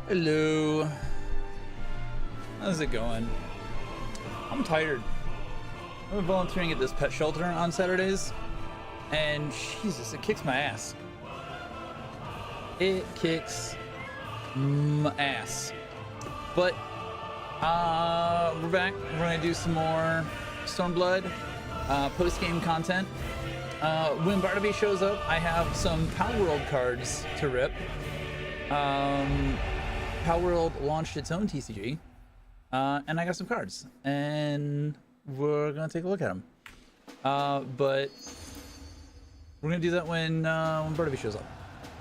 Hello. How's it going? I'm tired. I'm volunteering at this pet shelter on Saturdays, and Jesus, it kicks my ass. It kicks my ass. But we're back. We're gonna do some more Stormblood post-game content. When Barnaby shows up, I have some Power World cards to rip. Power World launched its own TCG, and I got some cards, and we're gonna take a look at them. But we're gonna do that when Barnaby shows up,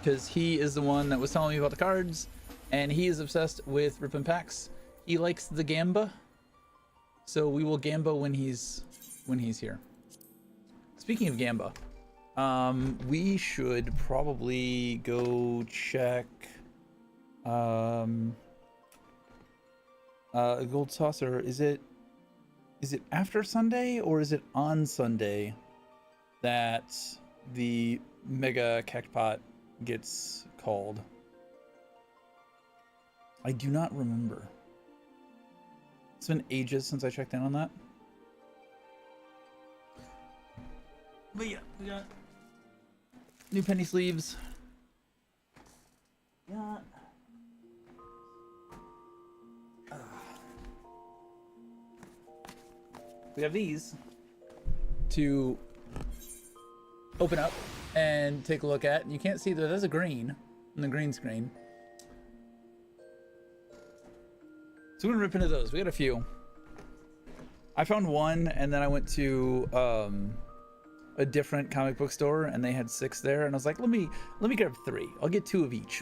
because he is the one that was telling me about the cards, and he is obsessed with ripping packs. He likes the Gamba, so we will Gamba when he's here. Speaking of Gamba, we should probably go check Gold Saucer. Is it after Sunday or is it on Sunday that the Mega Cactpot gets called? I do not remember. It's been ages since I checked in on that. But yeah, we got new penny sleeves. Yeah. We have these to open up and take a look at. You can't see that there's a green in the green screen. So we're gonna rip into those. We got a few. I found one, and then I went to a different comic book store, and they had 6 there, and I was like, let me grab 3. I'll get 2 of each.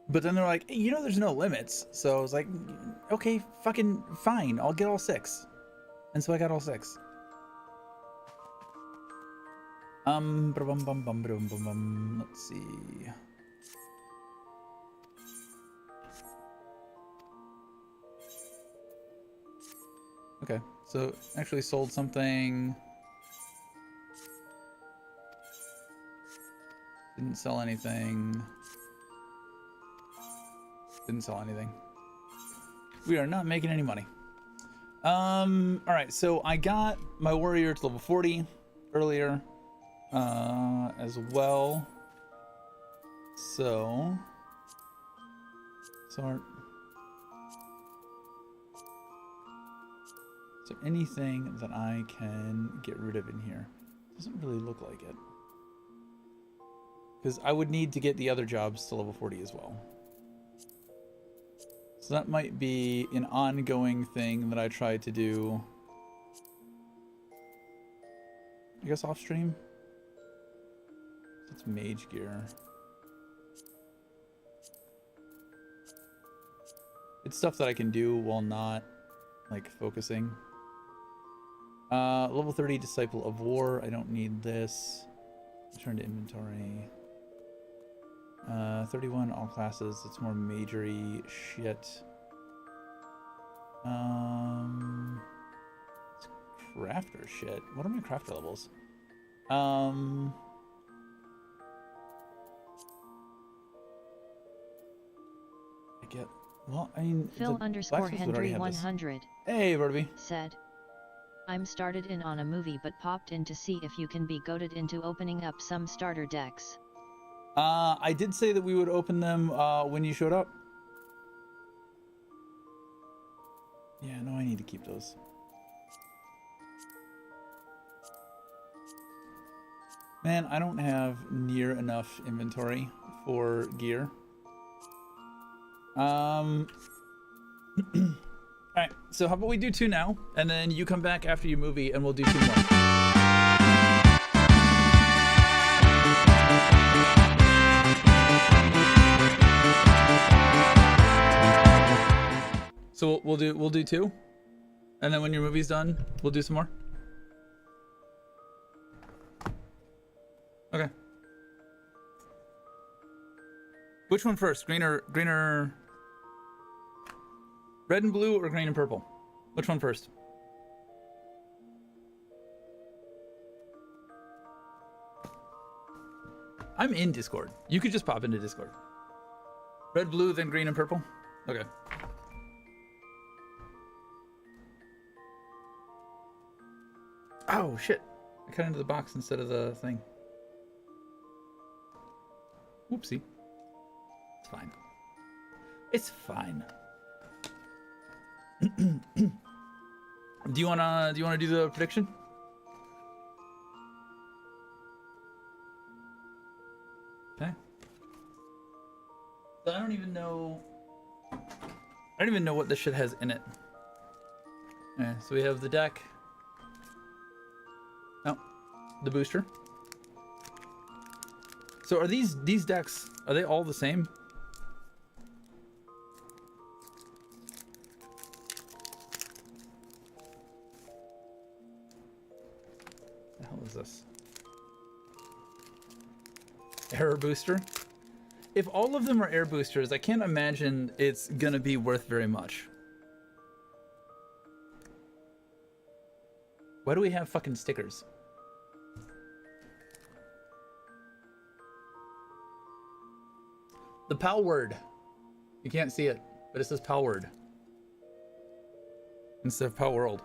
But then they're like, hey, there's no limits. So I was like, okay, fucking fine. I'll get all 6. And so I got all 6. Let's see. Okay, so actually sold something. Didn't sell anything. Didn't sell anything. We are not making any money. All right, so I got my warrior to level 40 earlier, as well. So sort. Is there anything that I can get rid of in here? Doesn't really look like it. Because I would need to get the other jobs to level 40 as well. So that might be an ongoing thing that I try to do. I guess off stream? It's mage gear. It's stuff that I can do while not, like, focusing. Level 30 Disciple of War. I don't need this. Return to inventory. 31 all classes. It's more majory shit. It's crafter shit. What are my crafter levels? I get. Well, I mean. Phil_Henry100. Hey, Barnaby. Said, I'm started in on a movie but popped in to see if you can be goaded into opening up some starter decks. I did say that we would open them when you showed up. Yeah, no, I need to keep those. Man, I don't have near enough inventory for gear. Alright, so how about we do 2 now, and then you come back after your movie and we'll do 2 more. So we'll do 2, and then when your movie's done, we'll do some more. Okay. Which one first? Green or red and blue, or green and purple? Which one first? I'm in Discord. You could just pop into Discord. Red, blue, then green and purple? Okay. Oh, shit. I cut into the box instead of the thing. Whoopsie. It's fine. It's fine. Do you wanna do the prediction? Okay. So I don't even know what this shit has in it. Okay, so we have the deck. Oh, the booster. So are these decks, are they all the same? The hell is this? Error booster? If all of them are air boosters, I can't imagine it's gonna be worth very much. Why do we have fucking stickers? The PAL word. You can't see it, but it says PAL word instead of PAL world.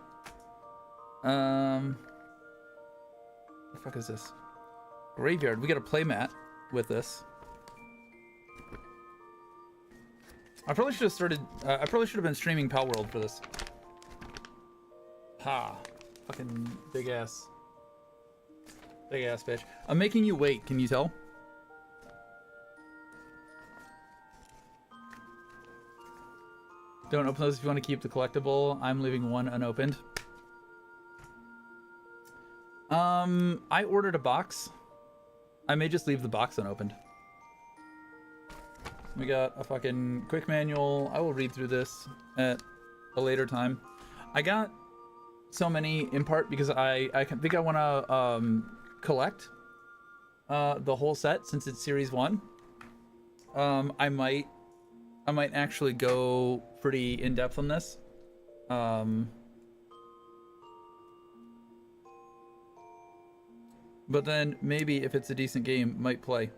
The fuck is this? Graveyard. We got a playmat with this. I probably should have started. I probably should have been streaming PAL World for this. Ha! Fucking big ass bitch. I'm making you wait. Can you tell? Don't open those if you want to keep the collectible. I'm leaving one unopened. I ordered a box. I may just leave the box unopened. We got a fucking quick manual. I will read through this at a later time. I got so many in part because I think I want to collect the whole set since it's series 1. I might actually go pretty in depth on this. But then maybe if it's a decent game, might play.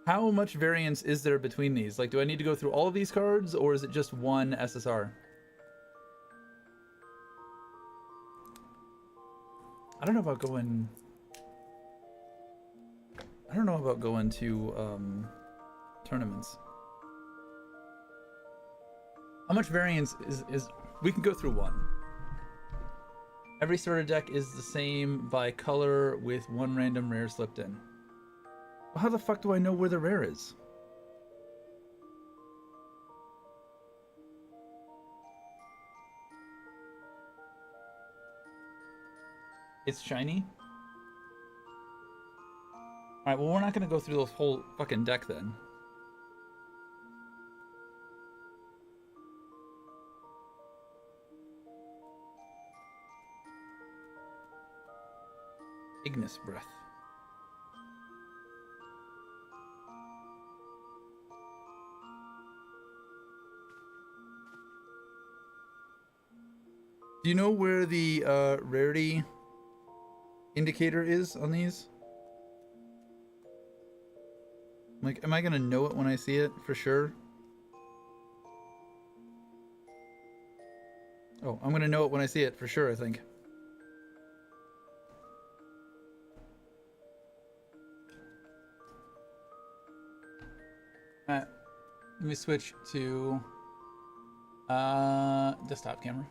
How much variance is there between these? Like, do I need to go through all of these cards, or is it just one SSR? I don't know about going... I don't know about going to tournaments. How much variance is... We can go through one. Every starter deck is the same by color with one random rare slipped in. Well, how the fuck do I know where the rare is? It's shiny? Alright, well, we're not gonna go through the whole fucking deck then. Ignis Breath. Do you know where the rarity indicator is on these? Like, am I gonna know it when I see it for sure? Oh, I'm gonna know it when I see it for sure, I think. Alright, let me switch to desktop camera.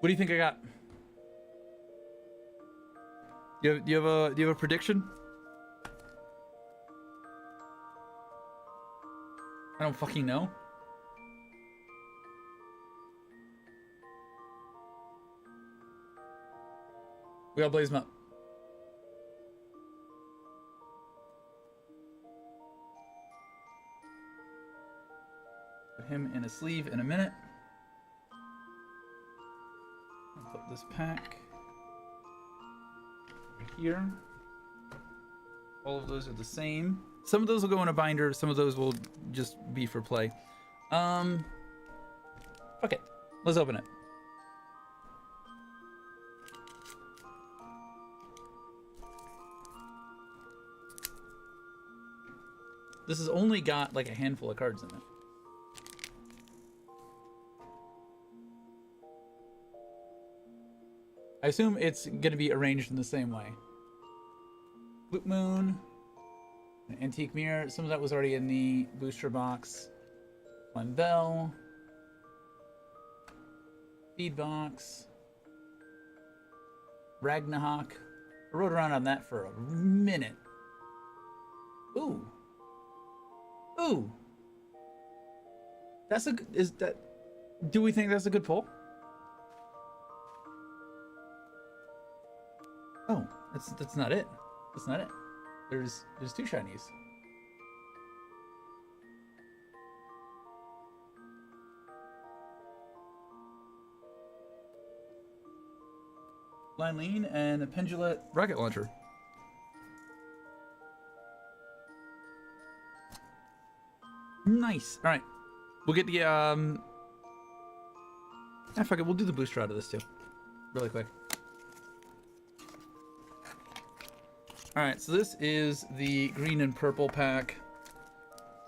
What do you think I got? Do you have a prediction? I don't fucking know. We gotta blaze him up. Put him in a sleeve in a minute. I'll put this pack right here. All of those are the same. Some of those will go in a binder, some of those will just be for play. Fuck it. Let's open it. this has only got like a handful of cards in it. I assume it's going to be arranged in the same way. Blue Moon, an Antique Mirror. Some of that was already in the booster box. Flame Bell. Feed box. Ragnarok. I rode around on that for a minute. Ooh. Ooh. That's a... Is that... Do we think that's a good pull? Oh, that's not it. That's not it. There's two shinies. Line Lean and a Pendulette rocket launcher. Nice. All right, we'll get the fuck it. We'll do the booster out of this too, really quick. All right, so this is the green and purple pack.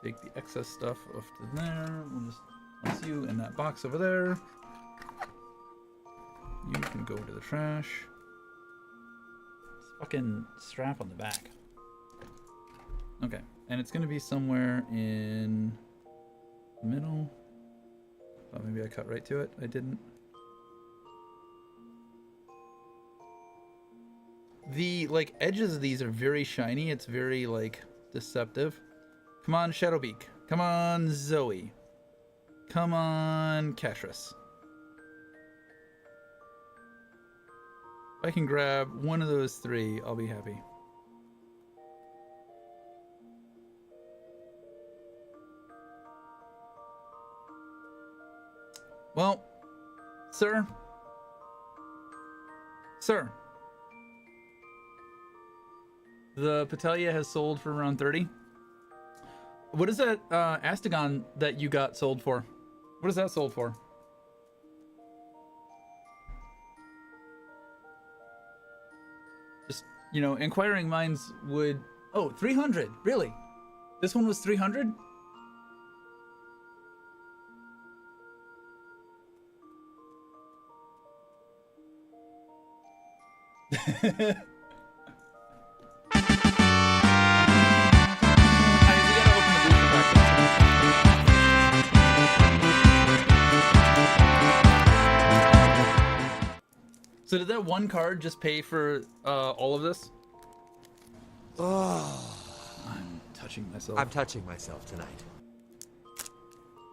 Take the excess stuff off to there. We'll just place you in that box over there. You can go to the trash. This fucking strap on the back. Okay, and it's gonna be somewhere in the middle. Oh, maybe I cut right to it. I didn't. The like edges of these are very shiny. It's very like deceptive. Come on, Shadowbeak. Come on, Zoe. Come on, Cashras. If I can grab one of those three, I'll be happy. Well, sir. Sir. The Patelia has sold for around 30. What is that Astagon that you got sold for? What is that sold for? Just, you know, inquiring minds would... Oh, 300, really? This one was 300? So did that one card just pay for all of this? Oh, I'm touching myself. I'm touching myself tonight.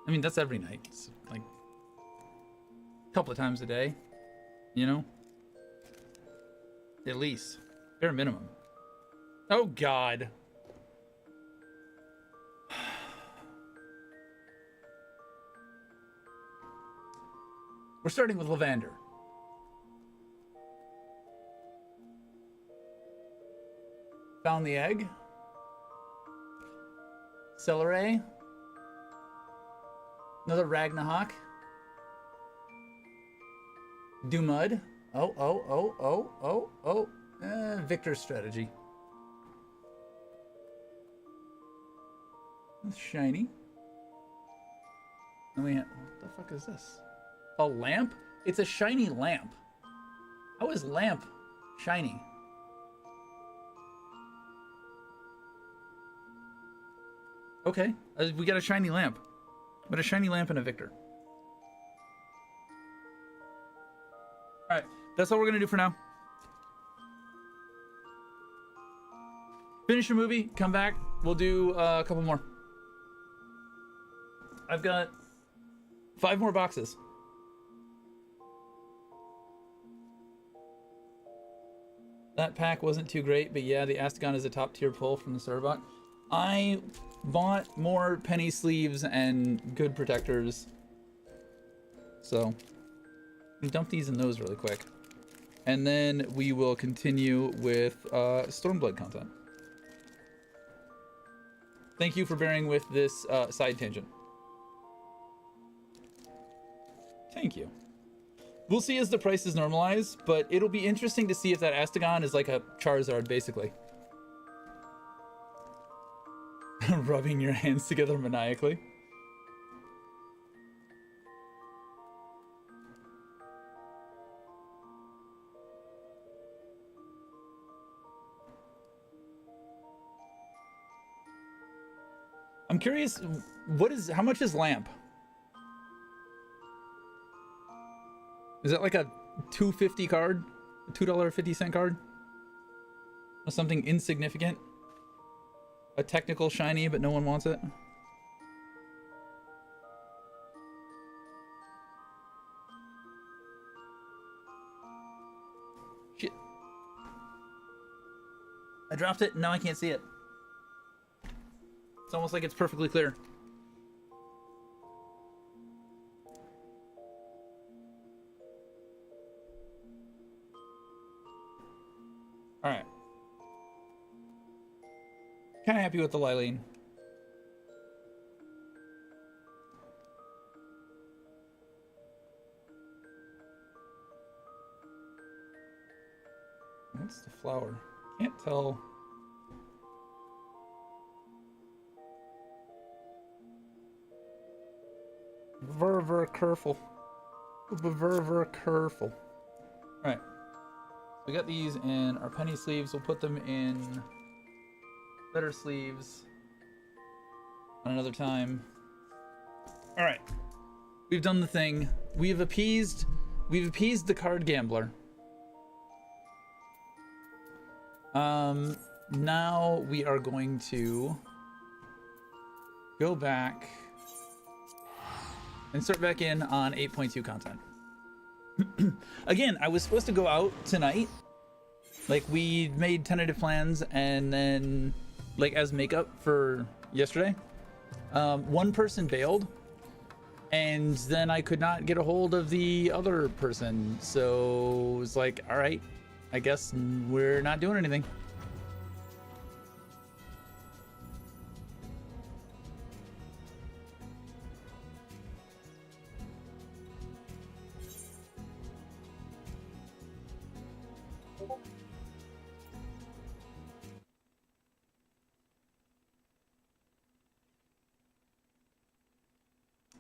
I mean, that's every night. It's like a couple of times a day, you know? At least. Bare minimum. Oh, God. We're starting with Lavender. Found the egg. Celery. Another Ragnarok. Dumud. Victor's strategy. That's shiny. And we have, what the fuck is this? A lamp? It's a shiny lamp. How is lamp shiny? Okay, we got a shiny lamp. We got a shiny lamp and a Victor. Alright, that's all we're gonna do for now. Finish your movie, come back, we'll do a couple more. I've got 5 more boxes. That pack wasn't too great, but yeah, the Astagon is a top tier pull from the starter box. I bought more penny sleeves and good protectors. So, we dump these in those really quick. And then we will continue with Stormblood content. Thank you for bearing with this side tangent. Thank you. We'll see as the prices normalize, but it'll be interesting to see if that Astagon is like a Charizard, basically. Rubbing your hands together maniacally. I'm curious, how much is lamp? Is that like a $2.50 card? A $2.50 card? Or something insignificant? A technical shiny, but no one wants it? Shit. I dropped it and now I can't see it. It's almost like it's perfectly clear. All right. Kind of happy with the Lylene. What's the flower? Can't tell. Very careful. Very careful. All right. We got these in our penny sleeves. We'll put them in better sleeves on another time. All right. We've done the thing. We've appeased the card gambler. Now we are going to go back and start back in on 8.2 content. Again, I was supposed to go out tonight. Like, we made tentative plans, and then, like, as makeup for yesterday, one person bailed, and then I could not get a hold of the other person. So it was like, all right, I guess we're not doing anything.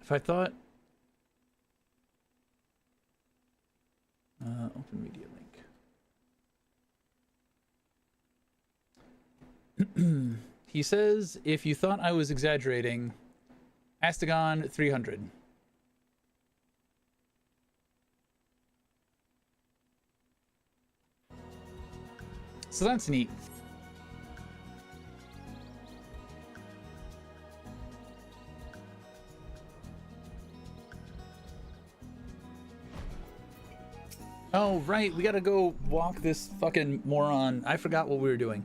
If I thought, open media link. He says, if you thought I was exaggerating, Astagon 300. So that's neat. Oh, right, we gotta go walk this fucking moron. I forgot what we were doing.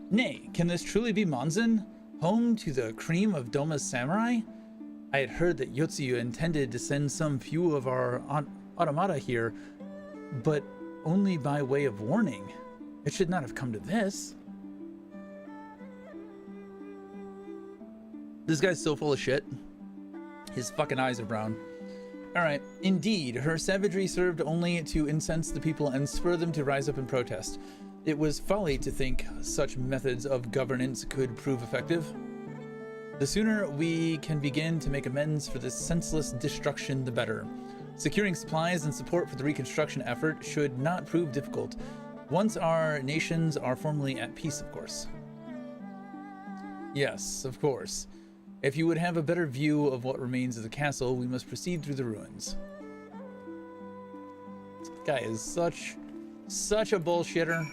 Nay, can this truly be Monzen? Home to the cream of Doma's samurai? I had heard that Yotsuyu intended to send some few of our automata here, but only by way of warning. It should not have come to this. This guy's so full of shit. His fucking eyes are brown. Alright, indeed, her savagery served only to incense the people and spur them to rise up and protest. It was folly to think such methods of governance could prove effective. The sooner we can begin to make amends for this senseless destruction, the better. Securing supplies and support for the reconstruction effort should not prove difficult, once our nations are formally at peace, of course. Yes, of course. If you would have a better view of what remains of the castle, we must proceed through the ruins. This guy is such a bullshitter.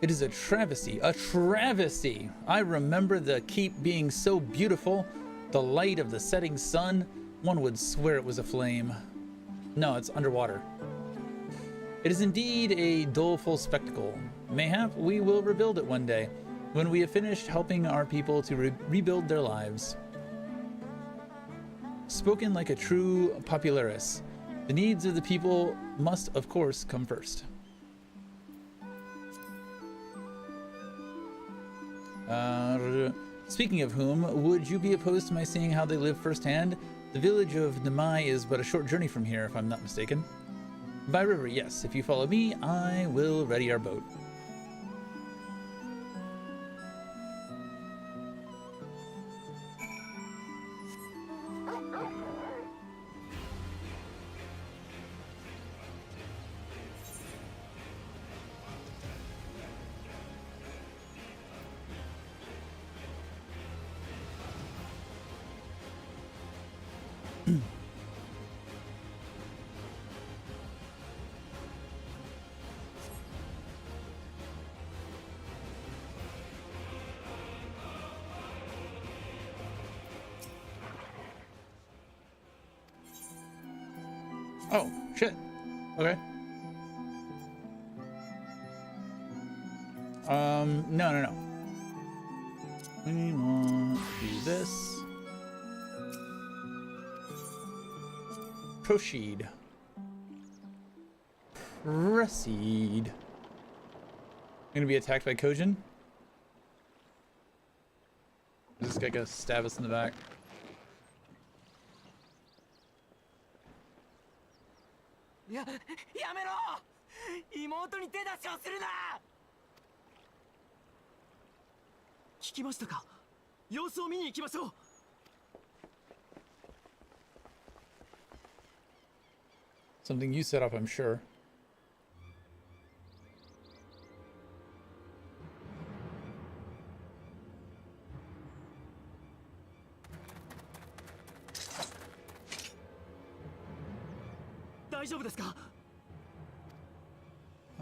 It is a travesty, a travesty. I remember the keep being so beautiful, the light of the setting sun, one would swear it was a flame. No, it's underwater. It is indeed a doleful spectacle. Mayhap we will rebuild it one day, when we have finished helping our people to rebuild their lives. Spoken like a true popularis, the needs of the people must, of course, come first. Speaking of whom, would you be opposed to my seeing how they live firsthand? The village of Namai is but a short journey from here, if I'm not mistaken. By river, yes. If you follow me, I will ready our boat. Oh, shit. Okay. No. We want to do this. Proceed. Proceed. Gonna be attacked by Kojin? Is this guy gonna stab us in the back?やめろ妹に手出しをするな聞きましたか様子を見に行きましょう Something you set up, I'm sure.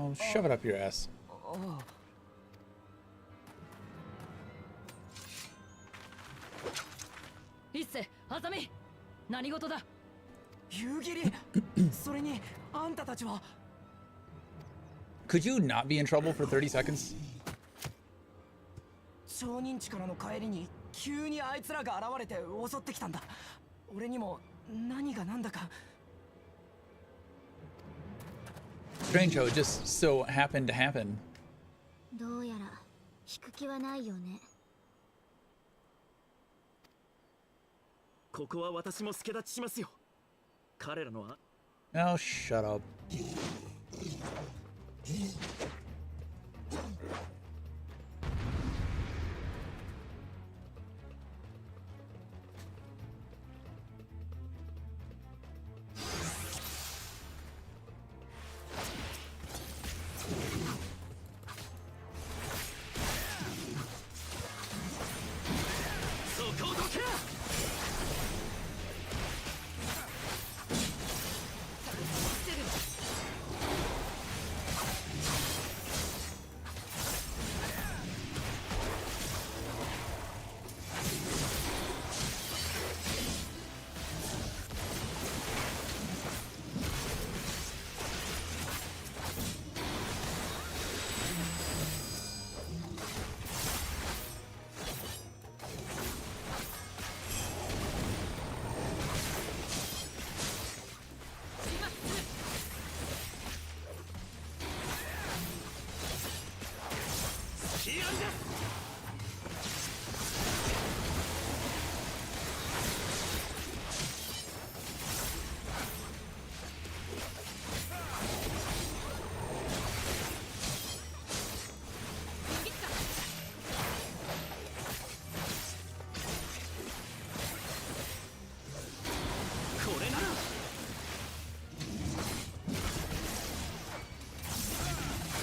Oh, shove it up your ass. Could you not be in trouble for 30 seconds? 町人地からの帰りに急にあいつらが現れて襲ってきたんだ。俺にも何が何だか。 Strange how it just so happened to happen. どうやら引く気はないよね。ここは私も助立ちしますよ。彼らのは。Oh, shut up.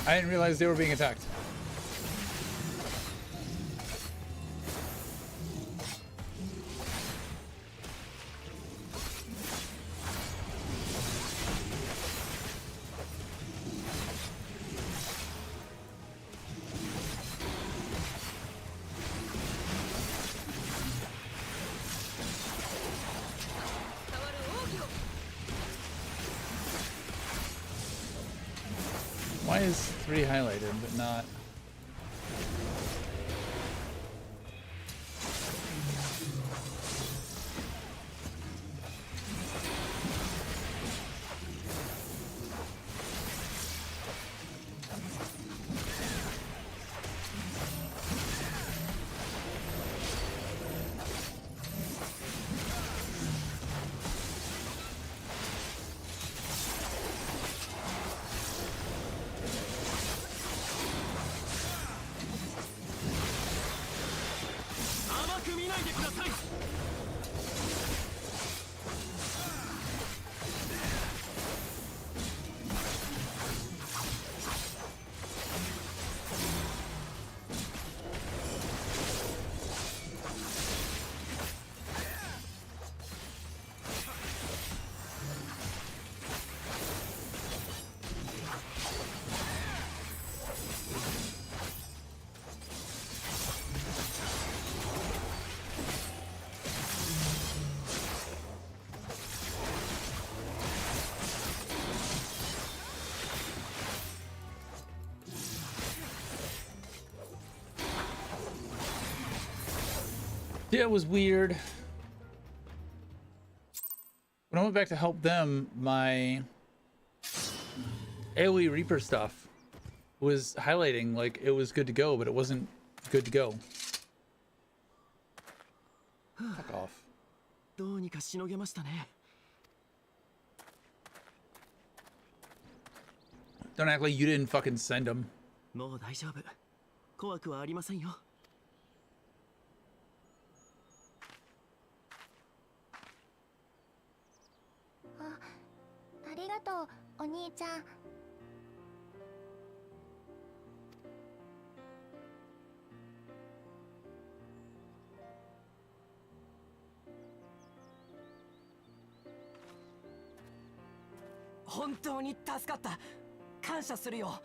I didn't realize they were being attacked. Why is 3 highlighted but not? Yeah, it was weird. When I went back to help them, my AoE Reaper stuff was highlighting like it was good to go, but it wasn't good to go. Fuck off. どうにかしのげましたね。 Don't act like you didn't fucking send them. もう大丈夫。怖くはありませんよ。 ありがとう、お兄ちゃん。本当に助かった。感謝するよ。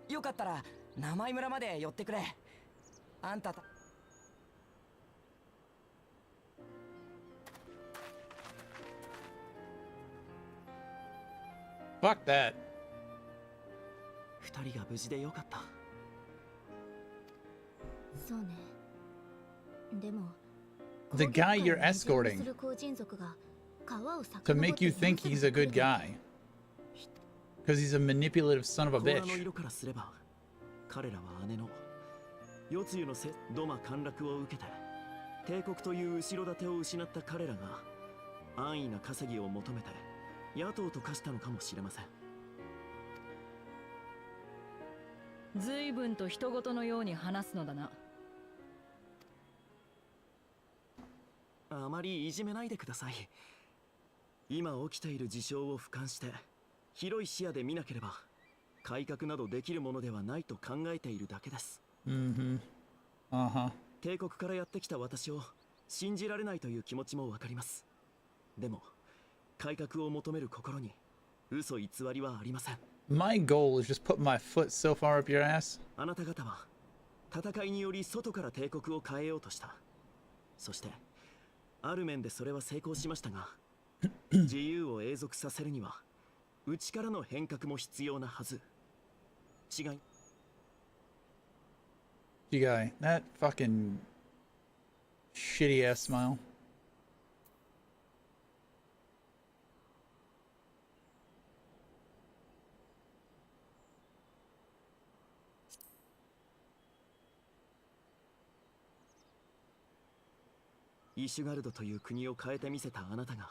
よかったら生井村まで寄ってくれ。あんたた Fuck that. 二人が無事でよかった。そうね。でも The guy you're escorting to make you think he's a good guy. Because he's a manipulative son of a 甲羅の bitch. 色からすれば、彼らは姉の世継のドマ陥落を受けて、帝国という後ろ盾を失った彼らが安易な稼ぎを求めて野党と化したのかもしれません。随分と人事のように話すのだな。あまりいじめないでください。今起きている事象を俯瞰して広い視野で見なければ改革などできるものではないと考えているだけです。帝国からやってきた私を信じられないという気持ちもわかります。でも改革を求める心に嘘偽りはありません。 My goal is just put my foot so far up your ass. あなた方は戦いにより外から帝国を変えようとした。そしてある面でそれは成功しましたが、自由を永続させるには内からの変革も必要なはず。違い。You guy, that fucking shitty ass smile. イシュガルドという国を変えてみせたあなたが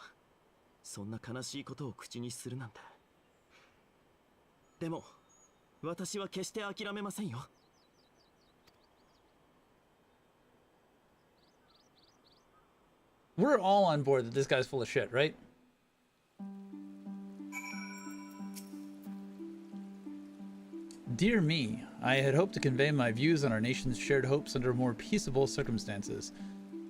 そんな悲しいことを口にするなんて。でも私は決して諦めませんよ。 We're all on board that this guy's full of shit, right? Dear me, I had hoped to convey my views on our nation's shared hopes under more peaceable circumstances.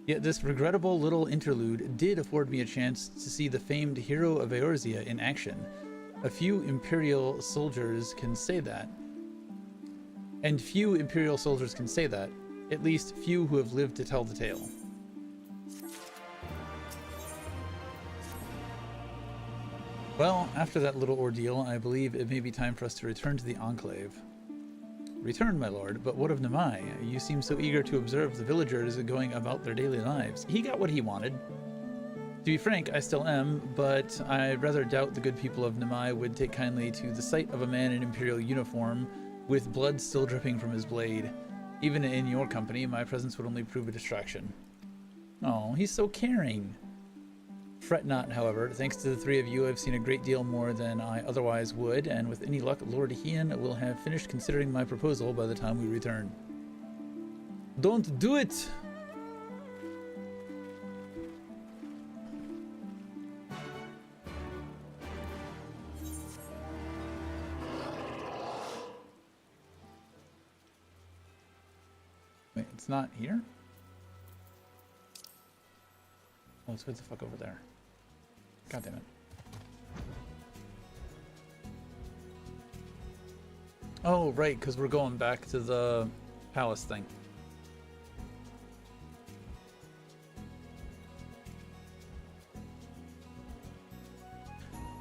Yet this regrettable little interlude did afford me a chance to see the famed hero of Eorzea in action. A few Imperial soldiers can say that. And few Imperial soldiers can say that. At least few who have lived to tell the tale. Well, after that little ordeal, I believe it may be time for us to return to the Enclave. Return, my lord, but what of Namai? You seem so eager to observe the villagers going about their daily lives. He got what he wanted. To be frank, I still am, but I rather doubt the good people of Namai would take kindly to the sight of a man in Imperial uniform, with blood still dripping from his blade. Even in your company, my presence would only prove a distraction. Oh, he's so caring. Fret not, however. Thanks to the three of you, I've seen a great deal more than I otherwise would, and with any luck, Lord Hien will have finished considering my proposal by the time we return. Don't do it! It's not here? Oh, it's way the fuck over there. God damn it. Oh, right, because we're going back to the palace thing.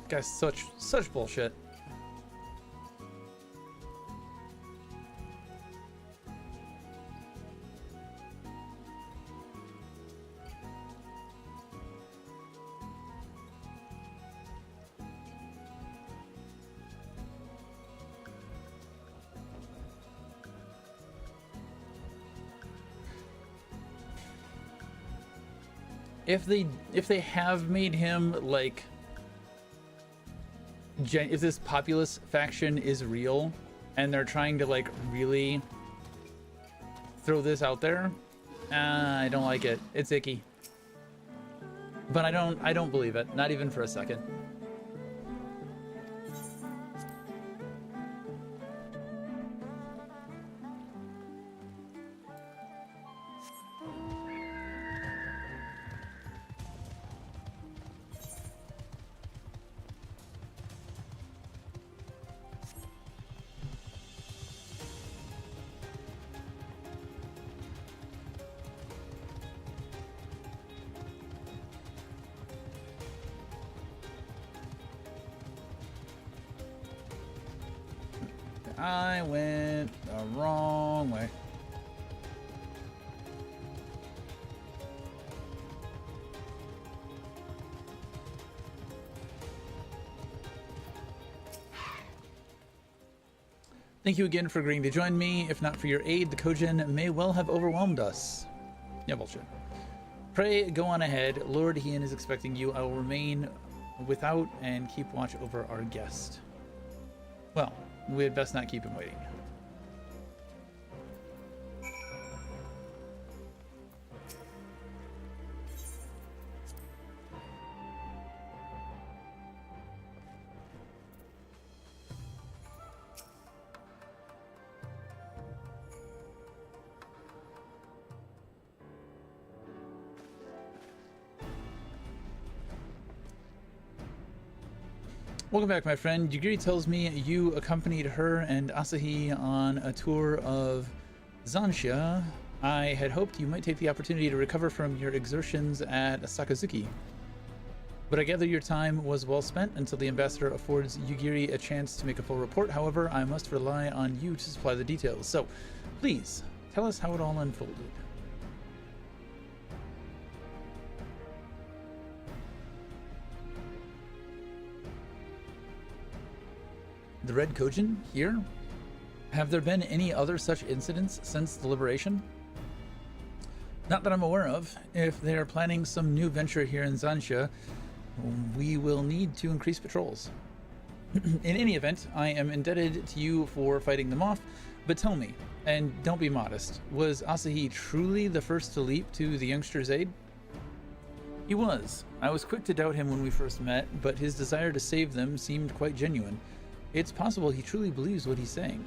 Guy's such bullshit. If they have made him like, if this populist faction is real and they're trying to like really throw this out there, I don't like it. It's icky. But I don't believe it, not even for a second. I went the wrong way. Thank you again for agreeing to join me. If not for your aid, the Kojin may well have overwhelmed us. Yeah, bullshit. Pray, go on ahead. Lord Hien is expecting you. I will remain without and keep watch over our guest. Well, we had best not keep him waiting. Welcome back, my friend. Yugiri tells me you accompanied her and Asahi on a tour of Zansha. I had hoped you might take the opportunity to recover from your exertions at Sakazuki. But I gather your time was well spent until the ambassador affords Yugiri a chance to make a full report. However, I must rely on you to supply the details. So, please, tell us how it all unfolded. The Red Kojin here? Have there been any other such incidents since the liberation? Not that I'm aware of. If they are planning some new venture here in Zansha, we will need to increase patrols. In any event, I am indebted to you for fighting them off, but tell me, and don't be modest, was Asahi truly the first to leap to the youngster's aid? He was. I was quick to doubt him when we first met, but his desire to save them seemed quite genuine. It's possible he truly believes what he's saying.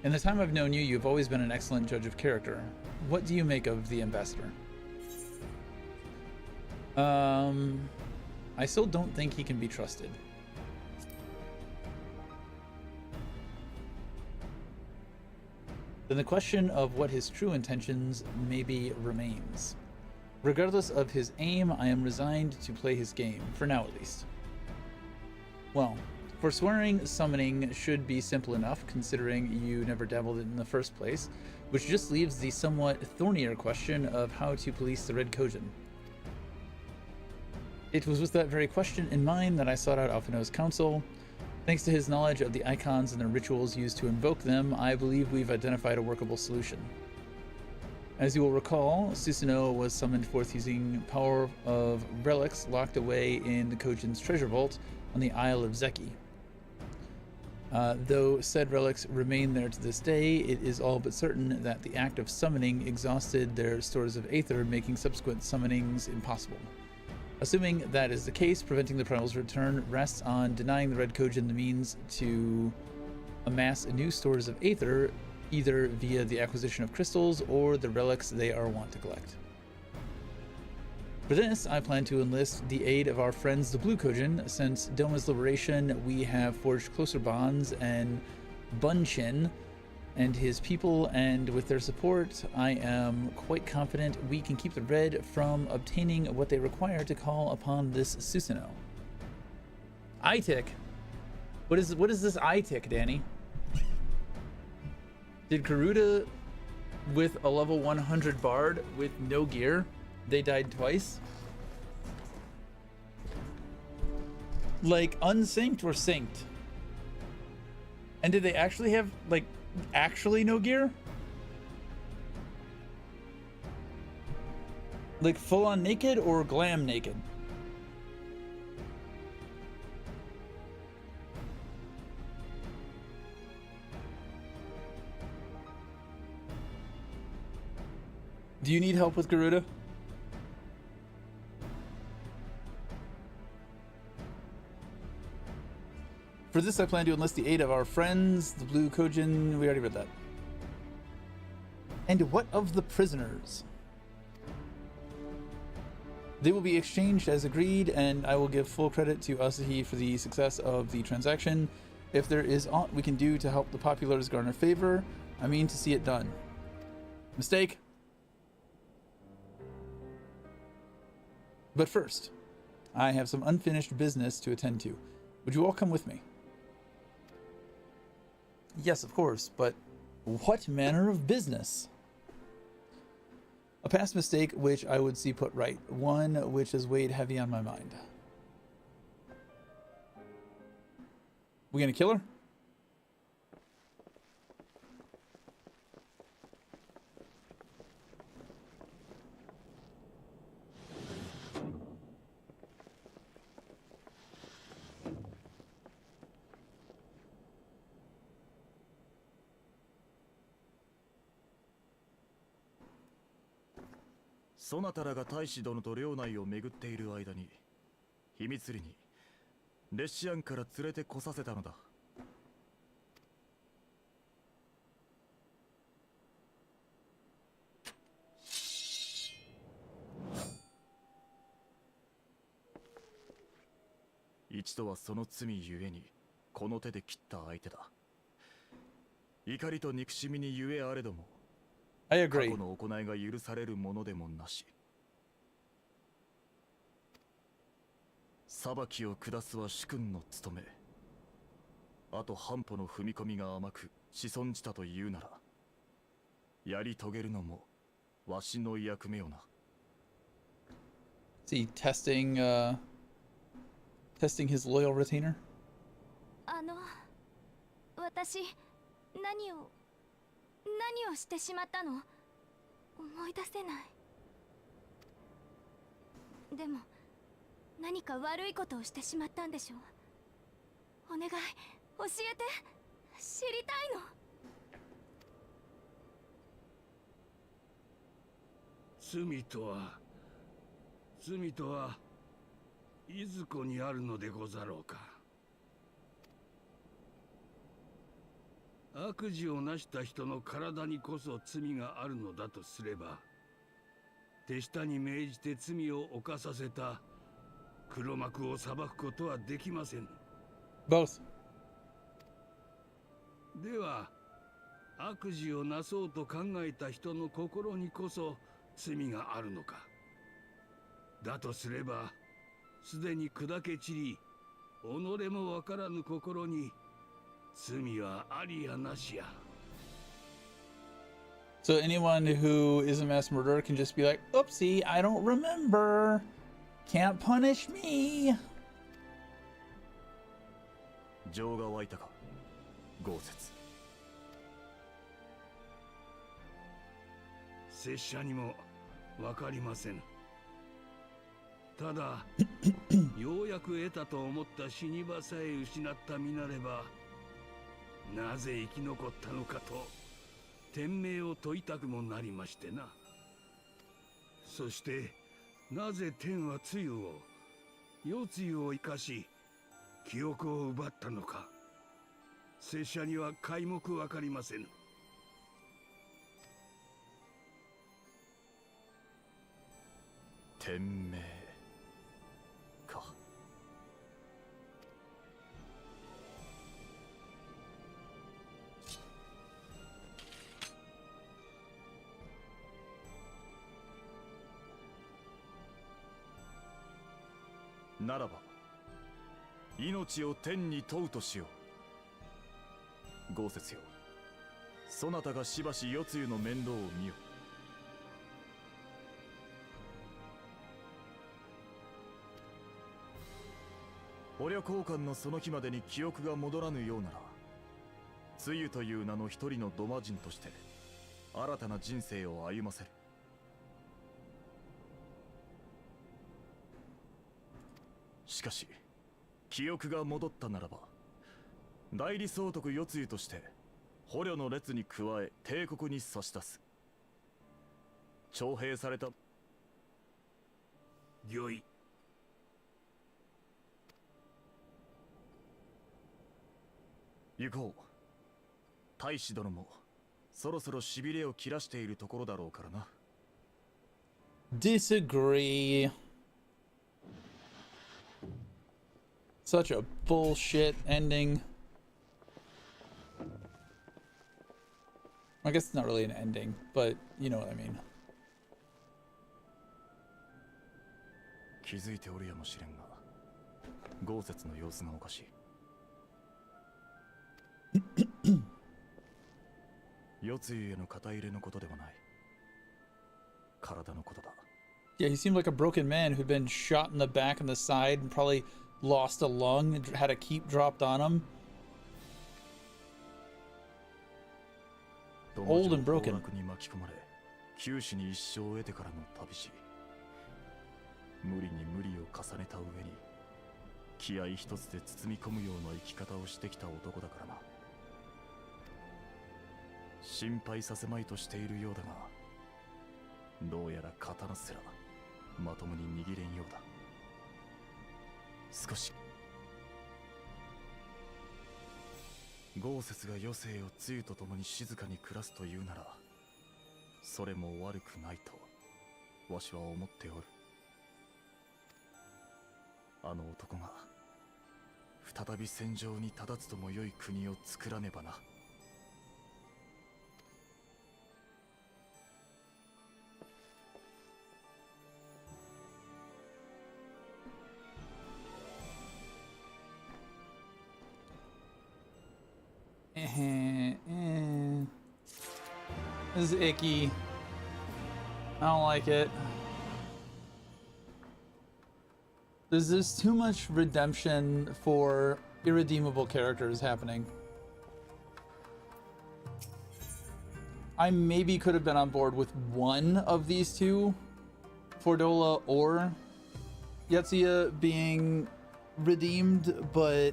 In the time I've known you, you've always been an excellent judge of character. What do you make of the ambassador? I still don't think he can be trusted. Then the question of what his true intentions maybe remains. Regardless of his aim, I am resigned to play his game, for now at least. Well, forswearing summoning should be simple enough, considering you never dabbled in the first place, which just leaves the somewhat thornier question of how to police the Red Kojin. It was with that very question in mind that I sought out Alphino's counsel. Thanks to his knowledge of the icons and the rituals used to invoke them, I believe we've identified a workable solution. As you will recall, Susanoo was summoned forth using power of relics locked away in the Kojin's treasure vault on the Isle of Zeki. Though said relics remain there to this day, it is all but certain that the act of summoning exhausted their stores of aether, making subsequent summonings impossible. Assuming that is the case, preventing the Primal's return rests on denying the Red Kojin the means to amass new stores of aether either via the acquisition of crystals or the relics they are wont to collect. For this, I plan to enlist the aid of our friends the Blue Kojin. Since Doma's liberation, we have forged closer bonds, and Bunchin and his people, and with their support, I am quite confident we can keep the Red from obtaining what they require to call upon this Susanoo. I-tick? What is this I-tick, Danny? Did Garuda with a level 100 bard with no gear, they died twice? Like unsynced or synced? And did they actually have like actually no gear? Like full on naked or glam naked? Do you need help with Garuda? For this, I plan to enlist the aid of our friends, the Blue Kojin. We already read that. And what of the prisoners? They will be exchanged as agreed, and I will give full credit to Asahi for the success of the transaction. If there is aught we can do to help the populace garner favor, I mean to see it done. Mistake. But first, I have some unfinished business to attend to. Would you all come with me? Yes, of course, but what manner of business? A past mistake which I would see put right, one which has weighed heavy on my mind. We gonna kill her? そなたらが大使殿と領内を巡っている間に秘密裏にレシアンから連れてこさせたのだ。一度はその罪ゆえにこの手で切った相手だ。怒りと憎しみにゆえあれども、 I 過 agree. 去の行いが許されるものでもなし。裁きを下すは主君の務め。あと半歩の踏み込みが甘く子孫じたというなら、やり遂げるのもわしの役目よな。 Is he testing his loyal retainer? 私何をしてしまったの？思い出せない。でも何か悪いことをしてしまったんでしょう。お願い教えて、知りたいの。罪とはいずこにあるのでござろうか。悪事をなした人の体にこそ罪があるのだとすれば、手下に命じて罪を犯させた黒幕を裁くことはできません。 Both. では悪事をなそうと考えた人の心にこそ罪があるのか。だとすればすでに砕け散り、己もわからぬ心に罪はありやなしや。 So anyone who is a mass murderer can just be like, oopsie, I don't remember. Can't punish me. 情が湧いたか、豪雪。拙者にもわかりません。ただようやく得たと思った死に場さえ失った身なれば、なぜ生き残ったのかと天命を問いたくもなりましてな。そしてなぜ天は露を、夜露を生かし記憶を奪ったのか、拙者には皆目わかりません。天命か。ならば命を天に問うとしよう。豪雪よ、そなたがしばし世露の面倒を見よ。捕虜交換のその日までに記憶が戻らぬようなら、露雨という名の一人の土魔人として新たな人生を歩ませる。しかし記憶が戻ったならば、代理総督世露として捕虜の列に加え帝国に差し出す。徴兵された御意。行こう。大使殿もそろそろしびれを切らしているところだろうからな。Disagree. Such a bullshit ending. I guess it's not really an ending, but you know what I mean. 気づいておるやもしれんが、豪雪の様子がおかしい。世露への肩入れのことではない。体のことだ。Yeah, he seemed like a broken man who'd been shot in the back and the side and probably lost a lung and had a keep dropped on him. Old and broken. に巻き込まれ、九死に一生を得てからの旅路。無理に無理を重ねた上に、気合一つで包み込むような生き方をしてきた男だからな。心配させまいとしているようだが、どうやら刀すらまともに握れんようだ。少し豪雪が余生を露雨と共に静かに暮らすというなら、それも悪くないとわしは思っておる。あの男が再び戦場に立たつともよい国を作らねばな。This is icky. I don't like it. There's just too much redemption for irredeemable characters happening. I maybe could have been on board with one of these two, Fordola or Yetsuya being redeemed, but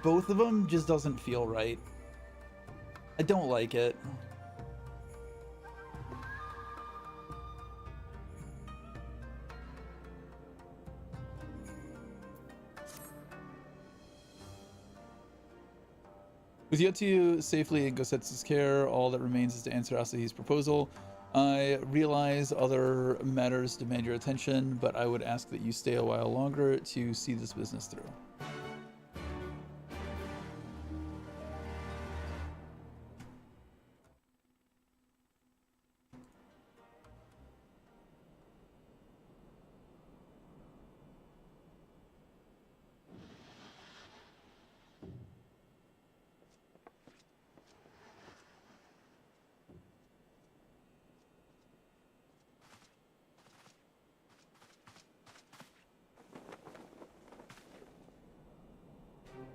both of them just doesn't feel right. I don't like it. With Yetsu safely in Gosetsu's care, all that remains is to answer Asahi's proposal. I realize other matters demand your attention, but I would ask that you stay a while longer to see this business through.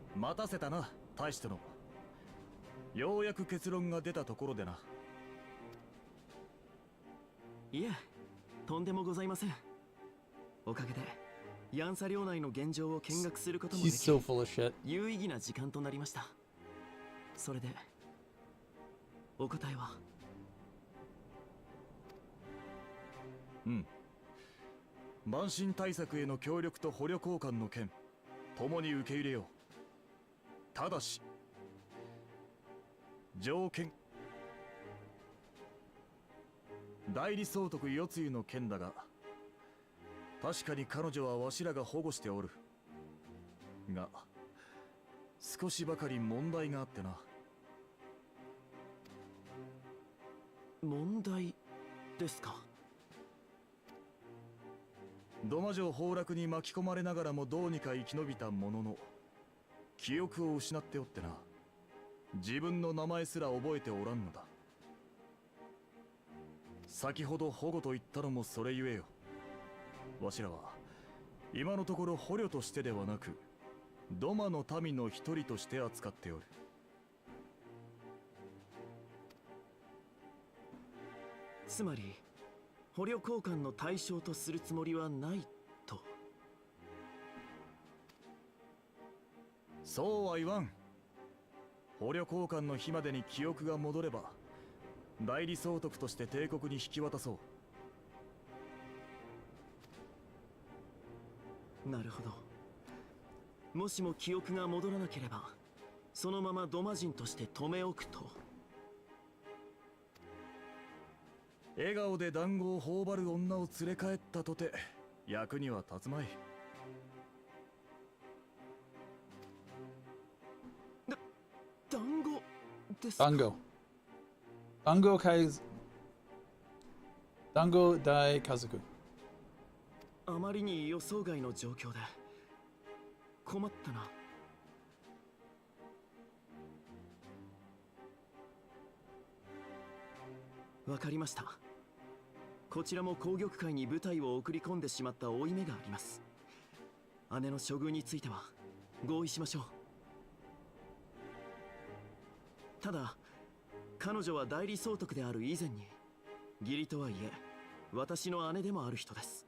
「待たせたな、大使殿。ようやく結論が出たところでな。」いえ、とんでもございません。おかげでヤンサ領内の現状を見学することもで He's き、 so full of shit. 有意義な時間となりました。それでお答えは。うん。慢心対策への協力と捕虜交換の件、共に受け入れよう。ただし条件、代理総督世露の件だが、確かに彼女はわしらが保護しておる。が、少しばかり問題があってな。問題ですか。土間城崩落に巻き込まれながらもどうにか生き延びたものの、記憶を失っておってな。自分の名前すら覚えておらんのだ。先ほど保護と言ったのもそれゆえよ。わしらは今のところ捕虜としてではなく、土間の民の一人として扱っておる。つまり捕虜交換の対象とするつもりはないと。そうは言わん。捕虜交換の日までに記憶が戻れば、代理総督として帝国に引き渡そう。なるほど。もしも記憶が戻らなければ、そのまま土間人として留め置くと。笑顔で団子を頬張る女を連れ帰ったとて役には立つまい。団子ですか。団子大家族。あまりに予想外の状況で困ったな。わかりました。こちらも紅玉会に部隊を送り込んでしまった負い目があります。姉の処遇については合意しましょう。ただ彼女は代理総督である以前に、義理とはいえ私の姉でもある人です。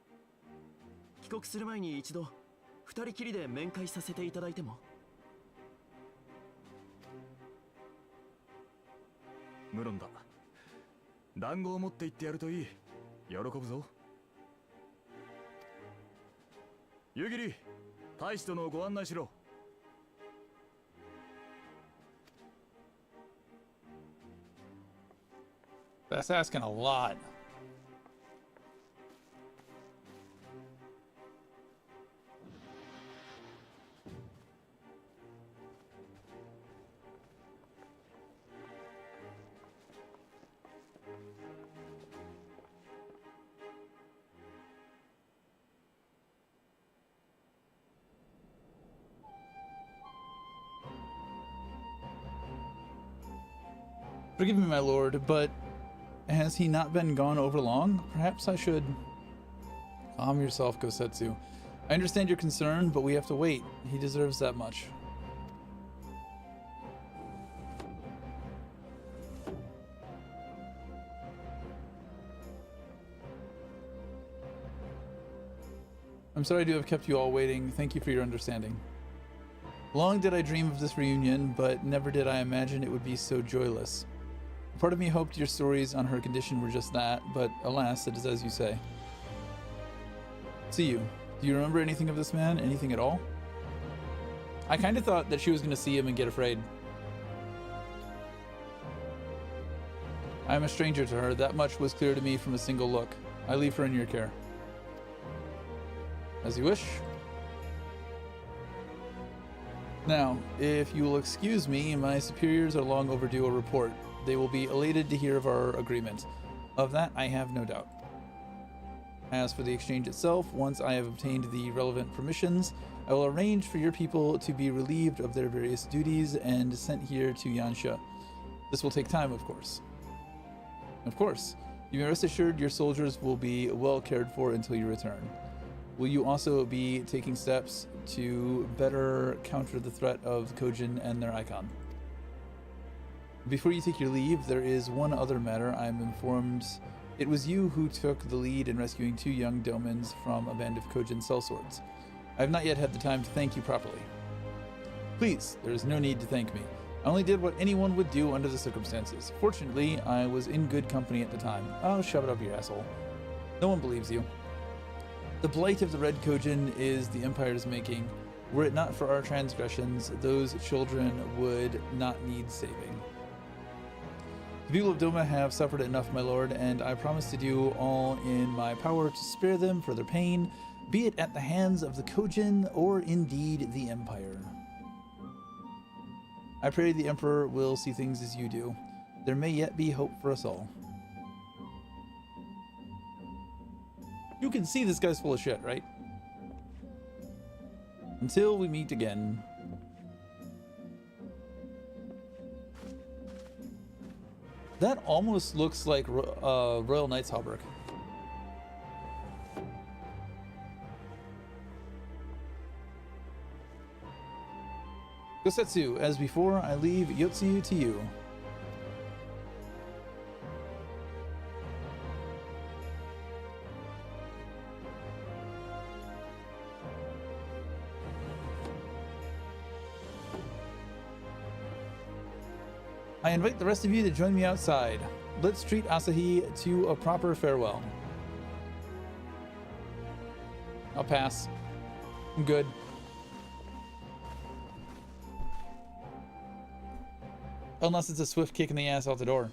帰国する前に一度二人きりで面会させていただいても。無論だ。団子を持って行ってやるといい。喜ぶぞ。湯切、大使殿をご案内しろ。That's asking a lot. Forgive me, my lord, but has he not been gone over long? Perhaps I should... Calm yourself, Gosetsu. I understand your concern, but we have to wait. He deserves that much. I'm sorry to have kept you all waiting. Thank you for your understanding. Long did I dream of this reunion, but never did I imagine it would be so joyless. Part of me hoped your stories on her condition were just that, but alas, it is as you say. See you. Do you remember anything of this man? Anything at all? I kind of thought that she was going to see him and get afraid. I am a stranger to her. That much was clear to me from a single look. I leave her in your care. As you wish. Now, if you will excuse me, my superiors are long overdue a report. They will be elated to hear of our agreement. Of that, I have no doubt. As for the exchange itself, once I have obtained the relevant permissions, I will arrange for your people to be relieved of their various duties and sent here to Yansha. This will take time, of course. Of course. You may rest assured your soldiers will be well cared for until you return. Will you also be taking steps to better counter the threat of the Kojin and their icon? Before you take your leave, there is one other matter. I am informed it was you who took the lead in rescuing two young domans from a band of Kojin sellswords. I have not yet had the time to thank you properly. Please, there is no need to thank me. I only did what anyone would do under the circumstances. Fortunately, I was in good company at the time. Oh, shove it up your asshole. No one believes you. The blight of the Red Kojin is the Empire's making. Were it not for our transgressions, those children would not need saving. The people of Doma have suffered enough, my lord, and I promise to do all in my power to spare them for their pain, be it at the hands of the Kojin or indeed the Empire. I pray the Emperor will see things as you do. There may yet be hope for us all. You can see this guy's full of shit, right? Until we meet again. That almost looks like Royal Knight's Hauberk. Gosetsu, as before, I leave Yotsu to you. I invite the rest of you to join me outside. Let's treat Asahi to a proper farewell. I'll pass. I'm good. Unless it's a swift kick in the ass out the door.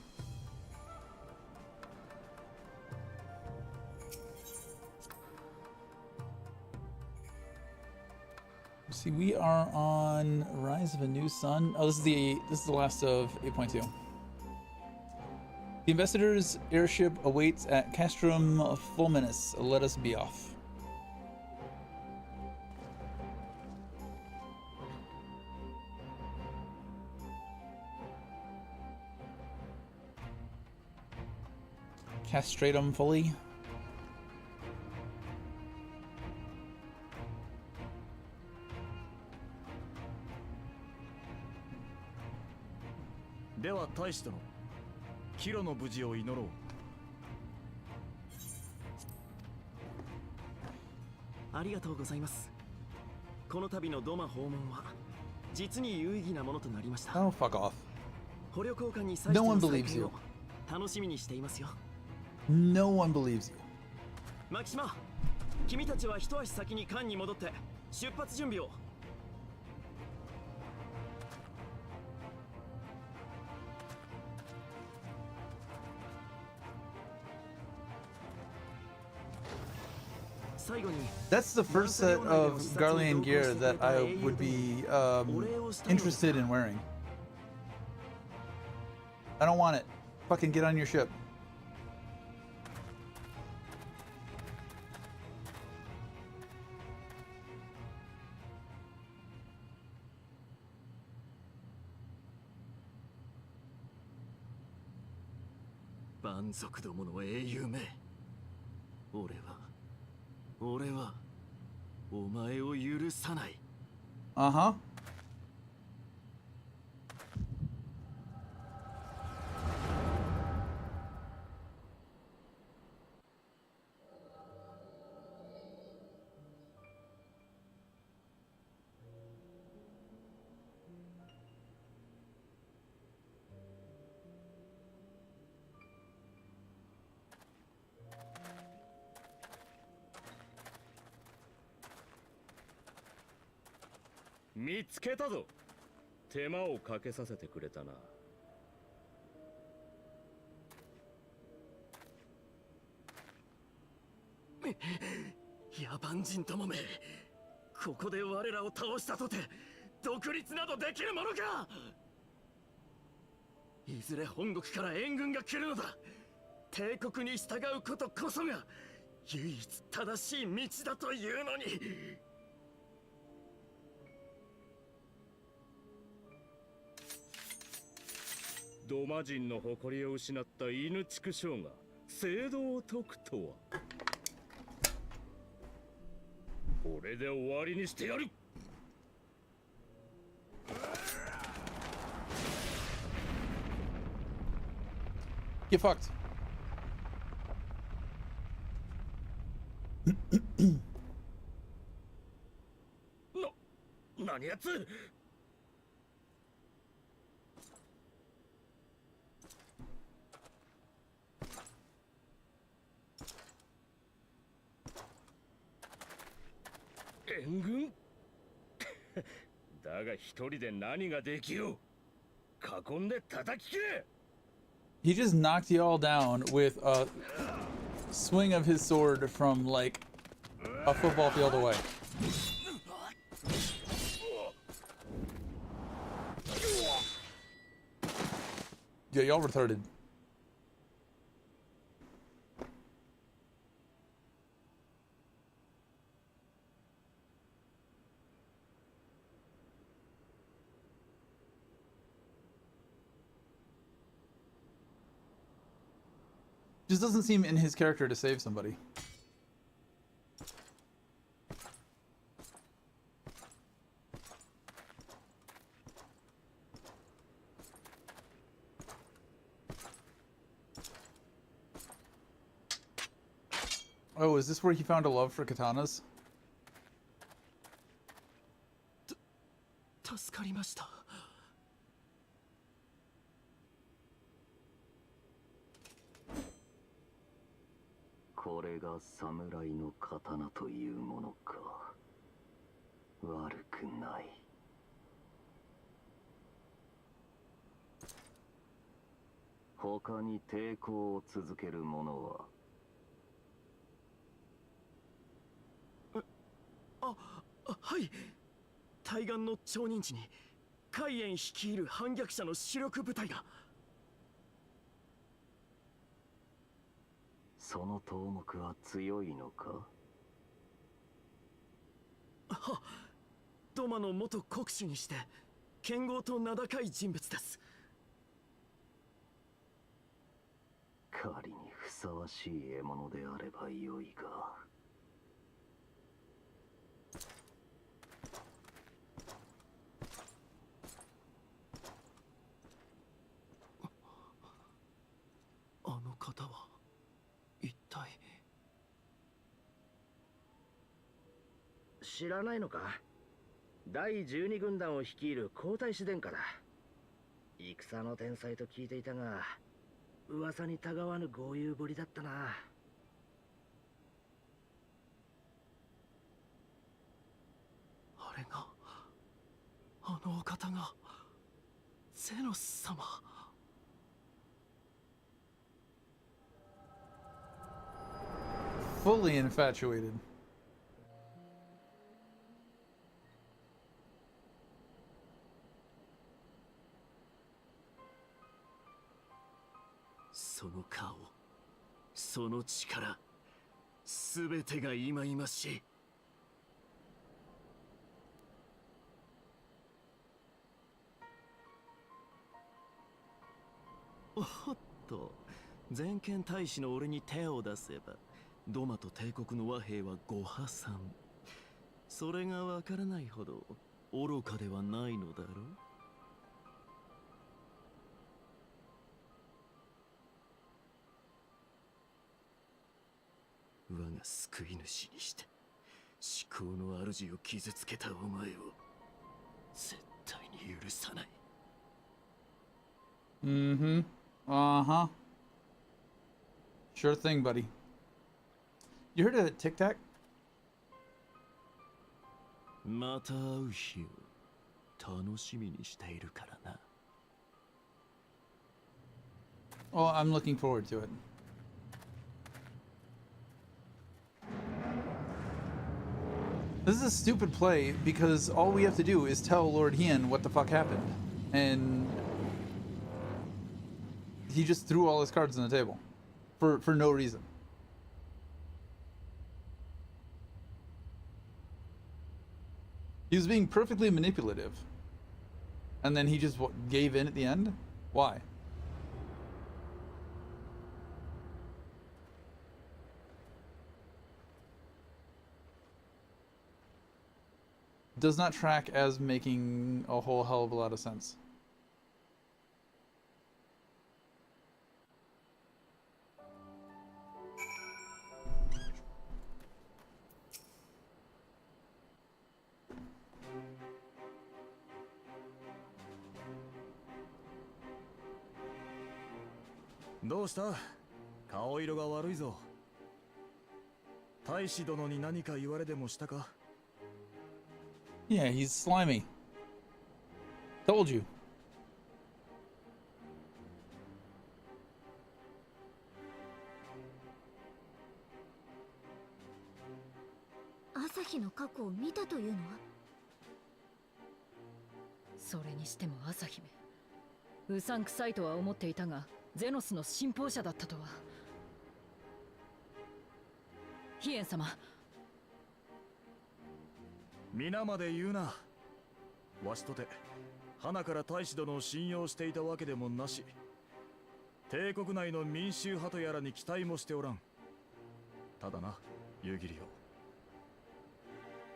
See, we are on Rise of a New Sun. Oh, this is the last of 8.2. The ambassador's airship awaits at Castrum Fulminus. Let us be off. Castratum fully. Oh, fuck off. No one believes you. No one believes you. マキシマ、君たちは一足先に艦に戻って出発準備を。That's the first set of Garlean gear that I would be interested in wearing. I don't want it. Fucking get on your ship. Uh-huh.「見つけたぞ。手間をかけさせてくれたな。野蛮人どもめ、ここで我らを倒したとて独立などできるものか。いずれ本国から援軍が来るのだ。帝国に従うことこそが唯一正しい道だというのに。ドマ人の誇りを失った犬畜生が聖堂を解くとは。これで終わりにしてやる。Get fucked.何やつ。援軍だが一人で何ができよう。囲んで叩き切れ。 He just knocked you all down with a swing of his sword from like A football field away. Yeah, y'all retarded. Just doesn't seem in his character to save somebody. Oh, is this where he found a love for katanas? 助かりました。これが侍の刀というものか。悪くない。他に抵抗を続ける者は。はい。対岸の町人地に海援率いる反逆者の主力部隊が。その頭目は強いのか。は、ドマの元国主にして剣豪と名高い人物です。狩りにふさわしい獲物であればよいが。あの方は一体。知らないのか。第12軍団を率いる皇太子殿下だ。戦の天才と聞いていたが、噂にたがわぬ豪遊ぶりだったな。あれが、あのお方がゼノス様。Fully infatuated. その顔、その力、すべてが忌々しい。おっと、全権大使の俺に手を出せばドマと帝国の和平はご破産。それがわからないほど愚かではないのだろう。我が救い主にして思考の主を傷つけたお前を絶対に許さない。Mm-hmm. Uh-huh. Sure thing, buddy. You heard of Tic Tac? また会う日を楽しみにしているからな。Oh, I'm looking forward to it. This is a stupid play because all we have to do is tell Lord Hien what the fuck happened. And he just threw all his cards on the table for no reason. He was being perfectly manipulative. And then he just gave in at the end? Why? Does not track as making a whole hell of a lot of sense.どうした？顔色が悪いぞ。大使殿に何か言われでもしたか？ Yeah, he's slimy. Told you. 過去を見たというのは？それにしても朝姫、うさんくさいとは思っていたが、ゼノスの信奉者だったとは。飛燕様、皆まで言うな。わしとて花から大使殿を信用していたわけでもなし、帝国内の民衆派とやらに期待もしておらん。ただな、夕霧よ、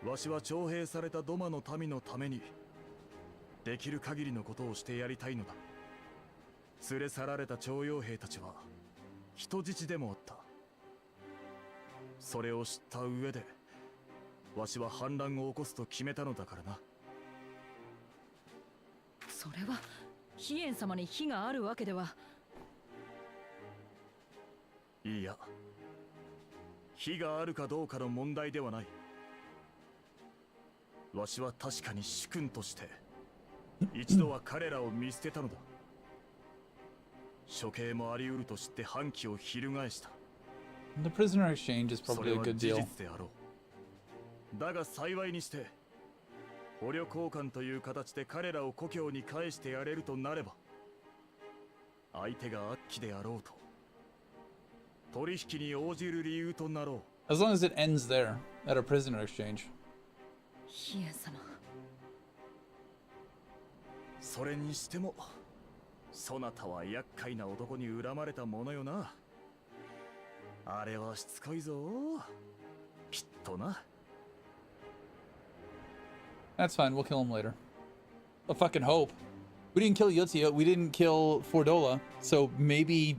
わしは徴兵されたドマの民のためにできる限りのことをしてやりたいのだ。連れ去られた徴用兵たちは人質でもあった。それを知った上でわしは反乱を起こすと決めたのだからな。それは飛燕様に非があるわけでは。いいや、非があるかどうかの問題ではない。わしは確かに主君として一度は彼らを見捨てたのだ。処刑もあり得ると知って反旗を翻した。 The prisoner exchange is そ probably れ a は good 事 deal. 実であろう。だが幸いにして捕虜交換という形で彼らを故郷に返してやれるとなれば、相手が悪鬼であろうと取引に応じる理由となろう。 As long as it ends there, at a prisoner exchange. 飛燕様、それにしてもそなたは厄介な男に恨まれたものよな。あれはしつこいぞ、きっとな。That's fine, we'll kill him later. I fucking hope. We didn't kill Yotsuya, we didn't kill Fordola, so maybe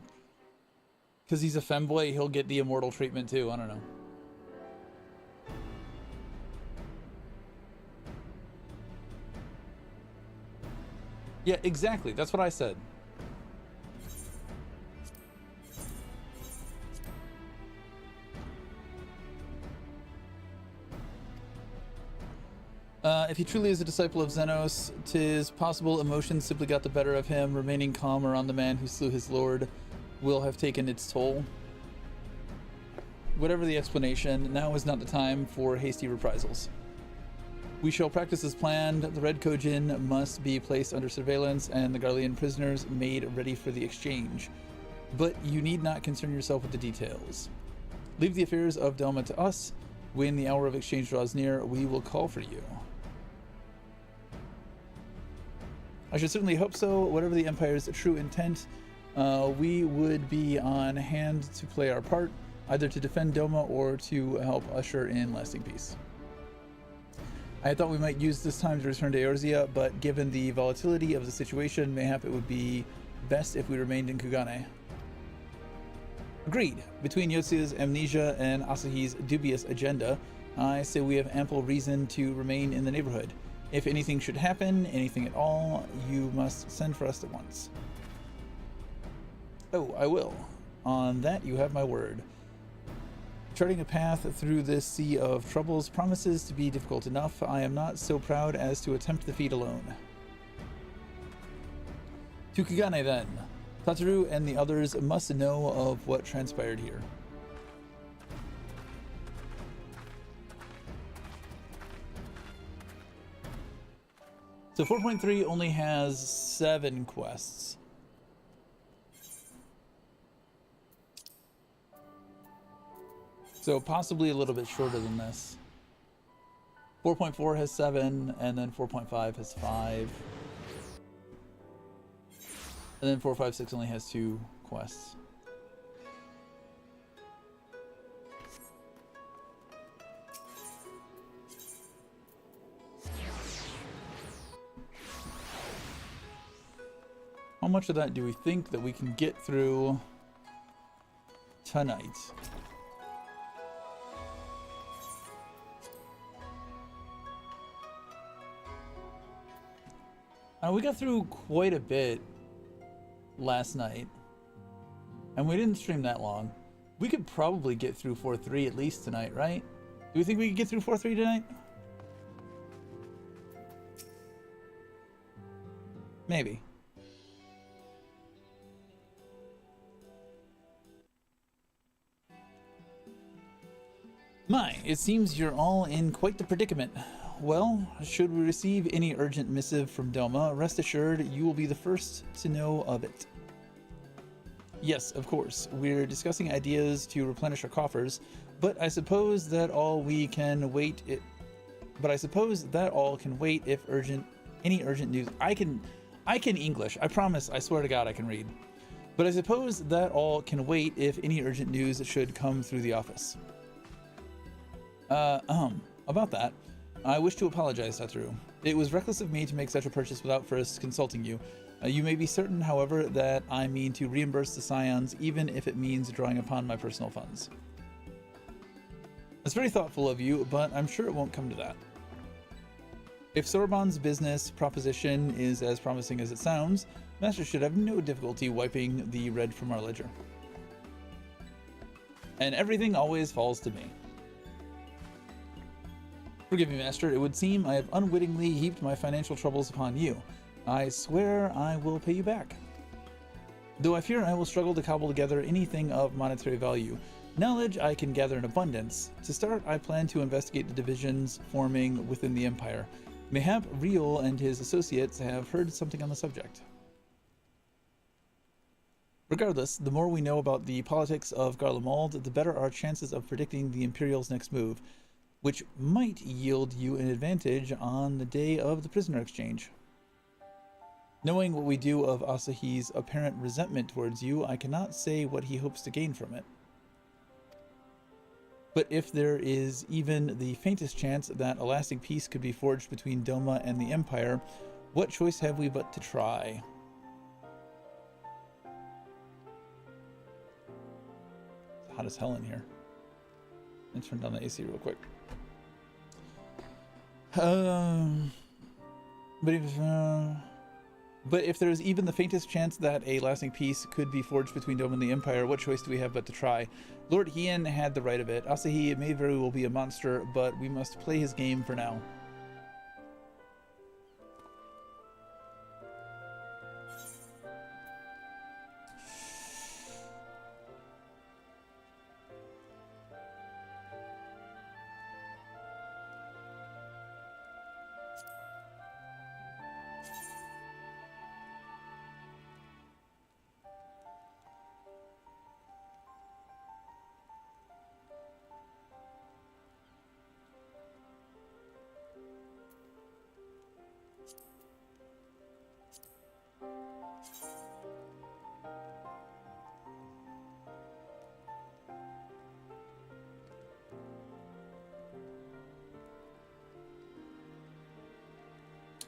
because he's a femboy, he'll get the immortal treatment too, I don't know. Yeah, exactly, that's what I said. If he truly is a disciple of Xenos, 'tis possible emotions simply got the better of him. Remaining calm around the man who slew his lord will have taken its toll. Whatever the explanation, now is not the time for hasty reprisals. We shall practice as planned. The Red Kojin must be placed under surveillance and the Garlean prisoners made ready for the exchange. But you need not concern yourself with the details. Leave the affairs of Delma to us. When the hour of exchange draws near, we will call for you. I should certainly hope so. Whatever the Empire's true intent, we would be on hand to play our part, either to defend Doma or to help usher in lasting peace. I thought we might use this time to return to Eorzea, but given the volatility of the situation, mayhap it would be best if we remained in Kugane. Agreed. Between Yotsuya's amnesia and Asahi's dubious agenda, I say we have ample reason to remain in the neighborhood. If anything should happen, anything at all, you must send for us at once. Oh, I will. On that, you have my word. Charting a path through this sea of troubles promises to be difficult enough. I am not so proud as to attempt the feat alone. To Kugane then. Tataru and the others must know of what transpired here. So 4.3 only has 7 quests. So possibly a little bit shorter than this. 4.4 has 7, and then 4.5 has 5. And then 4.5.6 only has 2 quests. How much of that do we think that we can get through tonight? We got through quite a bit last night, and we didn't stream that long. We could probably get through 4.3 at least tonight, right? Do we think we could get through 4.3 tonight? Maybe. My, it seems you're all in quite the predicament. Well, should we receive any urgent missive from Doma, rest assured you will be the first to know of it. Yes, of course, we're discussing ideas to replenish our coffers, but I suppose that all can wait if any urgent news. I can English. I promise, I swear to God I can read. But I suppose that all can wait if any urgent news should come through the office. About that, I wish to apologize, Satoru. It was reckless of me to make such a purchase without first consulting you. You may be certain, however, that I mean to reimburse the Scions, even if it means drawing upon my personal funds. That's very thoughtful of you, but I'm sure it won't come to that. If Sorbonne's business proposition is as promising as it sounds, Master should have no difficulty wiping the red from our ledger. And everything always falls to me. Forgive me, Master, it would seem I have unwittingly heaped my financial troubles upon you. I swear I will pay you back. Though I fear I will struggle to cobble together anything of monetary value. Knowledge I can gather in abundance. To start, I plan to investigate the divisions forming within the Empire. Mayhap Riel and his associates have heard something on the subject. Regardless, the more we know about the politics of Garlemald, the better our chances of predicting the Imperial's next move, which might yield you an advantage on the day of the prisoner exchange. Knowing what we do of Asahi's apparent resentment towards you, I cannot say what he hopes to gain from it. But if there is even the faintest chance that a lasting peace could be forged between Doma and the Empire, what choice have we but to try? It's hot as hell in here. Let's turn down the AC real quick. But if there's even the faintest chance that a lasting peace could be forged between Doma and the Empire, what choice do we have but to try? Lord Hien had the right of it. Asahi may very well be a monster, but we must play his game for now.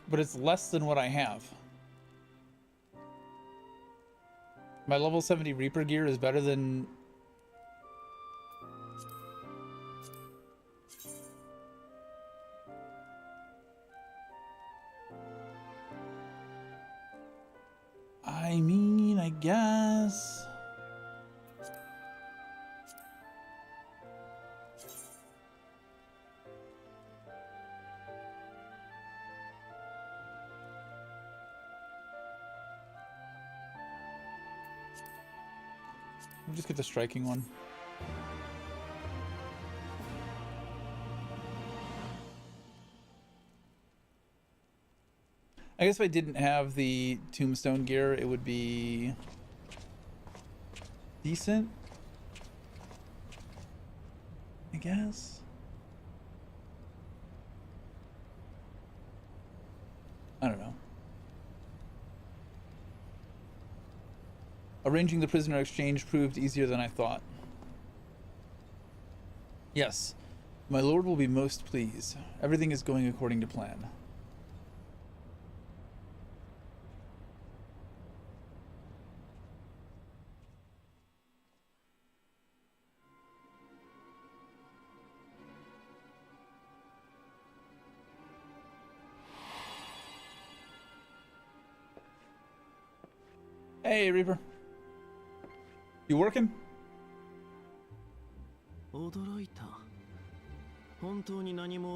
But it's less than what I have. My level 70 Reaper gear is better than... I mean, I guess... We'll just get the striking one. I guess if I didn't have the tombstone gear, it would be decent, I guess. I don't know. Arranging the prisoner exchange proved easier than I thought. Yes, my lord will be most pleased. Everything is going according to plan. Hey, Reaper. You working?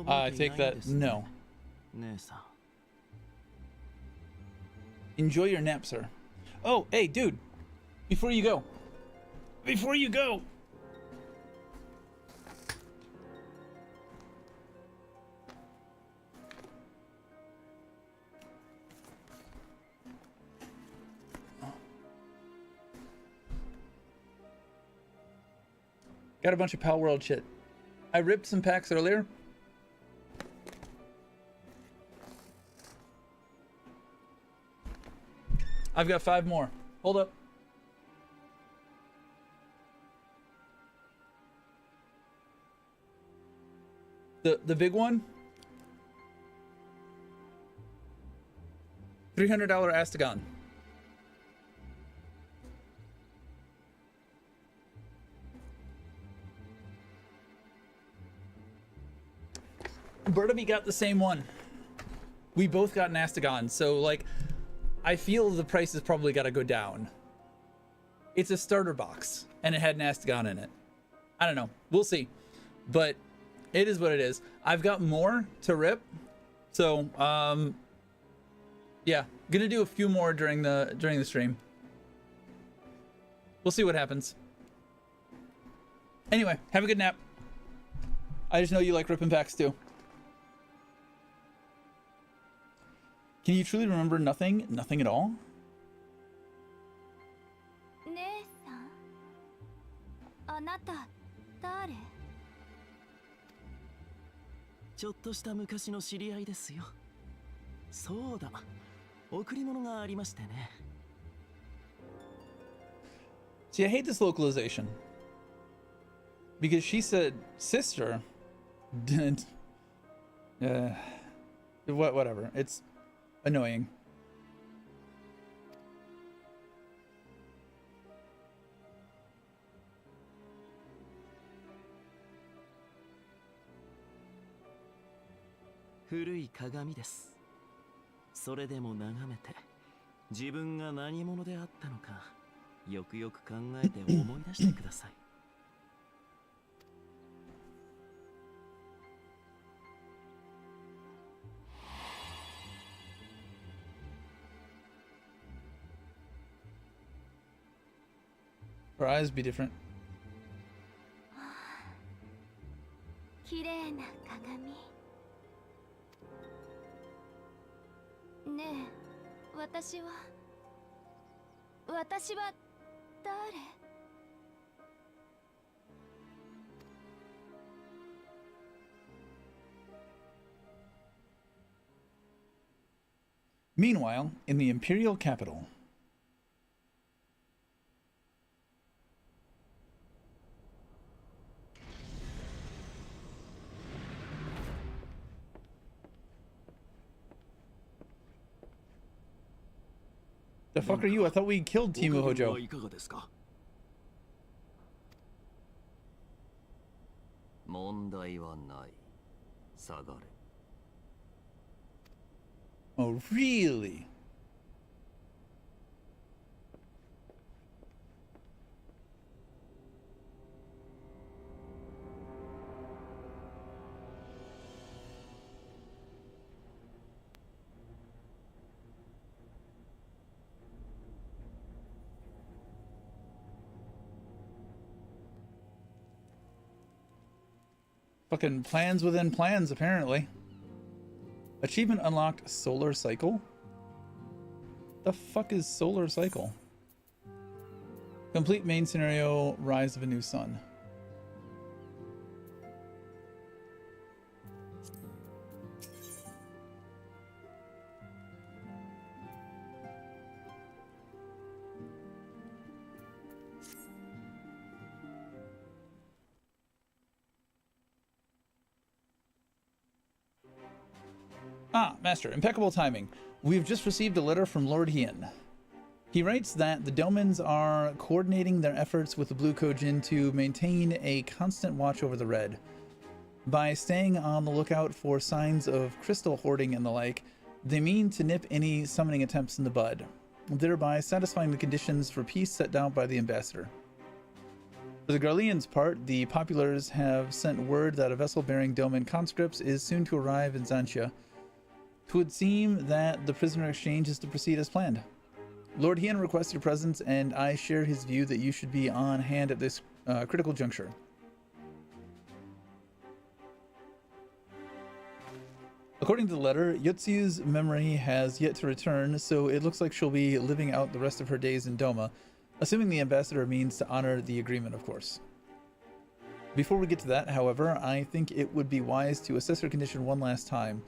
I take that. No. Enjoy your nap, sir. Oh, hey, dude. Before you go. Got a bunch of Pal World shit. I ripped some packs earlier. I've got 5 more. Hold up. The big one. $300 Astagon. Burnaby got the same one. We both got an Astagon, so like I feel the price has probably got to go down. It's a starter box and it had an Astagon in it. I don't know. We'll see. But it is what it is. I've got more to rip. So, yeah, gonna do a few more during the stream. We'll see what happens. Anyway, have a good nap. I just know you like ripping packs too. Can you truly remember nothing? Nothing at all? 姉さん、あなた誰？ちょっとした昔の知り合いですよ。そうだ、贈り物がありましてね。See, I hate this localization. Because she said sister. Didn't. Whatever. It's annoying.古い鏡です。それでも眺めて、自分が何者であったのか、よくよく考えて思い出してください。Her eyes be different. 綺麗な鏡。ねえ、私は誰？Meanwhile, in the Imperial capital. The fuck are you? I thought we killed Timu Hojo. 問題はない。下がれ。Oh, really? Fucking plans within plans, apparently. Achievement unlocked, Solar Cycle? The fuck is Solar Cycle? Complete main scenario, Rise of a New Sun. Ah, Master, impeccable timing. We've just received a letter from Lord Hien. He writes that the Domans are coordinating their efforts with the Blue Kojin to maintain a constant watch over the Red. By staying on the lookout for signs of crystal hoarding and the like, they mean to nip any summoning attempts in the bud, thereby satisfying the conditions for peace set down by the ambassador. For the Garleans' part, the populars have sent word that a vessel bearing Doman conscripts is soon to arrive in Zantia. It would seem that the prisoner exchange is to proceed as planned. Lord Hien requested your presence, and I share his view that you should be on hand at this critical juncture. According to the letter, Yotsu's memory has yet to return, so it looks like she'll be living out the rest of her days in Doma, assuming the ambassador means to honor the agreement, of course. Before we get to that, however, I think it would be wise to assess her condition one last time.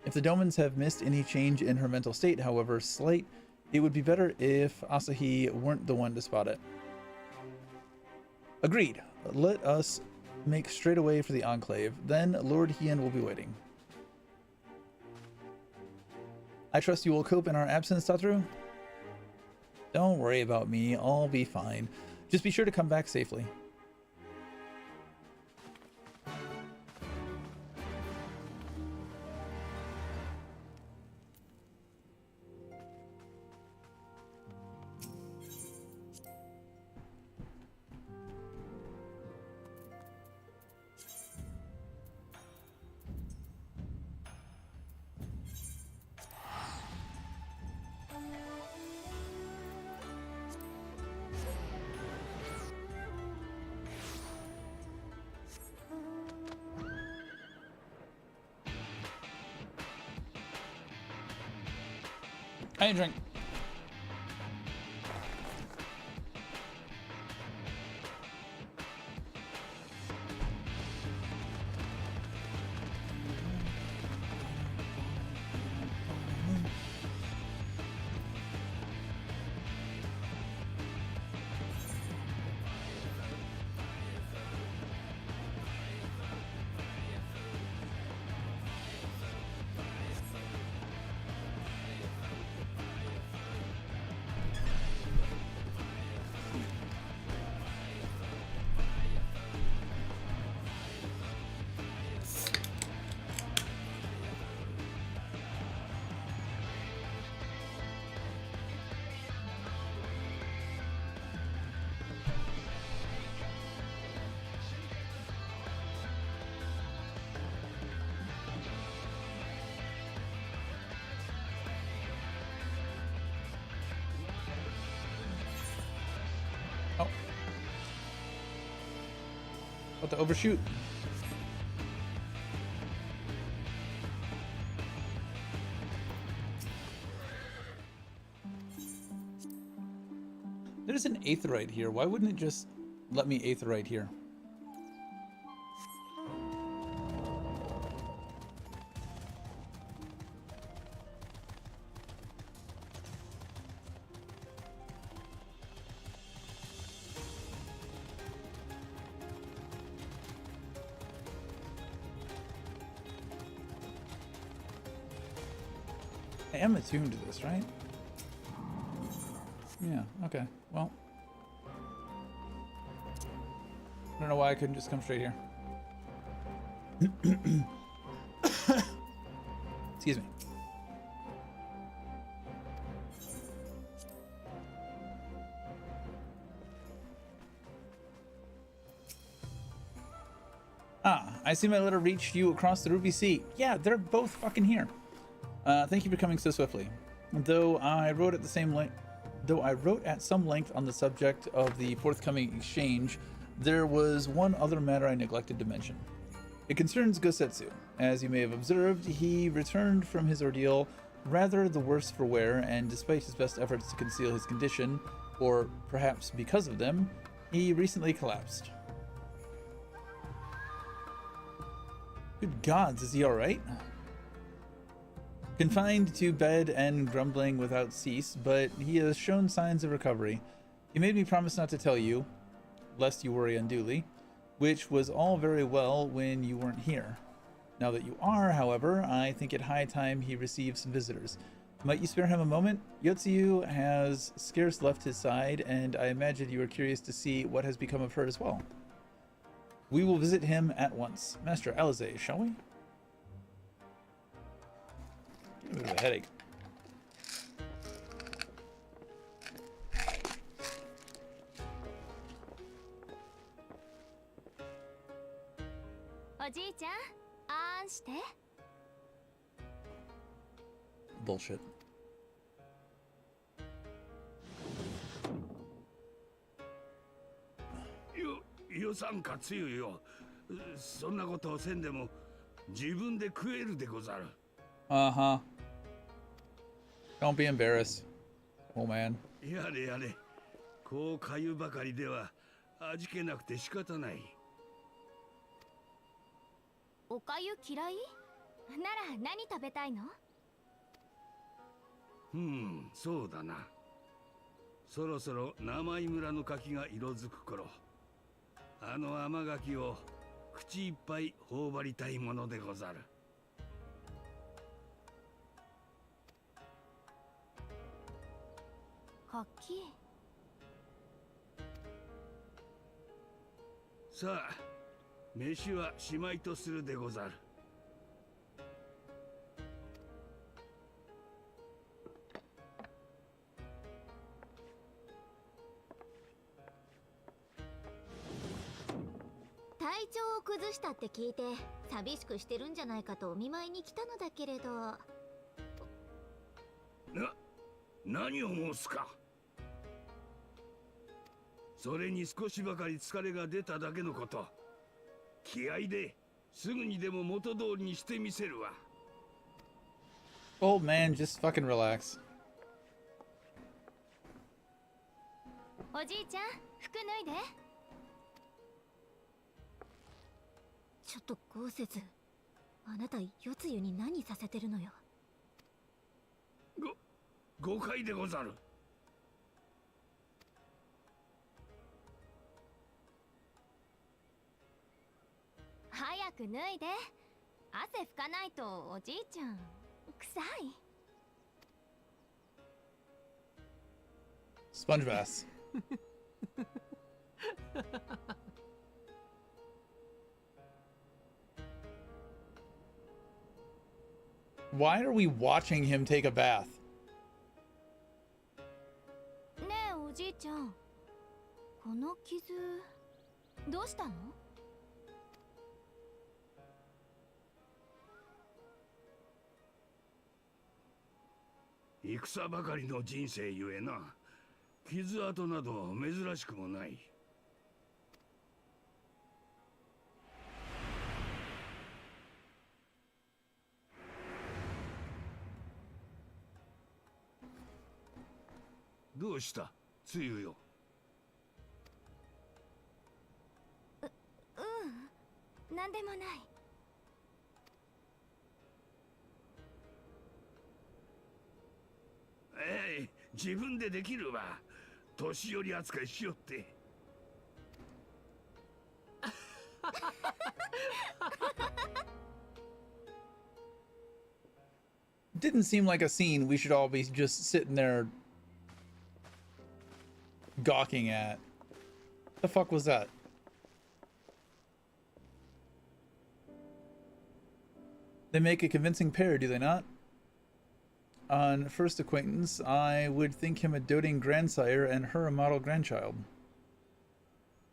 If the Domans have missed any change in her mental state, however slight, it would be better if Asahi weren't the one to spot it. Agreed. Let us make straight away for the Enclave, then Lord Hien will be waiting. I trust you will cope in our absence, Tatru? Don't worry about me, I'll be fine. Just be sure to come back safely. I need a drink. About to overshoot. There's an aetheryte here. Why wouldn't it just let me aetheryte here? I am attuned to this, right? Yeah, okay. Well, I don't know why I couldn't just come straight here. Excuse me. Ah, I see my letter reached you across the Ruby Sea. Yeah, they're both fucking here. Thank you for coming so swiftly. Though I wrote at some length on the subject of the forthcoming exchange, there was one other matter I neglected to mention. It concerns Gosetsu. As you may have observed, he returned from his ordeal rather the worse for wear, and despite his best efforts to conceal his condition, or perhaps because of them, he recently collapsed. Good gods, is he alright? Confined to bed and grumbling without cease, but he has shown signs of recovery. He made me promise not to tell you, lest you worry unduly, which was all very well when you weren't here. Now that you are, however, I think it high time he receives some visitors. Might you spare him a moment? Yotsuyu has scarce left his side, and I imagine you are curious to see what has become of her as well. We will visit him at once. Master Alize, shall we? A bit of a headache. Bullshit. 予算かつゆよ。そんなことをせんでも自分で食えるでござる。Uh-huh. Don't be embarrassed, old man. やれやれ。こうかゆばかりでは味気なくて仕方ない。おかゆ嫌い？なら何食べたいの？そうだな。そろそろ生井村の柿が色づく頃、あの甘柿を口いっぱい頬張りたいものでござる。柿。さあ、飯はしまいとするでござる。体調を崩したって聞いて寂しくしてるんじゃないかとお見舞いに来たのだけれど。何を申すか。それに少しばかり疲れが出ただけのこと。気合ですぐにでも元通りにしてみせるわ。Old man, just fucking relax. おじいちゃん、服脱いで。ちょっと豪雪、あなた夜露に何させてるのよ。誤解でござる。早く脱いで。汗拭かないとおじいちゃん臭い。Sponge baths. Why are we watching him take a bath? ねえおじいちゃん、この傷どうしたの？戦ばかりの人生ゆえな、傷跡など珍しくもない。どうしたつゆよ。なんでもない。自分でできるわ。年寄り扱いしよって。Didn't seem like a scene we should all be just sitting there gawking at. The fuck was that? They make a convincing pair, do they not? On first acquaintance, I would think him a doting grandsire and her a model grandchild.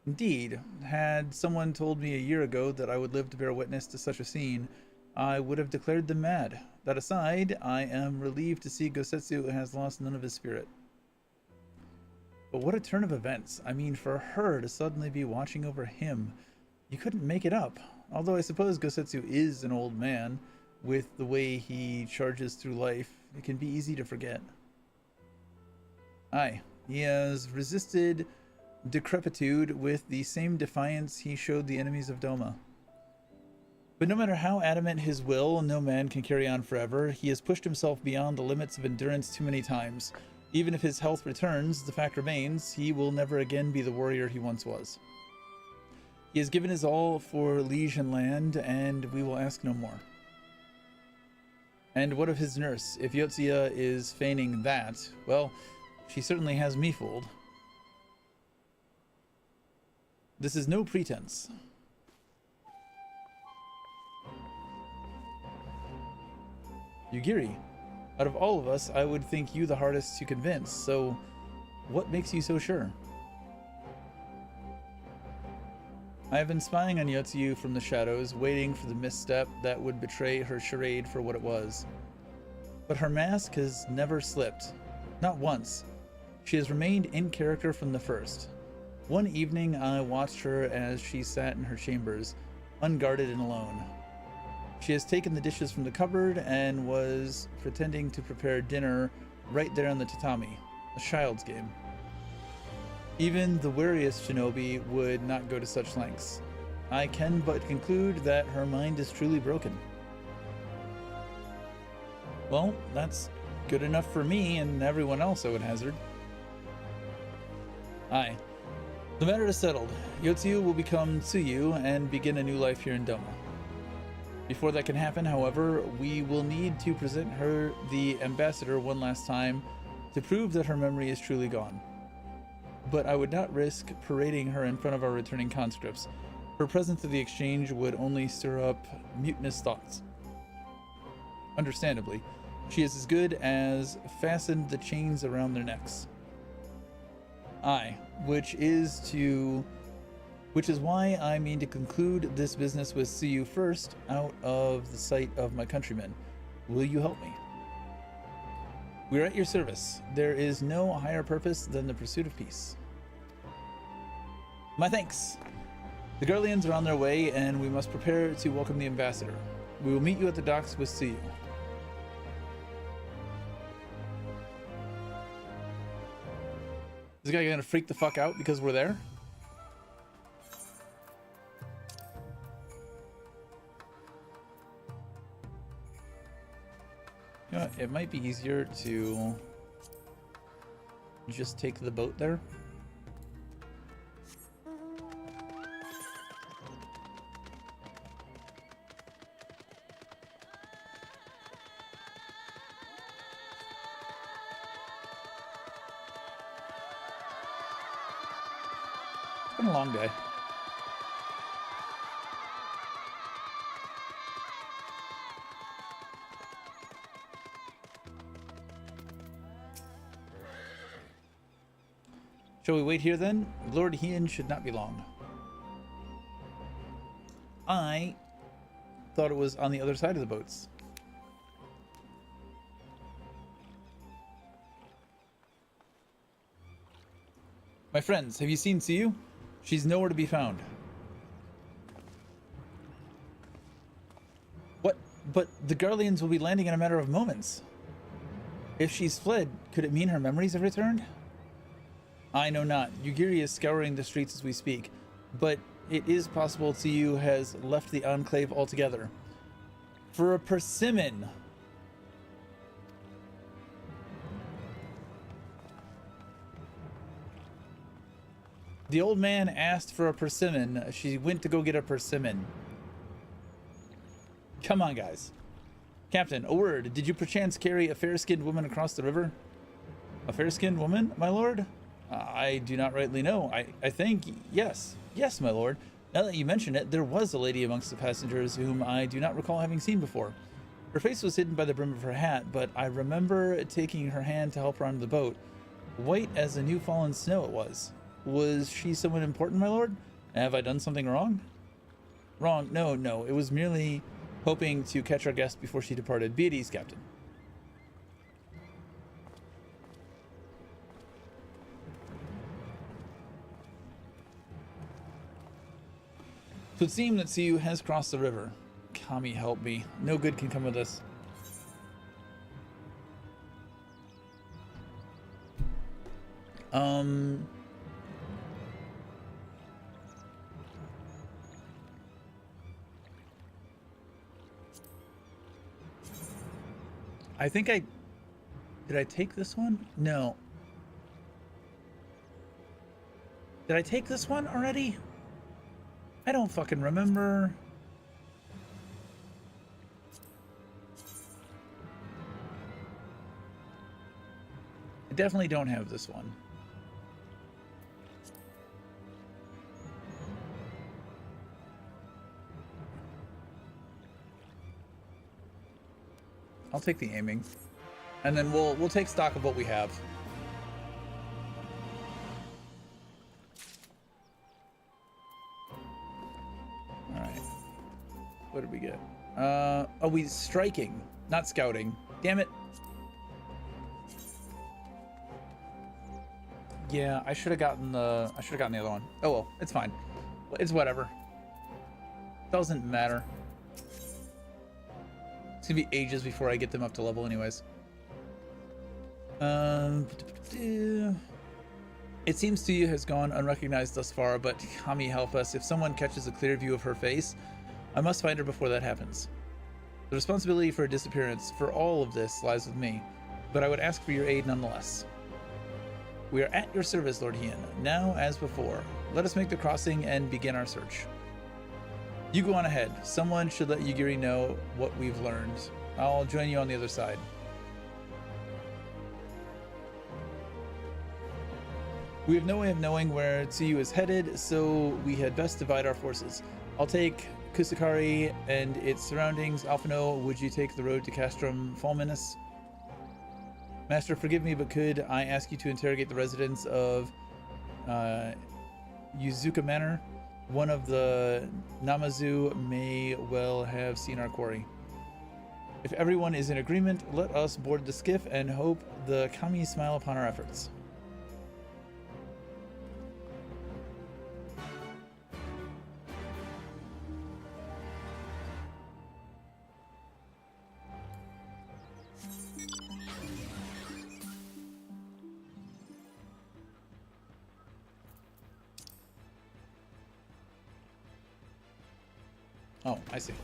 Indeed, had someone told me a year ago that I would live to bear witness to such a scene, I would have declared them mad. That aside, I am relieved to see Gosetsu has lost none of his spirit. But what a turn of events. I mean, for her to suddenly be watching over him, you couldn't make it up. Although I suppose Gosetsu is an old man, with the way he charges through life, it can be easy to forget. Aye, he has resisted decrepitude with the same defiance he showed the enemies of Doma. But no matter how adamant his will, no man can carry on forever. He has pushed himself beyond the limits of endurance too many times. Even if his health returns, the fact remains, he will never again be the warrior he once was. He has given his all for liege and land, and we will ask no more. And what of his nurse? If Yotsuya is feigning that, well, she certainly has me fooled. This is no pretense. Yugiri, out of all of us, I would think you the hardest to convince, so what makes you so sure? I have been spying on Yotsuyu from the shadows, waiting for the misstep that would betray her charade for what it was. But her mask has never slipped. Not once. She has remained in character from the first. One evening, I watched her as she sat in her chambers, unguarded and alone. She has taken the dishes from the cupboard and was pretending to prepare dinner right there on the tatami, a child's game. Even the wariest shinobi would not go to such lengths. I can but conclude that her mind is truly broken. Well, that's good enough for me and everyone else, I would hazard. Aye. The matter is settled. Yotsuyu will become Tsuyu and begin a new life here in Doma. Before that can happen, however, we will need to present her the ambassador one last time to prove that her memory is truly gone. But I would not risk parading her in front of our returning conscripts. Her presence at the exchange would only stir up mutinous thoughts. Understandably, she is as good as fastened the chains around their necks. Aye, which is why I mean to conclude this business with Tsuyu first, out of the sight of my countrymen. Will you help me? We are at your service. There is no higher purpose than the pursuit of peace. My thanks. The Guardians are on their way, and we must prepare to welcome the ambassador. We will meet you at the docks with Tsuyu. Is this guy gonna freak the fuck out because we're there? You know what? It might be easier to just take the boat there. It's been a long day. Shall we wait here then? Lord Hien should not be long. I thought it was on the other side of the boats. My friends, have you seen Tsuyu? She's nowhere to be found. What? But the Guardians will be landing in a matter of moments. If she's fled, could it mean her memories have returned? I know not. Yugiri is scouring the streets as we speak, but it is possible Tsuyu has left the Enclave altogether. For a persimmon! The old man asked for a persimmon. She went to go get a persimmon. Come on, guys. Captain, a word. Did you perchance carry a fair-skinned woman across the river? A fair-skinned woman, my lord? I do not rightly know. I think, yes. Yes, my lord. Now that you mention it, there was a lady amongst the passengers whom I do not recall having seen before. Her face was hidden by the brim of her hat, but I remember taking her hand to help her onto the boat. White as the new fallen snow it was. Was she someone important, my lord? Have I done something wrong? Wrong? No. It was merely hoping to catch our guest before she departed. Be at ease, Captain. So it seemed that Tsuyu has crossed the river. Kami, help me. No good can come of this. I think did I take this one? No. Did I take this one already? I don't fucking remember. I definitely don't have this one. I'll take the aiming, and then we'll take stock of what we have. All right. What did we get? Oh, we striking, not scouting. Damn it. Yeah, I should have gotten the other one. Oh well, it's fine. It's whatever. Doesn't matter. It's gonna be ages before I get them up to level anyways. Yeah, It seems Tsuyu has gone unrecognized thus far, but Kami, help us. If someone catches a clear view of her face, I must find her before that happens. The responsibility for her disappearance for all of this lies with me, but I would ask for your aid nonetheless. We are at your service, Lord Hien. Now, as before, let us make the crossing and begin our search. You go on ahead. Someone should let Yugiri know what we've learned. I'll join you on the other side. We have no way of knowing where Tsuyu is headed, so we had best divide our forces. I'll take Kusakari and its surroundings. Alphino, would you take the road to Castrum Fulminus? Master, forgive me, but could I ask you to interrogate the residents of Yuzuka Manor? One of the Namazu may well have seen our quarry. If everyone is in agreement, let us board the skiff and hope the Kami smile upon our efforts. Oh, I see.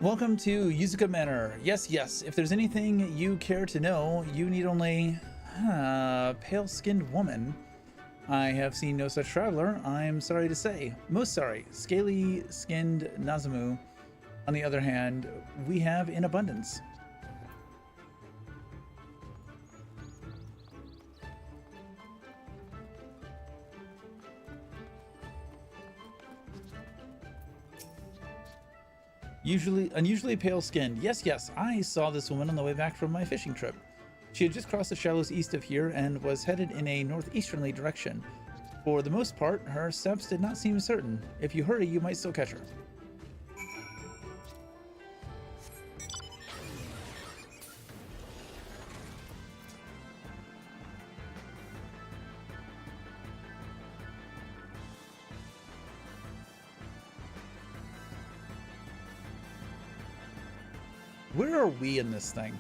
Welcome to Yuzuka Manor. Yes, yes, if there's anything you care to know, you need only pale-skinned woman. I have seen no such traveler, I'm sorry to say. Most sorry. Scaly-skinned Nazumu, on the other hand, we have in abundance. Unusually pale-skinned. Yes, yes, I saw this woman on the way back from my fishing trip. She had just crossed the shallows east of here and was headed in a northeasterly direction. For the most part, her steps did not seem certain. If you hurry, you might still catch her. Where are we in this thing?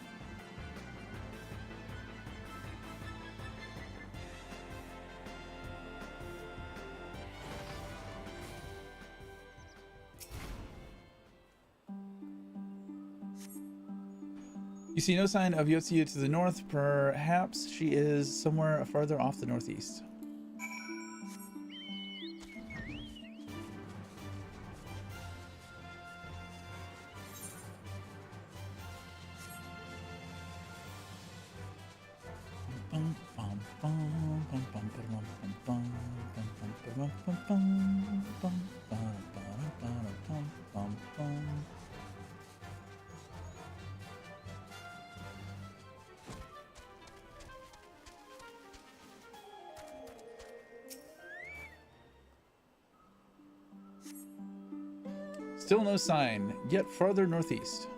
You see no sign of Yotsuyu to the north. Perhaps she is somewhere farther off the northeast. Still no sign, yet farther northeast.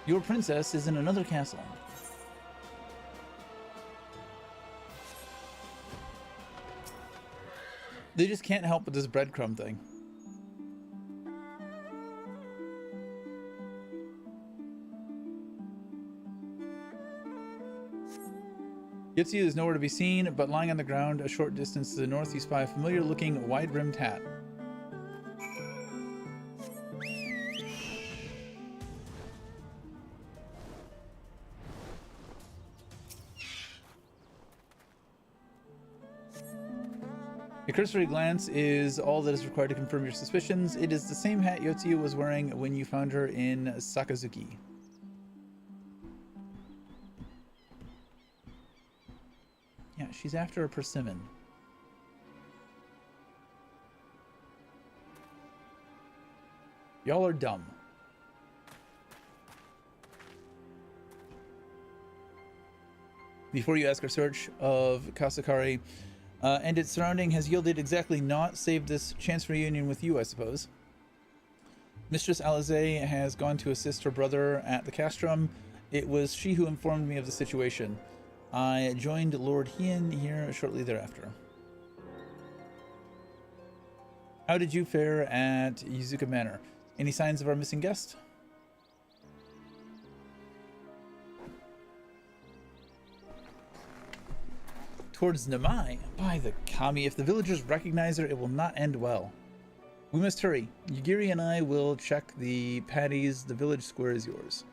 Your princess is in another castle. They just can't help with this breadcrumb thing. Yotsuyu is nowhere to be seen, but lying on the ground a short distance to the north, you spy a familiar-looking, wide-rimmed hat. A cursory glance is all that is required to confirm your suspicions. It is the same hat Yotsuyu was wearing when you found her in Sakazuki. Yeah, she's after a persimmon. Y'all are dumb. Before you ask, our search of Kasakari and its surrounding has yielded exactly naught save this chance reunion with you, I suppose. Mistress Alize has gone to assist her brother at the castrum. It was she who informed me of the situation. I joined Lord Hien here shortly thereafter. How did you fare at Yuzuka Manor? Any signs of our missing guest? Towards Namai. By the kami, if the villagers recognize her, it will not end well. We must hurry. Yugiri and I will check the patties. The village square is yours.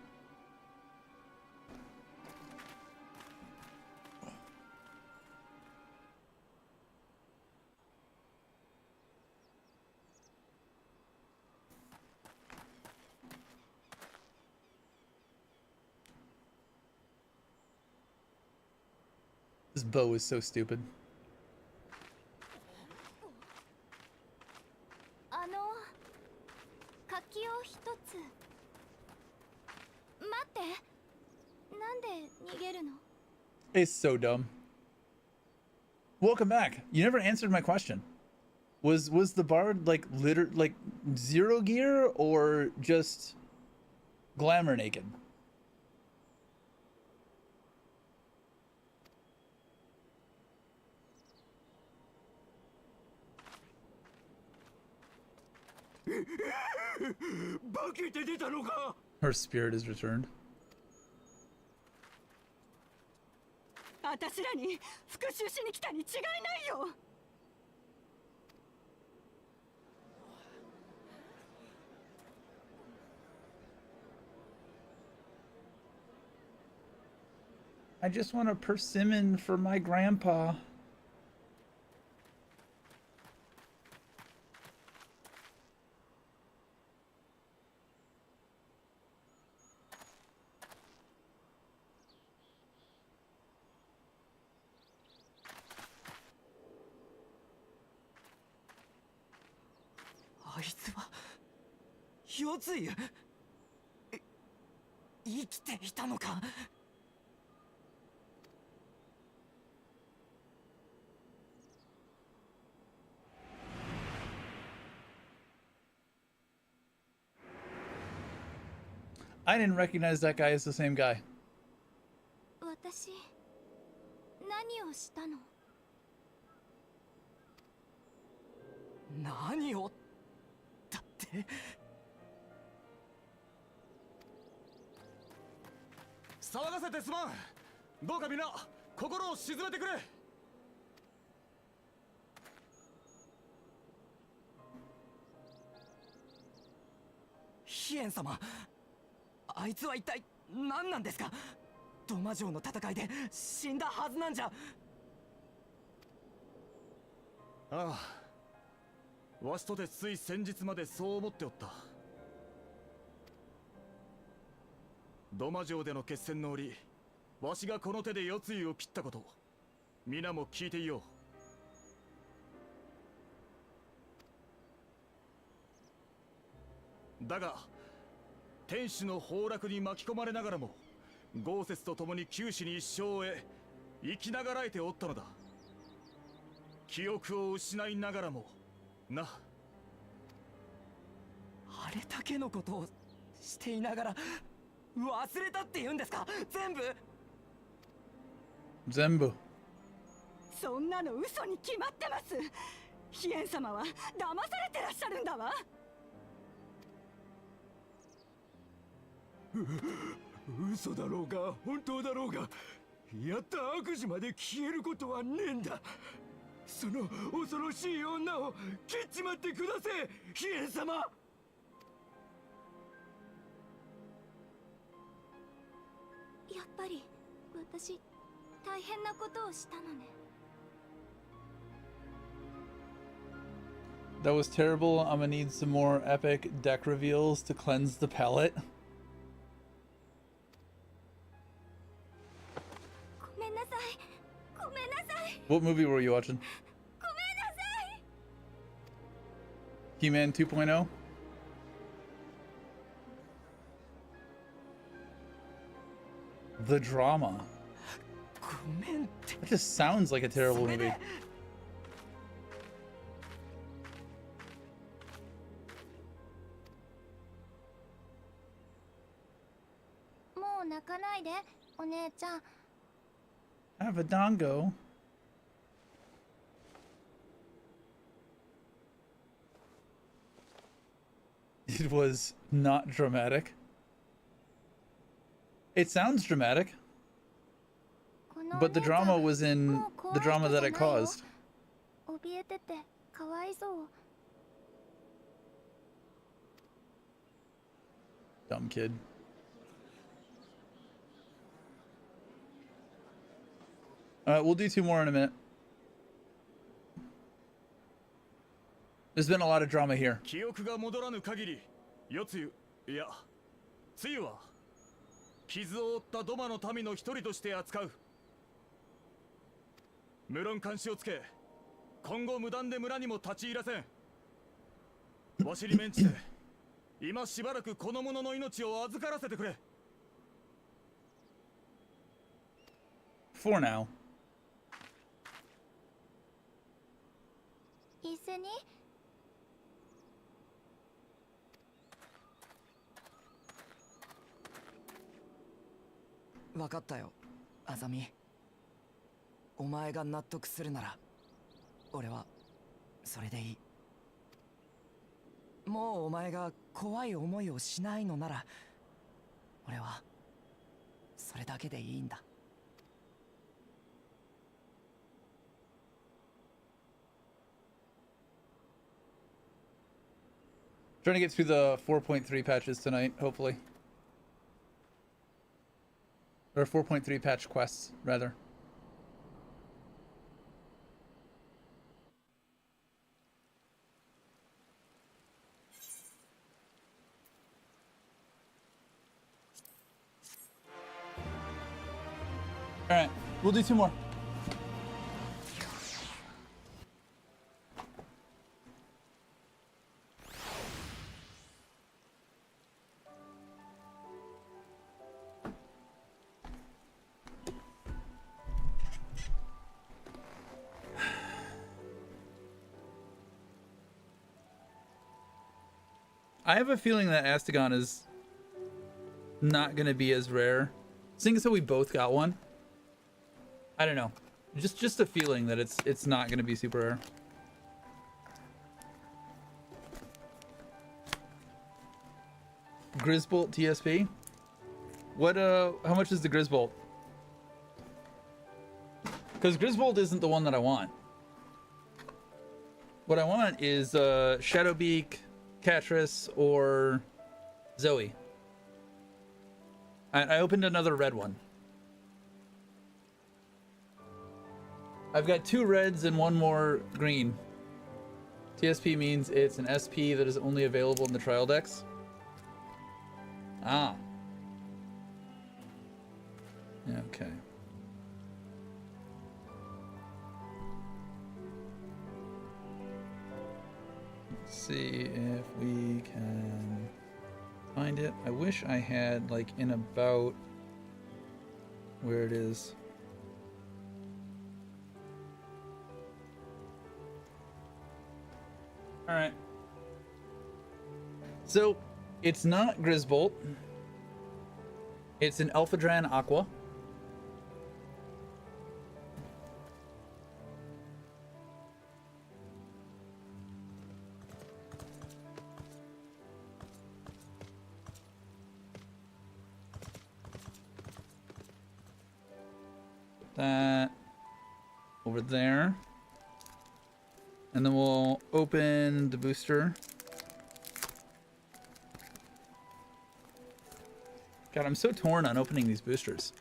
This bow is so stupid. 柿を一つ。待って。なんで逃げるの？ It's so dumb. Welcome back. You never answered my question. Was the bard like zero gear or just glamour naked? Her spirit is returned. 私らに復讐しに来たに違いないよ。I just want a persimmon for my grandpa. I didn't recognize that guy as the same guy. 私、何をしたの？何をだって。騒がせてすまん。どうか皆心を静めてくれ。ヒエン様、あいつは一体何なんですか？ドマ城の戦いで死んだはずなんじゃ。ああ、わしとてつい先日までそう思っておった。ドマ城での決戦の折、わしがこの手で夜露を切ったこと、皆も聞いていよう。だが天守の崩落に巻き込まれながらも、豪雪と共に九死に一生を得、生きながらえておったのだ。記憶を失いながらもな。あれだけのことをしていながら忘れたって言うんですか？全部。そんなの嘘に決まってます。ヒエン様は騙されてらっしゃるんだわ。嘘だろうが本当だろうが、やった悪事まで消えることはねえんだ。その恐ろしい女を切っちまってください、ヒエン様。やっぱり私大変なことをしたのね。That was terrible. I'm gonna need some more epic deck reveals to cleanse the palate. ごめんなさい。ごめんなさい。 What movie were you watching? ごめんなさい。He-Man 2.0? The drama. That just sounds like a terrible movie. 泣かないで、お姉ちゃん。 Have a dongo. It was not dramatic. It sounds dramatic, but the drama was in the drama that it caused. 怯えててかわいそう。 Dumb kid. We'll do 2 more in a minute. There's been a lot of drama here. 記憶が戻らぬ限り、世つゆ、いや、つゆは傷を負ったドマの民の一人として扱う。無論監視をつけ、今後無断で村にも立ち入らせん。わしに免じて、今しばらくこの者の命を預からせてくれ。For now. 一緒に。 分かったよ、あざみ。お前が納得するなら俺はそれでいい。もうお前が怖い思いをしないのなら俺はそれだけでいいんだ。 Trying to get through the 4.3 patches tonight, hopefully. Or 4.3 patch quests, rather. Alright, we'll do 2 more. I have a feeling that Astagon is not going to be as rare. Seeing as how we both got one. I don't know. Just a feeling that it's not going to be super rare. Grisbolt TSP? What how much is the Grisbolt? Cuz Grisbolt isn't the one that I want. What I want is Shadowbeak, Catrus, or Zoe. I opened another red one. I've got 2 reds and 1 more green. TSP means it's an SP that is only available in the trial decks. Ah. Okay. Let's see if we can find it. I wish I had like in about where it is. All right. So it's not Grisbolt. It's an Alphadran Aqua. That over there. And then we'll open the booster. God, I'm so torn on opening these boosters.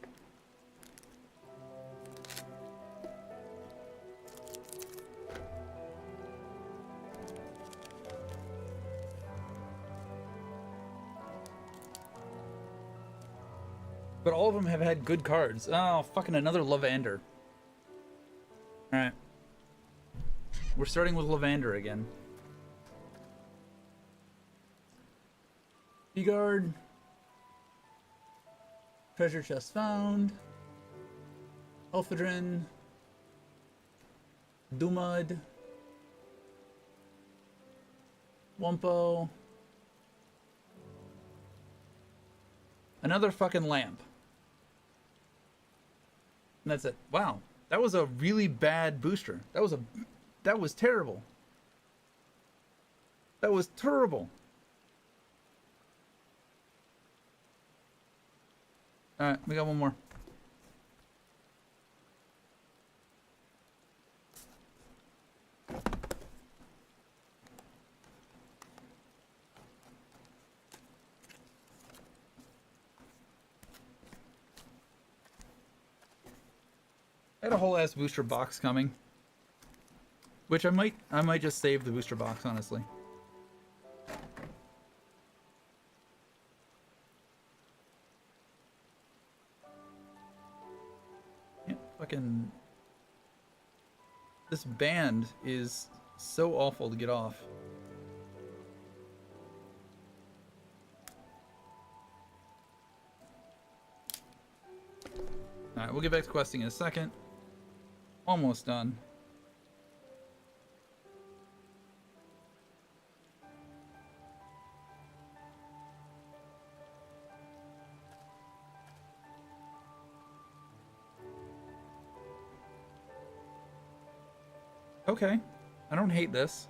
But all of them have had good cards. Oh, fucking another Lavander. Alright. We're starting with Lavander again. B-Guard. Treasure chest found. Alphadrin. Dumud. Wumpo. Another fucking lamp. And that's it. Wow. That was a really bad booster. That was terrible. That was terrible. Alright, we got one more. I had a whole ass booster box coming, which I might just save the booster box, honestly. Yeah, fucking this band is so awful to get off. All right, we'll get back to questing in a second. Almost done. Okay, I don't hate this.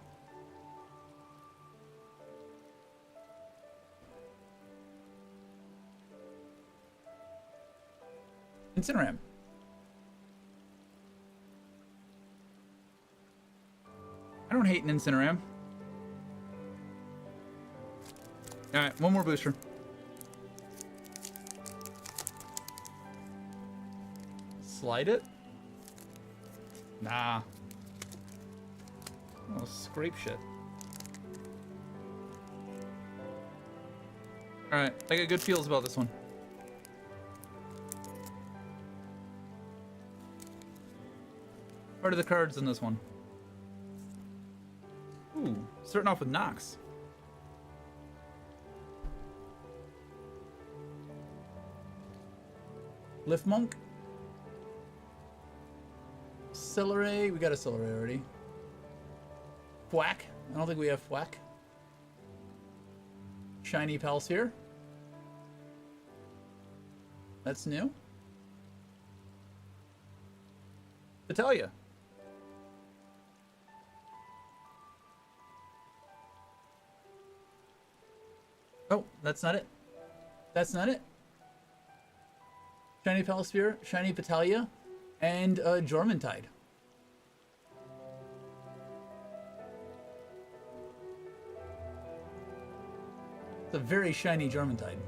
Incineram. I don't hate an Incineram. Alright, one more booster. Slide it? Nah. Oh, scrape shit. Alright, I got good feels about this one. What are the cards in this one? Ooh, starting off with Nox. Lift Monk. Celery. We got a Celery already. Thwack. I don't think we have Thwack. Shiny Palsphere. That's new. Vitalia. Oh, that's not it. That's not it. Shiny Palsphere, Shiny Vitalia, and Jormuntide. It's a very shiny Jormuntide.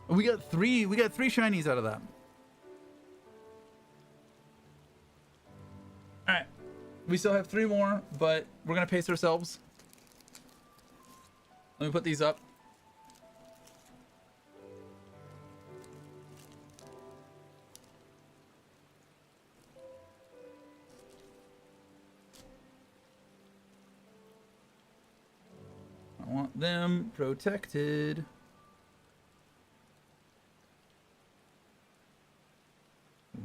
We got three shinies out of that. Alright. We still have 3 more, but we're gonna pace ourselves. Let me put these up. I want them protected.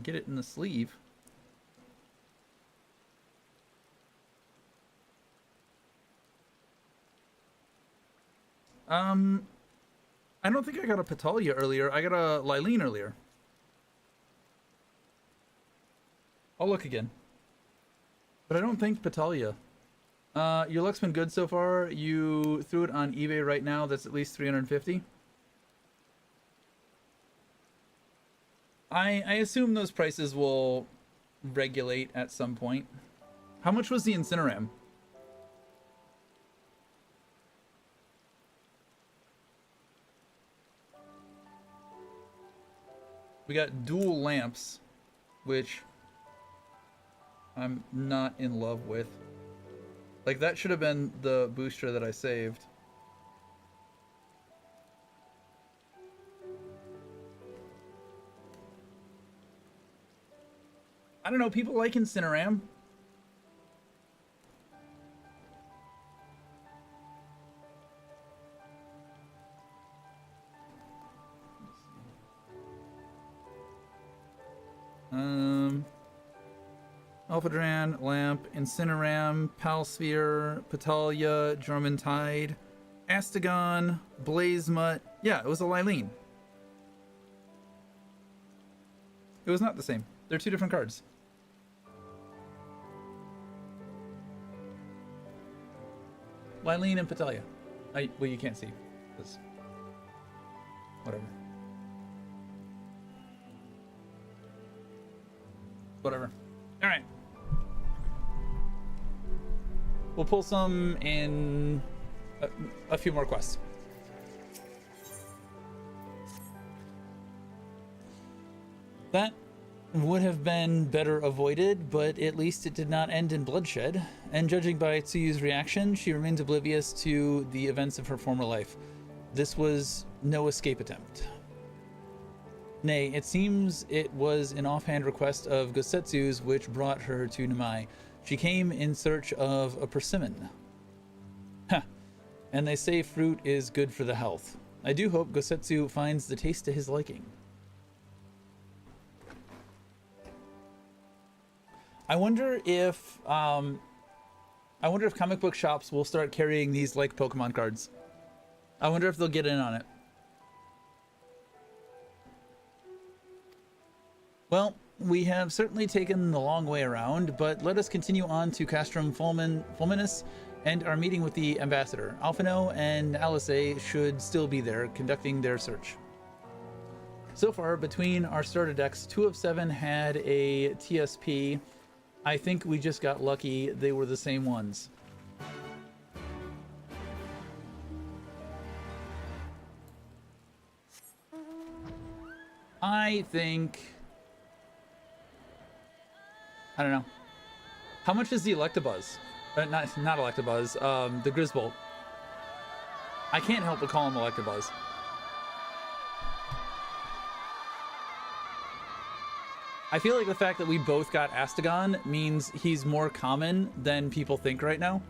Get it in the sleeve. I don't think I got a Petalia earlier. I got a Lylene earlier. I'll look again. But I don't think Petalia. Your luck's been good so far. You threw it on eBay right now. That's at least 350. I assume those prices will regulate at some point. How much was the Incineram? We got dual lamps, which I'm not in love with. Like, that should have been the booster that I saved. I don't know, people like Incineram. Alphadran, Lamp, Incineram, Palsphere, Petalia, Jormuntide, Astagon, Blazemut. Yeah, it was a Lylene. It was not the same. They're two different cards. Lylene and Patelia. Well, you can't see. Whatever. Whatever. All right. We'll pull some in a few more quests. That would have been better avoided, but at least it did not end in bloodshed. And judging by Tsuyu's reaction, she remains oblivious to the events of her former life. This was no escape attempt. Nay, it seems it was an offhand request of Gosetsu's which brought her to Namai. She came in search of a persimmon. Ha! And they say fruit is good for the health. I do hope Gosetsu finds the taste to his liking. I wonder if comic book shops will start carrying these like Pokemon cards. I wonder if they'll get in on it. Well, we have certainly taken the long way around, but let us continue on to Castrum Fulminus and our meeting with the ambassador. Alphino and Alice should still be there, conducting their search. So far, between our starter decks, 2 of 7 had a TSP. I think we just got lucky they were the same ones. I don't know. How much is the Electabuzz? Not Electabuzz, the Grizzbolt. I can't help but call him Electabuzz. I feel like the fact that we both got Astagon means he's more common than people think right now.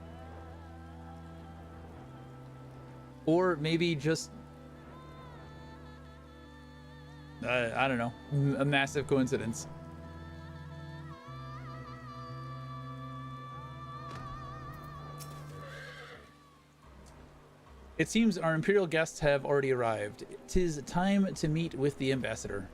Or maybe just... I don't know. A massive coincidence. It seems our Imperial guests have already arrived. 'Tis time to meet with the ambassador.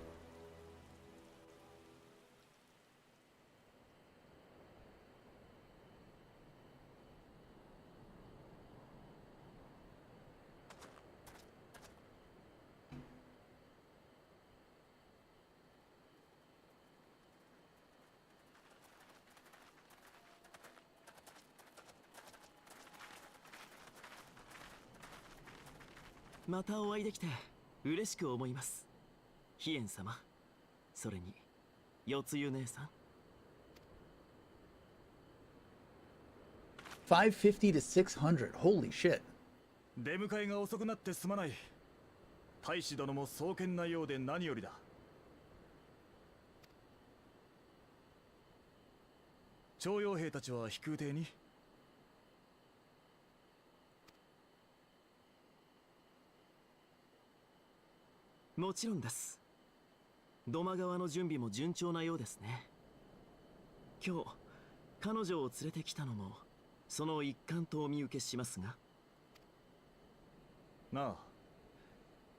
またお会いできて嬉しく思います。ヒエン様、それに四つ湯姉さん。550 to 600. Holy shit. 出迎えが遅くなってすまない。大使殿も壮健なようで何よりだ。徴用兵たちは飛空艇に？もちろんです。土間川の準備も順調なようですね。今日彼女を連れてきたのもその一環とお見受けしますが。なあ、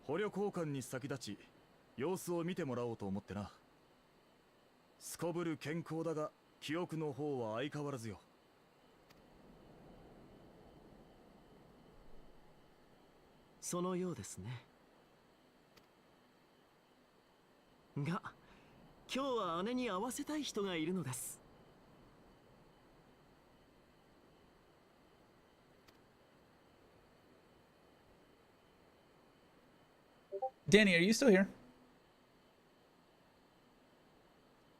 捕虜交換に先立ち様子を見てもらおうと思ってな。すこぶる健康だが記憶の方は相変わらずよ。そのようですね。が、今日は姉に会わせたい人がいるのです。Danny, are you still here?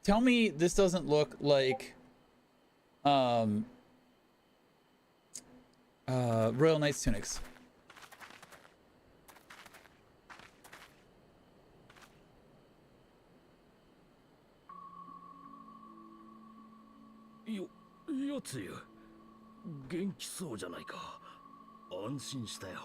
Tell me this doesn't look like Royal Knights tunics. Yo Tsuyu、元気そうじゃないか。安心したよ。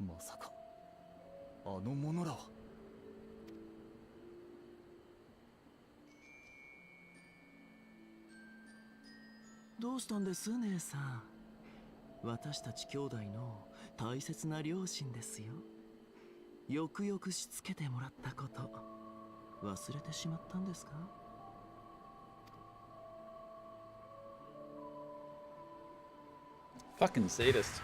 まさかあの者らは。どうしたんです姉さん。私たち兄弟の大切な両親ですよ。よくよくしつけてもらったこと忘れてしまったんですか？ Fucking sadist.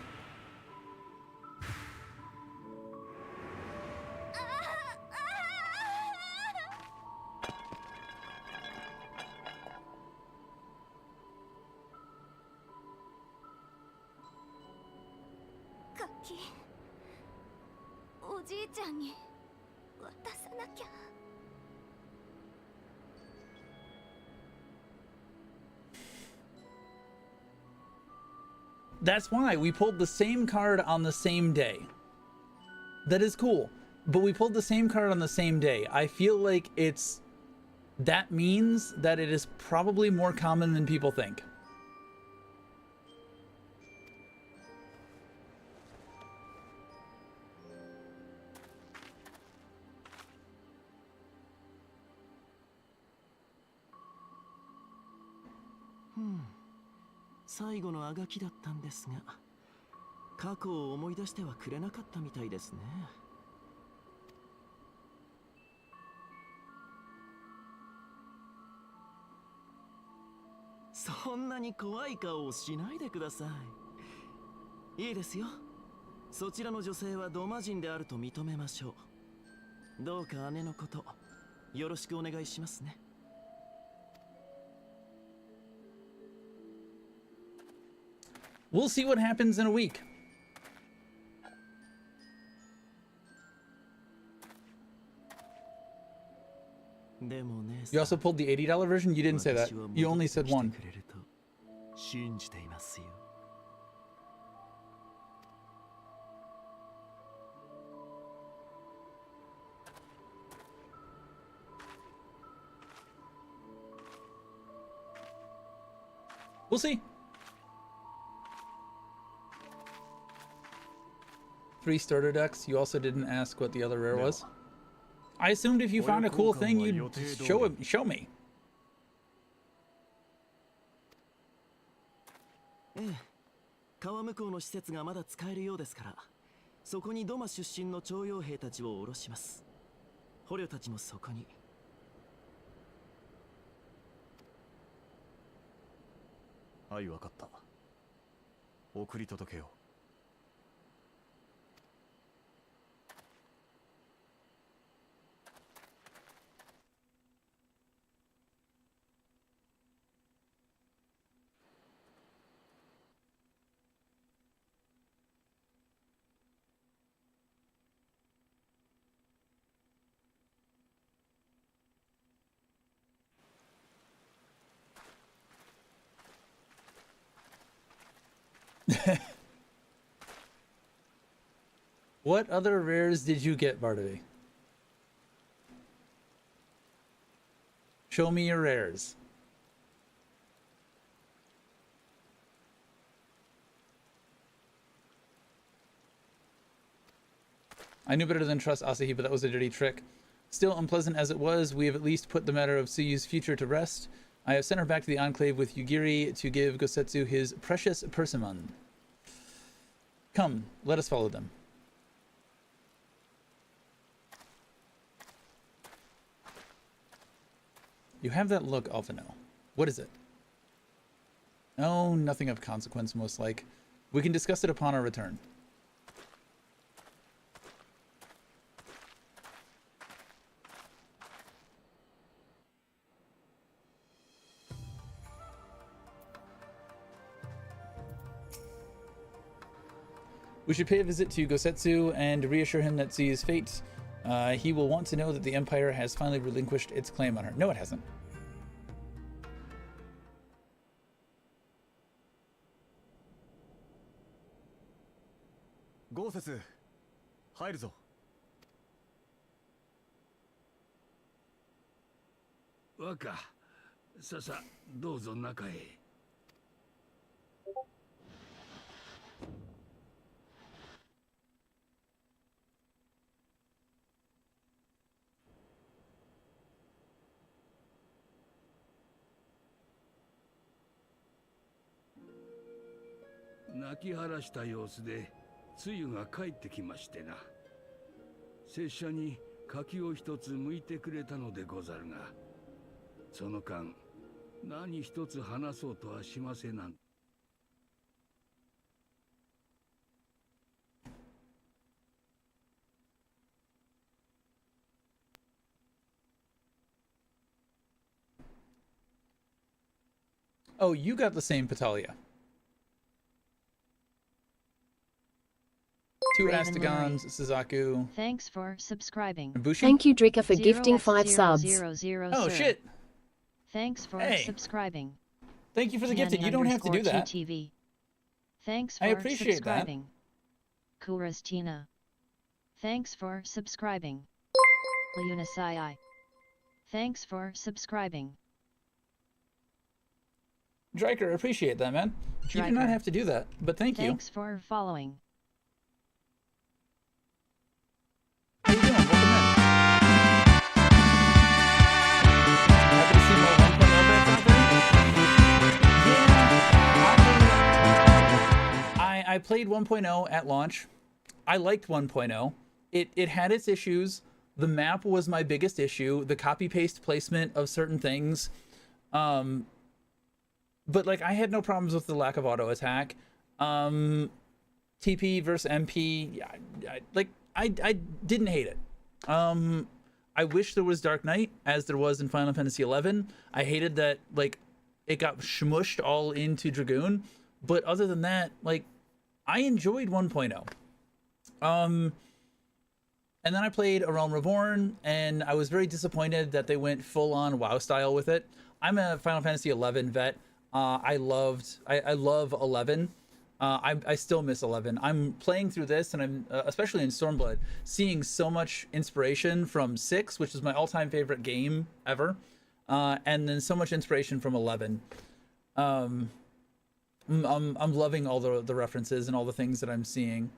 That's why we pulled the same card on the same day. That is cool, but we pulled the same card on the same day. I feel like that means that it is probably more common than people think. Hmm. 最後のあがきだったんですが、過去を思い出してはくれなかったみたいですね。そんなに怖い顔をしないでください。いいですよ。そちらの女性はドマ人であると認めましょう。どうか姉のことよろしくお願いしますね。We'll see what happens in a week. You also pulled the $80 version? You didn't say that. You only said one. We'll see. 3 starter decks. You also didn't ask what the other rare was. I assumed if you found a cool thing, you'd show me. ええ、川向こうの施設がまだ使えるようですから、そこにドマ出身の徴用兵たちを下ろします。捕虜たちもそこに。はい、わかった。送り届けよう。What other rares did you get, Bardavi? Show me your rares. I knew better than trust Asahi, but that was a dirty trick. Still unpleasant as it was, we have at least put the matter of Tsuyu's future to rest. I have sent her back to the Enclave with Yugiri to give Gosetsu his precious persimmon. Come, let us follow them. You have that look, Alphino. What is it? Oh, nothing of consequence, most like. We can discuss it upon our return. We should pay a visit to Gosetsu and reassure him that Tsuyu's fate. He will want to know that the Empire has finally relinquished its claim on her. No, it hasn't. Gosetsu, 入るぞ。若、ささ、どうぞ中へ。泣き晴らした様子でつゆが帰ってきましてな。拙者に柿を一つ剥いてくれたのでござるが、その間何一つ話そうとはしませなん。Oh, you got the same Patalia. 2 Raven Astigons, Larry. Suzaku. Thanks for subscribing. Bushi? Thank you, Drika, for gifting 5 subs. Oh, shit. Thanks for Hey. subscribing. Thank you for the gifted. You don't have to do that. TTV. Thanks for I appreciate subscribing. Kuras Tina. Thanks for subscribing. Leonisai. Thanks for subscribing. Dryker, appreciate that, man. You do not Dryker. have to do that, but thank you. Thanks for following. How you doing? Welcome in. Happy to see more 1.0 bets out there? Yeah, I played 1.0 at launch. I liked 1.0. It had its issues. The map was my biggest issue. The copy-paste placement of certain things. But like I had no problems with the lack of auto attack. TP versus MP, I didn't hate it. I wish there was Dark Knight as there was in Final Fantasy XI. I hated that like it got smushed all into Dragoon. But other than that, like I enjoyed 1.0. And then I played A Realm Reborn, and I was very disappointed that they went full on WoW style with it. I'm a Final Fantasy XI vet. I love 11. I still miss 11. I'm playing through this, and I'm especially in Stormblood, seeing so much inspiration from 6, which is my all-time favorite game ever, and then so much inspiration from 11. I'm loving all the references and all the things that I'm seeing.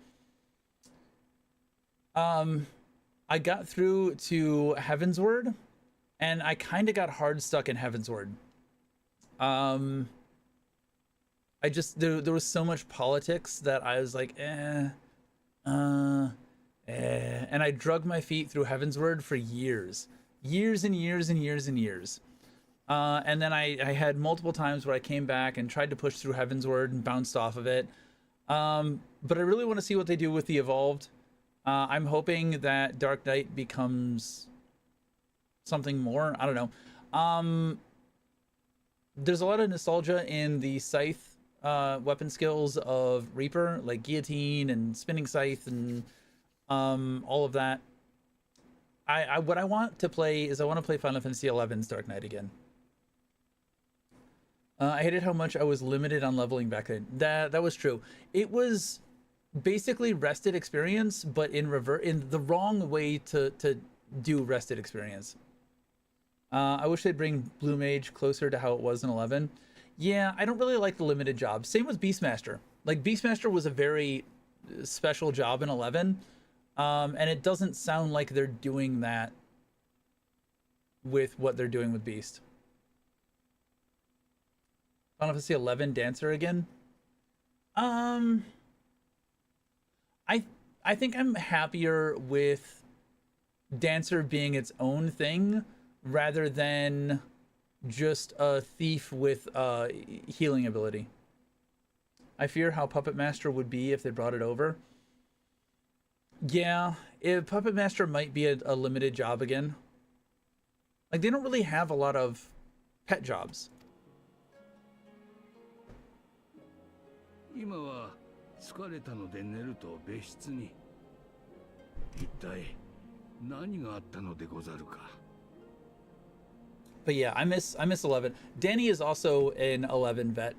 I got through to Heavensward, and I kind of got hard stuck in Heavensward. I just there was so much politics that I was like, and I drug my feet through Heavensward for years and years and years and years. And then I had multiple times where I came back and tried to push through Heavensward and bounced off of it. But I really want to see what they do with the Evolved. I'm hoping that Dark Knight becomes something more. I don't know. There's a lot of nostalgia in the Scythe weapon skills of Reaper, like Guillotine and Spinning Scythe and all of that. What I want to play is I want to play Final Fantasy XI's Dark Knight again. I hated how much I was limited on leveling back then. That was true. It was basically rested experience, but in the wrong way to do rested experience. I wish they'd bring Blue Mage closer to how it was in 11. Yeah, I don't really like the limited job. Same with Beastmaster. Like Beastmaster was a very special job in 11, and it doesn't sound like they're doing that with what they're doing with Beast. Final Fantasy 11 Dancer again. I think I'm happier with Dancer being its own thing rather than just a thief with healing ability. I fear how Puppet Master would be if they brought it over. Yeah, if Puppet Master might be a limited job again. Like they don't really have a lot of pet jobs. 今は疲れたので寝ると別室に。一体何があったのでござるか。But yeah, I miss 11. Danny is also an 11 vet.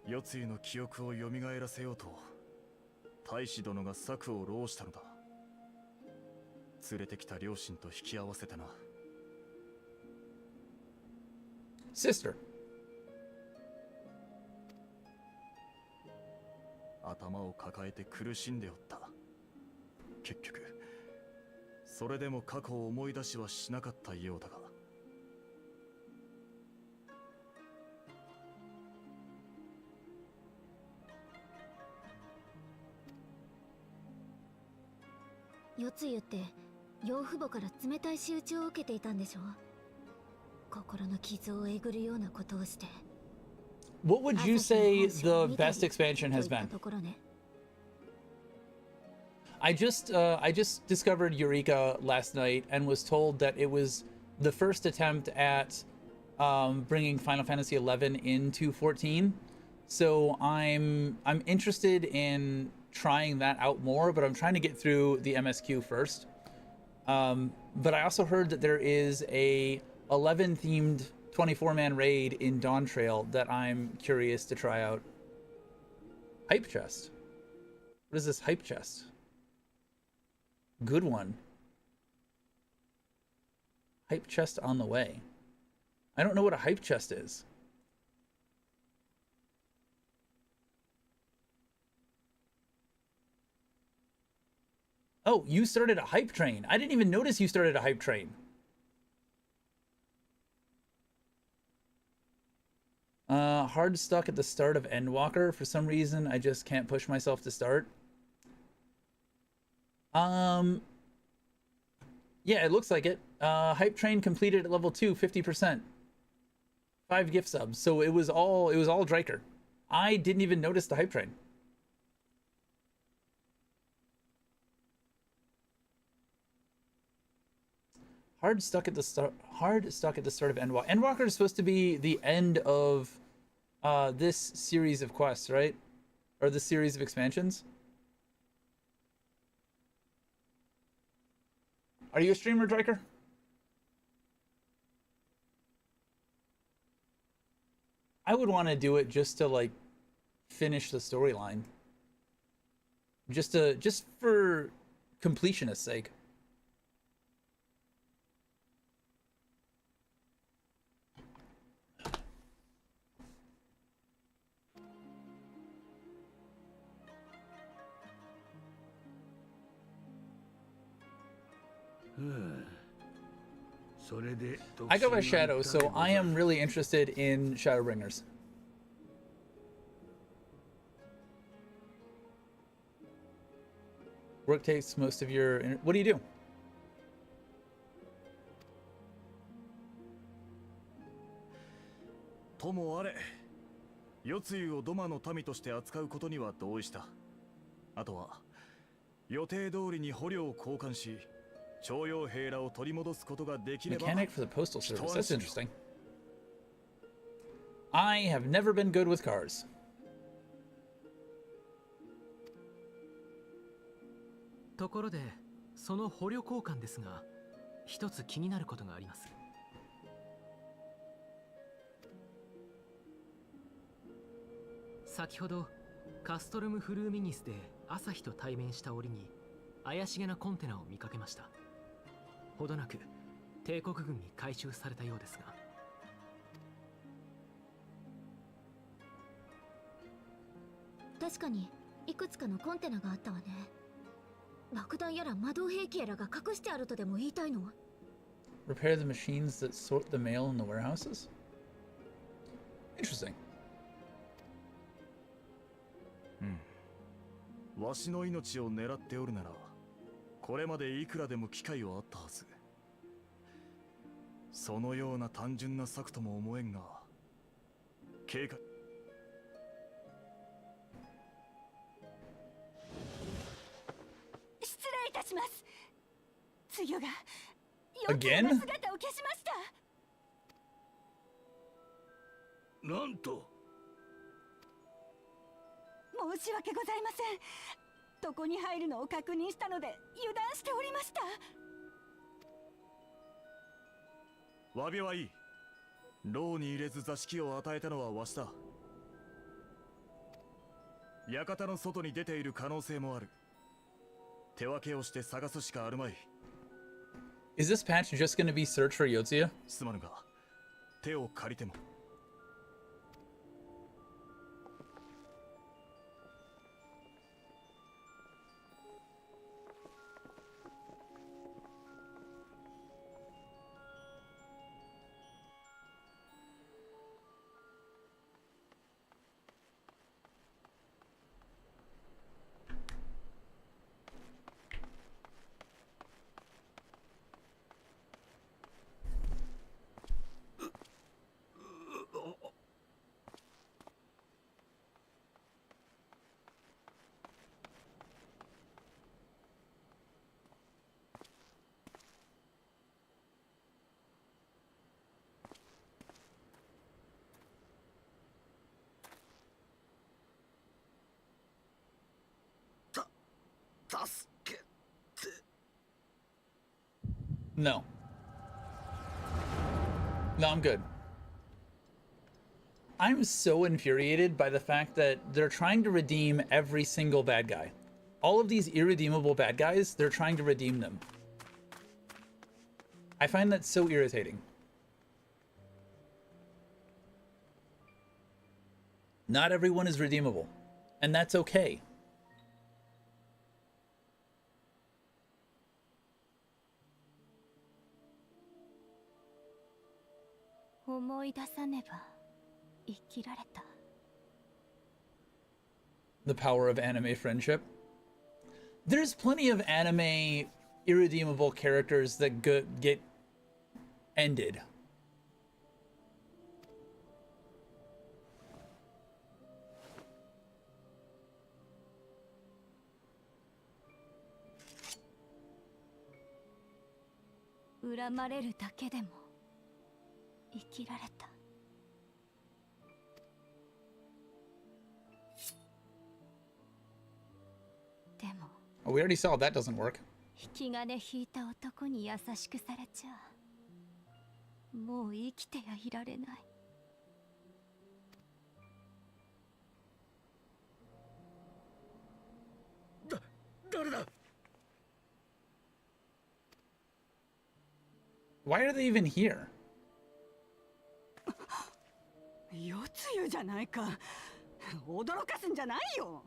夜露の記憶を蘇らせようと大使殿が策を浪したのだ。連れてきた両親と引き合わせてな。Sister. 頭を抱えて苦しんでおった。結局それでも過去を思い出しはしなかったようだが。夜露って養父母から冷たい仕打ちを受けていたんでしょう。心の傷をえぐるようなことをして。What would you say the best expansion has been? I just discovered Eureka last night and was told that it was the first attempt at bringing Final Fantasy XI into 14. So I'm interested in trying that out more, but I'm trying to get through the MSQ first. But I also heard that there is a 11 themed 24-man raid in Dawn Trail that I'm curious to try out. Hype chest. What is this hype chest? Good one. Hype chest on the way. I don't know what a hype chest is. Oh, you started a hype train. I didn't even notice you started a hype train. Hard stuck at the start of Endwalker. For some reason, I just can't push myself to start. Yeah, it looks like it. Hype train completed at level 2, 50%. 5 gift subs. So it was all Dryker. I didn't even notice the hype train. Hard stuck at the start of Endwalker. Endwalker is supposed to be the end of this series of quests, right? Or this series of expansions. Are you a streamer, Dryker? I would want to do it just to like finish the storyline. Just for completionist's sake. I go by Shadow, so I am really interested in Shadowbringers. Work takes most of your... What do you do? Tomo are, 夜露をドマの民として扱うことには同意した。あとは予定通りに捕虜を交換し、徴用兵らを取り戻すことができれば。 Mechanic for the postal service. That's interesting. I have never been good with cars. ところで、その捕虜交換ですが、一つ気になることがあります。先ほどカストルムフルーミニスで朝日と対面した折に怪しげなコンテナを見かけました。ほどなく帝国軍に回収されたようですが。確かにいくつかのコンテナがあったわね。爆弾やら魔導兵器やらが隠してあるとでも言いたいの？ Repair the machines that sort the mail in the warehouses? Interesting. わしの命を狙っておるなら、これまでいくらでも機会はあったはず。そのような単純な策とも思えんが、警戒。失礼いたします。つゆが Again? 姿を消しました。なんと。申し訳ございません。どこに入るのを確認したので油断しておりました。詫びはいい。牢に入れず座敷を与えたのはわしだ。館の外に出ている可能性もある。手分けをして探すしかあるまい。Is this patch just going to be search for Yotsuya? すまぬが、手を借りても。No. No, I'm good. I'm so infuriated by the fact that they're trying to redeem every single bad guy. All of these irredeemable bad guys, they're trying to redeem them. I find that so irritating. Not everyone is redeemable, and that's okay. 思い出さねば生きられた。 The power of anime friendship. There's plenty of anime irredeemable characters that get ended. "恨まれるだけでも生きられた。 でも Oh, we already saw that doesn't work. 引き金引いた男に優しくされちゃもう生きてやいられない。誰だ。 Why are they even here? 夜露じゃないか。驚かすんじゃないよ。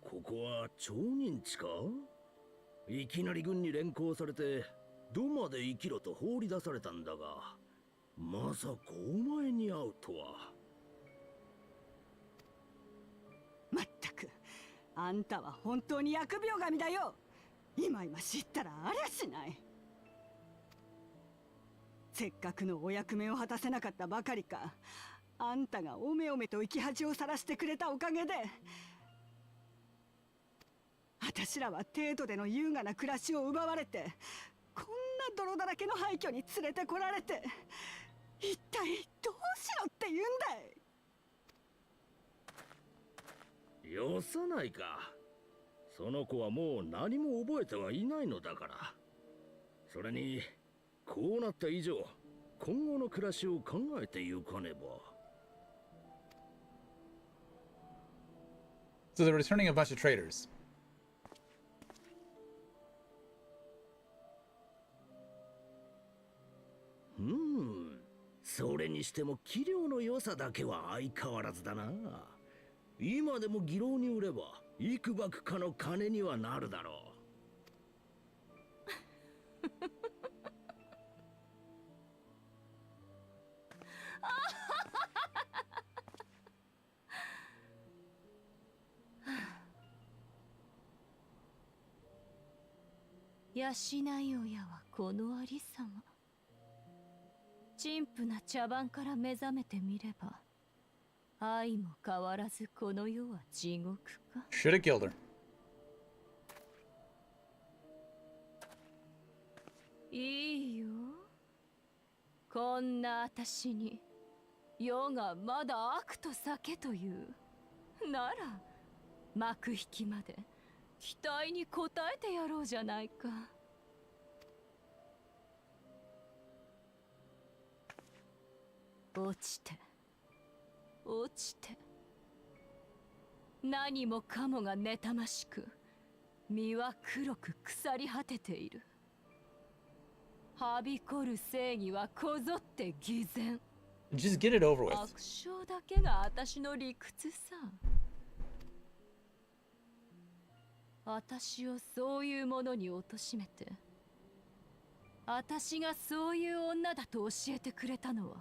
ここは町人地か。いきなり軍に連行されて土まで生きろと放り出されたんだが、まさかお前に会うとは。まったく、あんたは本当に疫病神だよ。今知ったらありゃしない。せっかくのお役目を果たせなかったばかりか、あんたがおめおめと生き恥をさらしてくれたおかげで、私らは程度での優雅な暮らしを奪われて、こんな泥だらけの廃墟に連れてこられて、一体どうしろって言うんだい。よさないか。その子はもう何も覚えてはいないのだから。それにこうなった以上、今後の暮らしを考えてゆかねば。 So they're returning a bunch of traitors. それにしても器量の良さだけは相変わらずだな。今でも妓楼に売れば幾ばくかの金にはなるだろう。養い親はこのありさま。陳腐な茶番から目覚めてみれば、愛も変わらずこの世は地獄か。Should have killed her. いいよ。こんな私に世がまだ悪と酒というなら、幕引きまで期待に応えてやろうじゃないか。落ちて落ちて、何もかもが妬ましく、身は黒く腐り果てている。はびこる正義はこぞって偽善。 Just get it over with. 悪性だけが私の理屈さ。私をそういうものに貶めて、私がそういう女だと教えてくれたのは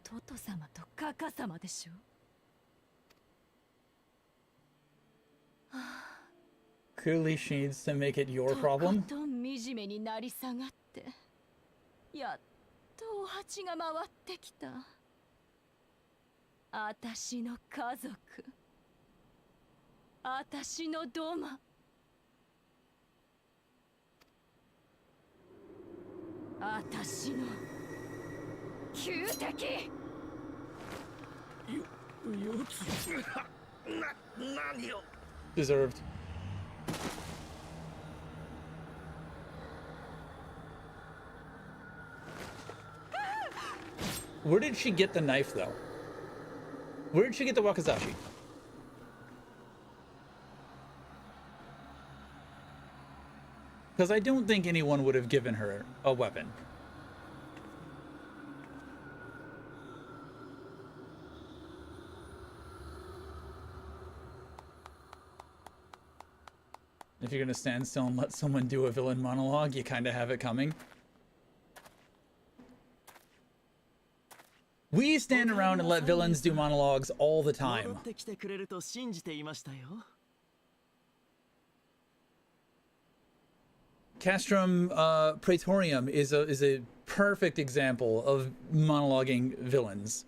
トト様とカカ様でしょ。Clearly she needs to make it your problem. とことん惨めになり下がって、やっとお鉢が回ってきた。私の家族、私のドマ、私の旧敵。何を Deserved. Where did she get the knife, though? Where did she get the wakizashi? Because I don't think anyone would have given her a weapon. If you're gonna stand still and let someone do a villain monologue, you kind of have it coming. We stand around and let villains do monologues all the time. Castrum Praetorium is a perfect example of monologuing villains.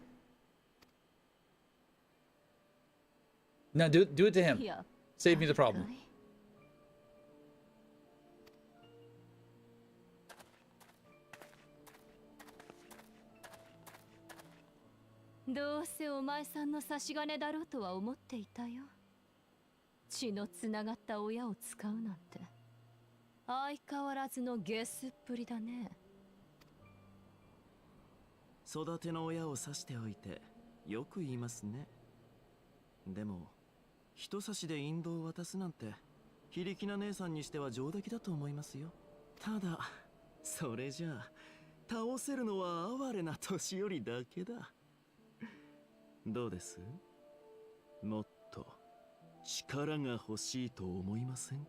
Now do it to him. Save me the problem. どうせお前さんの差し金だろうとは思っていたよ。血のつながった親を使うなんて相変わらずのゲスっぷりだね。育ての親を指しておいてよく言いますね。でも人差しで引導を渡すなんて非力な姉さんにしては上出来だと思いますよ。ただそれじゃあ倒せるのは哀れな年寄りだけだ。どうです？もっと力が欲しいと思いませんか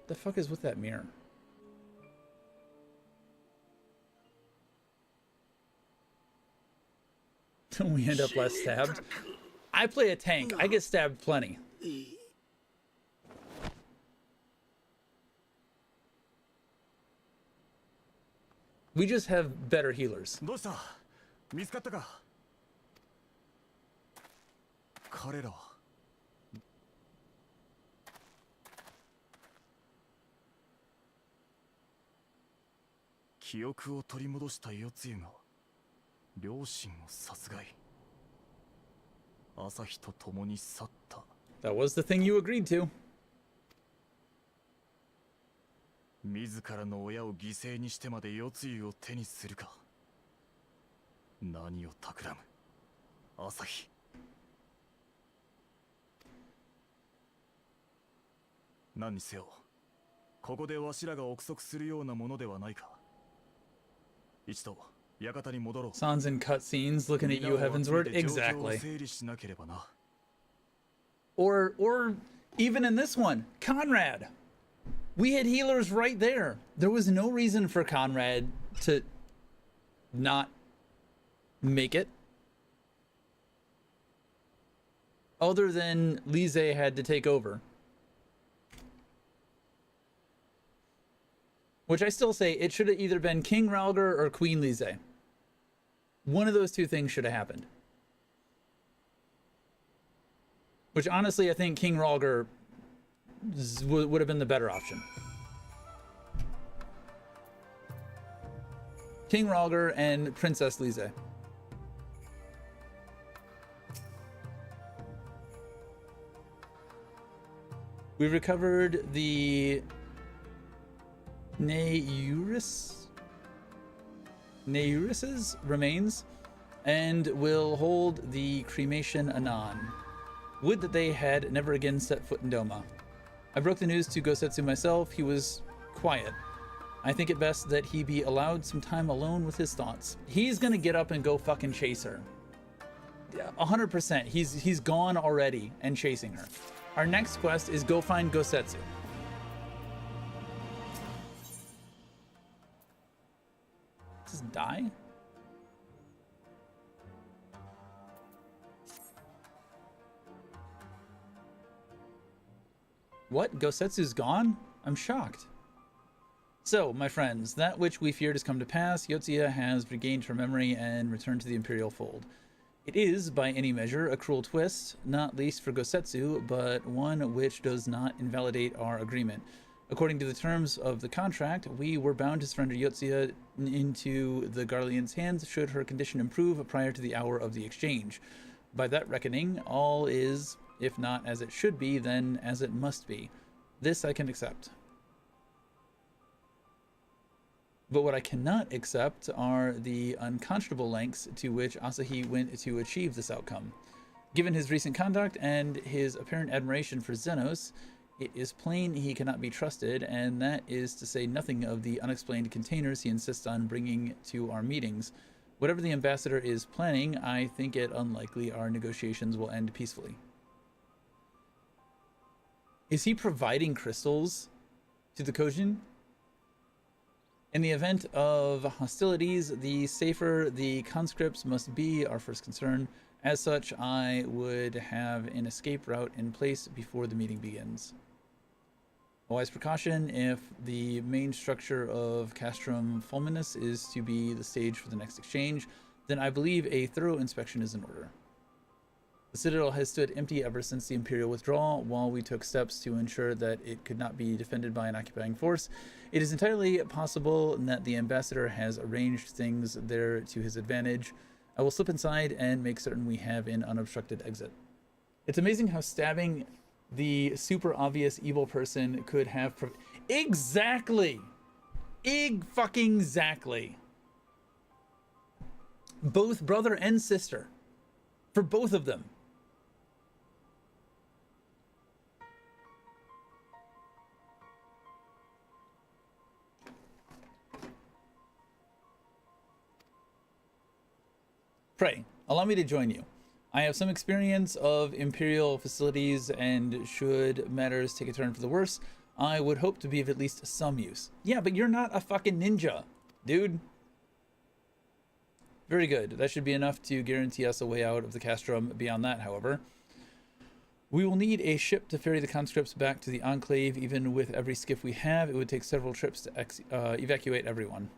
？The fuck is with that mirror? We end up less stabbed. I play a tank. I get stabbed plenty. We just have better healers. どうした？見つかったか？彼らは記憶を取り戻した世露が両親を殺害。朝日と共に去った。That was the thing you agreed to. 自らの親を犠牲にしてまで世露を手にするか。何を企む？朝日。何にせよ、ここでわしらが憶測するようなものではないか。一度。Sans in cutscenes looking at you heavensward. Exactly. Or even in this one, Conrad. We had healers right there. There was no reason for Conrad to not make it. Other than Lise had to take over. Which I still say it should have either been King Ralgar or Queen Lise. One of those two things should have happened. Which honestly, I think King Ralgar would have been the better option. King Ralgar and Princess Lise. We recovered the Neuris's remains and will hold the cremation anon. Would that they had never again set foot in Doma. I broke the news to Gosetsu myself. He was quiet. I think it best that he be allowed some time alone with his thoughts. He's gonna get up and go fucking chase her. 100%. He's gone already and chasing her. Our next quest is go find Gosetsu. Just die? What? Gosetsu's gone? I'm shocked. So, my friends, that which we feared has come to pass. Yotsuya has regained her memory and returned to the Imperial fold. It is, by any measure, a cruel twist, not least for Gosetsu, but one which does not invalidate our agreement. According to the terms of the contract, we were bound to surrender Yotsuya into the Garlean's hands should her condition improve prior to the hour of the exchange. By that reckoning, all is, if not as it should be, then as it must be. This I can accept. But what I cannot accept are the unconscionable lengths to which Asahi went to achieve this outcome. Given his recent conduct and his apparent admiration for Zenos, it is plain he cannot be trusted, and that is to say nothing of the unexplained containers he insists on bringing to our meetings. Whatever the ambassador is planning, I think it unlikely our negotiations will end peacefully. Is he providing crystals to the Kojin? In the event of hostilities, the safer the conscripts must be our first concern. As such, I would have an escape route in place before the meeting begins. A wise precaution: if the main structure of Castrum Fulminus is to be the stage for the next exchange, then I believe a thorough inspection is in order. The Citadel has stood empty ever since the Imperial withdrawal, while we took steps to ensure that it could not be defended by an occupying force. It is entirely possible that the ambassador has arranged things there to his advantage. I will slip inside and make certain we have an unobstructed exit. It's amazing how stabbing the super obvious evil person could have exactly fucking-exactly. Both brother and sister. For both of them. Pray, allow me to join you. I have some experience of Imperial facilities, and should matters take a turn for the worse, I would hope to be of at least some use. Yeah, but you're not a fucking ninja, dude. Very good. That should be enough to guarantee us a way out of the Castrum. Beyond that, however, we will need a ship to ferry the conscripts back to the Enclave. Even with every skiff we have, it would take several trips to evacuate everyone.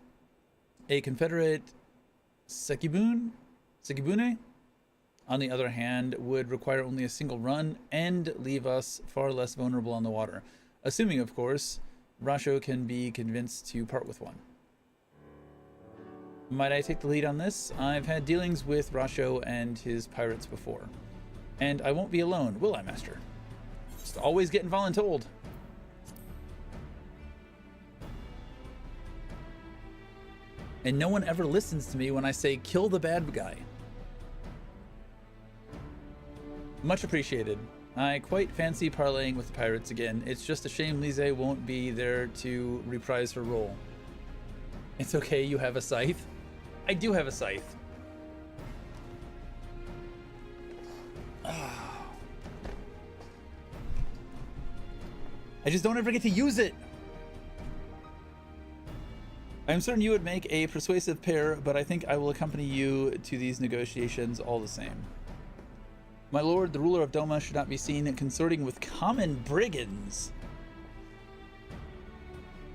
A Confederate Sekibune, on the other hand, would require only a single run and leave us far less vulnerable on the water. Assuming, of course, Rasho can be convinced to part with one. Might I take the lead on this? I've had dealings with Rasho and his pirates before. And I won't be alone, will I, Master? Just always getting voluntold. And no one ever listens to me when I say kill the bad guy. Much appreciated. I quite fancy parlaying with the pirates again. It's just a shame Lise won't be there to reprise her role. It's okay, you have a scythe. I do have a scythe. Oh. I just don't ever get to use it. I am certain you would make a persuasive pair, but I think I will accompany you to these negotiations all the same. My lord, the ruler of Doma should not be seen consorting with common brigands.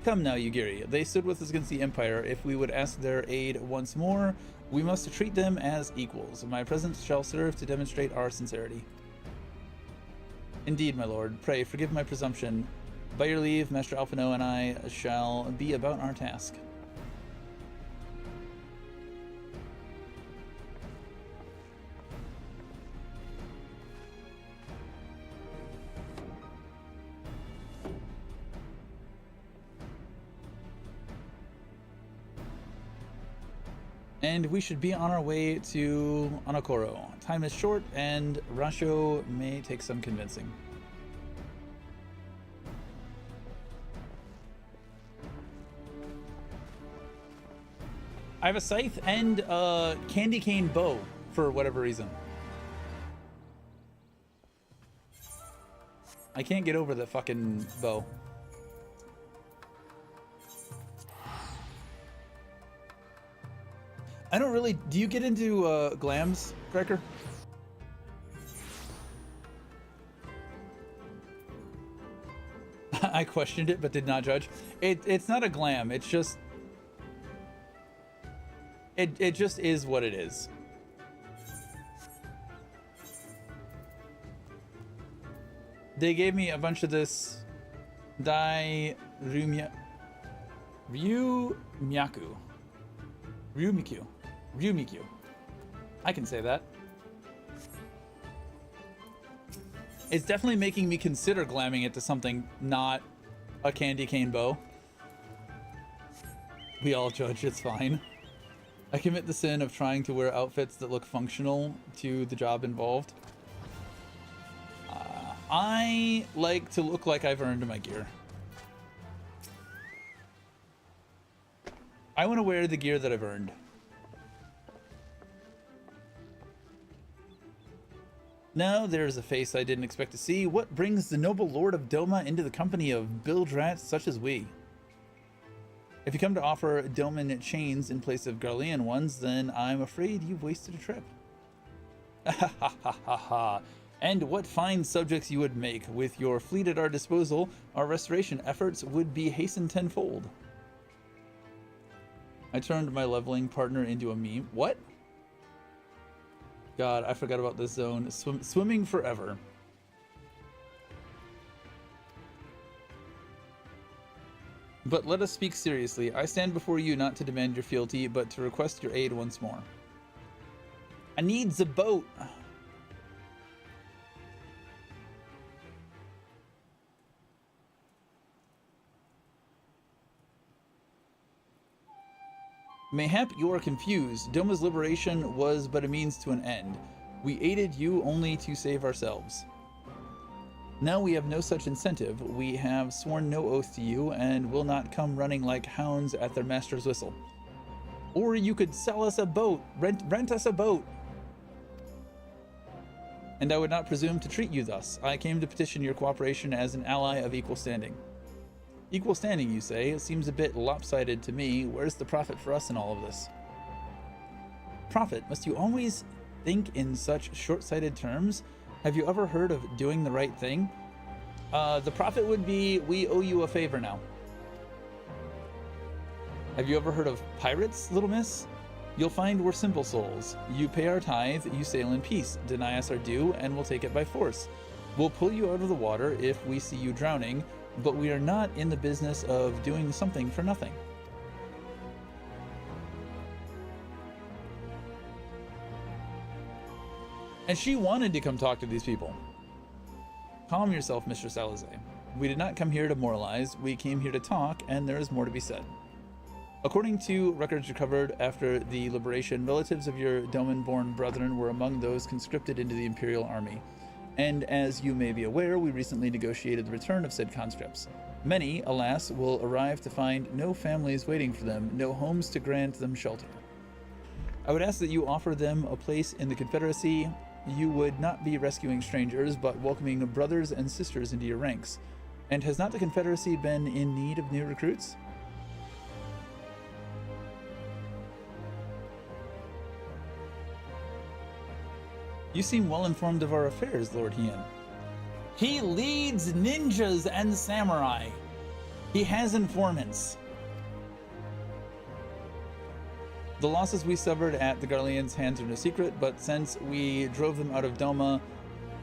Come now, Yugiri. They stood with us against the Empire. If we would ask their aid once more, we must treat them as equals. My presence shall serve to demonstrate our sincerity. Indeed, my lord. Pray, forgive my presumption. By your leave, Master Alphino and I shall be about our task. And we should be on our way to Anakoro. Time is short, and Rasho may take some convincing. I have a scythe and a candy cane bow for whatever reason. I can't get over the fucking bow. I don't really... Do you get into glams, Cracker? I questioned it, but did not judge. It's not a glam. It's just... It just is what it is. they gave me a bunch of this Ryumyaku. Ryumikyu. I can say that. It's definitely making me consider glamming it to something not a candy cane bow. We all judge, it's fine. I commit the sin of trying to wear outfits that look functional to the job involved. I like to look like I've earned my gear. I want to wear the gear that I've earned. Now there's a face I didn't expect to see. What brings the noble Lord of Doma into the company of bilge-rats such as we? If you come to offer Doman chains in place of Garlean ones, then I'm afraid you've wasted a trip. Ha ha ha ha ha. And what fine subjects you would make. With your fleet at our disposal, our restoration efforts would be hastened tenfold. I turned my leveling partner into a meme. What? God, I forgot about this zone. Swimming forever. But let us speak seriously. I stand before you not to demand your fealty, but to request your aid once more. I need the boat. Mayhap you are confused. Doma's liberation was but a means to an end. We aided you only to save ourselves. Now we have no such incentive. We have sworn no oath to you and will not come running like hounds at their master's whistle. Or you could sell us a boat. Rent us a boat. And I would not presume to treat you thus. I came to petition your cooperation as an ally of equal standing. Equal standing, you say? It seems a bit lopsided to me. Where's the profit for us in all of this? Profit? Must you always think in such short-sighted terms? Have you ever heard of doing the right thing? The profit would be, we owe you a favor now. Have you ever heard of pirates, little miss? You'll find we're simple souls. You pay our tithe, you sail in peace. Deny us our due, and we'll take it by force. We'll pull you out of the water if we see you drowning, but we are not in the business of doing something for nothing. And she wanted to come talk to these people. Calm yourself, Mistress Alize. We did not come here to moralize, we came here to talk, and there is more to be said. According to records recovered after the liberation, relatives of your Doman-born brethren were among those conscripted into the Imperial Army. And as you may be aware, we recently negotiated the return of said conscripts. Many, alas, will arrive to find no families waiting for them, no homes to grant them shelter. I would ask that you offer them a place in the Confederacy. You would not be rescuing strangers, but welcoming brothers and sisters into your ranks. And has not the Confederacy been in need of new recruits? You seem well informed of our affairs, Lord Hien. He leads ninjas and samurai. He has informants. The losses we suffered at the Garleans' hands are no secret, but since we drove them out of Doma,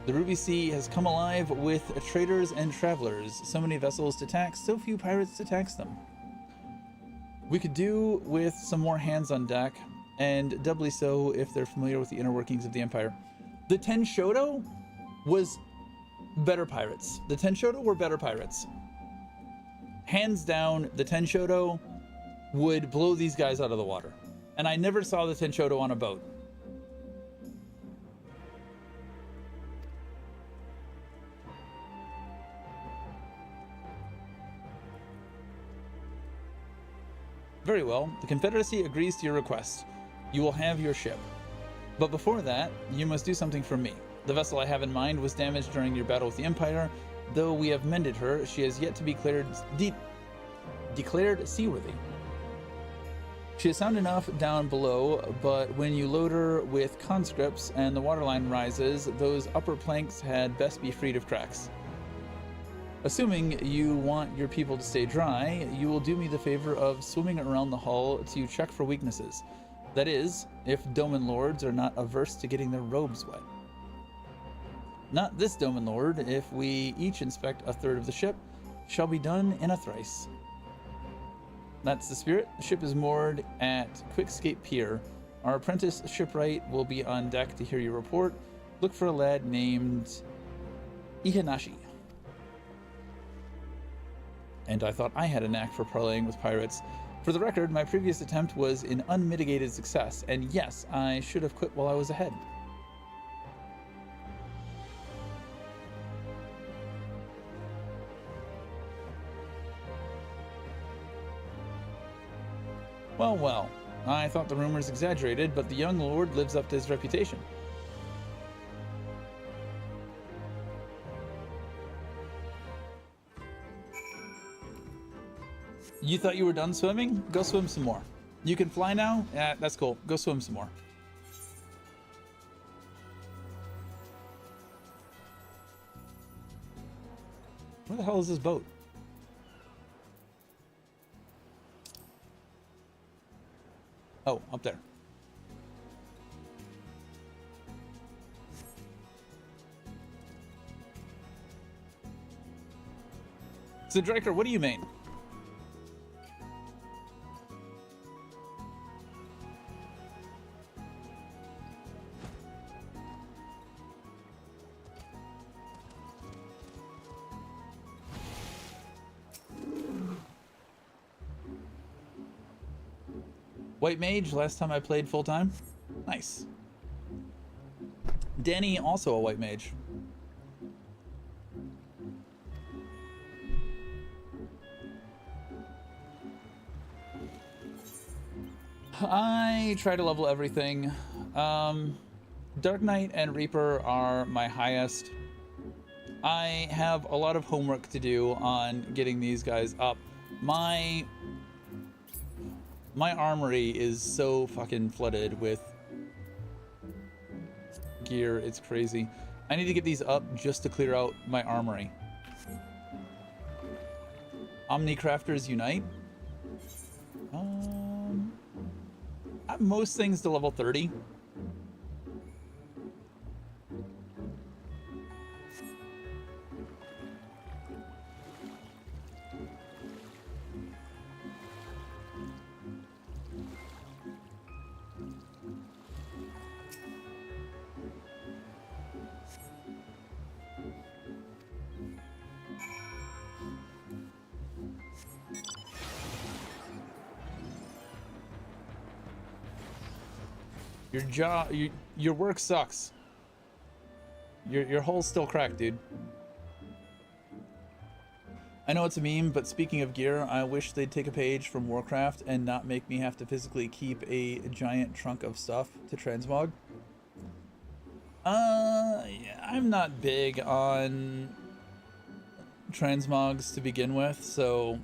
the Ruby Sea has come alive with traders and travelers. So many vessels to tax, so few pirates to tax them. We could do with some more hands on deck, and doubly so if they're familiar with the inner workings of the Empire. The Tenshodo was better pirates. The Tenshodo were better pirates. Hands down, the Tenshodo would blow these guys out of the water. And I never saw the Tenshodo on a boat. Very well. The Confederacy agrees to your request. You will have your ship. But before that, you must do something for me. The vessel I have in mind was damaged during your battle with the Empire. Though we have mended her, she has yet to be declared seaworthy. She is sound enough down below, but when you load her with conscripts and the waterline rises, those upper planks had best be freed of cracks. Assuming you want your people to stay dry, you will do me the favor of swimming around the hull to check for weaknesses. That is, if Doman lords are not averse to getting their robes wet. Not this Doman Lord. If we each inspect a third of the ship, shall be done in a thrice. That's the spirit. The ship is moored at Quickscape Pier. Our apprentice shipwright will be on deck to hear your report. Look for a lad named Ihanashi. And I thought I had a knack for parlaying with pirates. For the record, my previous attempt was an unmitigated success, and yes, I should have quit while I was ahead. Well, well, I thought the rumors exaggerated, but the young lord lives up to his reputation. You thought you were done swimming? Go swim some more. You can fly now? Yeah, that's cool. Go swim some more. Where the hell is this boat? Oh, up there. So, Draker, what do you mean? White Mage, last time I played full-time. Nice. Danny, also a White Mage. I try to level everything. Dark Knight and Reaper are my highest. I have a lot of homework to do on getting these guys up. My armory is so fucking flooded with gear, it's crazy. I need to get these up just to clear out my armory. Omnicrafters Unite. Most things to level 30. Your work sucks. Your hole's still cracked, dude. I know it's a meme, but speaking of gear, I wish they'd take a page from Warcraft and not make me have to physically keep a giant trunk of stuff to transmog. Yeah, I'm not big on transmogs to begin with, so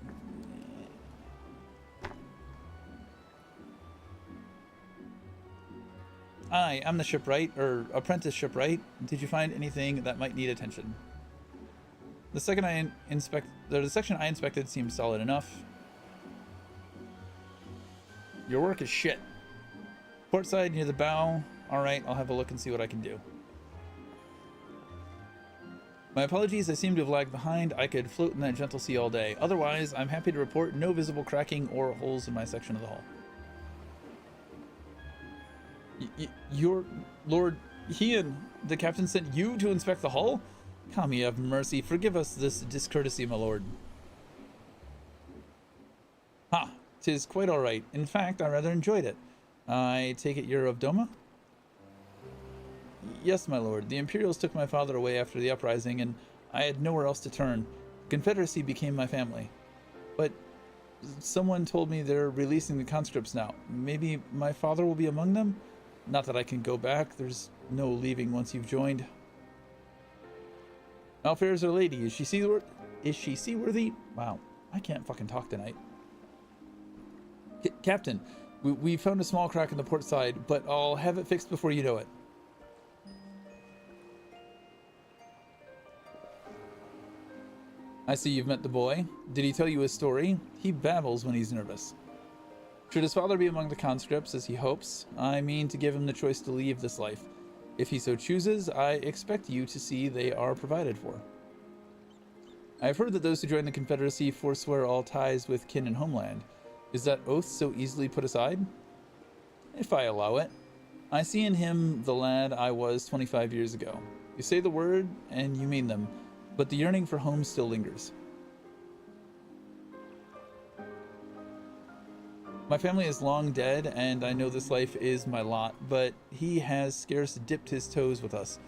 Hi, I'm the shipwright, or apprentice shipwright. Did you find anything that might need attention? The section I inspected seems solid enough. Your work is shit. Port side near the bow. Alright, I'll have a look and see what I can do. My apologies, I seem to have lagged behind. I could float in that gentle sea all day. Otherwise, I'm happy to report no visible cracking or holes in my section of the hull. Your Lord Hean, the captain sent you to inspect the hull? Kami, have mercy. Forgive us this discourtesy, my lord. Ha, 'tis quite all right. In fact, I rather enjoyed it. I take it you're of Doma? Yes, my lord. The Imperials took my father away after the uprising, and I had nowhere else to turn. The Confederacy became my family. But someone told me they're releasing the conscripts now. Maybe my father will be among them? Not that I can go back. There's no leaving once you've joined. How fares our lady? Is she seaworthy? Wow, I can't fucking talk tonight. Captain, we found a small crack in the port side, but I'll have it fixed before you know it. I see you've met the boy. Did he tell you his story? He babbles when he's nervous. Should his father be among the conscripts, as he hopes, I mean to give him the choice to leave this life. If he so chooses, I expect you to see they are provided for. I have heard that those who join the Confederacy forswear all ties with kin and homeland. Is that oath so easily put aside? If I allow it. I see in him the lad I was 25 years ago. You say the word, and you mean them, but the yearning for home still lingers. My family is long dead, and I know this life is my lot, but he has scarce dipped his toes with us.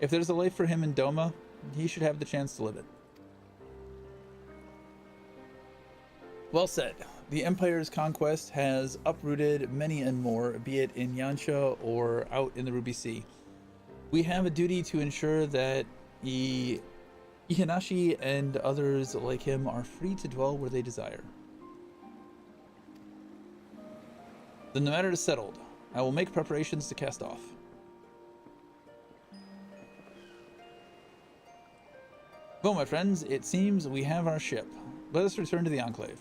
If there's a life for him in Doma, he should have the chance to live it. Well said. The Empire's conquest has uprooted many and more, be it in Yansha or out in the Ruby Sea. We have a duty to ensure that Ihanashi and others like him are free to dwell where they desire. Then the matter is settled. I will make preparations to cast off. Well, my friends, it seems we have our ship. Let us return to the Enclave.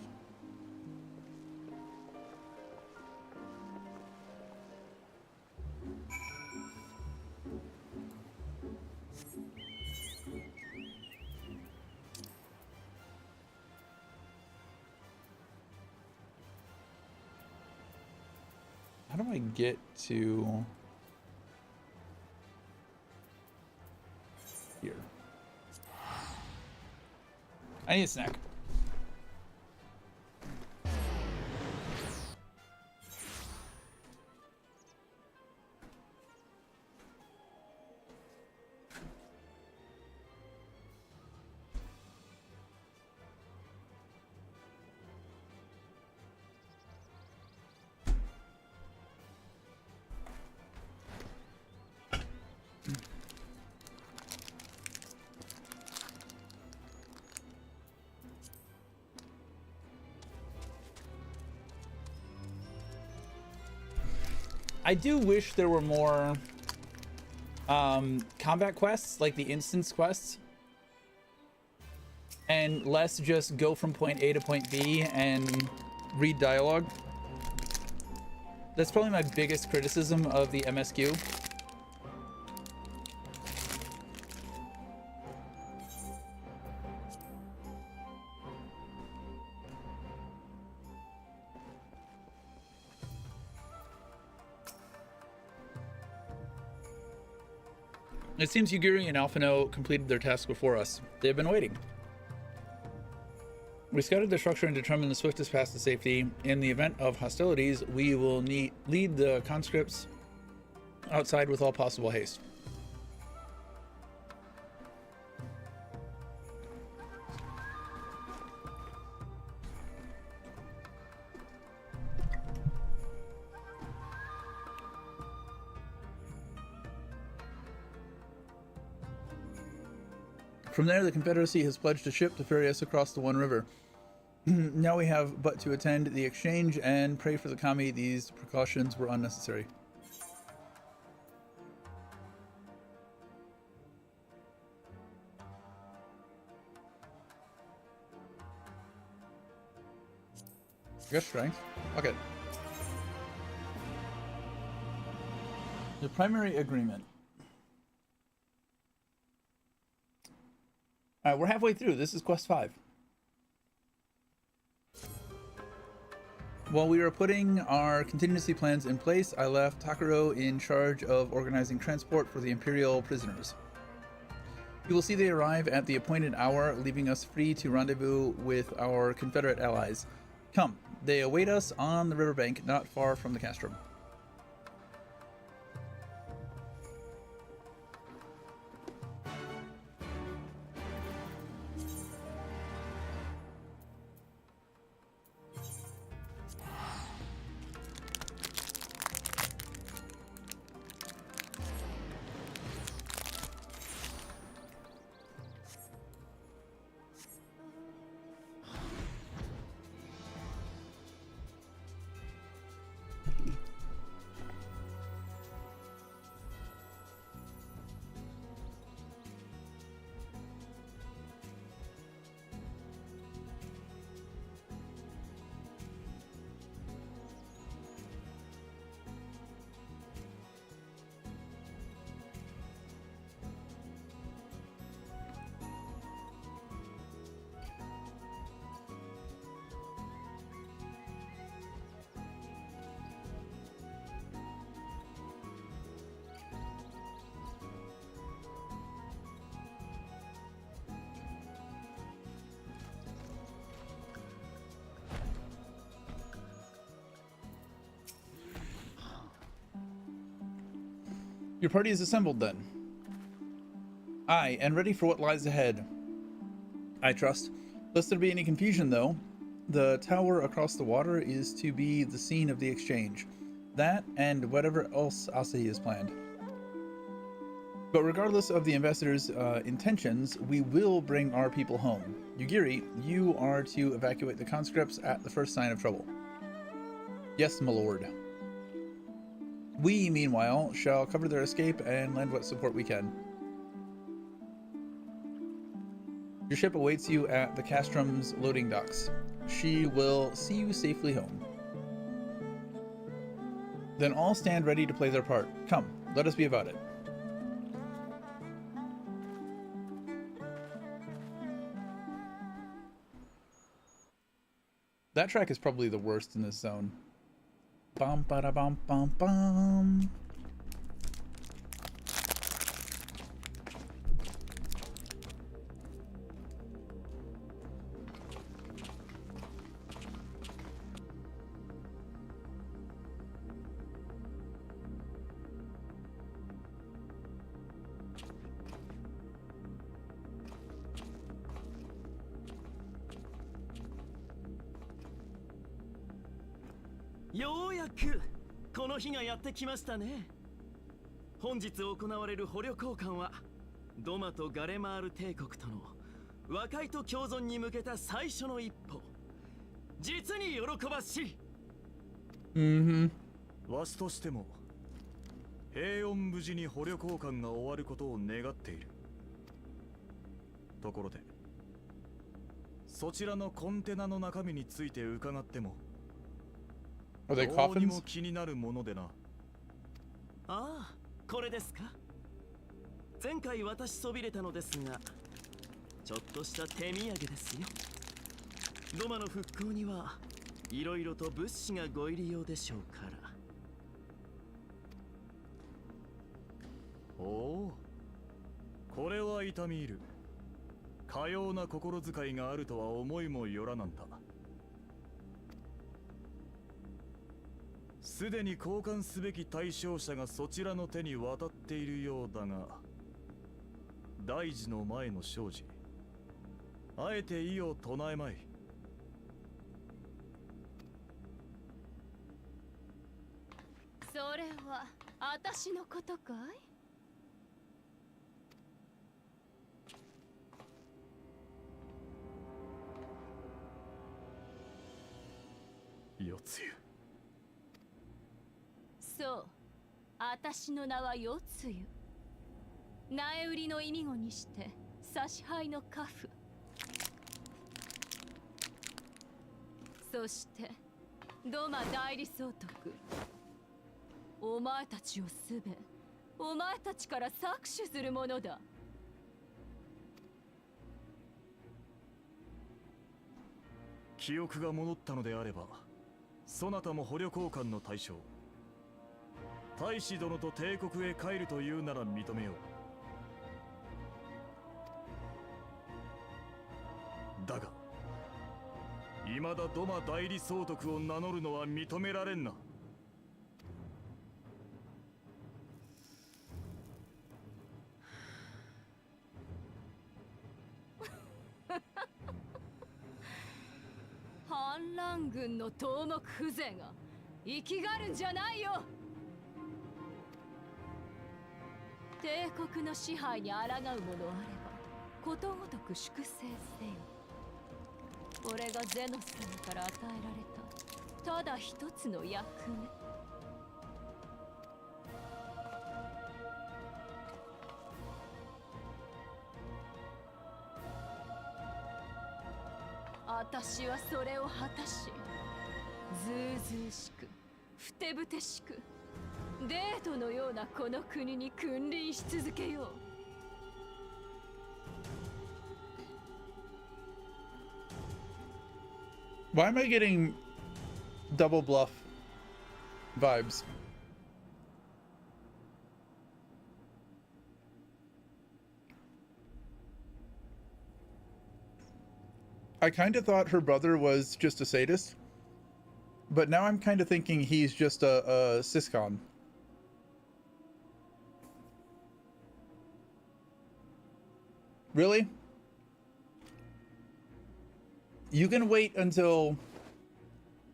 How do I get to here? I need a snack. I do wish there were more combat quests, like the instance quests, and less just go from point A to point B and read dialogue. That's probably my biggest criticism of the MSQ. It seems Yugiri and Alphino completed their task before us. They have been waiting. We scouted the structure and determined the swiftest path to safety. In the event of hostilities, we will lead the conscripts outside with all possible haste. From there, the Confederacy has pledged a ship to ferry us across the One River. Now we have but to attend the exchange and pray for the Kami these precautions were unnecessary. I guess strength. Okay. The primary agreement. Alright, we're halfway through. This is Quest 5. While we were putting our contingency plans in place, I left Takuro in charge of organizing transport for the Imperial prisoners. You will see they arrive at the appointed hour, leaving us free to rendezvous with our Confederate allies. Come, they await us on the riverbank not far from the castrum. Your party is assembled then. Aye, and ready for what lies ahead. I trust. Lest there be any confusion though, the tower across the water is to be the scene of the exchange. That and whatever else Asahi has planned. But regardless of the ambassador's intentions, we will bring our people home. Yugiri, you are to evacuate the conscripts at the first sign of trouble. Yes, my lord. We, meanwhile, shall cover their escape and lend what support we can. Your ship awaits you at the Castrum's loading docks. She will see you safely home. Then all stand ready to play their part. Come, let us be about it. That track is probably the worst in this zone. Bum ba da bum bum bum.ようやくこの日がやってきましたね。本日行われる捕虜交換はドマとガレマール帝国との和解と共存に向けた最初の一歩。実に喜ばしい。わしとしても平穏無事に捕虜交換が終わることを願っている。ところでそちらのコンテナの中身について伺ってもどうにも気になるものでな。ああ、これですか。前回私そびれたのですが、ちょっとした手土産ですよ。ドマの復興にはいろいろと物資がご入り用でしょうから。おお、これは痛み入る。かような心遣いがあるとは思いもよらなんだ。すでに交換すべき対象者がそちらの手に渡っているようだが、大事の前の生じ、あえて意を唱えまい。それは私のことかい？よつゆ。そう、私の名はよつゆ。苗売りの意味語にして差し灰のカフ。そしてドマ代理総督、お前たちをすべお前たちから搾取するものだ。記憶が戻ったのであれば、そなたも捕虜交換の対象。大使殿と帝国へ帰るというなら認めよう。だが未だドマ代理総督を名乗るのは認められんな。反乱軍の頭目風情が生きがるんじゃないよ。帝国の支配に抗うものあればことごとく粛清せよ。これがゼノス様から与えられたただ一つの役目。私はそれを果たし、ずうずうしくふてぶてしくデートのようなこの国に君臨し続けよう。Why am I getting double bluff vibes? I kind of thought her brother was just a sadist, but now I'm kind of thinking he's just a siscon. Really? You can wait until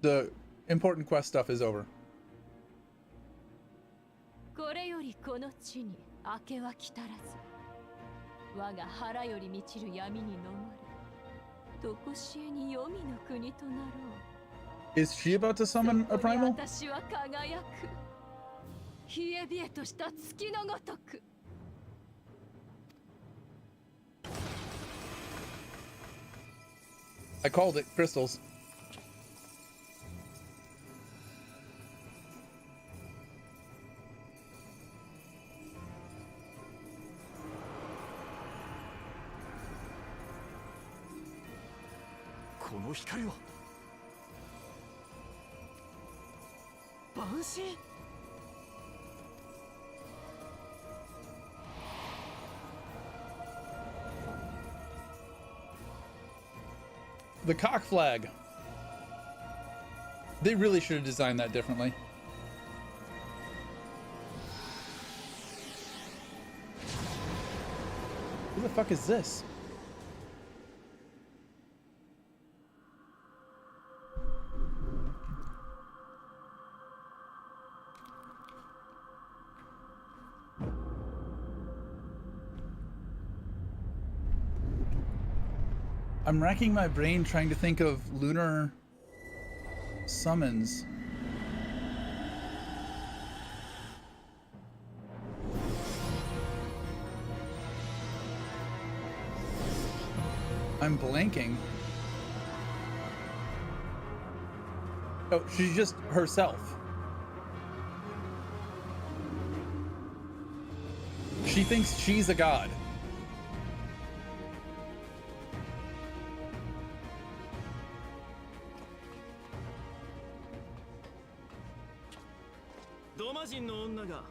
the important quest stuff is over. これよりこの地に明けは来たらず、我が腹より満ちる闇に飲まれ、とこしえに黄泉の国となろう。 Is she about to summon a primal? 私は輝く。冷え冷えとした月のごとく。 I called it crystals. The cock flag. They really should have designed that differently. Who the fuck is this? I'm racking my brain trying to think of lunar summons. I'm blanking. Oh, she's just herself. She thinks she's a god. Domajinの女が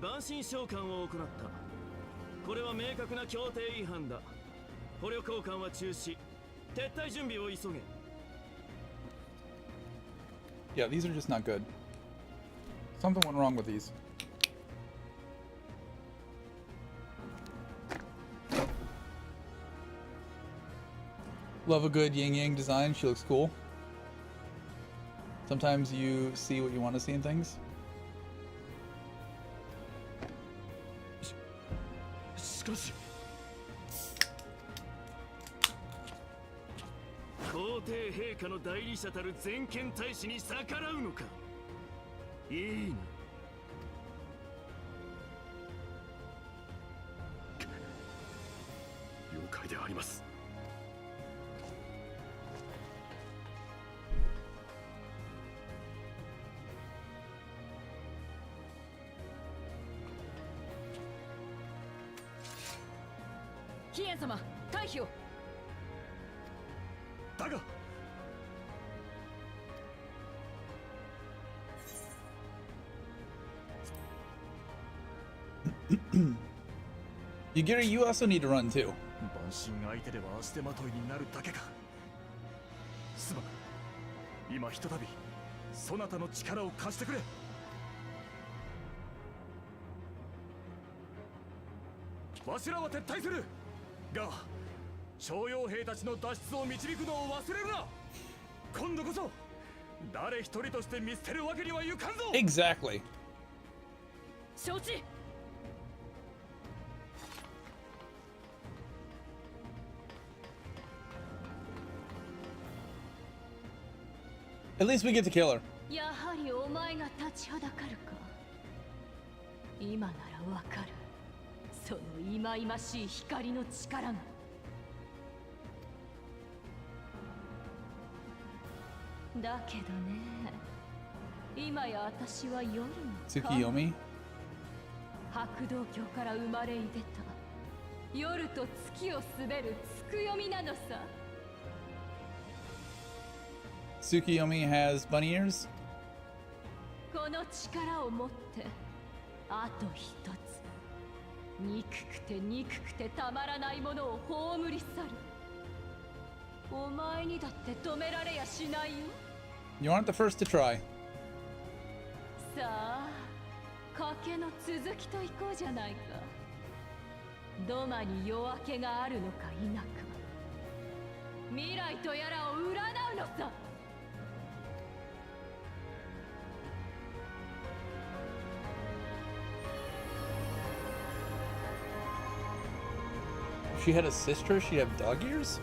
万神召喚を行った。これは明確な協定違反だ。捕虜交換は中止。撤退準備を急げ。 Yeah, these are just not good. Something went wrong with these. Love a good yin-yang design. She looks cool. Sometimes you see what you want to see in things. しかし皇帝陛下の代理者たる全権大使に逆らうのか。いいな。了解であります。ヒエン様、退避を。だが。Yugiri, you also need to run too. 万神相手では足手まといになるだけか。すまない。今ひとたびそなたの力を貸してくれ。わしらは撤退する。が徴用兵たちの脱出を導くのを忘れるな。今度こそ誰一人として見捨てるわけにはいかんぞ。 Exactly. 承知。 At least we get to kill her. やはりお前が立ちはだかるか。今ならわかる。その忌々しい光の力が。だけどね、今や私は夜の Tsukiyomi? 白道教から生まれいでた夜と月を滑るつくよみなのさ。 Tsukiyomi has bunny ears? この力を持ってあと一つ憎くて憎くてたまらないものを葬り去る。お前にだって止められやしないよ。 You aren't the first to try. さあ、賭けの続きといこうじゃないか。土間に夜明けがあるのか否か、未来とやらを占うのさ。If she had a sister, she'd have dog ears?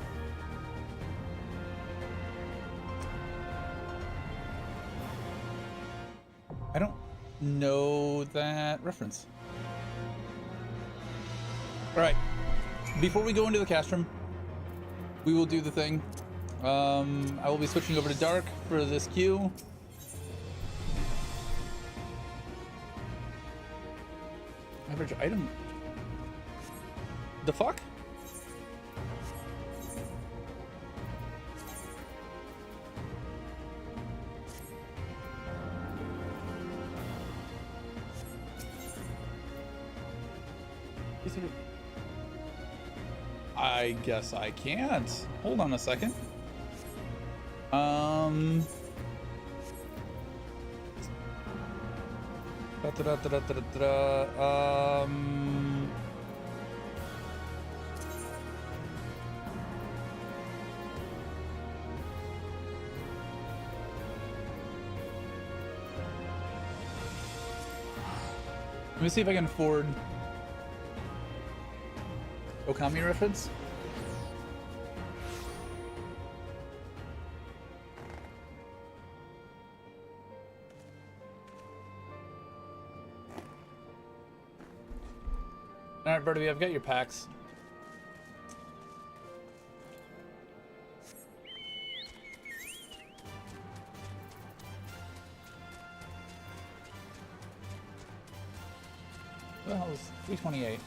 I don't know that reference. Alright. Before we go into the cast room, we will do the thing. I will be switching over to Dark for this queue. Average item. The fuck? I guess I can't. Hold on a second. Let me see if I can afford Okami reference. All right, Birdie, I've got your packs. Well, it's 328.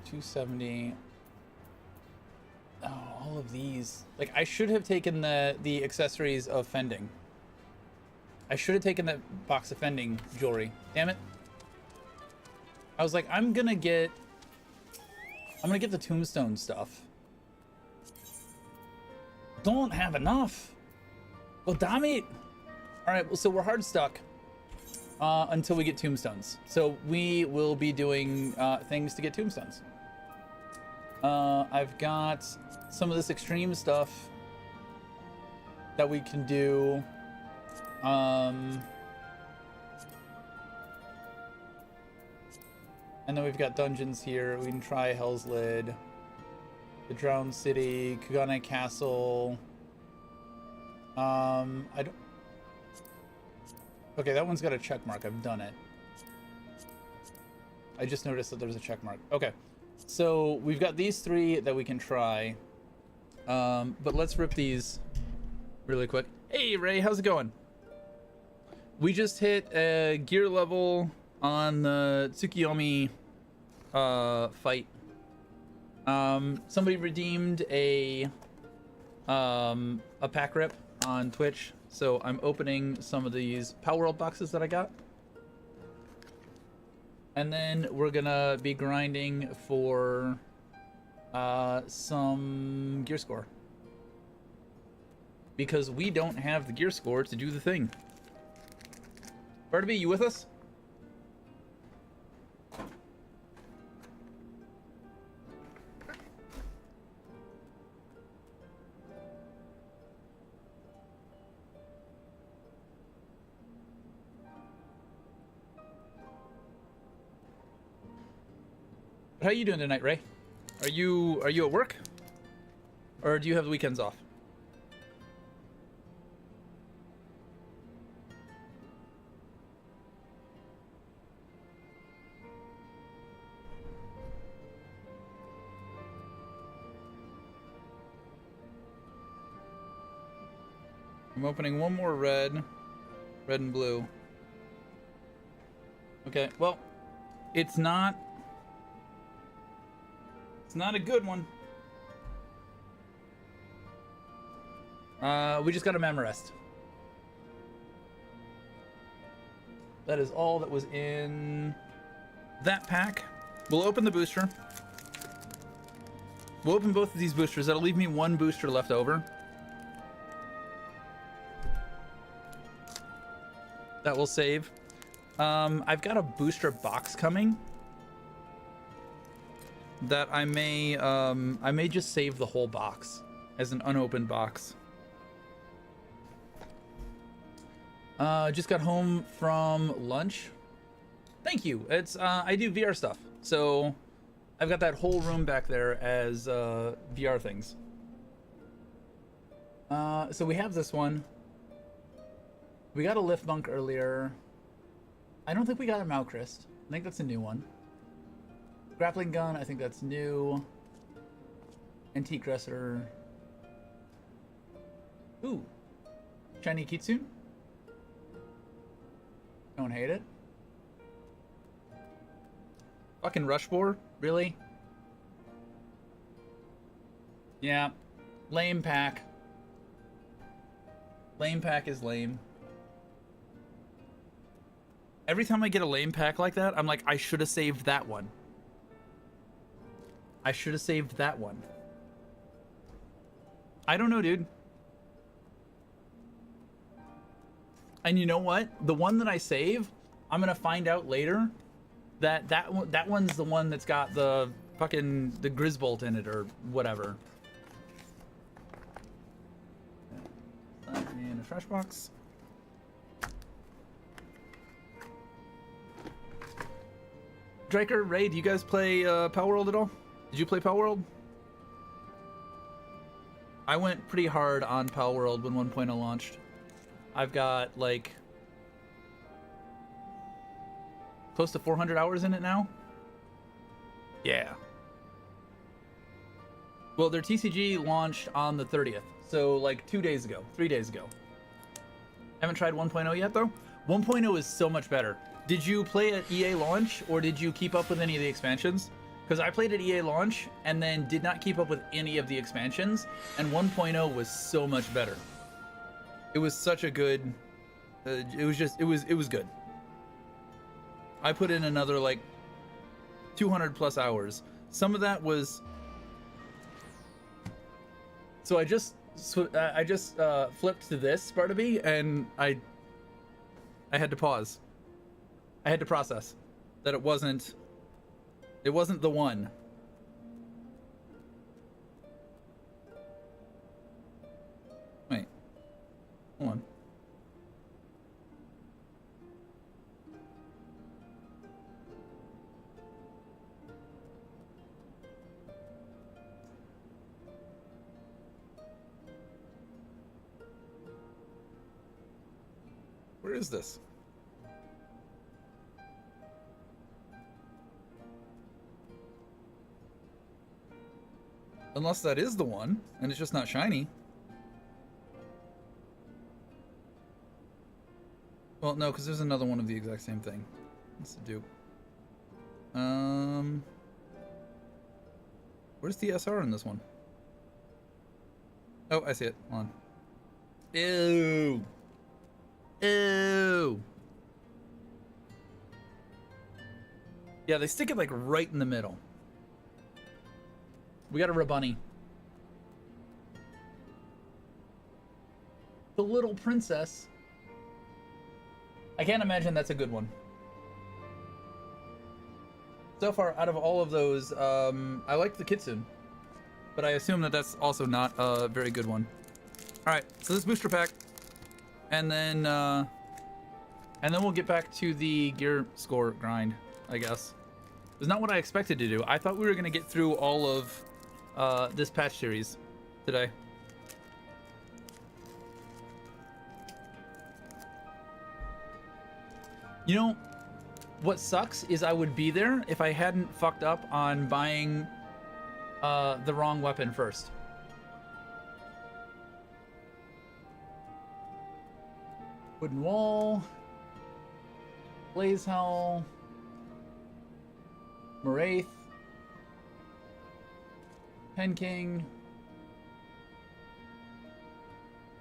270. Oh, all of these. Like, I should have taken the accessories of fending. I should have taken the box of fending jewelry. Damn it. I was like, I'm gonna get the tombstone stuff. Don't have enough. Well, damn it. All right, well, so we're hard stuck until we get tombstones. So we will be doing things to get tombstones. I've got some of this extreme stuff that we can do. And then we've got dungeons here. We can try Hell's Lid, the Drowned City, Kugane Castle. I don't. Okay, that one's got a check mark. I've done it. I just noticed that there's a check mark. Okay, so we've got these three that we can try. But let's rip these really quick. Hey, Ray, how's it going? We just hit a gear level on the Tsukiyomi fight. Somebody redeemed a pack rip on Twitch, so I'm opening some of these Power World boxes that I got, and then we're gonna be grinding for some gear score, because we don't have the gear score to do the thing. Barnaby, you with us? How you doing tonight, Ray? Are you at work? Or do you have the weekends off? I'm opening one more red and blue. Okay, well, it's not a good one. We just got a Memorest. That is all that was in that pack. We'll open the booster. We'll open both of these boosters. That'll leave me one booster left over. That will save. I've got a booster box coming that I may just save the whole box as an unopened box. Just got home from lunch. Thank you. It's I do VR stuff, so I've got that whole room back there as VR things. So we have this one. We got a lift bunk earlier. I don't think we got a Malchrist. I think that's a new one. Grappling gun, I think that's new. Antique dresser. Ooh. Shiny Kitsune. Don't hate it. Fucking Rushbore? Really? Yeah. Lame pack. Lame pack is lame. Every time I get a lame pack like that, I'm like, I should have saved that one. I should have saved that one. I don't know, dude. And you know what? The one that I save, I'm gonna find out later that one's the one that's got the fucking the Grisbolt in it or whatever. In a trash box. Draker, Ray, do you guys play Palworld at all? Did you play Palworld? I went pretty hard on Palworld when 1.0 launched. I've got like close to 400 hours in it now. Yeah. Well, their TCG launched on the 30th, so like 2 days ago, 3 days ago. Haven't tried 1.0 yet though. 1.0 is so much better. Did you play at EA launch or did you keep up with any of the expansions? Because I played at EA launch and then did not keep up with any of the expansions, and 1.0 was so much better. It was such a good. It was good. I put in another like 200 plus hours. Some of that was. So I just flipped to this Spartaby and I had to pause. I had to process that it wasn't the one. Wait. Hold on. Where is this? Unless that is the one, and it's just not shiny. Well, no, because there's another one of the exact same thing. What's the dupe? Where's the SR in this one? Oh, I see it. Hold on. Ew. Ew. Yeah, they stick it like right in the middle. We got a Rabunny. The little princess. I can't imagine that's a good one. So far, out of all of those, I like the Kitsune, but I assume that that's also not a very good one. All right, so this booster pack, and then we'll get back to the gear score grind, I guess. It was not what I expected to do. I thought we were gonna get through all of this patch series today. You know, what sucks is I would be there if I hadn't fucked up on buying the wrong weapon first. Wooden Wall, Blaze Hell, Moraith, Pen King,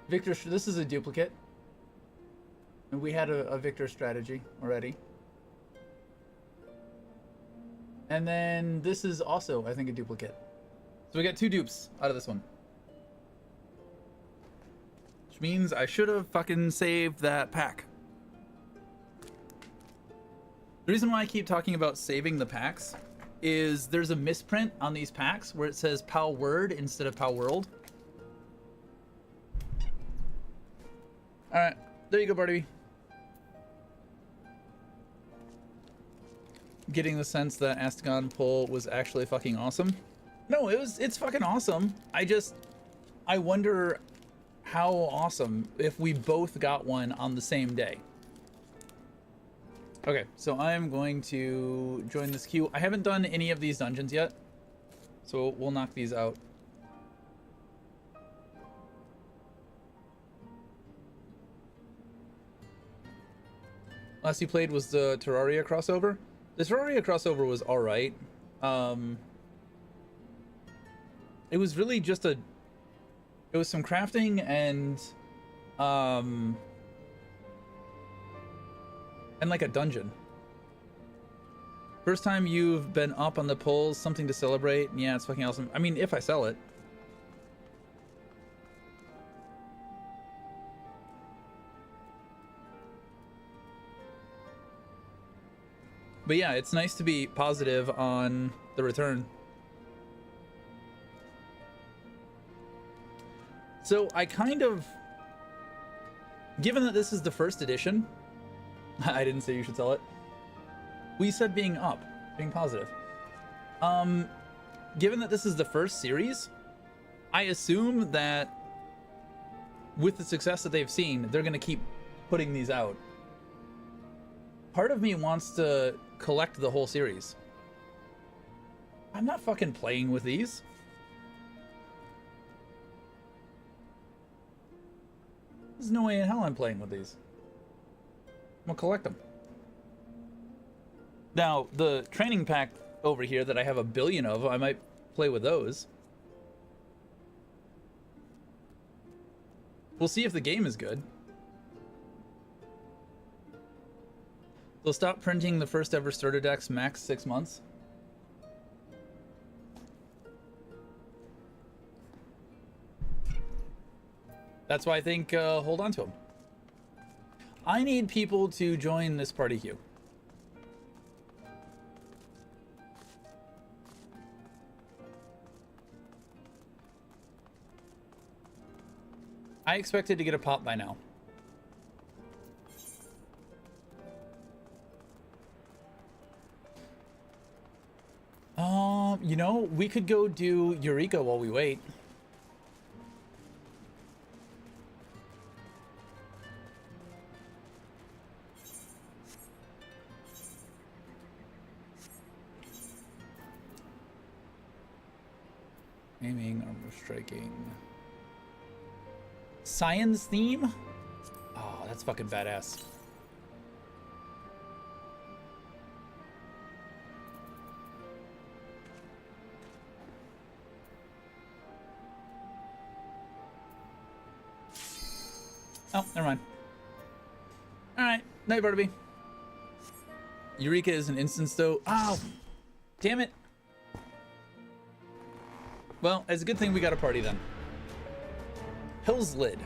Victor. This is a duplicate, and we had a Victor strategy already. And then this is also, I think, a duplicate. So we got 2 dupes out of this one. Which means I should have fucking saved that pack. The reason why I keep talking about saving the packs is there's a misprint on these packs where it says POW Word instead of POW World. All right, there you go, Barnaby. Getting the sense that Astagon pull was actually fucking awesome. No, it's fucking awesome. I wonder how awesome if we both got one on the same day. Okay, so I'm going to join this queue. I haven't done any of these dungeons yet, so we'll knock these out. Last you played was the Terraria crossover. The Terraria crossover was alright. It was really just it was some crafting and like a dungeon. First time you've been up on the polls, something to celebrate. Yeah, it's fucking awesome. I mean, if I sell it. But yeah, it's nice to be positive on the return. So I kind of, given that this is the first edition, I didn't say you should sell it. We said being up, being positive. Given that this is the first series, I assume that with the success that they've seen, they're going to keep putting these out. Part of me wants to collect the whole series. I'm not fucking playing with these. There's no way in hell I'm playing with these. I'm gonna collect them. Now, the training pack over here that I have a billion of, I might play with those. We'll see if the game is good. They'll stop printing the first ever starter decks max 6 months. That's why I think hold on to them. I need people to join this party queue. I expected to get a pop by now. You know, we could go do Eureka while we wait. Aiming, armor striking. Science theme? Oh, that's fucking badass. Oh, never mind. Alright, night, Barnaby. Eureka is an instance though. Oh, damn it. Well, it's a good thing we got a party then. Hell's Lid.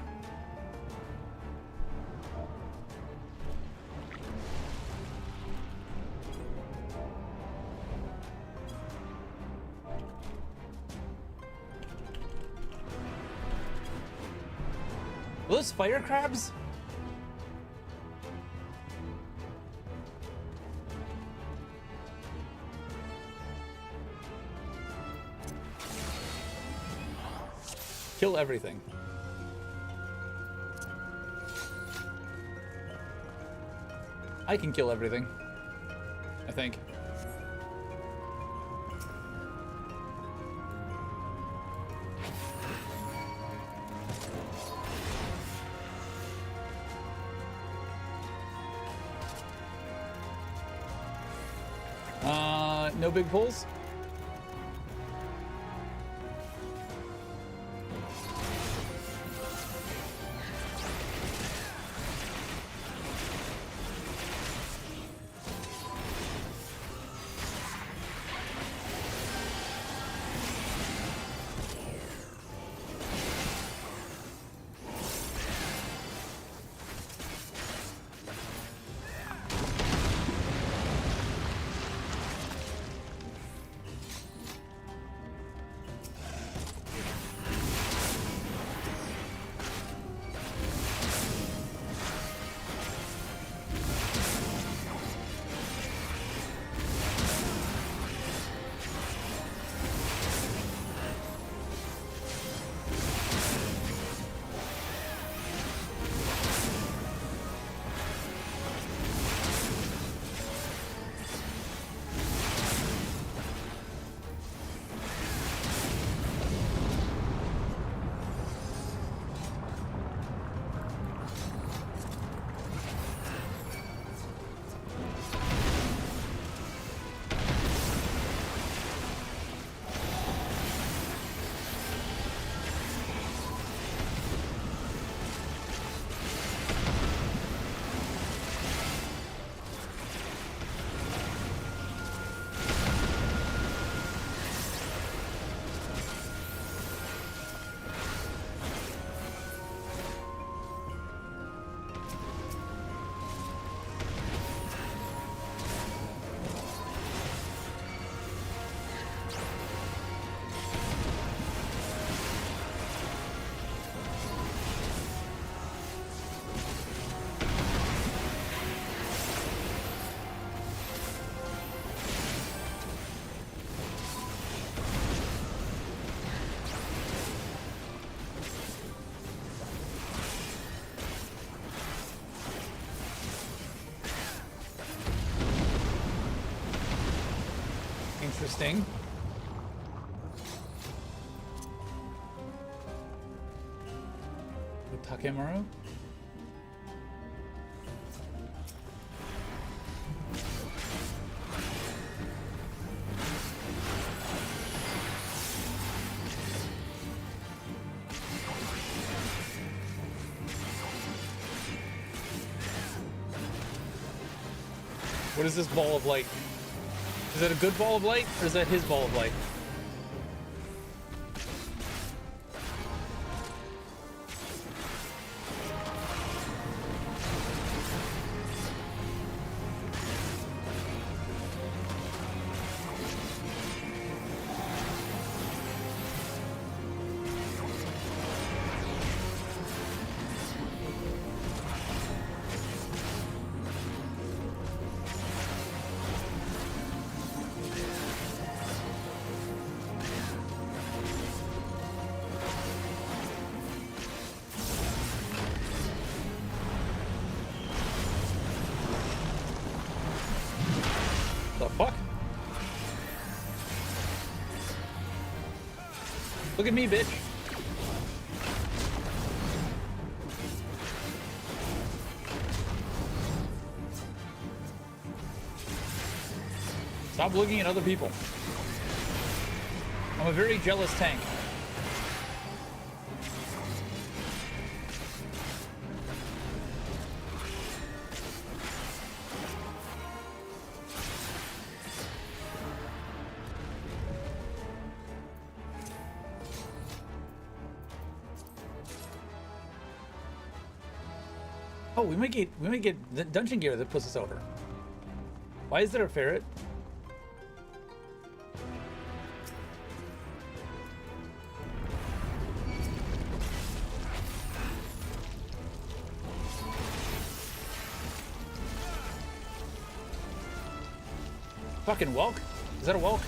Are those fire crabs? Kill everything. I can kill everything, I think. No big pulls? Interesting. Takemaru? What is this ball of light? Is that a good ball of light, or is that his ball of light? The fuck? Look at me, bitch. Stop looking at other people. I'm a very jealous tank. Oh, we might get the dungeon gear that puts us over. Why is there a ferret? Fucking Welk? Is that a Welk?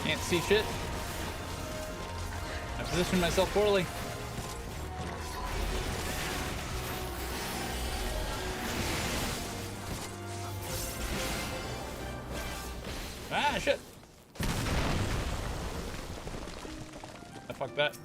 Can't see shit. I positioned myself poorly. Ah, shit. I fucked that.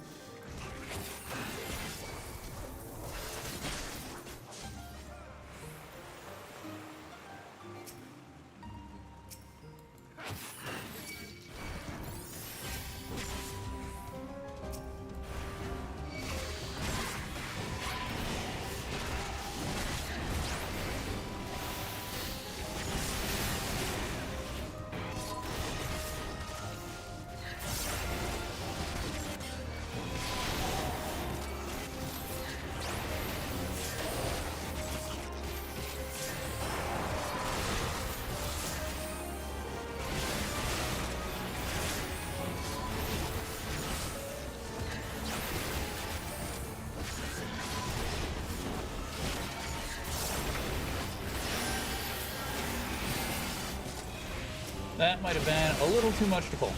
That might have been a little too much to pull.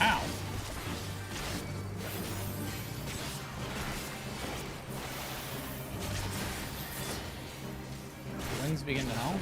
Ow. Winds begin to howl.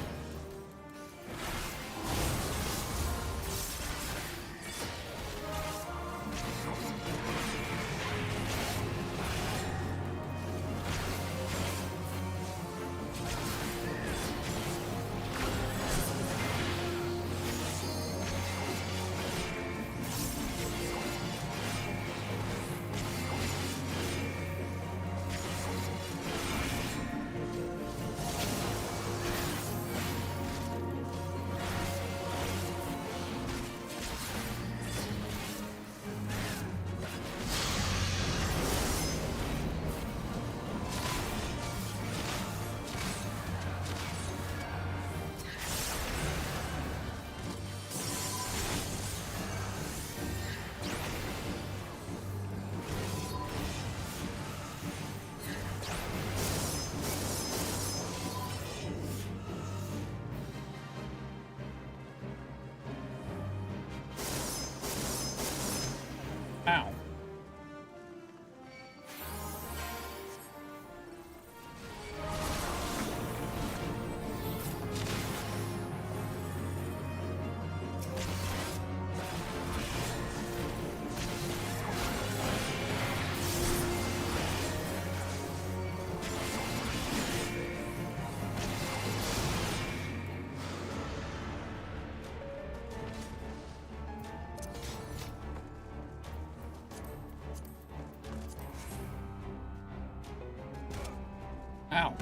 Ow.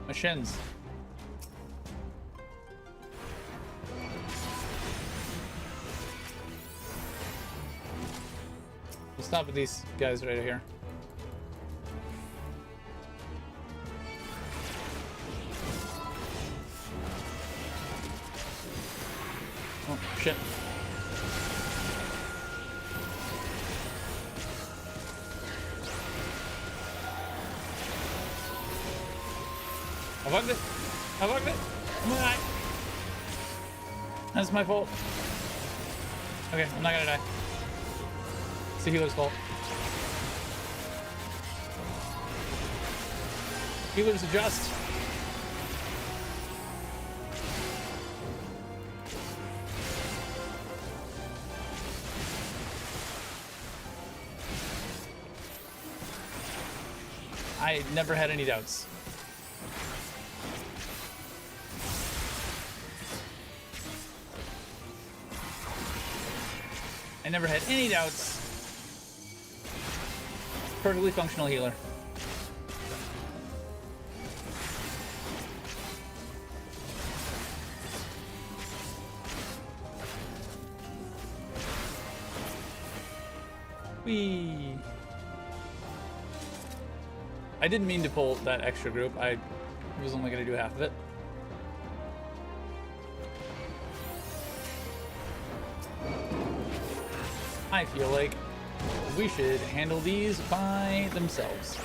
My shins. We'll stop with these guys right here. Oh, shit. I bugged it. I bugged it. I'm gonna die. That's my fault. Okay, I'm not gonna die. It's the healer's fault. Healers adjust. I never had any doubts. I never had any doubts. Perfectly functional healer. Whee! I didn't mean to pull that extra group. I was only going to do half of it. I feel like we should handle these by themselves.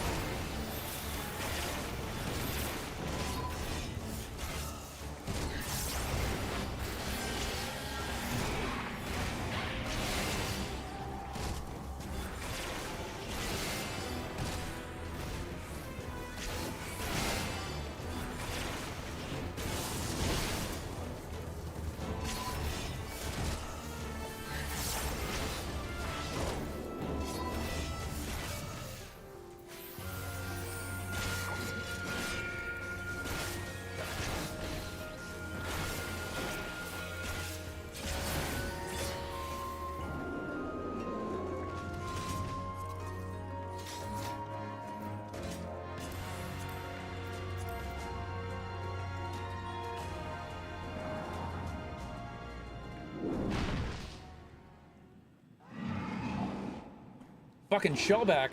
Fucking shellback.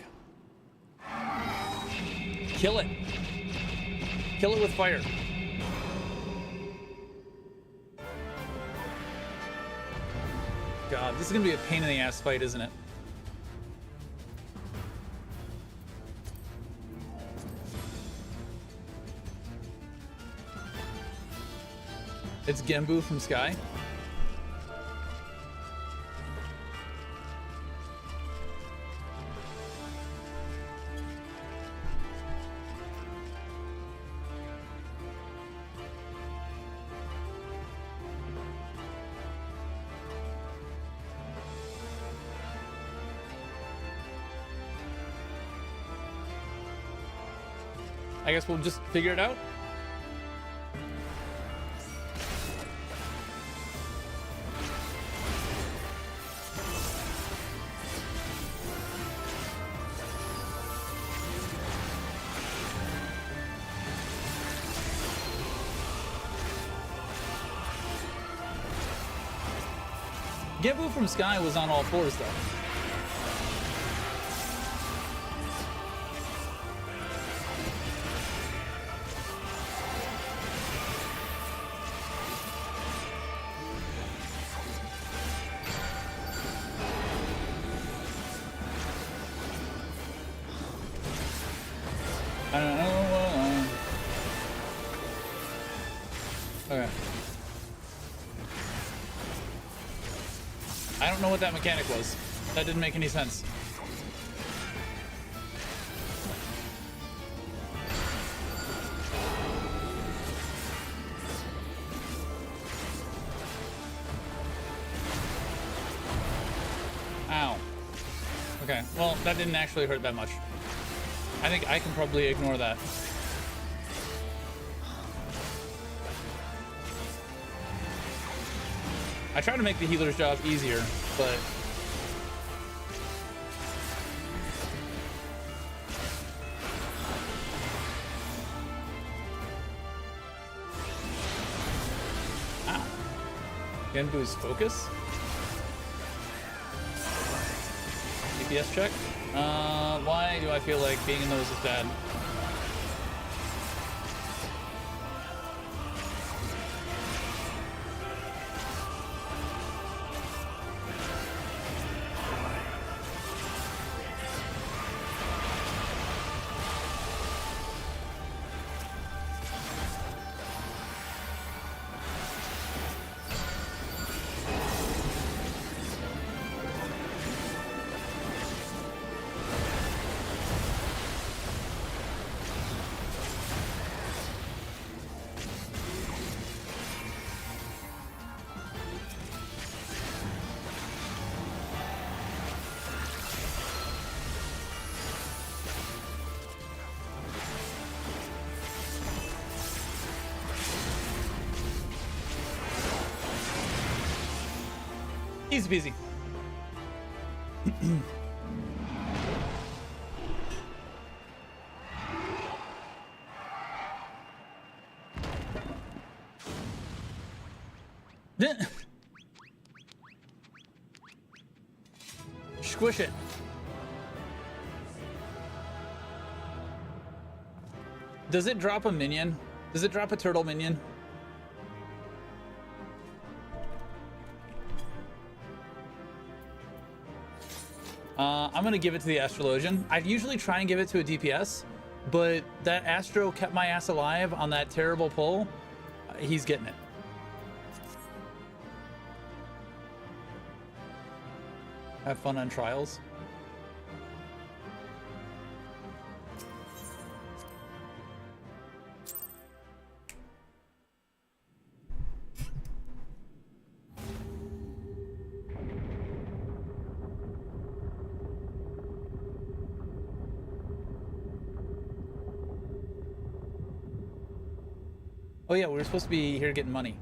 Kill it. Kill it with fire. God, this is gonna be a pain in the ass fight, isn't it? It's Genbu from Sky. I guess we'll just figure it out. Genbu from Sky was on all fours though. I don't know. Okay. I don't know what that mechanic was. That didn't make any sense. Ow. Okay, well, that didn't actually hurt that much. I think I can probably ignore that. I try to make the healer's job easier, but Genbu's focus. DPS check. Why do I feel like being in those is bad? Easy peasy. Squish it. Does it drop a minion? Does it drop a turtle minion? I'm gonna give it to the Astrologian. I'd usually try and give it to a DPS, but that Astro kept my ass alive on that terrible pull. He's getting it. Have fun on trials. Oh yeah, we were supposed to be here getting money.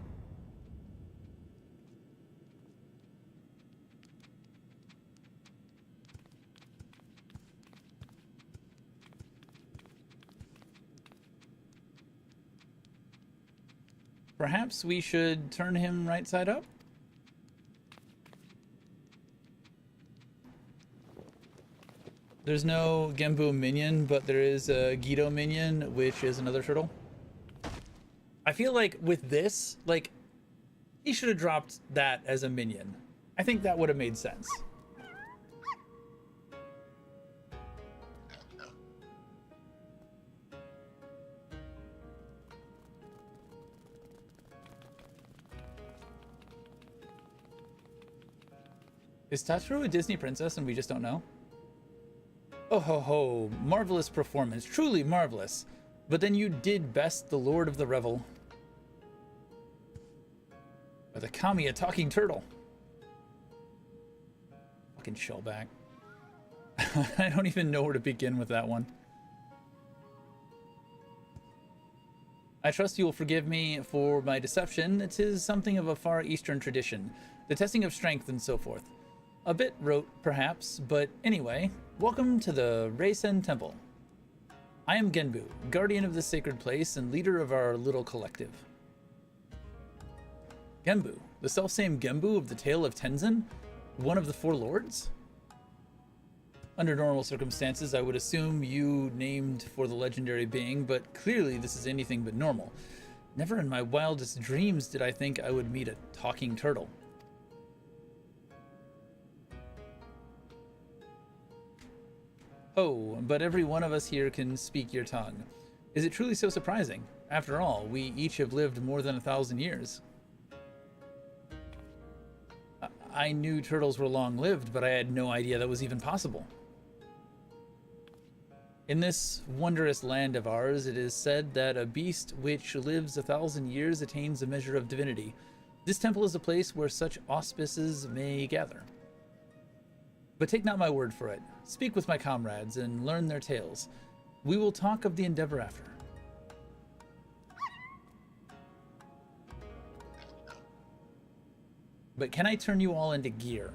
Perhaps we should turn him right side up? There's no Genbu minion, but there is a Guido minion, which is another turtle. I feel like with this, like, he should have dropped that as a minion. I think that would have made sense. Is Tatsuru a Disney princess and we just don't know? Oh ho ho, marvelous performance, truly marvelous. But then you did best the Lord of the Revel. Or the Kami, a talking turtle. Fucking shellback. I don't even know where to begin with that one. I trust you will forgive me for my deception. It is something of a far eastern tradition. The testing of strength and so forth. A bit rote, perhaps, but anyway, welcome to the Reisen Temple. I am Genbu, guardian of this sacred place and leader of our little collective. Genbu, the selfsame Genbu of the Tale of Tenzin? One of the four lords? Under normal circumstances, I would assume you named for the legendary being, but clearly this is anything but normal. Never in my wildest dreams did I think I would meet a talking turtle. Oh, but every one of us here can speak your tongue. Is it truly so surprising? After all, we each have lived more than 1,000 years. I knew turtles were long-lived, but I had no idea that was even possible. In this wondrous land of ours, it is said that a beast which lives 1,000 years attains a measure of divinity. This temple is a place where such auspices may gather. But take not my word for it. Speak with my comrades and learn their tales. We will talk of the endeavor after. But can I turn you all into gear?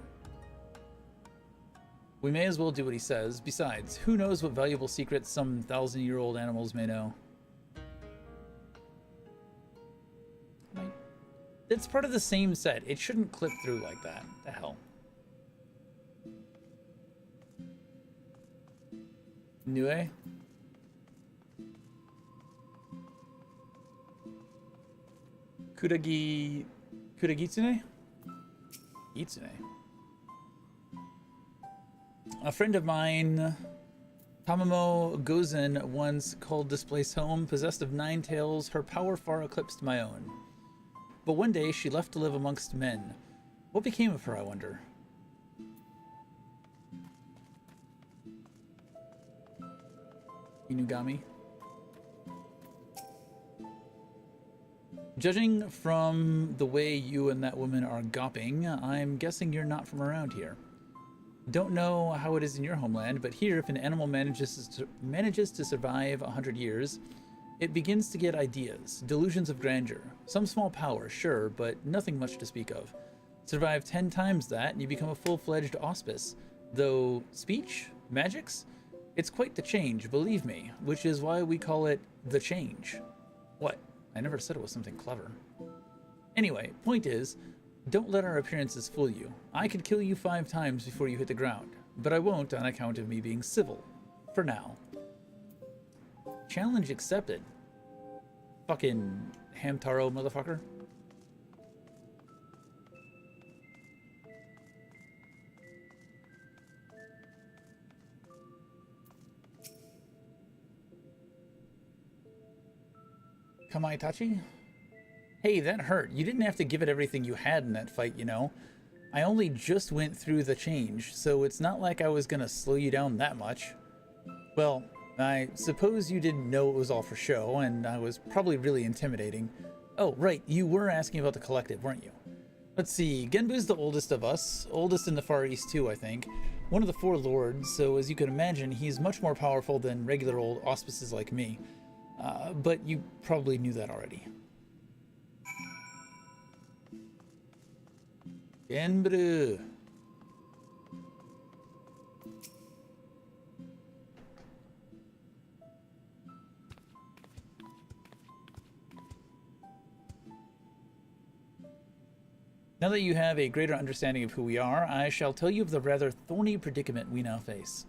We may as well do what he says. Besides, who knows what valuable secrets some 1,000-year-old animals may know? It's part of the same set. It shouldn't clip through like that. The hell. Nue? Kuragitsune? Itsune. A friend of mine, Tamamo Gozen, once called this place home. Possessed of 9 tails, her power far eclipsed my own. But one day she left to live amongst men. What became of her, I wonder? Inugami. Judging from the way you and that woman are gopping, I'm guessing you're not from around here. Don't know how it is in your homeland, but here, if an animal manages to survive 100 years, it begins to get ideas, delusions of grandeur. Some small power, sure, but nothing much to speak of. Survive 10 times that, and you become a full-fledged auspice. Though, speech? Magics? It's quite the change, believe me, which is why we call it the change. What? I never said it was something clever. Anyway, point is, don't let our appearances fool you. I could kill you 5 times before you hit the ground, but I won't on account of me being civil. For now. Challenge accepted. Fucking Hamtaro motherfucker. Kamaitachi? Hey, that hurt. You didn't have to give it everything you had in that fight, you know. I only just went through the change, so it's not like I was gonna slow you down that much. Well, I suppose you didn't know it was all for show, and I was probably really intimidating. Oh, right, you were asking about the collective, weren't you? Let's see, Genbu's the oldest of us, oldest in the Far East too, I think. One of the 4 lords, so as you can imagine, he's much more powerful than regular old auspices like me. But you probably knew that already. Genbru. Now that you have a greater understanding of who we are, I shall tell you of the rather thorny predicament we now face.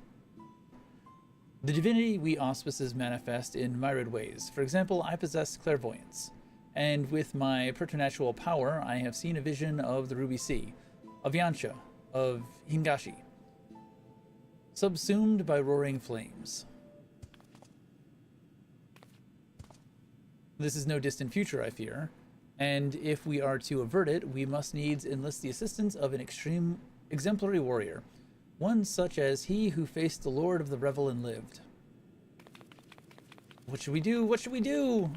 The divinity we auspices manifest in myriad ways. For example, I possess clairvoyance, and with my preternatural power, I have seen a vision of the Ruby Sea, of Yansha, of Hingashi, subsumed by roaring flames. This is no distant future, I fear, and if we are to avert it, we must needs enlist the assistance of an exemplary warrior, one such as he who faced the Lord of the Revel and lived. What should we do? What should we do?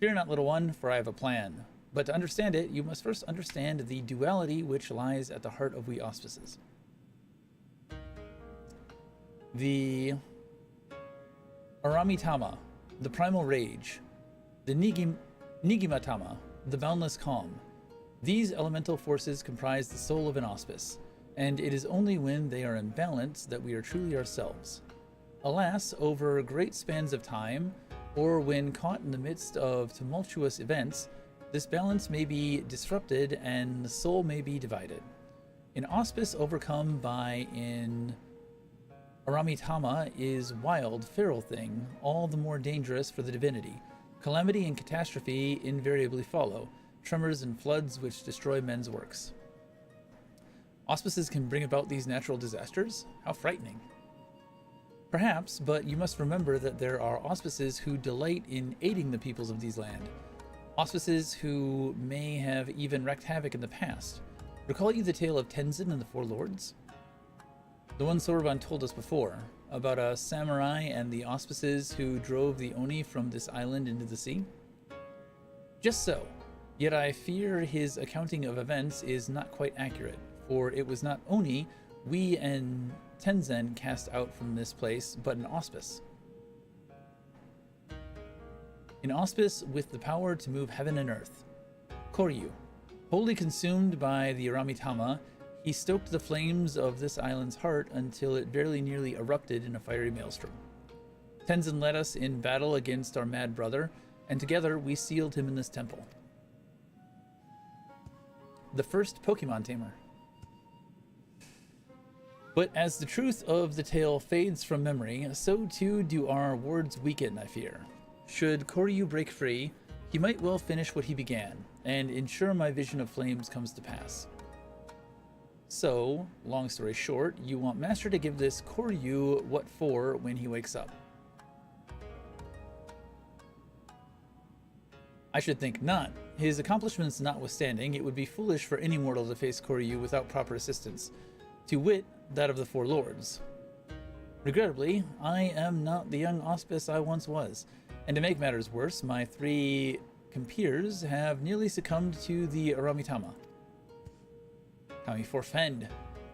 Fear not, little one, for I have a plan. But to understand it, you must first understand the duality which lies at the heart of we auspices. The Aramitama, the primal rage, the Nigimatama, the boundless calm. These elemental forces comprise the soul of an auspice, and it is only when they are in balance that we are truly ourselves. Alas, over great spans of time, or when caught in the midst of tumultuous events, this balance may be disrupted and the soul may be divided. An auspice overcome by an Aramitama is wild, feral thing, all the more dangerous for the divinity. Calamity and catastrophe invariably follow, tremors and floods which destroy men's works. Auspices can bring about these natural disasters? How frightening. Perhaps, but you must remember that there are auspices who delight in aiding the peoples of these land. Auspices who may have even wreaked havoc in the past. Recall you the tale of Tenzin and the 4 lords? The one Soraban told us before, about a samurai and the auspices who drove the Oni from this island into the sea? Just so, yet I fear his accounting of events is not quite accurate. For it was not Oni we and Tenzin cast out from this place, but an auspice. An auspice with the power to move heaven and earth. Koryu. Wholly consumed by the Aramitama, he stoked the flames of this island's heart until it very nearly erupted in a fiery maelstrom. Tenzin led us in battle against our mad brother, and together we sealed him in this temple. the first Pokemon tamer. But as the truth of the tale fades from memory, so too do our words weaken, I fear. Should Koryu break free, he might well finish what he began, and ensure my vision of flames comes to pass. So, long story short, you want Master to give this Koryu what for when he wakes up. I should think not. His accomplishments notwithstanding, it would be foolish for any mortal to face Koryu without proper assistance, to wit, that of the Four Lords. Regrettably, I am not the young Auspice I once was, and to make matters worse, my 3 compeers have nearly succumbed to the Aramitama. Kami forfend.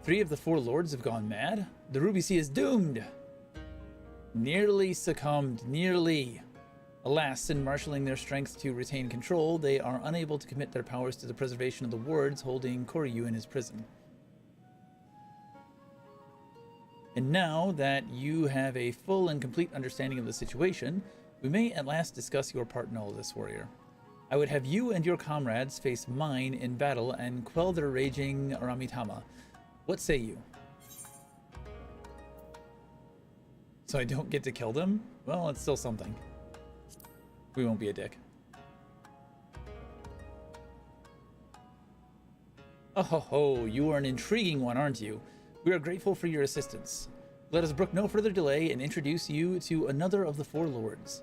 3 of the 4 lords have gone mad. The Ruby Sea is doomed. Nearly succumbed. Nearly. Alas, in marshalling their strength to retain control, they are unable to commit their powers to the preservation of the wards holding Koryu in his prison. And now that you have a full and complete understanding of the situation, we may at last discuss your part in all this, warrior. I would have you and your comrades face mine in battle and quell their raging Aramitama. What say you? So I don't get to kill them? Well, it's still something. We won't be a dick. Oh ho ho, you are an intriguing one, aren't you? We are grateful for your assistance. Let us brook no further delay and introduce you to another of the 4 lords.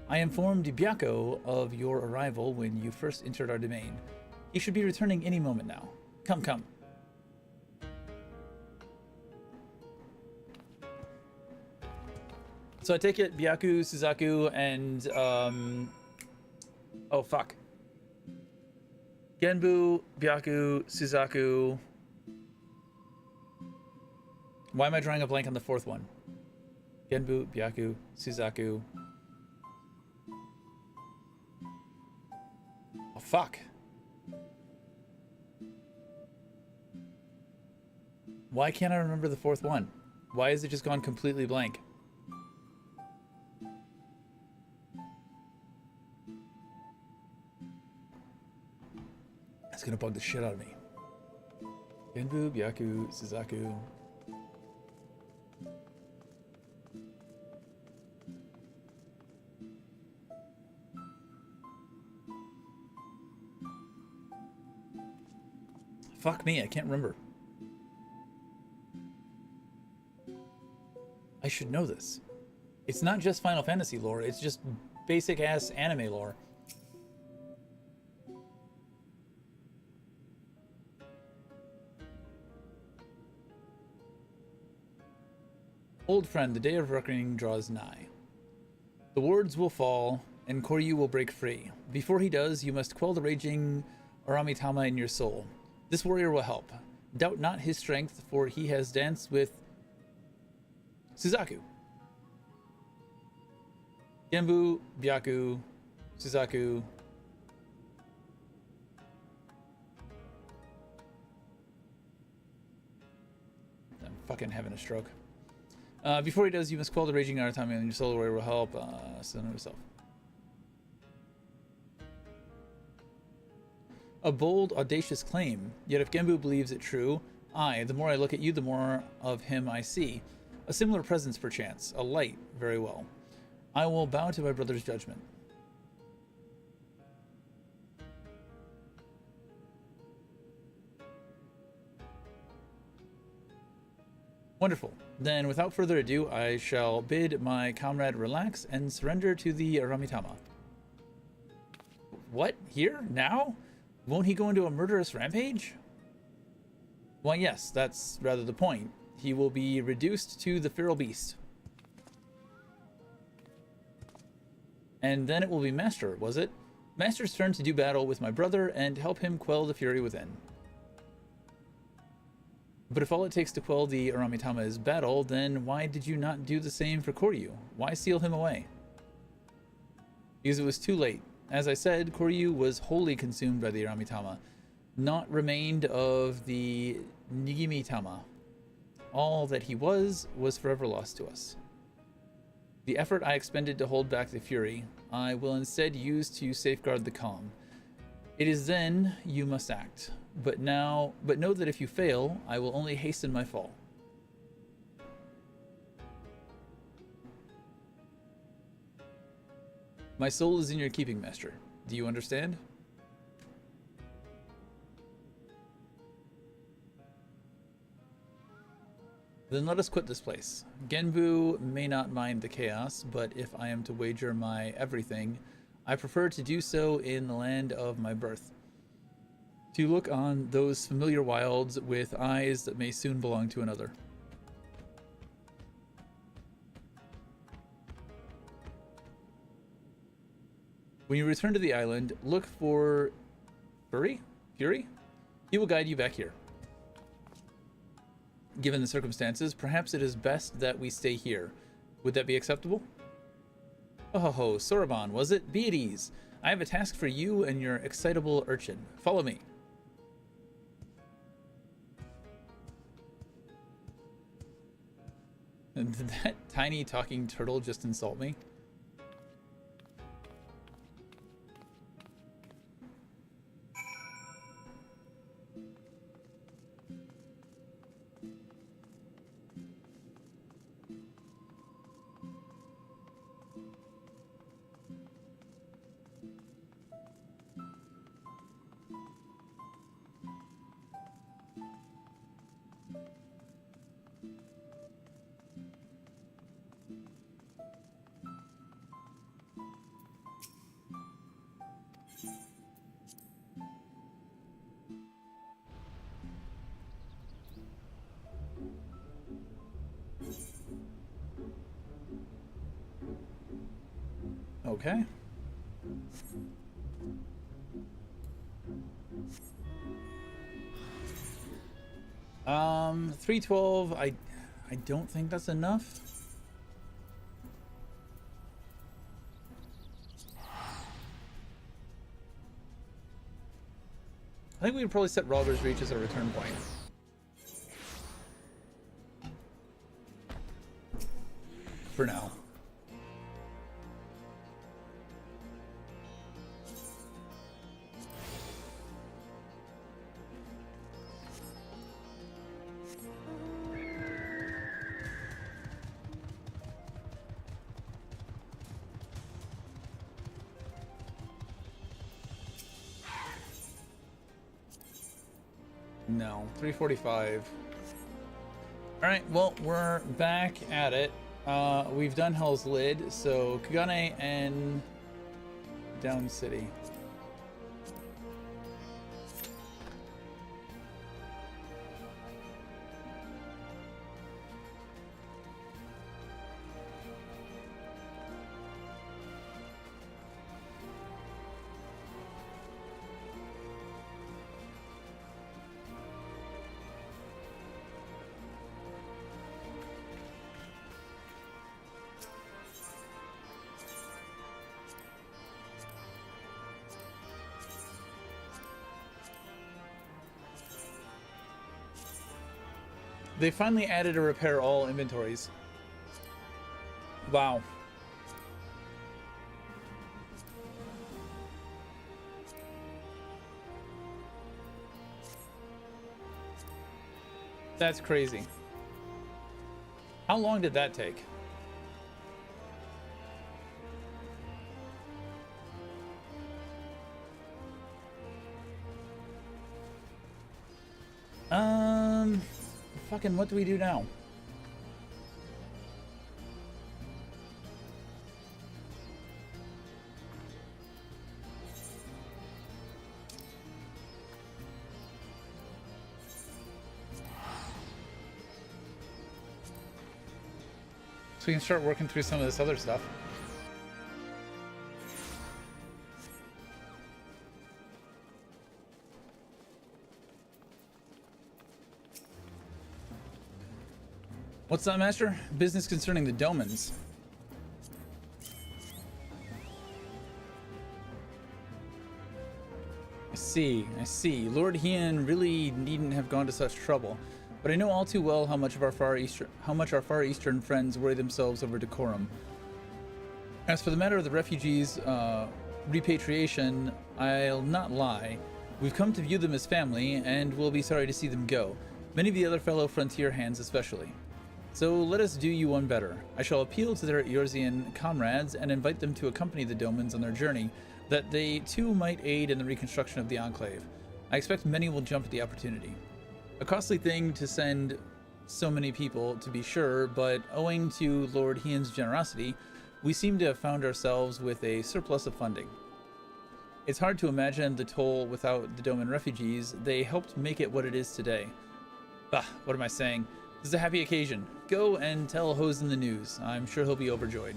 I informed Byako of your arrival when you first entered our domain. He should be returning any moment now. Come, come. So I take it Byaku, Suzaku, and oh fuck. Genbu, Byaku, Suzaku. Why am I drawing a blank on the 4th one? Genbu, Byaku, Suzaku. Oh fuck. Why can't I remember the 4th one? Why is it just gone completely blank? That's gonna bug the shit out of me. Genbu, Byaku, Suzaku. Fuck me, I can't remember. I should know this. It's not just Final Fantasy lore, it's just basic ass anime lore. Old friend, the day of reckoning draws nigh. The wards will fall, and Koryu will break free. Before he does, you must quell the raging Aramitama in your soul. This warrior will help. Doubt not his strength, for he has danced with Suzaku. Genbu, Byaku, Suzaku. I'm fucking having a stroke. Before he does, you must quell the raging Aramitama and your soul warrior will help. So know yourself. A bold, audacious claim, yet if Genbu believes it true, the more I look at you, the more of him I see. A similar presence, perchance. A light, very well. I will bow to my brother's judgment. Wonderful. Then, without further ado, I shall bid my comrade relax and surrender to the Aramitama. What? Here? Now? Won't he go into a murderous rampage? Well, yes, that's rather the point. He will be reduced to the feral beast. And then it will be Master, was it? Master's turn to do battle with my brother and help him quell the fury within. But if all it takes to quell the Aramitama is battle, then why did you not do the same for Koryu? Why seal him away? Because it was too late. As I said, Koryu was wholly consumed by the Aramitama. Naught remained of the Nigimitama. All that he was forever lost to us. The effort I expended to hold back the fury, I will instead use to safeguard the calm. It is then you must act. But know that if you fail, I will only hasten my fall. My soul is in your keeping, master. Do you understand? Then let us quit this place. Genbu may not mind the chaos, but if I am to wager my everything, I prefer to do so in the land of my birth. To look on those familiar wilds with eyes that may soon belong to another. When you return to the island, look for Fury? He will guide you back here. Given the circumstances, perhaps it is best that we stay here. Would that be acceptable? Oh, Soroban, was it? Be at ease. I have a task for you and your excitable urchin. Follow me. Did that tiny talking turtle just insult me? Okay. 312. I don't think that's enough. I think we would probably set Robber's Reach as a return point. For now. No, 345. All right, well, we're back at it. We've done Hell's Lid, so Kagane and Down City. They finally added a repair all inventories. Wow. That's crazy. How long did that take? Fucking what do we do now? So we can start working through some of this other stuff. What's that, Master? Business concerning the Domans. I see. Lord Hien really needn't have gone to such trouble, but I know all too well how much our Far Eastern friends worry themselves over decorum. As for the matter of the refugees repatriation, I'll not lie. We've come to view them as family, and we'll be sorry to see them go. Many of the other fellow frontier hands especially. So let us do you one better. I shall appeal to their Eorzean comrades and invite them to accompany the Domans on their journey, that they too might aid in the reconstruction of the Enclave. I expect many will jump at the opportunity. A costly thing to send so many people, to be sure, but owing to Lord Hien's generosity, we seem to have found ourselves with a surplus of funding. It's hard to imagine the toll without the Doman refugees. They helped make it what it is today. Bah, what am I saying? This is a happy occasion. Go and tell Hosen the news. I'm sure he'll be overjoyed.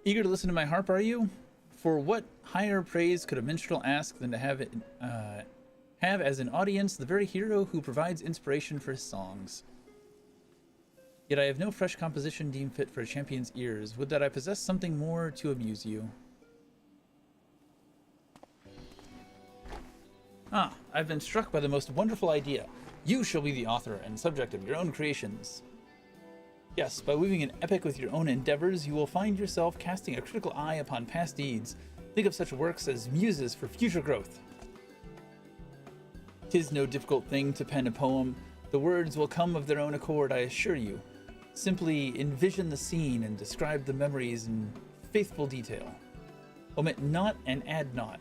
Eager to listen to my harp, are you? For what higher praise could a minstrel ask than to have as an audience the very hero who provides inspiration for his songs? Yet I have no fresh composition deemed fit for a champion's ears. Would that I possessed something more to amuse you. Ah, I've been struck by the most wonderful idea. You shall be the author and subject of your own creations. Yes, by weaving an epic with your own endeavors, you will find yourself casting a critical eye upon past deeds. Think of such works as muses for future growth. 'Tis no difficult thing to pen a poem. The words will come of their own accord, I assure you. Simply envision the scene and describe the memories in faithful detail. Omit not and add not,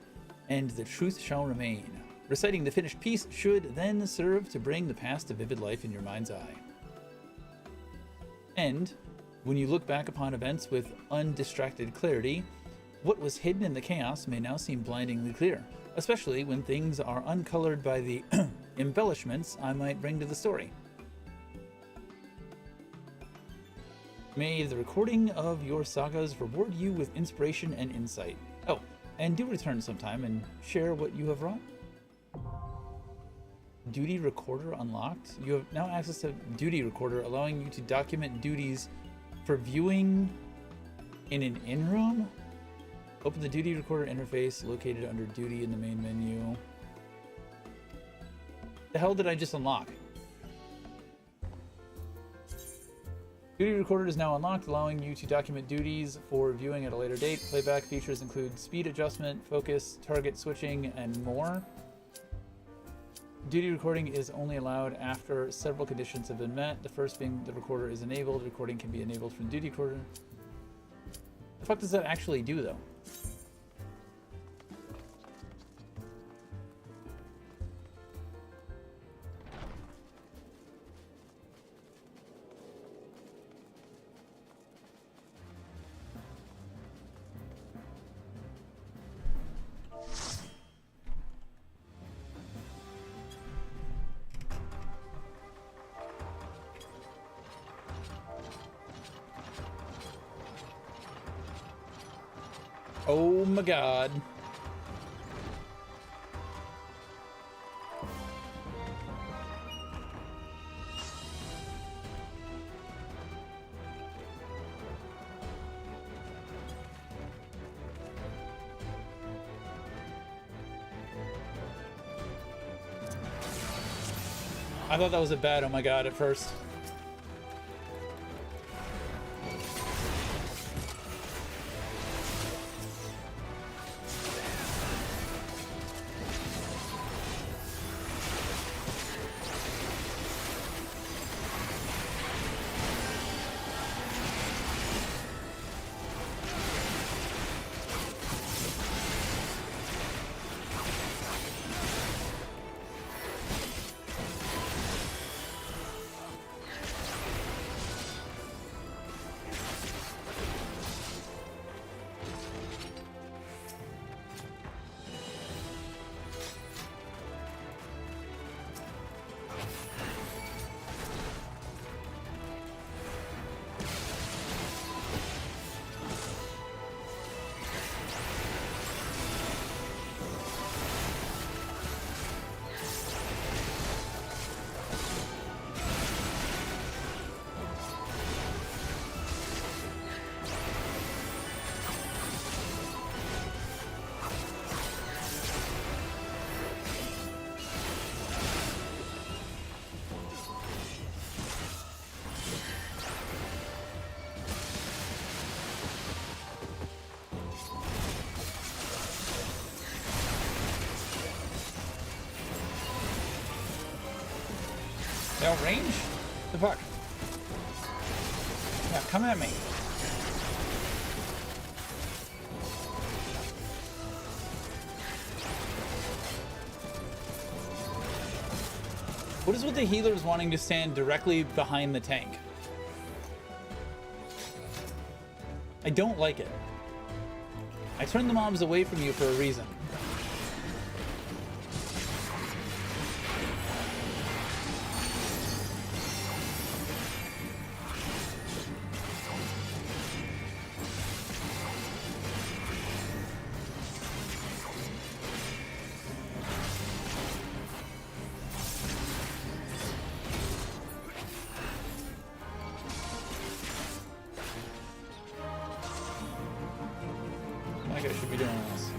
and the truth shall remain. Reciting the finished piece should then serve to bring the past to vivid life in your mind's eye. And, when you look back upon events with undistracted clarity, what was hidden in the chaos may now seem blindingly clear, especially when things are uncolored by the embellishments I might bring to the story. May the recording of your sagas reward you with inspiration and insight. Oh, and do return sometime and share what you have wrought. Duty Recorder unlocked. You have now access to Duty Recorder, allowing you to document duties for viewing in an in-room. Open the Duty Recorder interface located under Duty in the main menu. The hell did I just unlock? Duty Recorder is now unlocked, allowing you to document duties for viewing at a later date. Playback features include speed adjustment, focus, target switching, and more. Duty recording is only allowed after several conditions have been met. The first being the recorder is enabled. Recording can be enabled from Duty Recorder. The fuck does that actually do, though? Oh my god. I thought that was a bad oh my god at first. They'll range? The fuck? Yeah, come at me. What is with the healers wanting to stand directly behind the tank? I don't like it. I turned the mobs away from you for a reason. I guess I should be doing this.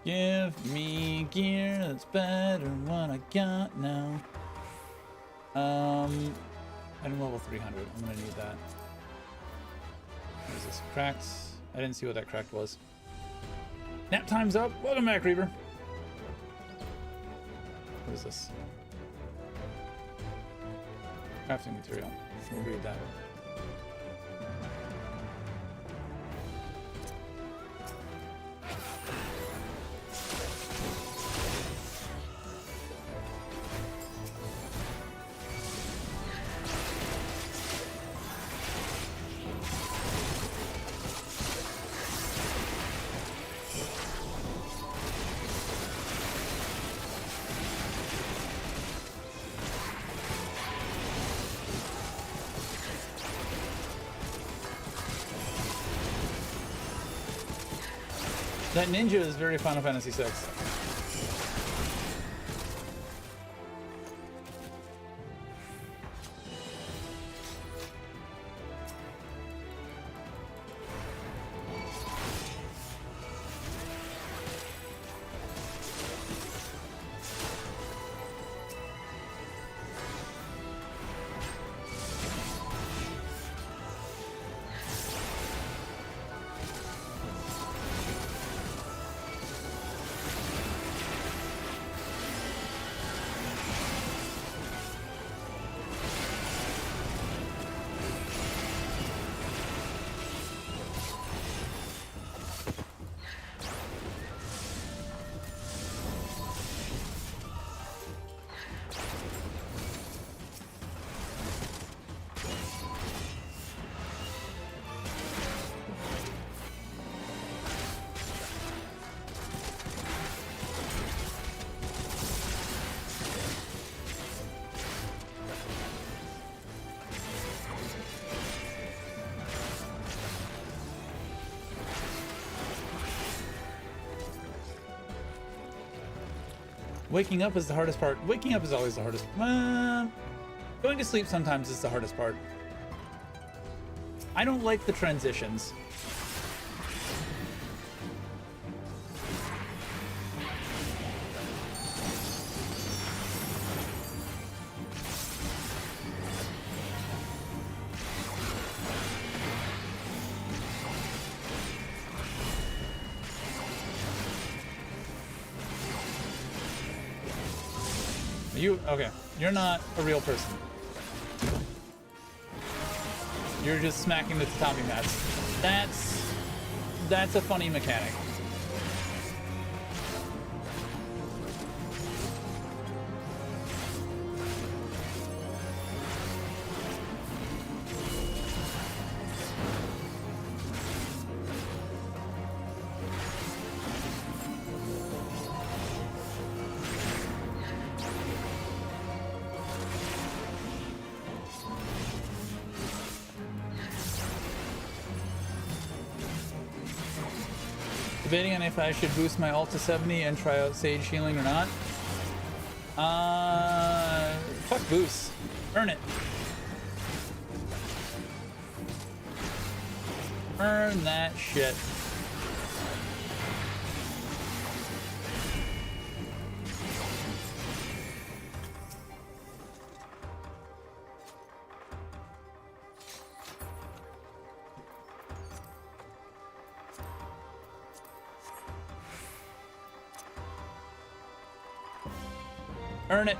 Give me gear that's better than what I got now. I'm level 300. I'm gonna need that. What is this? Cracked? I didn't see what that cracked was. Nap time's up. Welcome back, Reaver. What is this? Crafting material. We'll read that. That ninja is very Final Fantasy VI. Waking up is the hardest part. Waking up is always the hardest. Going to sleep sometimes is the hardest part. I don't like the transitions. Okay, you're not a real person. You're just smacking the tatami mats. That's a funny mechanic. Debating on if I should boost my ult to 70 and try out Sage healing or not. Fuck boost. Earn it. Earn that shit. Earn it.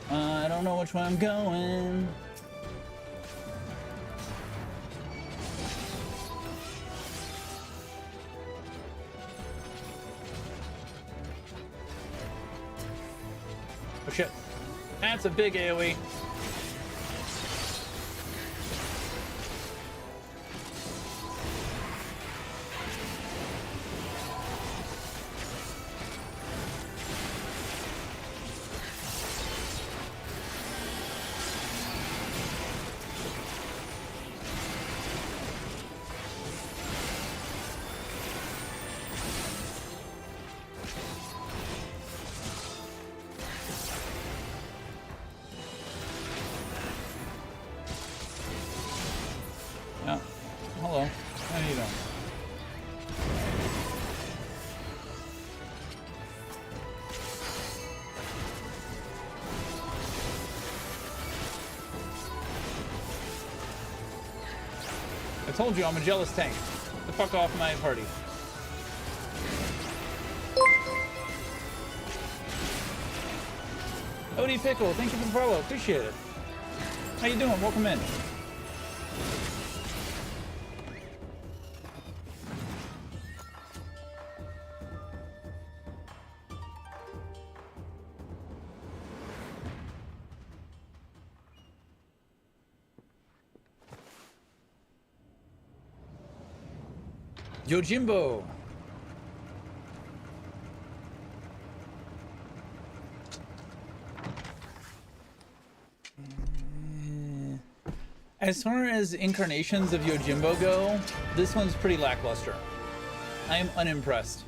I don't know which way I'm going. Oh shit. That's a big AoE. Hello. How you doing? I told you I'm a jealous tank. Get the fuck off my party. Odie Pickle, thank you for the follow. Appreciate it. How you doing? Welcome in. Yojimbo. As far as incarnations of Yojimbo go, this one's pretty lackluster. I am unimpressed.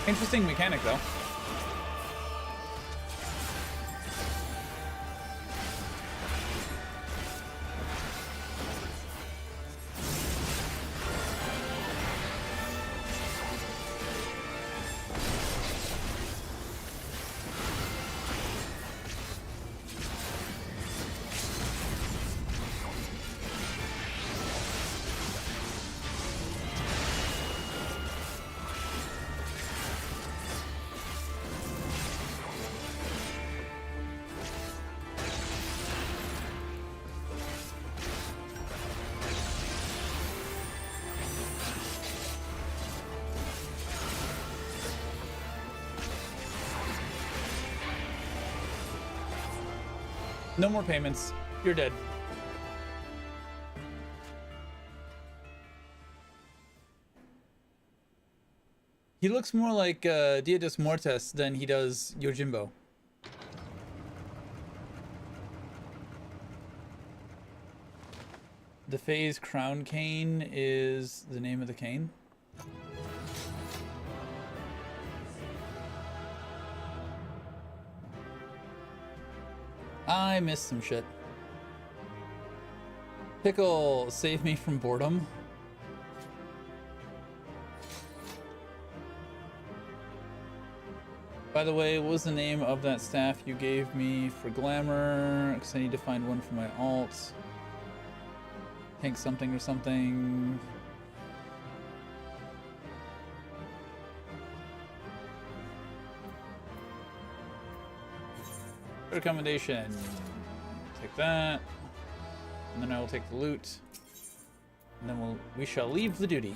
Interesting mechanic, though. No more payments. You're dead. He looks more like Dia dos Mortes than he does Yojimbo. The Phase Crown Cane is the name of the cane. I missed some shit. Pickle, save me from boredom. By the way, what was the name of that staff you gave me for glamour? Because I need to find one for my alt. Pink something or something. Recommendation. Take that. And then I will take the loot. And then we shall leave the duty.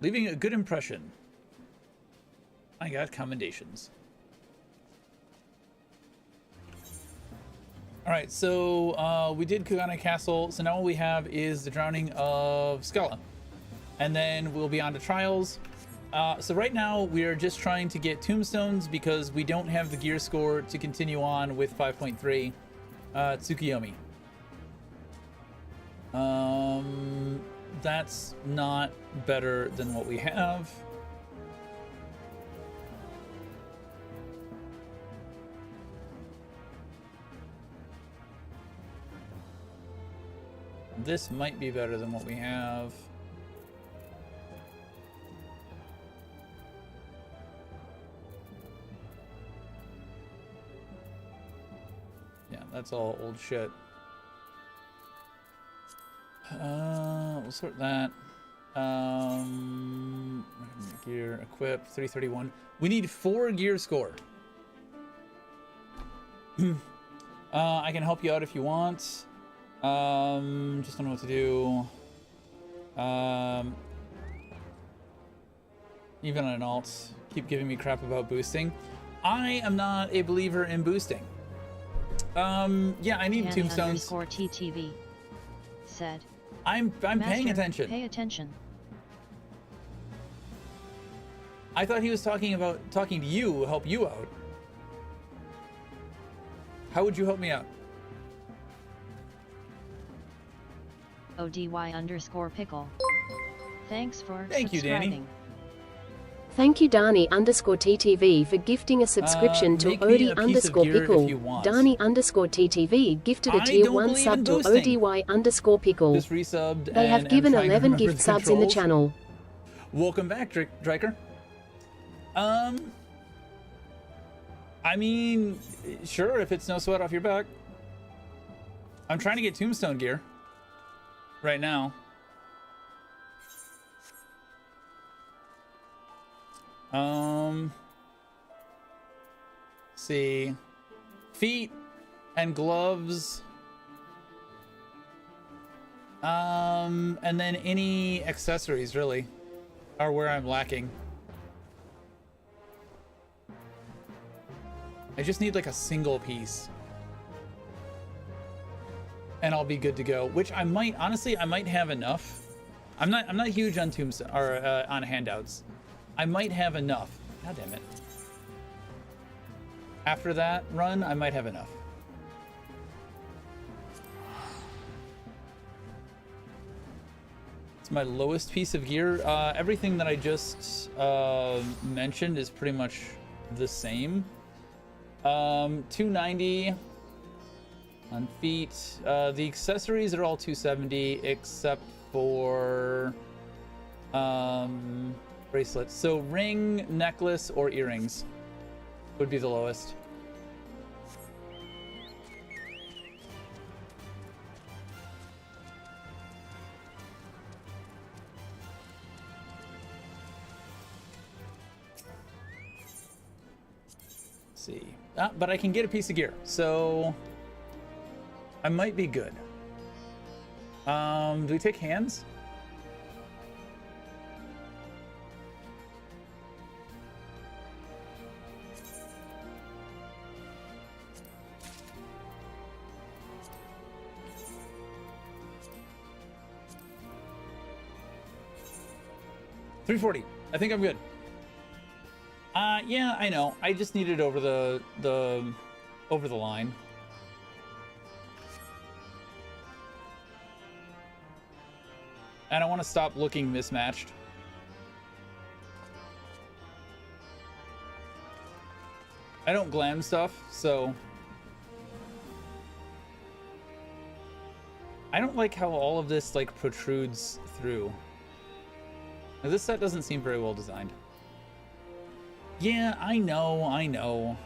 Leaving a good impression. I got commendations. Alright, so we did Kugana Castle, so now all we have is the Drowning of Scala. And then we'll be on to Trials. So right now we are just trying to get tombstones because we don't have the gear score to continue on with 5.3 Tsukiyomi. That's not better than what we have. This might be better than what we have. Yeah, that's all old shit. We'll sort that. Gear, equip, 331. We need 4 gear score. I can help you out if you want. Just don't know what to do. Even on an alt, keep giving me crap about boosting. I am not a believer in boosting. Yeah, I need tombstones. TTV said. I'm paying attention. Pay attention. I thought he was talking to you, help you out. How would you help me out? ODY_pickle. Thanks for Thank you, Danny. subscribing. Thank you, Dani_TTV, for gifting a subscription to make me a piece of gear if OD_pickle. you want. Dani_TTV gifted a I tier don't 1 believe sub in to boosting. ODY_pickle. Just resubbed. They have and given am trying to 11 remember gift the subs in the controls. channel. Welcome back, Driker. I mean, sure, if it's no sweat off your back. I'm trying to get tombstone gear right now. See, feet and gloves. And then any accessories really are where I'm lacking. I just need like a single piece. And I'll be good to go, which I might, honestly, I might have enough. I'm not huge on tombstone or on handouts. I might have enough. God damn it. After that run, I might have enough. It's my lowest piece of gear. Everything that I just mentioned is pretty much the same. 290 on feet. The accessories are all 270 except for bracelets. So ring, necklace, or earrings would be the lowest. Let's see. But I can get a piece of gear, so I might be good. Do we take hands? $340. I think I'm good. Yeah, I know. I just need it over the line. And I want to stop looking mismatched. I don't glam stuff, so I don't like how all of this like protrudes through. Now, this set doesn't seem very well designed. Yeah, I know.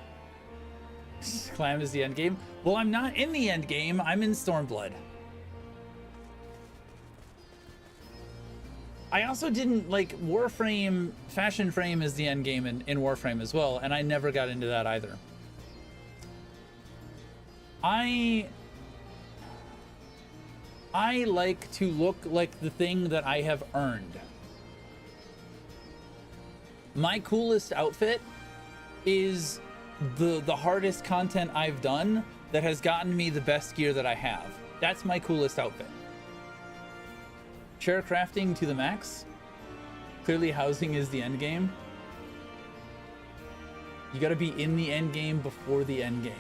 Glam is the end game. Well, I'm not in the end game. I'm in Stormblood. I also didn't like Warframe. Fashion Frame is the end game in Warframe as well, and I never got into that either. I like to look like the thing that I have earned. My coolest outfit is the hardest content I've done that has gotten me the best gear that I have. That's my coolest outfit. Chair crafting to the max. Clearly housing is the end game. You gotta be in the end game before the end game.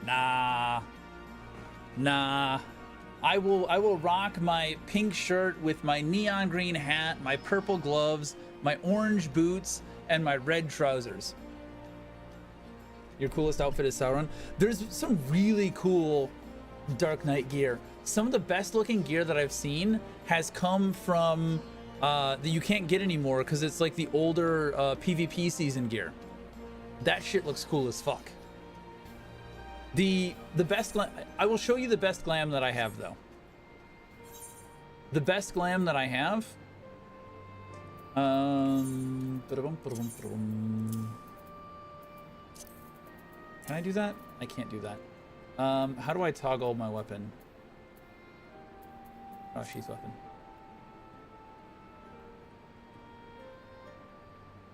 Nah. I will rock my pink shirt with my neon green hat, my purple gloves, my orange boots, and my red trousers. Your coolest outfit is Sauron. There's some really cool Dark Knight gear. Some of the best looking gear that I've seen has come from that you can't get anymore because it's like the older PvP season gear. That shit looks cool as fuck. The best glam, I will show you the best glam that I have though. The best glam that I have. Can I do that? I can't do that. How do I toggle my weapon? Oh, she's weapon.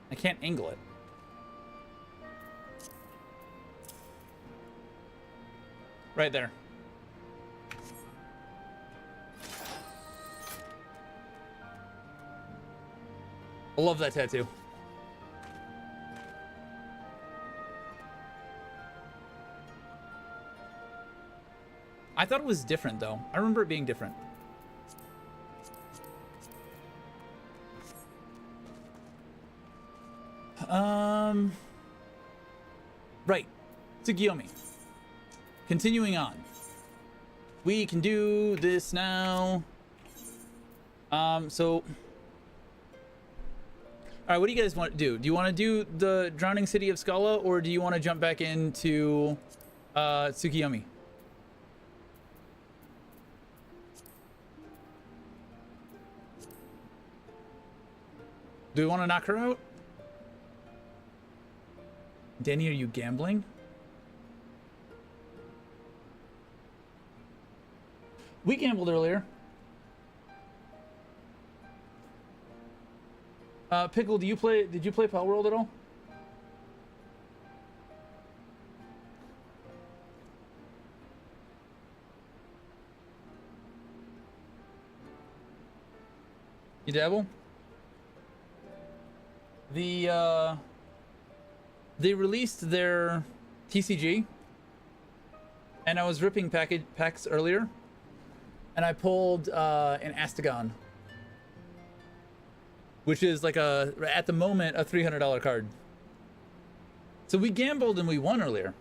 I can't angle it. Right there. I love that tattoo. I thought it was different though. I remember it being different. Right. Tsukiyomi. Continuing on. We can do this now. So. Alright, what do you guys want to do? Do you want to do the Drowning City of Skala, or do you want to jump back into Tsukiyomi? Do we want to knock her out? Danny, are you gambling? We gambled earlier. Pickle, did you play Pal World at all? You dabble? They released their TCG, and I was ripping packs earlier, and I pulled an Astagon, which is like at the moment, a $300 card. So we gambled and we won earlier.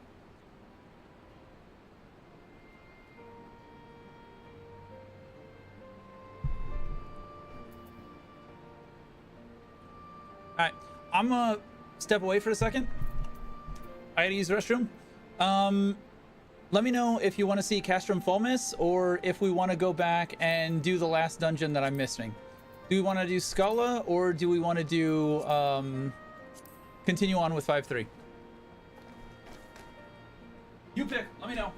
All right, I'm gonna step away for a second. I gotta use the restroom. Let me know if you want to see Castrum Fulmis, or if we want to go back and do the last dungeon that I'm missing. Do we want to do Scala, or do we want to do continue on with 5-3? You pick. Let me know.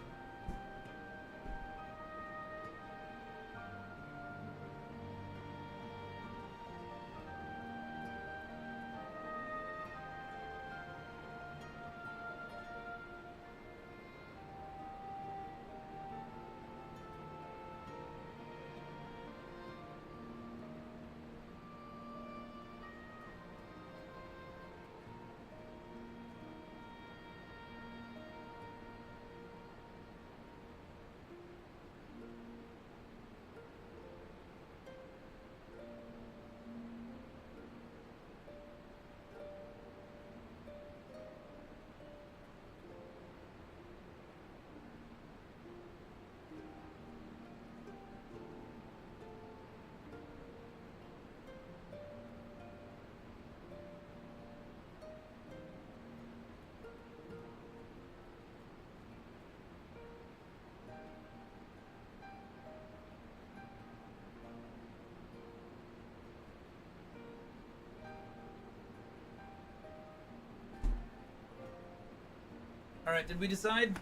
All right, did we decide?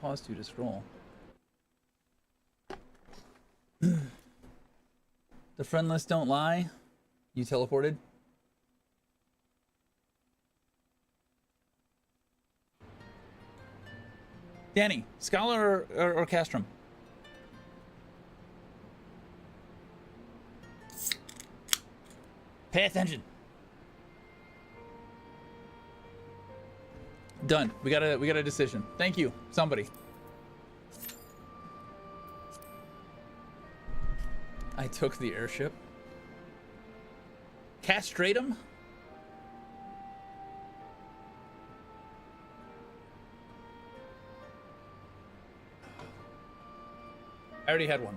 Pause to scroll. The friend list don't lie. You teleported. Danny, Scholar or Castrum? Pay attention. Done. We got a decision. Thank you, somebody. I took the airship. Castrate him? I already had one.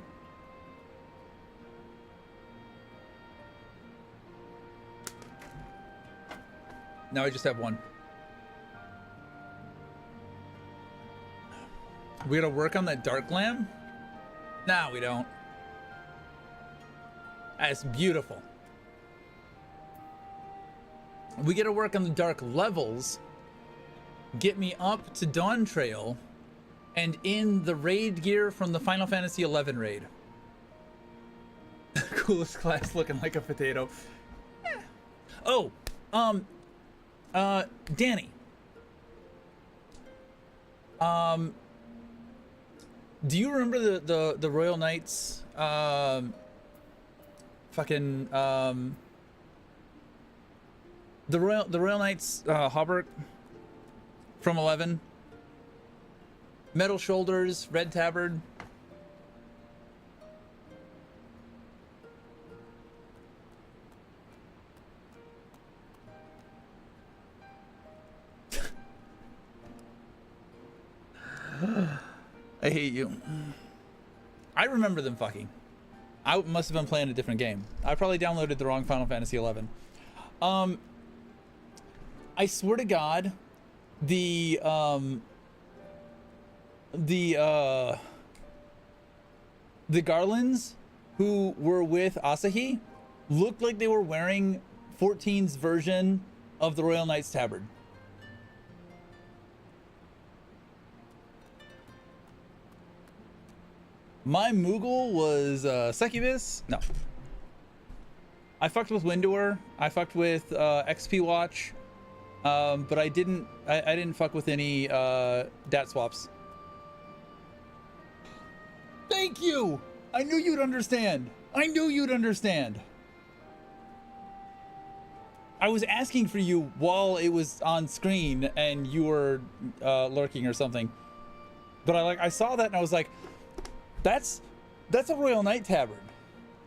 Now I just have one. We gotta work on that dark lamb? Nah, we don't. That's beautiful. We gotta work on the dark levels, get me up to Dawn Trail, and in the raid gear from the Final Fantasy XI raid. Coolest class looking like a potato. Yeah. Oh, Danny. Do you remember the Royal Knights, the Royal Knights, hauberk from 11? Metal shoulders, red tabard. I hate you. I remember them fucking. I must have been playing a different game. I probably downloaded the wrong Final Fantasy XI. I swear to God, the Garlands who were with Asahi looked like they were wearing 14's version of the Royal Knights tabard. My Moogle was Succubus. No. I fucked with Windower. I fucked with XP Watch. But I didn't fuck with any dat swaps. Thank you! I knew you'd understand. I knew you'd understand. I was asking for you while it was on screen and you were lurking or something. But I saw that and I was like, that's a Royal Knight tabard.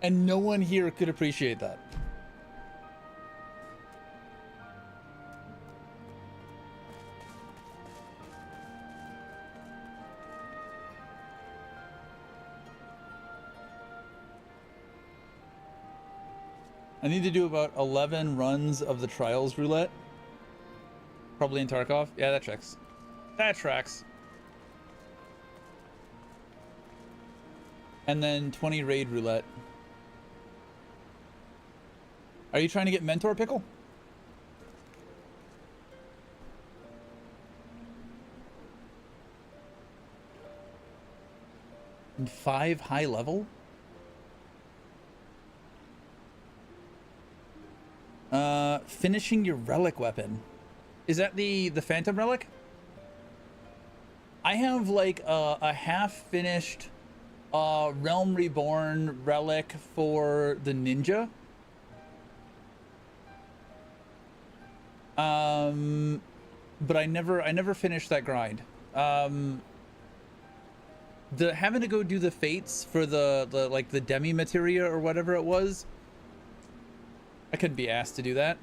And no one here could appreciate that. I need to do about 11 runs of the Trials Roulette. Probably in Tarkov. Yeah, that checks. That tracks. And then 20 Raid Roulette. Are you trying to get Mentor Pickle? And 5 high level? Finishing your relic weapon. Is that the Phantom Relic? I have like a half finished Realm Reborn relic for the ninja. But I never finished that grind. Having to go do the fates for the demi materia or whatever it was. I couldn't be asked to do that.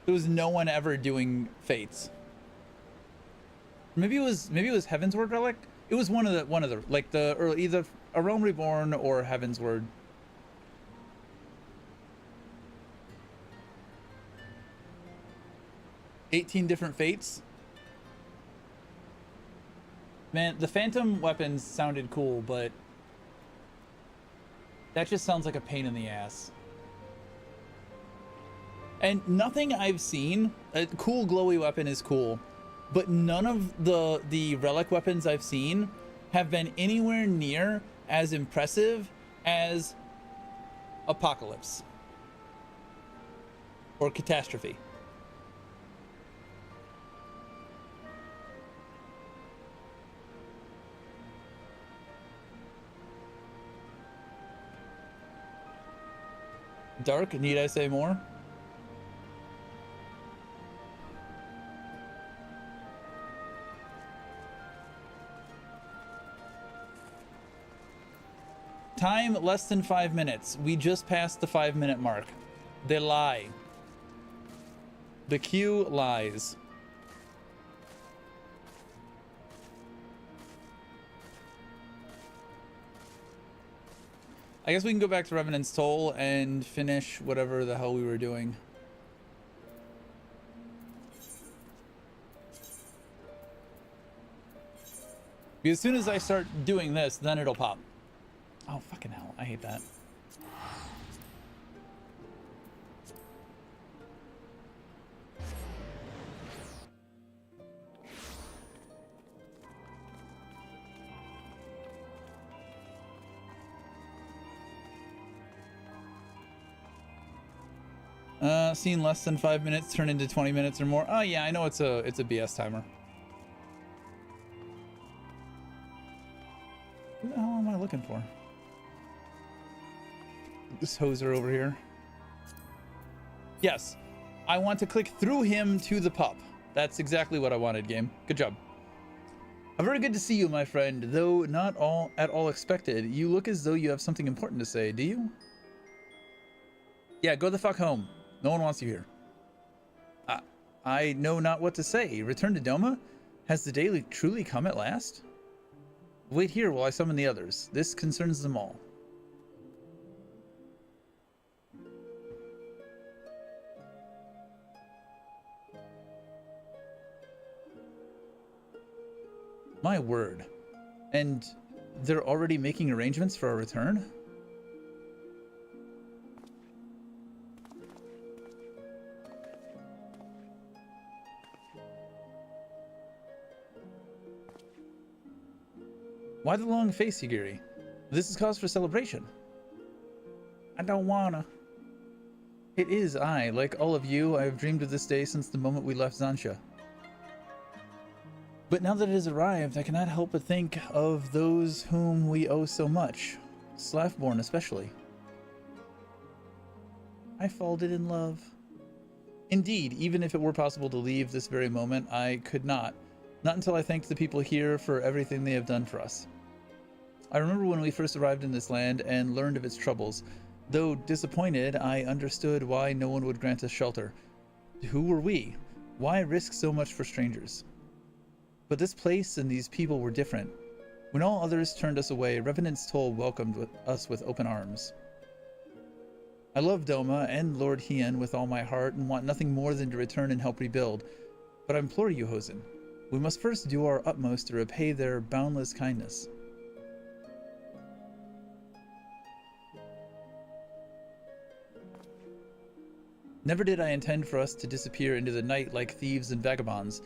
There was no one ever doing fates. Maybe it was Heavensward relic. It was one of the like the or either a Realm Reborn or Heavensward. $18 different fates. Man, the Phantom weapons sounded cool, but that just sounds like a pain in the ass. And nothing I've seen, a cool glowy weapon is cool, but none of the relic weapons I've seen have been anywhere near as impressive as Apocalypse or Catastrophe. Dark, need I say more? Time less than 5 minutes. We just passed the 5-minute mark. They lie. The queue lies. I guess we can go back to Revenant's Toll and finish whatever the hell we were doing. Because as soon as I start doing this, then it'll pop. Oh, fucking hell. I hate that. Seen less than 5 minutes turn into 20 minutes or more. Oh yeah, I know it's a BS timer. Who the hell am I looking for? This hoser over here. Yes, I want to click through him to the pup. That's exactly what I wanted, game. Good job. Very good to see you, my friend, though not at all expected. You look as though you have something important to say, do you? Yeah, go the fuck home. No one wants you here. I know not what to say. Return to Doma? Has the day truly come at last? Wait here while I summon the others. This concerns them all. My word. And they're already making arrangements for our return? Why the long face, Yagiri? This is cause for celebration. I don't wanna. It is I. Like all of you, I have dreamed of this day since the moment we left Zansha. But now that it has arrived, I cannot help but think of those whom we owe so much. Slaffborn especially. I folded in love. Indeed, even if it were possible to leave this very moment, I could not. Not until I thanked the people here for everything they have done for us. I remember when we first arrived in this land and learned of its troubles. Though disappointed, I understood why no one would grant us shelter. Who were we? Why risk so much for strangers? But this place and these people were different. When all others turned us away, Revenant's Toll welcomed us with open arms. I love Doma and Lord Hien with all my heart and want nothing more than to return and help rebuild. But I implore you, Hosen, we must first do our utmost to repay their boundless kindness. Never did I intend for us to disappear into the night like thieves and vagabonds.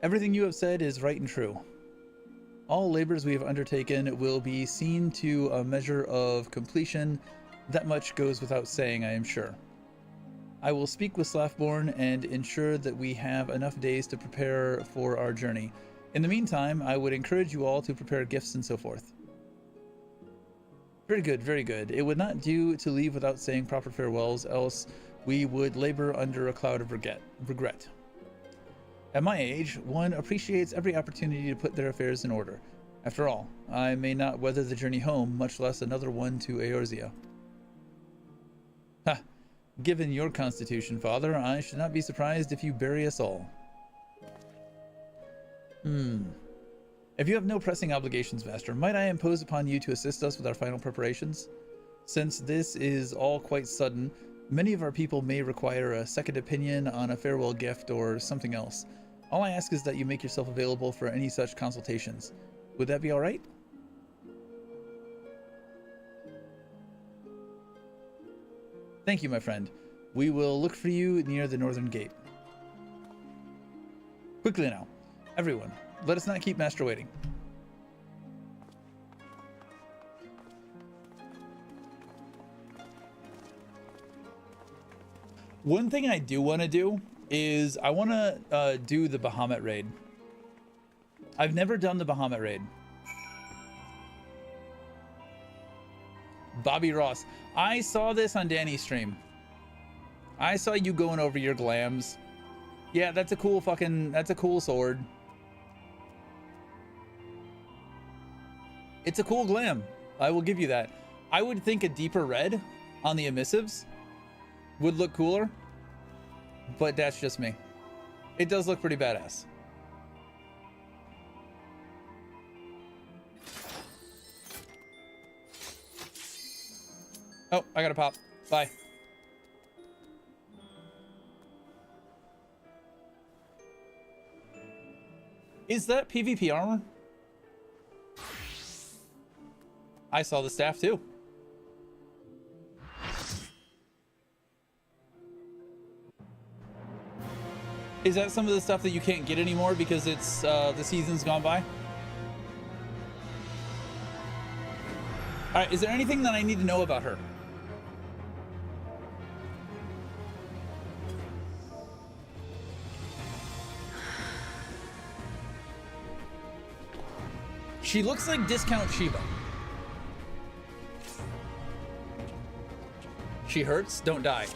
Everything you have said is right and true. All labors we have undertaken will be seen to a measure of completion. That much goes without saying, I am sure. I will speak with Slaffborn and ensure that we have enough days to prepare for our journey. In the meantime, I would encourage you all to prepare gifts and so forth. Very good, very good. It would not do to leave without saying proper farewells, else we would labor under a cloud of regret. At my age, one appreciates every opportunity to put their affairs in order. After all, I may not weather the journey home, much less another one to Eorzea. Ha! Given your constitution, Father, I should not be surprised if you bury us all. If you have no pressing obligations, Master, might I impose upon you to assist us with our final preparations? Since this is all quite sudden, many of our people may require a second opinion on a farewell gift or something else. All I ask is that you make yourself available for any such consultations. Would that be all right? Thank you, my friend. We will look for you near the northern gate. Quickly now, everyone, let us not keep Master waiting. One thing I do want to do is I want to do the Bahamut raid. I've never done the Bahamut raid. Bobby Ross, I saw this on Danny's stream. I saw you going over your glams. Yeah, that's a cool sword. It's a cool glam. I will give you that. I would think a deeper red on the emissives would look cooler, but that's just me. It does look pretty badass. Oh, I gotta pop. Bye. Is that PvP armor? I saw the staff too. Is that some of the stuff that you can't get anymore because it's the season's gone by? All right, is there anything that I need to know about her? She looks like Discount Shiva. She hurts, don't die.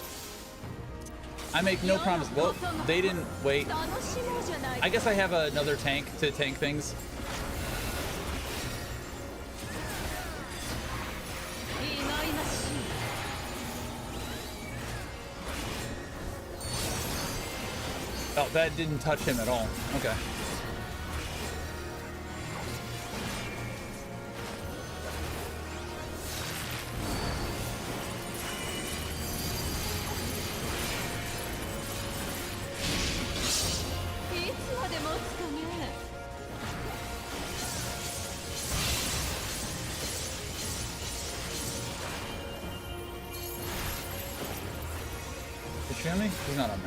I make no promise. Well, they didn't wait. I guess I have another tank to tank things. Oh, that didn't touch him at all. Okay. Is she on me? She's not on me.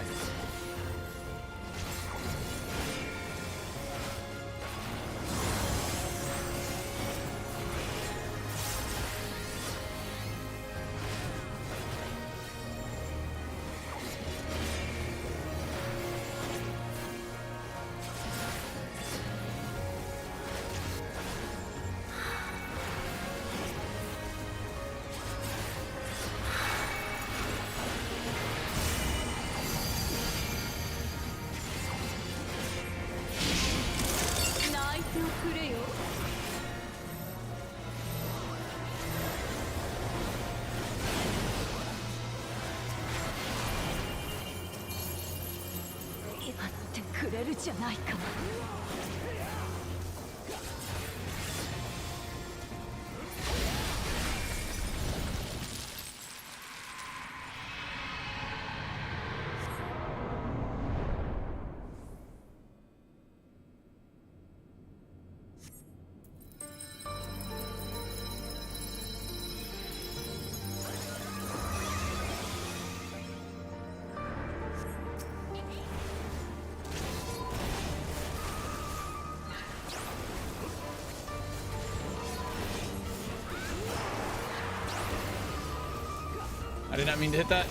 I did not mean to hit that.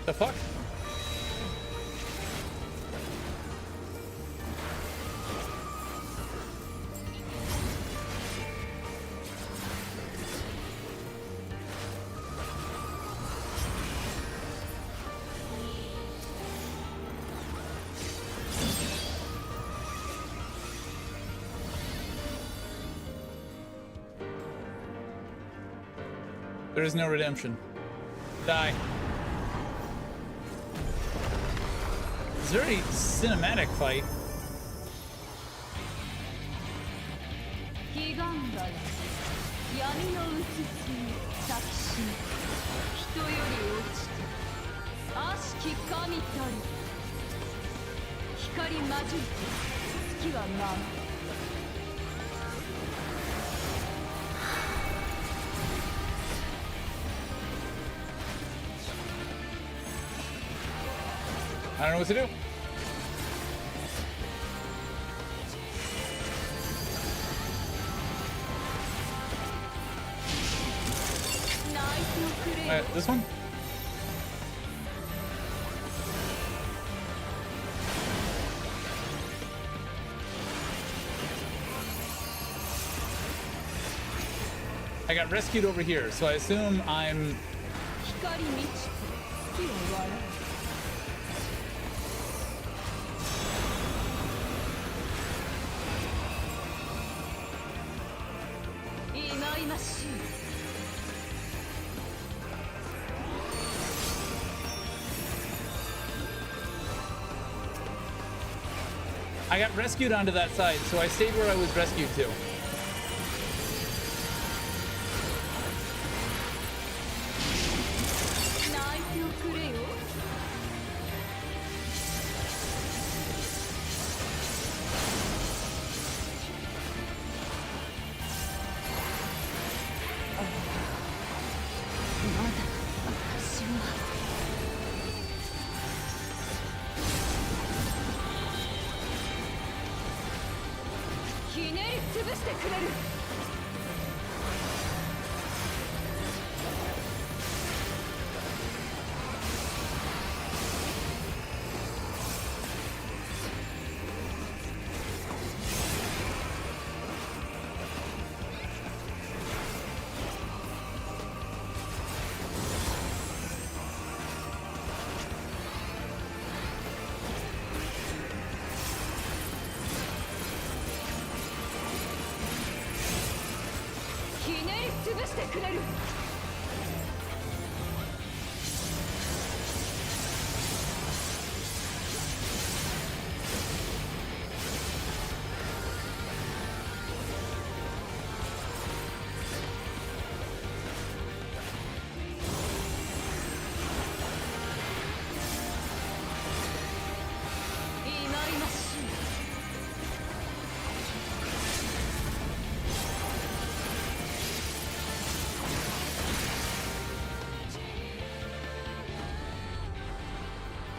The fuck? There is no redemption. Die. It's a very cinematic fight. 悲願だら闇のうつつに咲きしめ人より落ちて悪しき神たる光混じって月は舞う I don't know what to do. Alright, this one? I got rescued over here, so I assume I'm... 光満ちて月は笑う I got rescued onto that side, so I stayed where I was rescued to.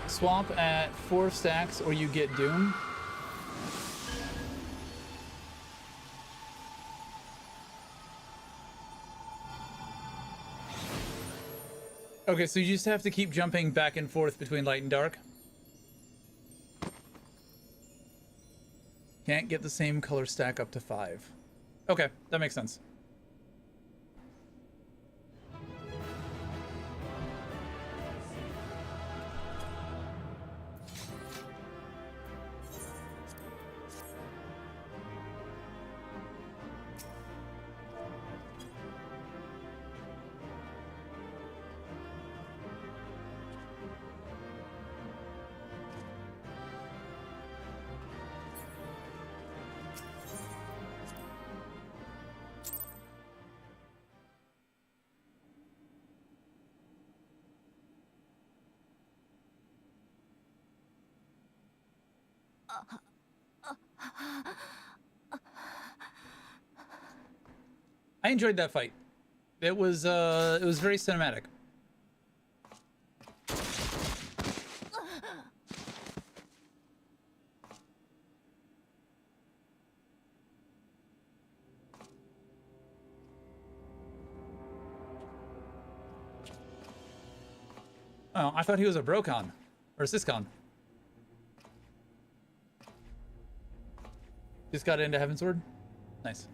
Swap at 4 stacks or you get Doom. Okay, so you just have to keep jumping back and forth between light and dark. Can't get the same color stack up to 5. Okay, that makes sense. I enjoyed that fight. It was very cinematic. Oh, I thought he was a Brocon or a Syscon. Just got into Heavensward. Nice.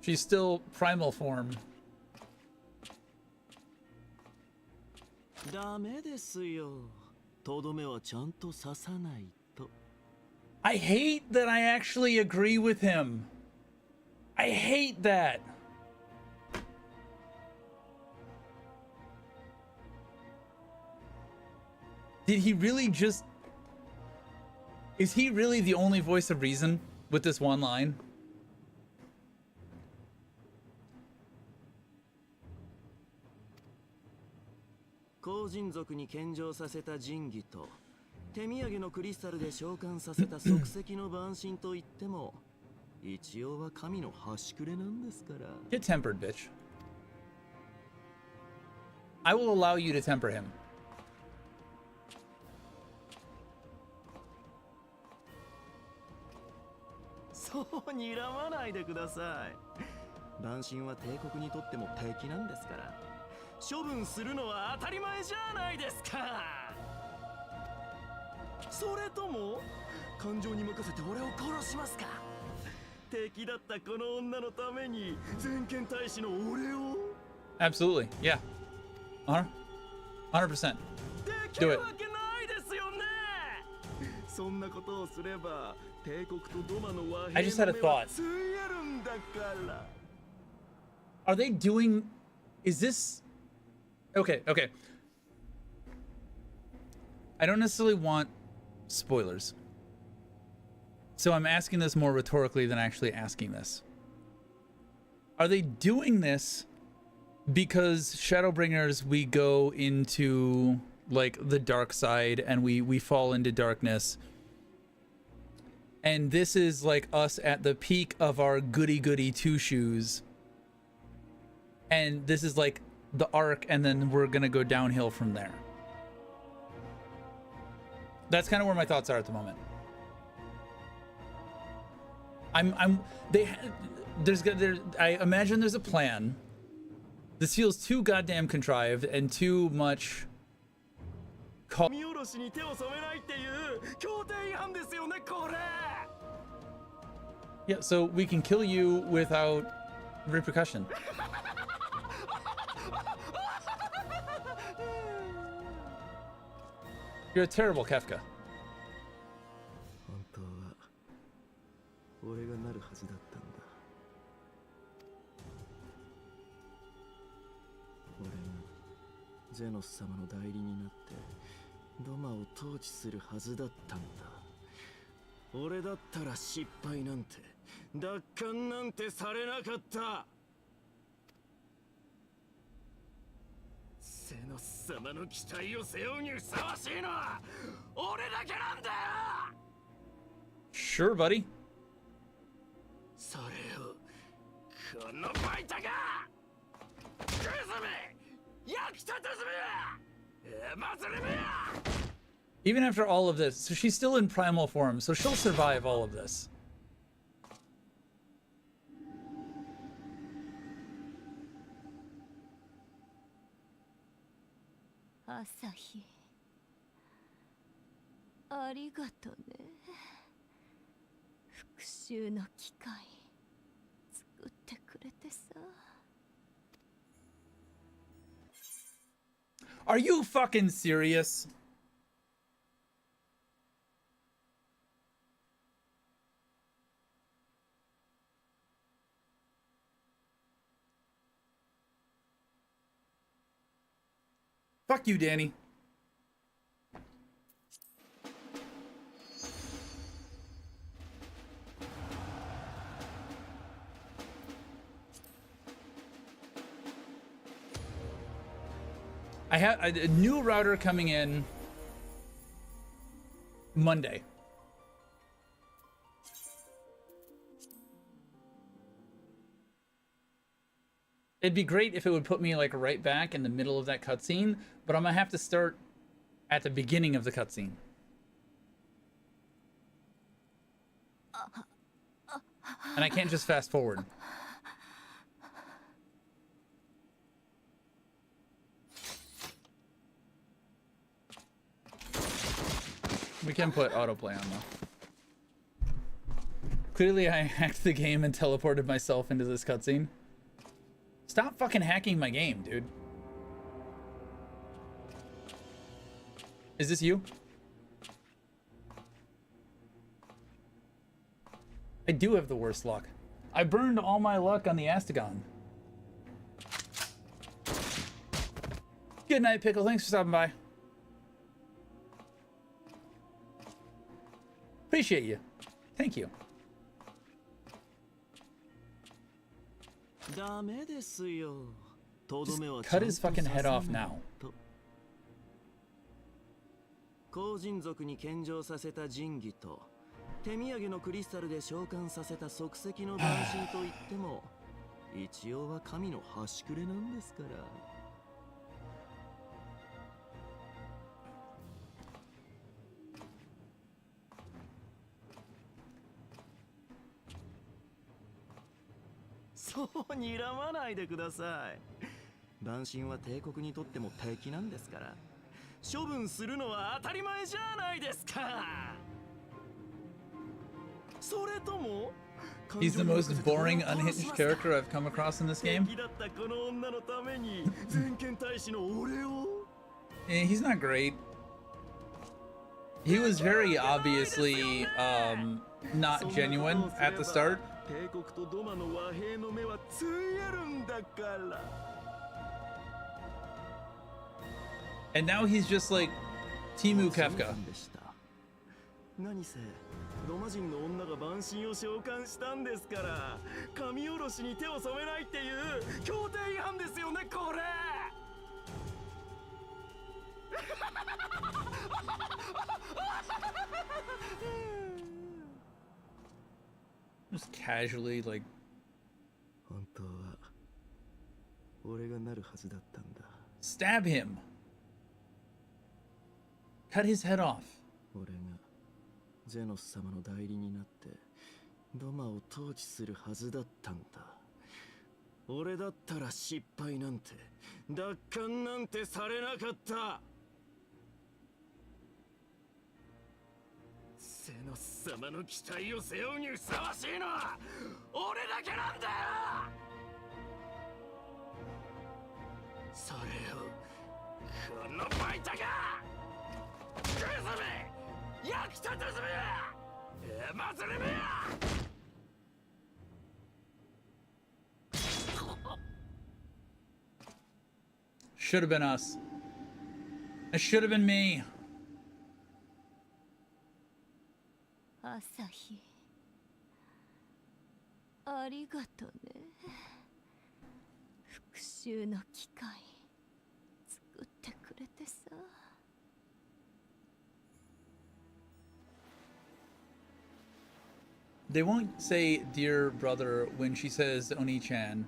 She's still primal form. ダメですよ。とどめはちゃんと刺さない I hate that I actually agree with him. I hate that. Did he really just... Is he really the only voice of reason with this one line?後人族に献上させた神器と手土産のクリスタルで召喚させた即席の万神といっても一応は神の端くれなんですから。 Get tempered, bitch. I will allow you to temper him. そう睨まないでください。万神は帝国にとっても敵なんですから。処分するのは当たり前じゃないですか。それとも感情に任せて俺を殺しますか。敵だったこの女のために全権大使の俺を。 Absolutely, yeah. 100%. でき Do る it. わけないですよね。そんなことをすれば帝国とドマの和 I just had a 平の目は thought. ついえるんだから。 Are they doing... Is this... Okay. I don't necessarily want spoilers. So I'm asking this more rhetorically than actually asking this. Are they doing this because Shadowbringers, we go into like the dark side and we fall into darkness, and this is like us at the peak of our goody two shoes, and this is like the arc, and then we're gonna go downhill from there? That's kind of where my thoughts are at the moment. I imagine there's a plan. This feels too goddamn contrived and too much. Yeah, so we can kill you without repercussion. You're a terrible Kefka. 本当は俺がなるはずだったんだ。俺がゼノス様の代理になってドマを統治するはずだったんだ。俺だったら失敗なんて奪還なんてされなかった。ゼノス様の期待を背負うにふさわしいのは俺だけなんだよ。 Sure, buddy. それをこのバイタがクズめ焼きたてずめ祭りめや。 Even after all of this, so she's still in primal form, so she'll survive all of this. 朝日ありがとね。復讐の機会作ってくれてさ。 Are you fucking serious? Fuck you, Danny. I have a new router coming in Monday. It'd be great if it would put me like right back in the middle of that cutscene, but I'm gonna have to start at the beginning of the cutscene. And I can't just fast forward. We can put autoplay on though. Clearly I hacked the game and teleported myself into this cutscene. Stop fucking hacking my game, dude. Is this you? I do have the worst luck. I burned all my luck on the Astagon. Good night, Pickle. Thanks for stopping by. Appreciate you. Thank you. Just cut his fucking head off now. 後人族に献上させた神器と手土産のクリスタルで召喚させた即席の万神といっても一応は神の端くれなんですから。そう睨まないでください。万神は帝国にとっても敵なんですから。処分するのは当たり前じゃないですか。それとも He's the most boring, unhinged character I've come across in this game. He's not great. He was very obviously not genuine at the start. And now he's just like Timu Kefka. 何せロマ人の女が万神を召喚したんですから、神下ろしに手を染めないっていう協定違反ですよね、これ。Just casually like 本当は俺がなるはずだったんだ。 Stab him. Cut his head off. 俺がゼノス様の代理になってドマを統治するはずだったんだ。俺だったら失敗なんて奪還なんてされなかった。ゼノス様の期待を背負うにふさわしいのは俺だけなんだよ。それをこのバイタがグズメ役立たずめ祭りめや。 Should have been us. It should have been me. 朝日ありがとね。復讐の機会作ってくれてさ。 They won't say dear brother when she says Oni-chan.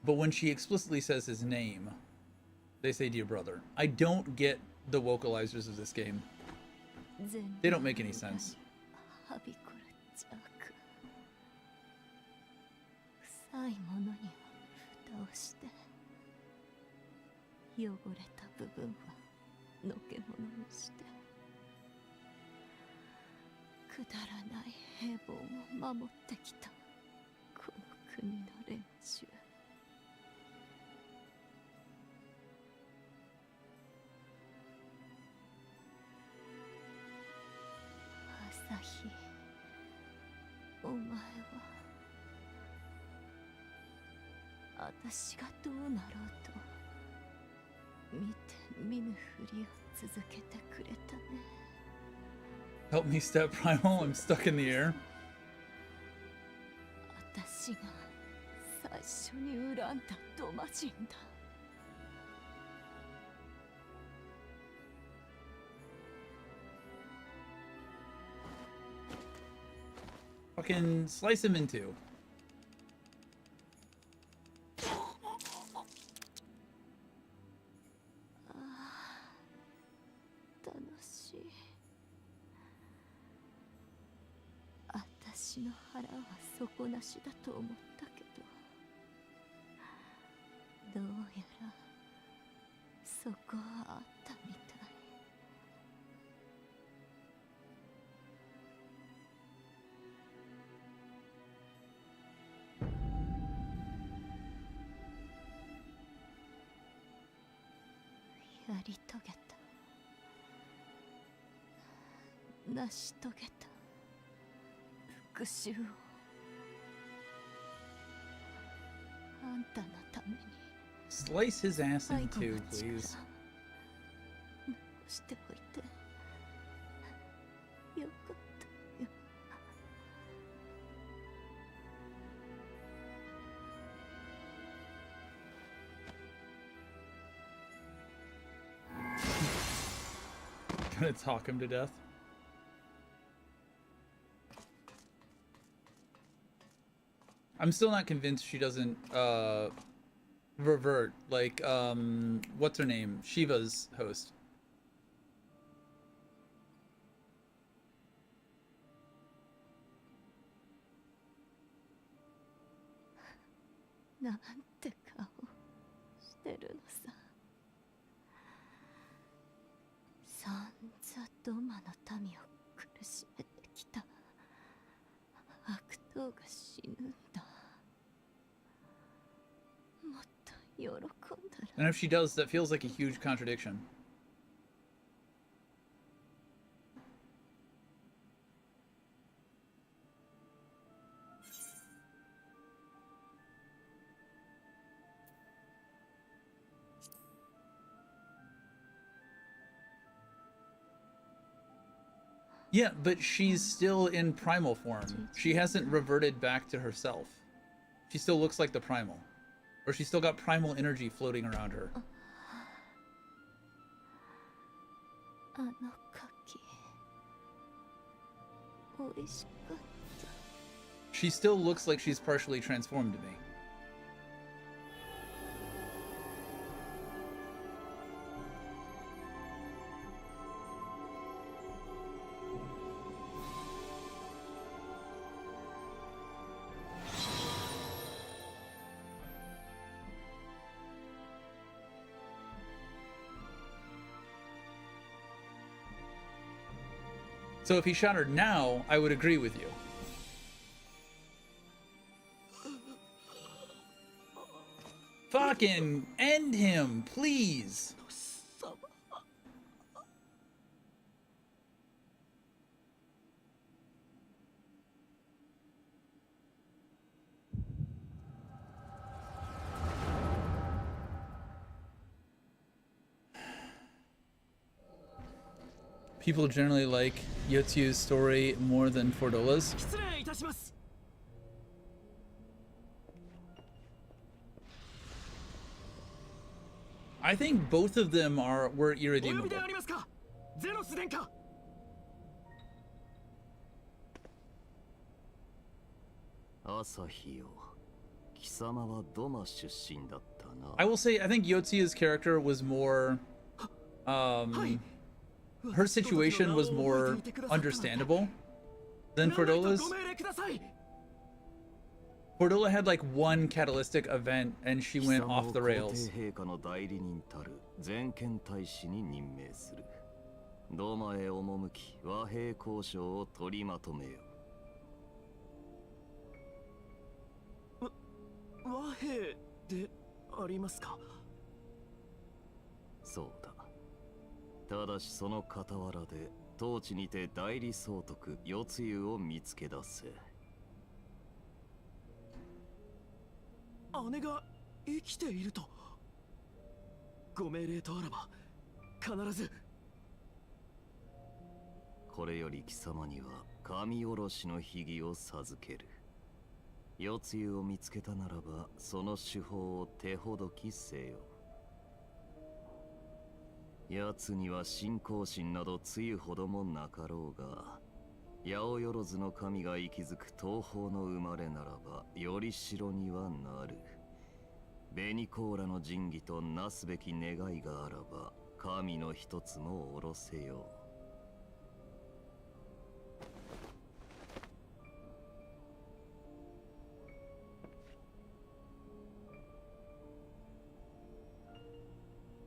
But when she explicitly says his name, they say dear brother. I don't get the vocalizers of this game. They don't make any sense. 臭いものには蓋をして汚れた部分はのけ者にしてくだらない平凡を守ってきたこの国の連中。朝日、お前は私がどうなろうと見て見ぬふりを続けてくれたね。 Help me, Step Primal. I'm stuck in the air. 私が最初に恨んだドマ人だ。 Fucking slice him in two. 楽しい。私の腹は底なしだと思ったけど、どうやらそこはあったみたい。 やり遂げた。成し遂げた。讐をあんたのために Slice his ass in two, please. 残しておいてよかったよ。Gonna talk him to death. I'm still not convinced she doesn't revert like what's her name? Shiva's host. なんて顔してるのさ。さんざドマの民を苦しめてきた悪党が死ぬんだ。もっと喜んだら。 And if she does, that feels like a huge contradiction. Yeah, but she's still in primal form. She hasn't reverted back to herself. She still looks like the primal. Or she's still got primal energy floating around her. あの柿美味しかった。 She still looks like she's partially transformed to me. So if he shot her now, I would agree with you. Fucking end him, please. People generally like Yotsu's story more than Fordola's. I think both of them were irredeemable. 朝日よ、貴様はドマ出身だったな。 I will say, I think Yotsu's character was more, her situation was more understandable than Fordola's. Fordola had like one catalytic event and she went off the rails. 陛下の代理人たる全権大使に任命する。ドマへ赴き和平交渉を取りまとめよ。和平でありますか？そうだ。ただしその傍らで当地にて代理総督世津湯を見つけ出せ。姉が生きていると。ご命令とあらば必ず。これより貴様には神おろしの秘技を授ける。世津湯を見つけたならばその手法を手ほどきせよ。奴には信仰心などつゆほどもなかろうが、八百万の神が息づく東方の生まれならばより城にはなる。紅甲羅の神器となすべき願いがあらば神の一つも下ろせよう。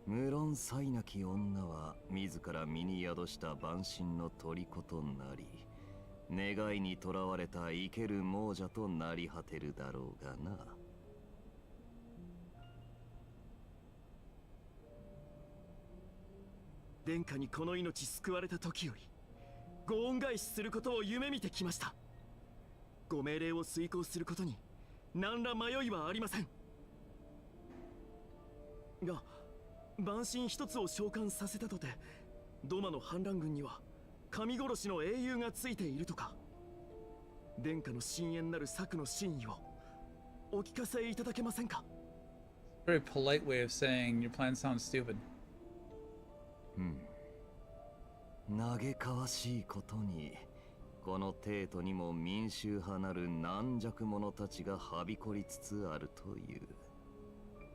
無論才なき女は自ら身に宿した万神の虜となり、願いにとらわれた生ける亡者となり果てるだろうがな。殿下にこの命救われた時よりご恩返しすることを夢見てきました。ご命令を遂行することに何ら迷いはありませんが、万神一つを召喚させたとてドマの反乱軍には神殺しの英雄がついているとか、殿下の深淵なる策の真意をお聞かせいただけませんか。 Very polite way of saying your plan sounds stupid. 嘆かわしいことに、この帝都にも民衆派なる軟弱者たちがはびこりつつあるという。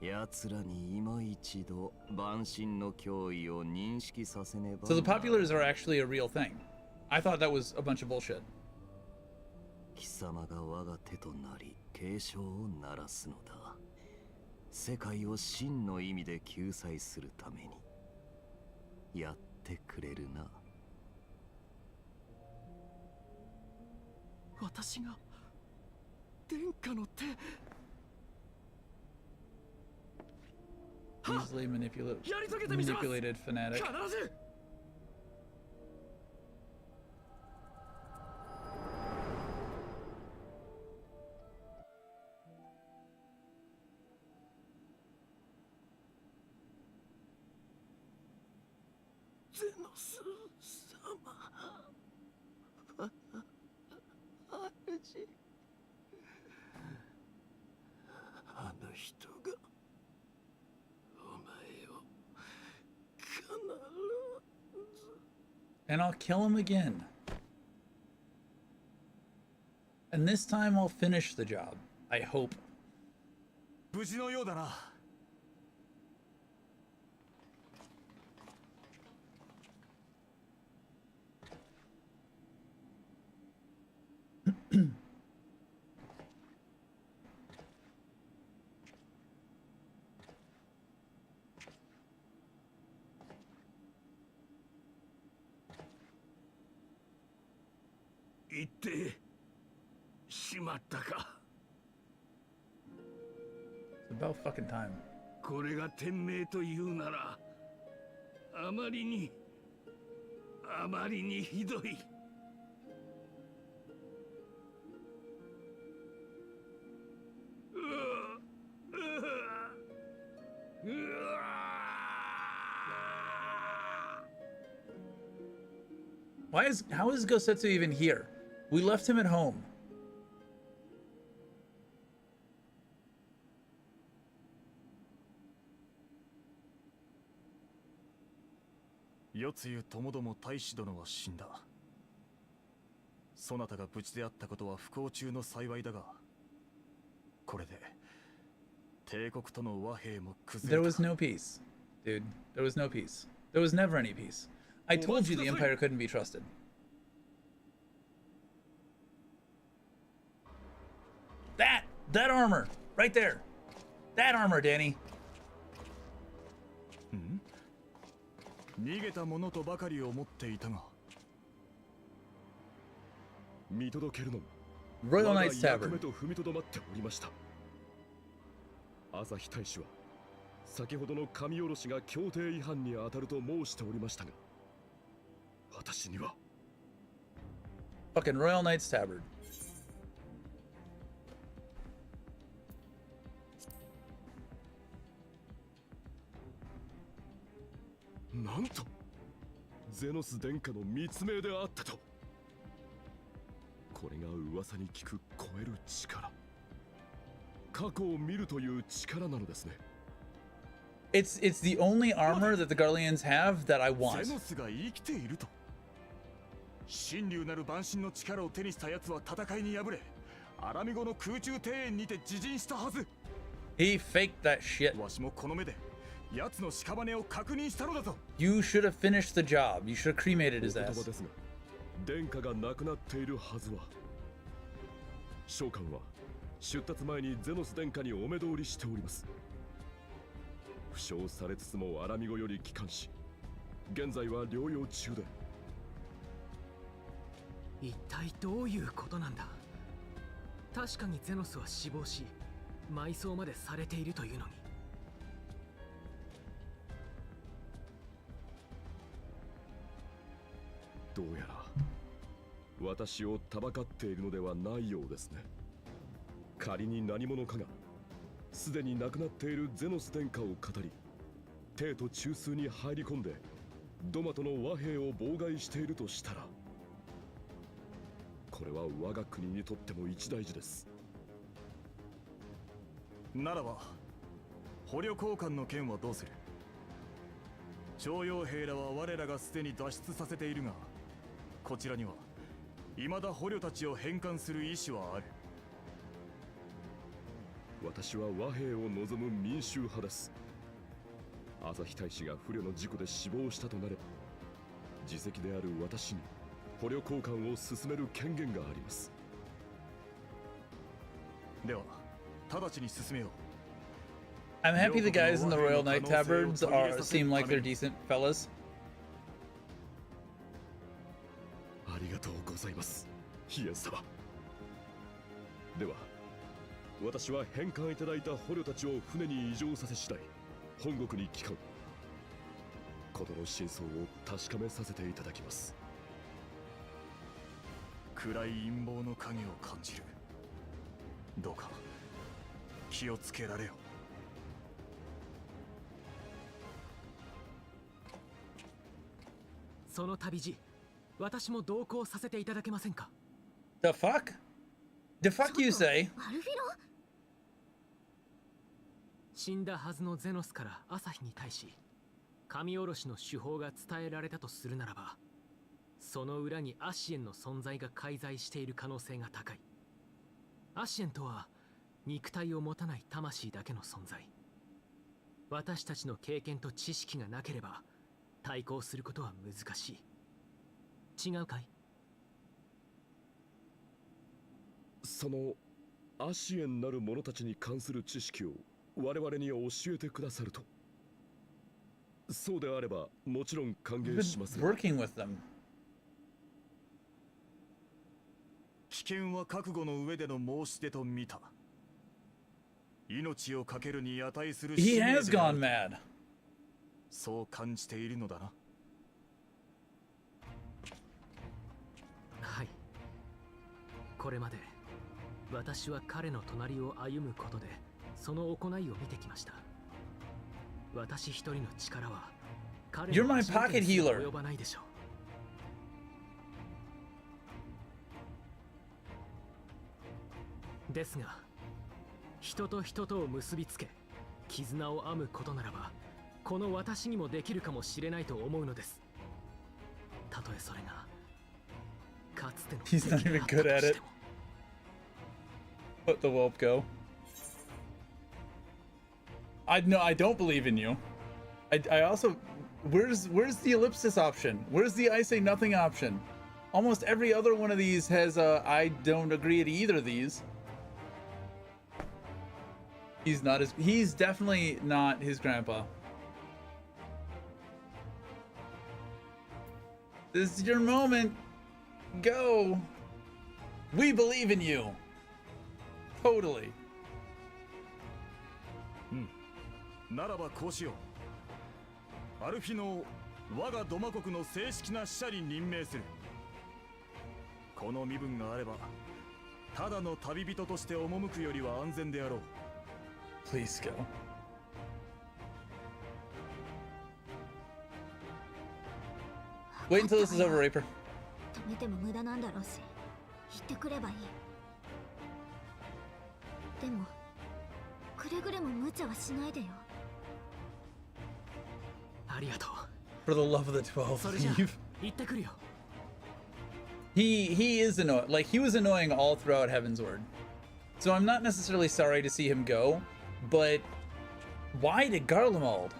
奴らに今一度万神の脅威を認識させねば。So the populars are actually a real thing. I thought that was a bunch of bullshit. 貴様が我が手となり警鐘を鳴らすのだ。世界を真の意味で救済するためにやってくれるな。私が殿下の手。 Easily manipulated fanatic. And I'll kill him again. And this time I'll finish the job. I hope. 無事のようだな。行ってしまったか。It's about fucking time. これが天命というなら、あまりにひどい。How is Gosetsu even here? We left him at home. よつゆともども大使殿は死んだ。そなたが無事であったことは不幸中の幸いだが、これで帝国との和平も崩れた。 There was no peace, dude. There was no peace. There was never any peace. I told you the Empire couldn't be trusted. That armor right there. That armor, Danny. 逃げたものとばかり思っていたが、見届けるのも Royal Knight's 役 Tavern. 目と踏みとどまっておりました。朝日大使は先ほどの神下ろしが協定違反に当たると申しておりましたが、私には Fucking Royal Knight's Tavern. なんとゼノス殿下の密命であったと。これが噂に聞く超える力、過去を見るという力なのですね。It's the only armor that the Garleans have that I want. ゼノスが生きていると。神竜なる万神の力を手にした奴は戦いに敗れ、アラミゴの空中庭園にて自陣したはず。 He faked that shit. わしもこの目で奴の屍を確認したのだぞ。 You should have finished the job. You should have cremated his お言葉 ass. ですが、殿下が亡くなっているはずは。召喚は出立前にゼノス殿下にお目通りしております。負傷されつつもアラミゴより帰還し、現在は療養中で。一体どういうことなんだ。確かにゼノスは死亡し、埋葬までされているというのに。どうやら私をたばかっているのではないようですね。仮に何者かがすでに亡くなっているゼノス殿下を語り、帝都中枢に入り込んでドマトの和平を妨害しているとしたら、これは我が国にとっても一大事です。ならば捕虜交換の件はどうする？徴用兵らは我らがすでに脱出させているが、こちらには未だ捕虜たちを返還する意思はある。私は和平を望む民衆派です。朝日大使が不慮の事故で死亡したとなれば、自責である私に捕虜交換を進める権限があります。では直ちに進めよう。I'm happy the guys in the Royal Knight Tabards seem like they're decent fellas. ありがとうございます、ヒエン様。では、私は返還いただいた捕虜たちを船に移乗させ次第、本国に帰還。事の真相を確かめさせていただきます。暗い陰謀の影を感じる。どうか気をつけられよ。その旅路、私も同行させていただけませんか？ The fuck? The fuck you say? アルフィロ？死んだはずのゼノスから朝日に対し、神おろしの手法が伝えられたとするならば、その裏にアシエンの存在が介在している可能性が高い。アシエンとは肉体を持たない魂だけの存在。私たちの経験と知識がなければ対抗することは難しい。違うかい？そのアシエンなる者たちに関する知識を我々に教えてくださると。そうであればもちろん歓迎します。Working with them. 危険は覚悟の上での申し出と見た。命を懸けるに値する。 He has gone mad. そう感じているのだな。はい。これまで私は彼の隣を歩むことでその行いを見てきました。私一人の力は彼の足元にすら及ばないでしょう。ですが、人と人とを結びつけ絆を編むことならば、この私にもできるかもしれないと思うのです。たとえそれがかつての He's not even good at it. Let the whelp go. I don't believe in you. I also, where's the ellipsis option? Where's the I say nothing option? Almost every other one of these has a I don't agree to either of these. He's definitely not his grandpa. This is your moment. Go. We believe in you. Totally. ならばこうしよう。アルフィノを我がドマ国の正式な使者に任命する。この身分があれば、ただの旅人として赴くよりは安全であろう。Please go. Wait until this is over, Reaper. 止めても無駄なんだろうし、言ってくればいい。でも、くれぐれも無茶はしないでよ。ありがとう。 For the love of the 12, それじゃ leave. 行ってくるよ。He is annoying. Like, he was annoying all throughout Heavensward. So I'm not necessarily sorry to see him go, but why to Garlemald?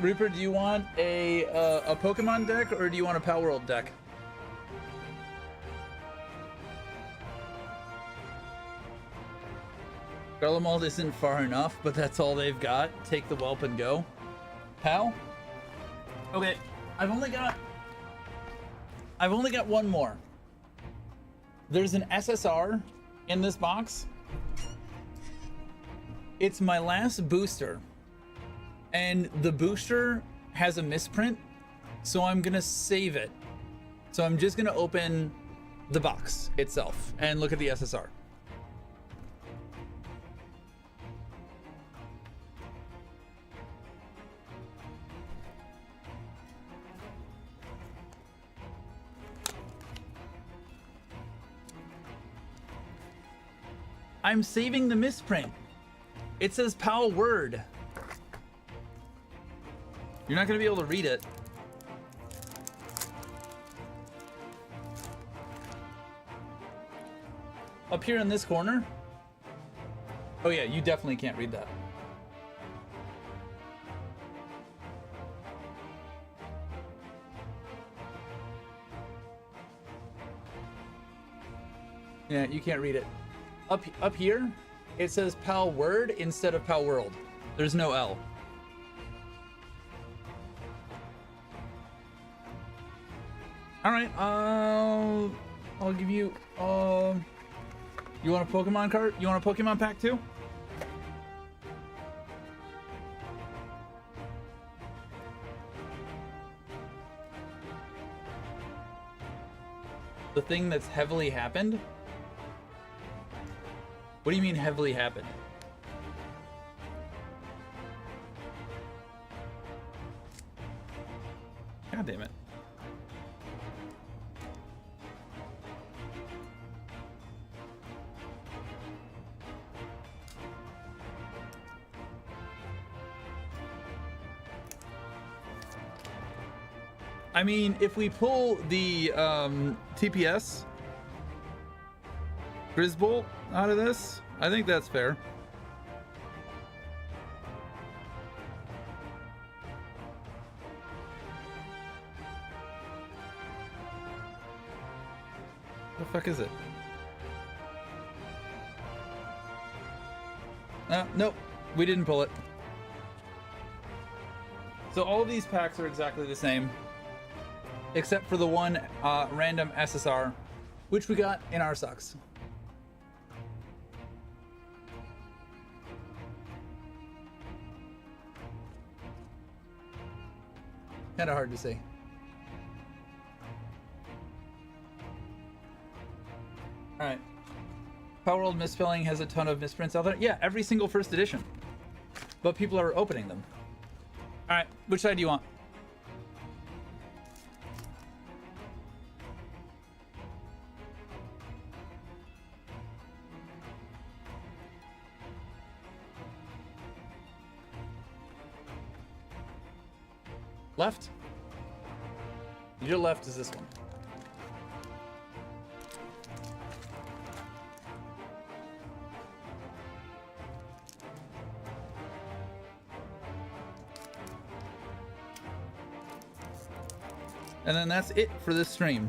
Reaper, do you want a Pokemon deck or do you want a Pal World deck? Garlemald isn't far enough, but that's all they've got. Take the whelp and go. Pal? Okay, I've only got one more. There's an SSR in this box. It's my last booster, and the booster has a misprint, so I'm gonna save it. So I'm just gonna open the box itself and look at the SSR. I'm saving the misprint. It says PAL word. You're not gonna be able to read it. Up here in this corner. Oh yeah, you definitely can't read that. Yeah, you can't read it. Up here, it says PAL word instead of PAL world. There's no L. All right, I'll give you, you want a Pokemon card? You want a Pokemon pack too? The thing that's heavily happened? What do you mean heavily happened? God damn it. I mean, if we pull the TPS Grizzbolt out of this, I think that's fair. The fuck is it? Nope, we didn't pull it. So all of these packs are exactly the same, except for the one random SSR, which we got in our socks. Kind of hard to see. All right. Power World misspelling has a ton of misprints out there. Yeah, every single first edition. But people are opening them. All right, which side do you want? Left? Your left is this one. And then that's it for this stream.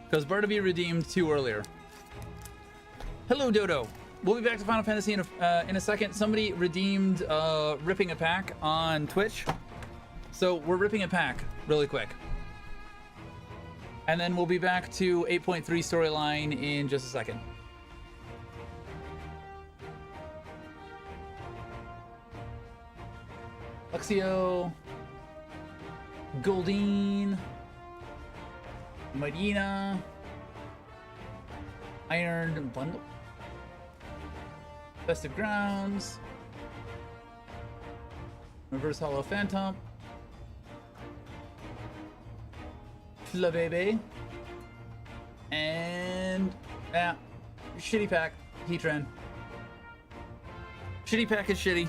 Because Barnaby redeemed 2 earlier. Hello, Dodo. We'll be back to Final Fantasy in a second. Somebody redeemed ripping a pack on Twitch. So we're ripping a pack really quick. And then we'll be back to 8.3 storyline in just a second. Luxio, Goldine, Medina, Iron Bundle, Festive Grounds, Reverse Hollow Phantom, Flabebe, and shitty pack, Heatran. Shitty pack is shitty.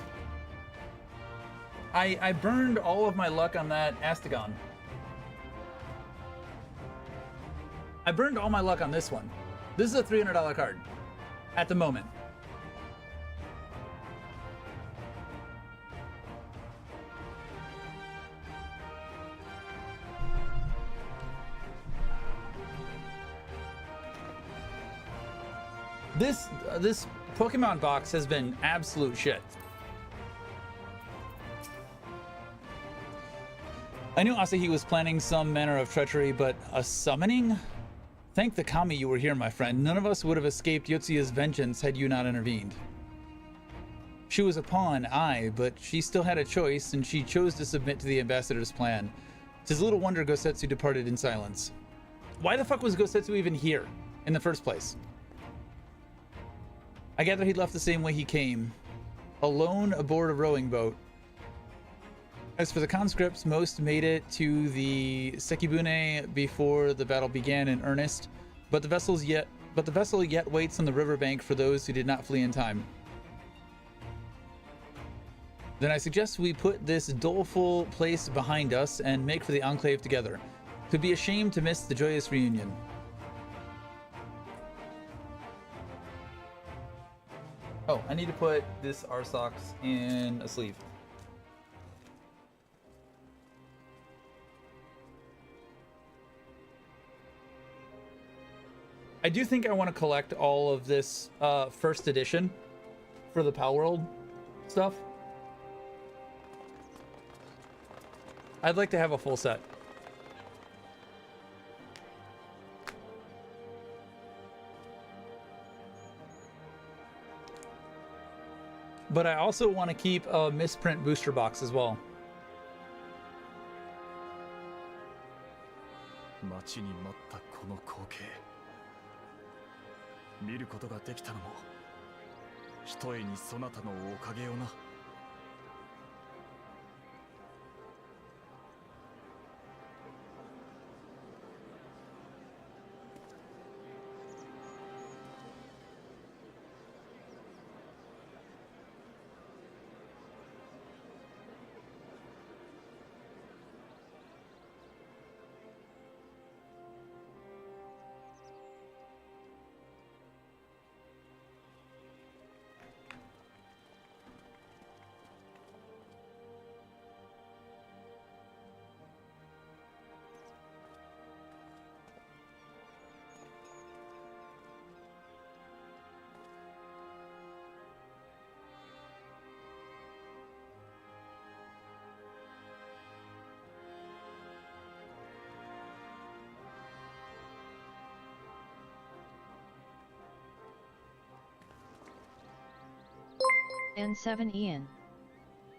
I burned all of my luck on that Astagon. I burned all my luck on this one. This is a $300 card at the moment. This Pokemon box has been absolute shit. I knew Asahi was planning some manner of treachery, but a summoning? Thank the kami you were here, my friend. None of us would have escaped Yotsuya's vengeance had you not intervened. She was a pawn, aye, but she still had a choice, and she chose to submit to the ambassador's plan. 'Tis little wonder Gosetsu departed in silence. Why the fuck was Gosetsu even here in the first place? I gather he left the same way he came, alone aboard a rowing boat. As for the conscripts, most made it to the Sekibune before the battle began in earnest, but the vessel yet waits on the riverbank for those who did not flee in time. Then I suggest we put this doleful place behind us and make for the Enclave together. Could be a shame to miss the joyous reunion. Oh, I need to put this Arsox in a sleeve. I do think I want to collect all of this first edition for the Palworld stuff. I'd like to have a full set. But I also want to keep a misprint booster box as well. 待ちに待ったこの光景見ることができたのもひとえにそなたのおかげよな。N7 Ian.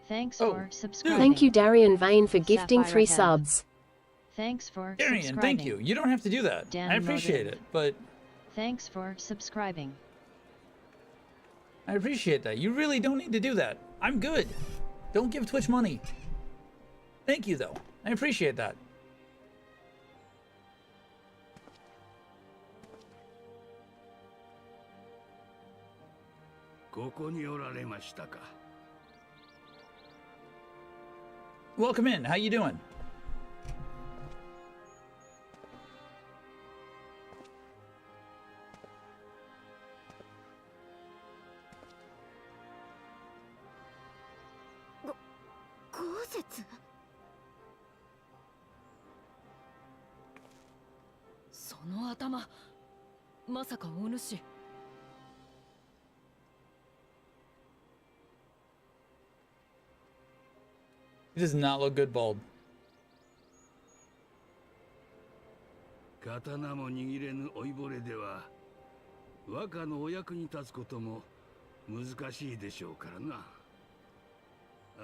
Thanks for subscribing. Thank you, Darian Vane, for gifting Sapphire 3 Head. subs. Thanks for Darian, subscribing. thank you. You don't have to do that. Dan I appreciate Motive. it, but Thanks for subscribing. I appreciate that. You really don't need to do that. I'm good. Don't give Twitch money. Thank you, though. I appreciate that. ここにおられましたか。Welcome in. How you doing?その頭、まさかお主。 He does not look good bald. 刀も握れぬ老いぼれでは和歌のお役に立つことも難しいでしょうからな。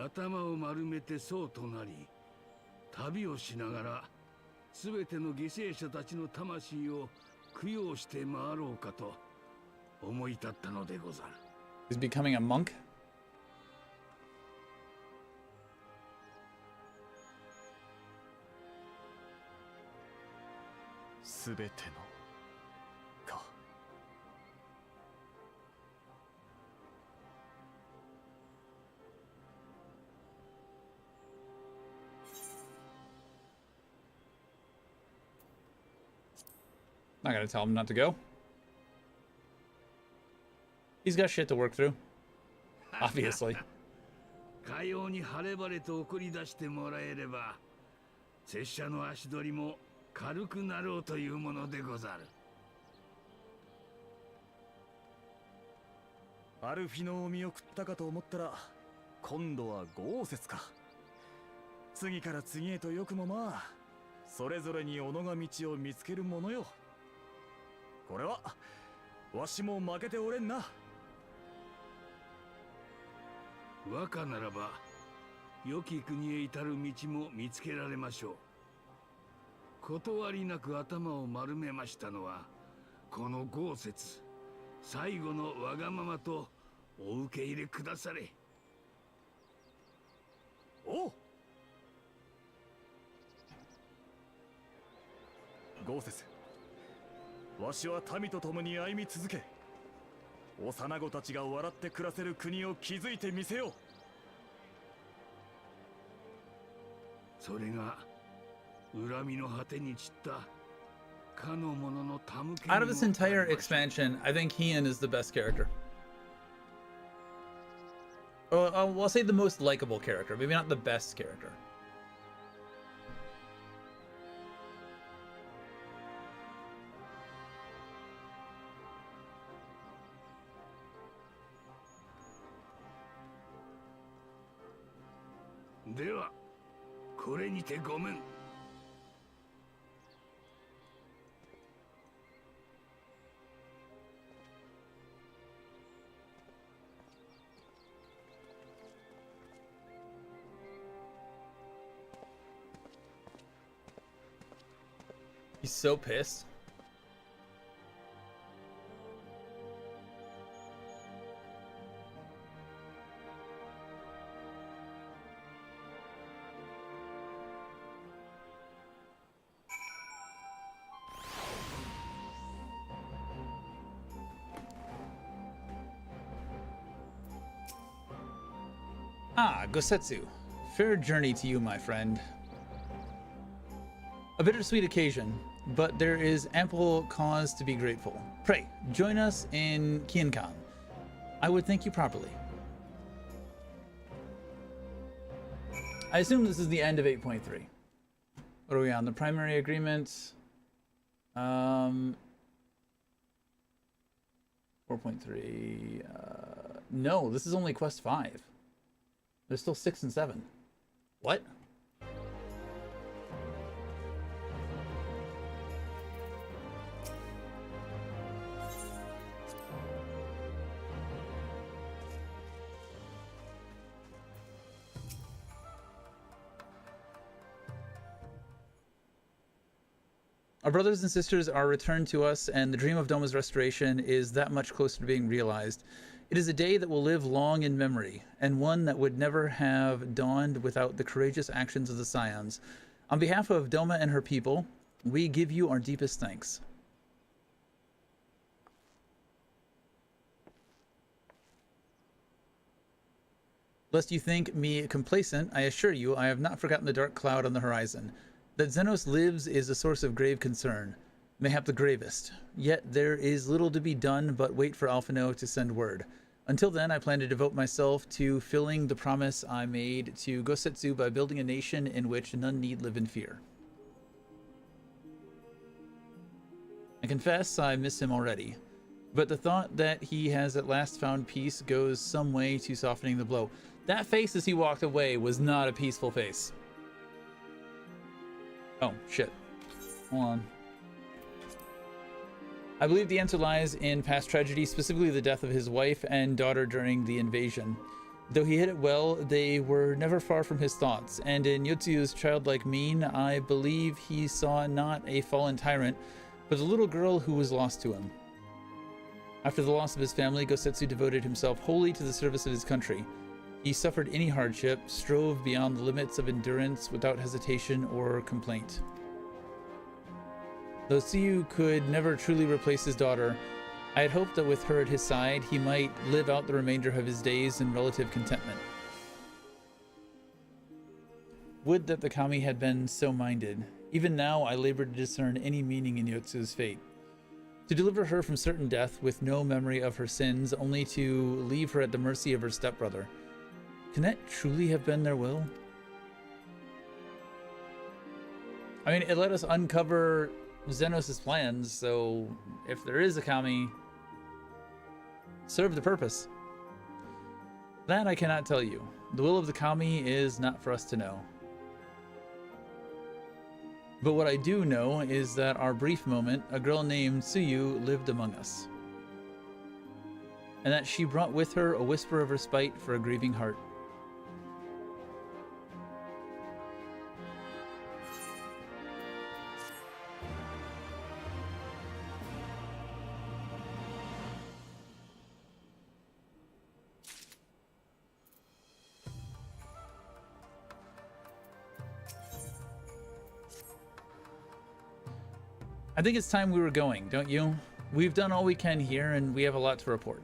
頭を丸めて僧となり旅をしながら全ての犠牲者たちの魂を供養して回ろうかと思い立ったのでござる。 He's becoming a monk? すべてのか。Not gonna tell him not to go. He's got shit to work through. Obviously. かように晴れ晴れと送り出してもらえれば、拙者の足取りも軽くなろうというものでござる。アルフィノを見送ったかと思ったら今度は豪雪か。次から次へとよくもまあそれぞれに己が道を見つけるものよ。これはわしも負けておれんな。和歌ならば良き国へ至る道も見つけられましょう。断りなく頭を丸めましたのはこの豪雪、最後のわがままとお受け入れくだされ。おう。ゴーセス、わしは民と共に歩み続け、幼子たちが笑って暮らせる国を築いてみせよう。それが恨みの果てに散ったかの者の手向け。 Out of this entire expansion, I think Heian is the best character. I'll say the most likable character, maybe not the best character. Deはこれにてごめん。He's so pissed. Ah, Gosetsu. Fair journey to you, my friend. A bittersweet occasion, but there is ample cause to be grateful. Pray, join us in Kienkan. I would thank you properly. I assume this is the end of 8.3. What are we on? The primary agreement? 4.3. No, this is only quest 5. There's still 6 and 7. What? Our brothers and sisters are returned to us, and the dream of Doma's restoration is that much closer to being realized. It is a day that will live long in memory, and one that would never have dawned without the courageous actions of the Scions. On behalf of Doma and her people, we give you our deepest thanks. Lest you think me complacent, I assure you I have not forgotten the dark cloud on the horizon. That Xenos lives is a source of grave concern, mayhap the gravest. Yet there is little to be done but wait for Alphino to send word. Until then, I plan to devote myself to filling the promise I made to Gosetsu by building a nation in which none need live in fear. I confess I miss him already, but the thought that he has at last found peace goes some way to softening the blow. That face as he walked away was not a peaceful face. Oh, shit. Hold on. I believe the answer lies in past tragedy, specifically the death of his wife and daughter during the invasion. Though he hid it well, they were never far from his thoughts, and in Yotsu's childlike mien, I believe he saw not a fallen tyrant, but a little girl who was lost to him. After the loss of his family, Gosetsu devoted himself wholly to the service of his country. He suffered any hardship, strove beyond the limits of endurance without hesitation or complaint. Though Tsuyu could never truly replace his daughter, I had hoped that with her at his side, he might live out the remainder of his days in relative contentment. Would that the kami had been so minded. Even now, I labor to discern any meaning in Yotsu's fate. To deliver her from certain death with no memory of her sins, only to leave her at the mercy of her stepbrother. Can that truly have been their will? I mean, it let us uncover Xenos' plans, so if there is a kami, serve the purpose. That I cannot tell you. The will of the kami is not for us to know. But what I do know is that our brief moment, a girl named Suyu lived among us. And that she brought with her a whisper of respite for a grieving heart. I think it's time we were going, don't you? We've done all we can here, and we have a lot to report.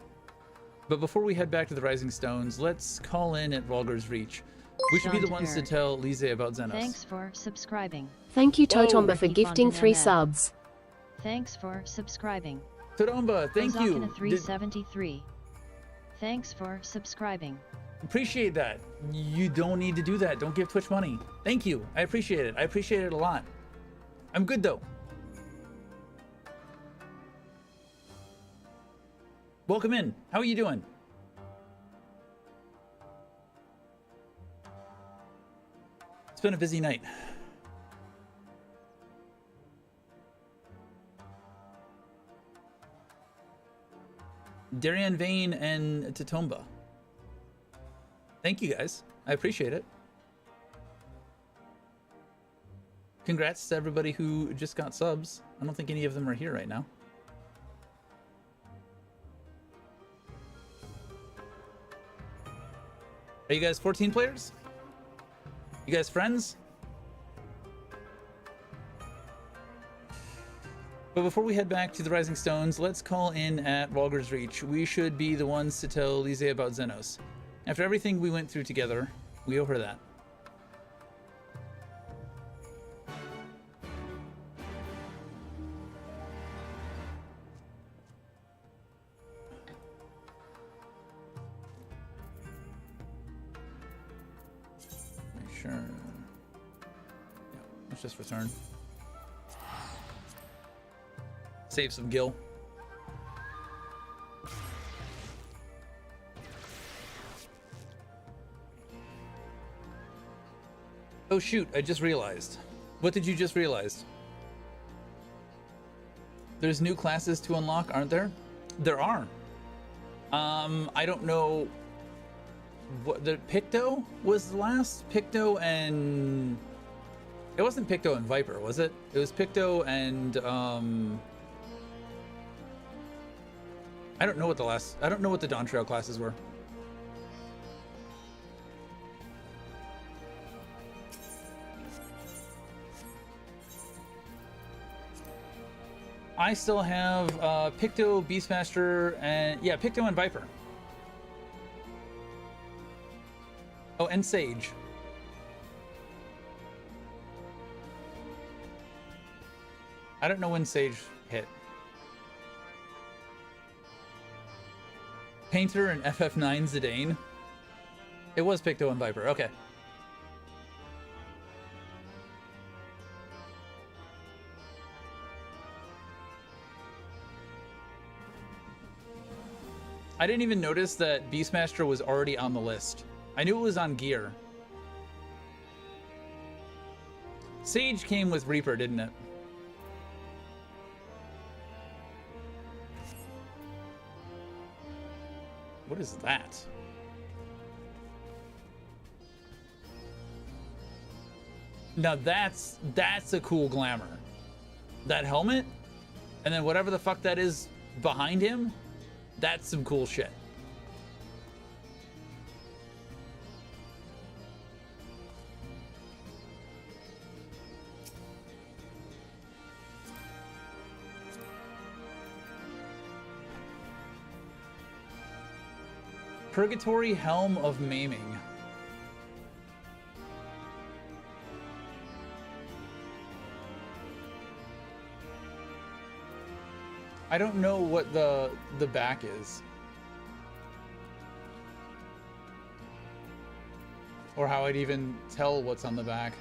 But before we head back to the Rising Stones, let's call in at Volgar's Reach. We should be the ones to tell Lise about Xenos. Thanks for subscribing. Thank you, Totomba, for Ricky gifting 3 Fontanella. subs. Thanks for subscribing. Totomba, thank you. Ozakina 373. Thanks for subscribing. Appreciate that. You don't need to do that. Don't give Twitch money. Thank you. I appreciate it. I appreciate it a lot. I'm good, though. Welcome in. How are you doing? It's been a busy night. Darian Vane and Totomba. Thank you guys. I appreciate it. Congrats to everybody who just got subs. I don't think any of them are here right now. Are you guys 14 players? You guys friends? But before we head back to the Rising Stones, let's call in at Volgar's Reach. We should be the ones to tell Lise about Xenos. After everything we went through together, we owe her that. Sure. Yeah, let's just return. Save some gil. Oh shoot, I just realized. What did you just realize? There's new classes to unlock, aren't there? There are. I don't know. What, the Picto was the last? Picto and... It wasn't Picto and Viper, was it? It was Picto and, I don't know what the last... I don't know what the Dawn Trail classes were. I still have Picto, Beastmaster, and... Yeah, Picto and Viper. Oh, and Sage. I don't know when Sage hit. Painter and FF9 Zidane. It was Picto and Viper. Okay. I didn't even notice that Beastmaster was already on the list. I knew it was on gear. Sage came with Reaper, didn't it? What is that? Now that's a cool glamour. That helmet, and then whatever the fuck that is behind him, that's some cool shit. Purgatory Helm of Maiming. I don't know what the back is. Or how I'd even tell what's on the back.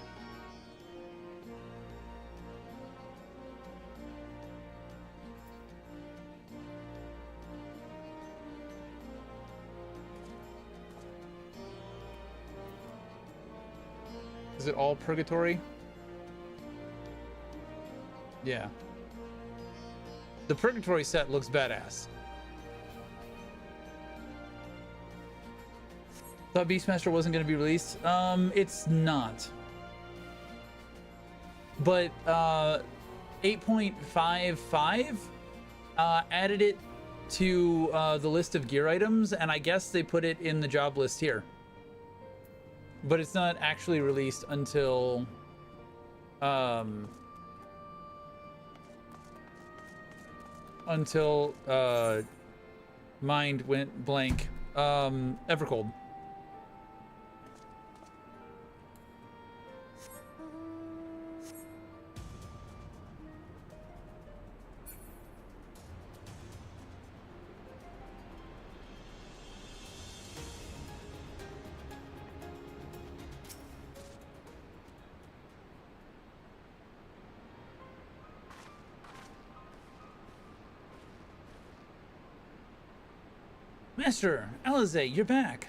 Is it all Purgatory? Yeah. The Purgatory set looks badass. Thought Beastmaster wasn't going to be released. It's not. But 8.55 added it to the list of gear items, and I guess they put it in the job list here. But it's not actually released until mind went blank. Evercold. Master, Alize, you're back.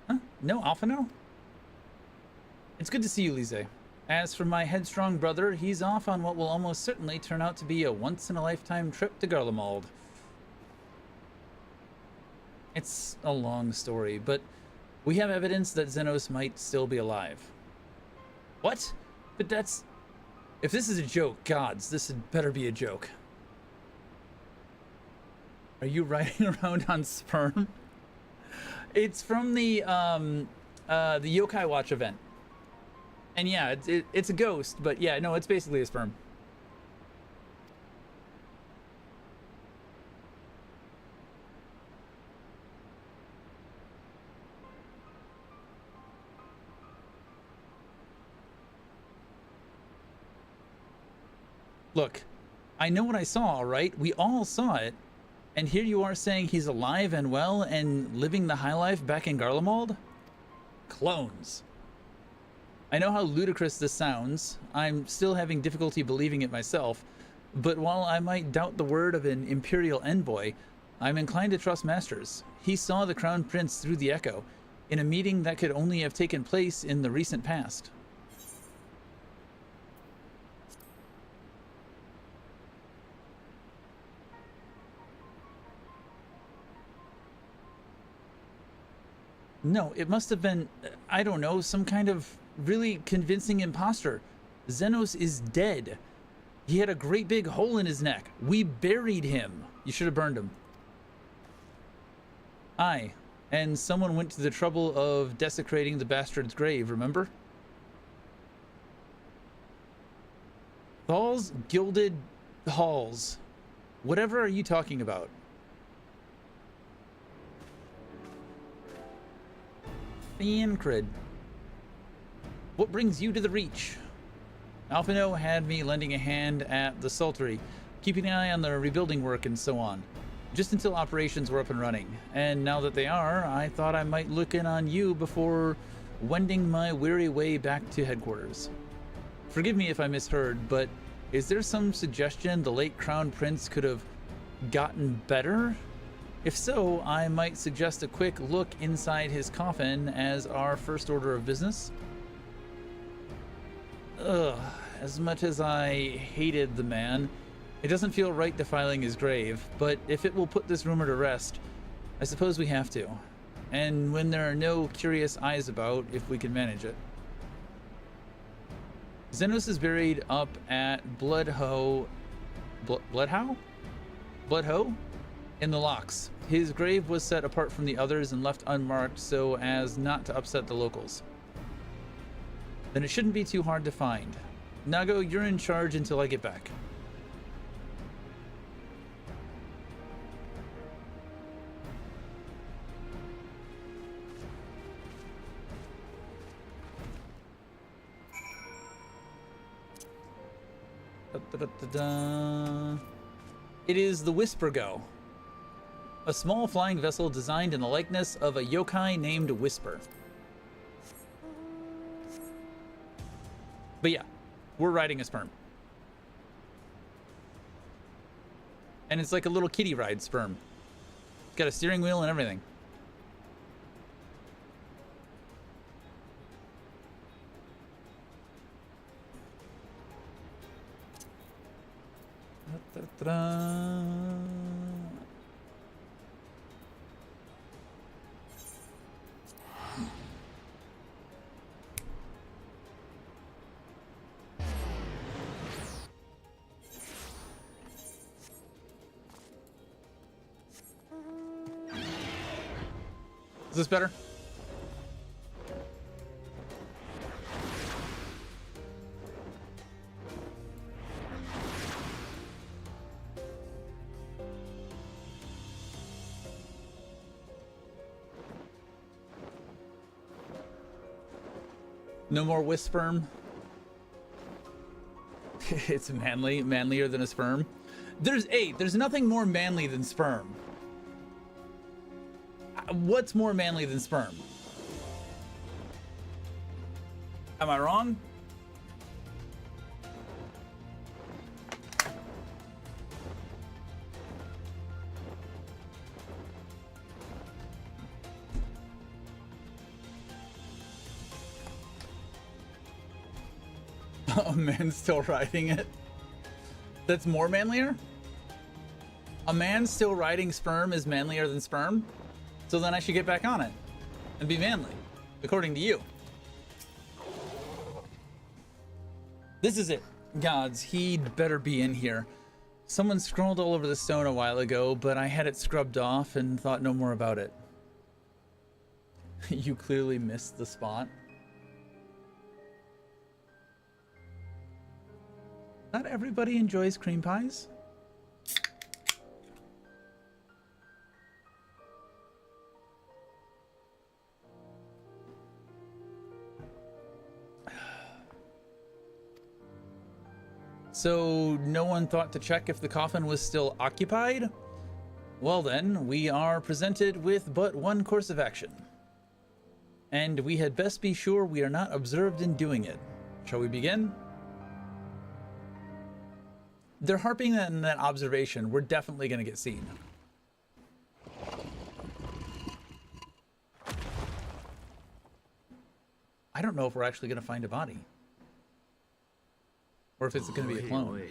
Huh? No Alpha now? It's good to see you, Lize. As for my headstrong brother, he's off on what will almost certainly turn out to be a once-in-a-lifetime trip to Garlemald. It's a long story, but we have evidence that Zenos might still be alive. What? But that's... If this is a joke, gods, this had better be a joke. Are you riding around on sperm? It's from the Yokai Watch event. And yeah, it's a ghost, but yeah, no, it's basically a sperm. Look, I know what I saw, all right? We all saw it. And here you are saying he's alive and well and living the high life back in Garlemald? Clones. I know how ludicrous this sounds. I'm still having difficulty believing it myself. But while I might doubt the word of an Imperial envoy, I'm inclined to trust Masters. He saw the Crown Prince through the Echo, in a meeting that could only have taken place in the recent past. No, it must have been, I don't know, some kind of really convincing imposter. Zenos is dead. He had a great big hole in his neck. We buried him. You should have burned him. Aye, and someone went to the trouble of desecrating the bastard's grave, remember? Halls? Gilded halls. Whatever are you talking about? Cred. What brings you to the Reach? Alphino had me lending a hand at the Saltery, keeping an eye on the rebuilding work and so on, just until operations were up and running. And now that they are, I thought I might look in on you before wending my weary way back to headquarters. Forgive me if I misheard, but is there some suggestion the late Crown Prince could have gotten better? If so, I might suggest a quick look inside his coffin as our first order of business. Ugh, as much as I hated the man, it doesn't feel right defiling his grave, but if it will put this rumor to rest, I suppose we have to. And when there are no curious eyes about, if we can manage it. Zenos is buried up at Bloodhoe in the locks. His grave was set apart from the others and left unmarked so as not to upset the locals. Then it shouldn't be too hard to find. Nago, you're in charge until I get back. It is the Whisper Go. A small flying vessel designed in the likeness of a yokai named Whisper. But yeah, we're riding a sperm. And it's like a little kiddie ride sperm. It's got a steering wheel and everything. Ta-da. Is this better? No more wisp sperm. It's manlier than a sperm. There's nothing more manly than sperm. What's more manly than sperm? Am I wrong? A man still riding it? That's more manlier? A man still riding sperm is manlier than sperm? So then I should get back on it and be manly, according to you. This is it. Gods, he'd better be in here. Someone scrolled all over the stone a while ago, but I had it scrubbed off and thought no more about it. You clearly missed the spot. Not everybody enjoys cream pies. So no one thought to check if the coffin was still occupied? Well then, we are presented with but one course of action. And we had best be sure we are not observed in doing it. Shall we begin? They're harping on that observation. We're definitely going to get seen. I don't know if we're actually going to find a body. Or if it's going to be a clone.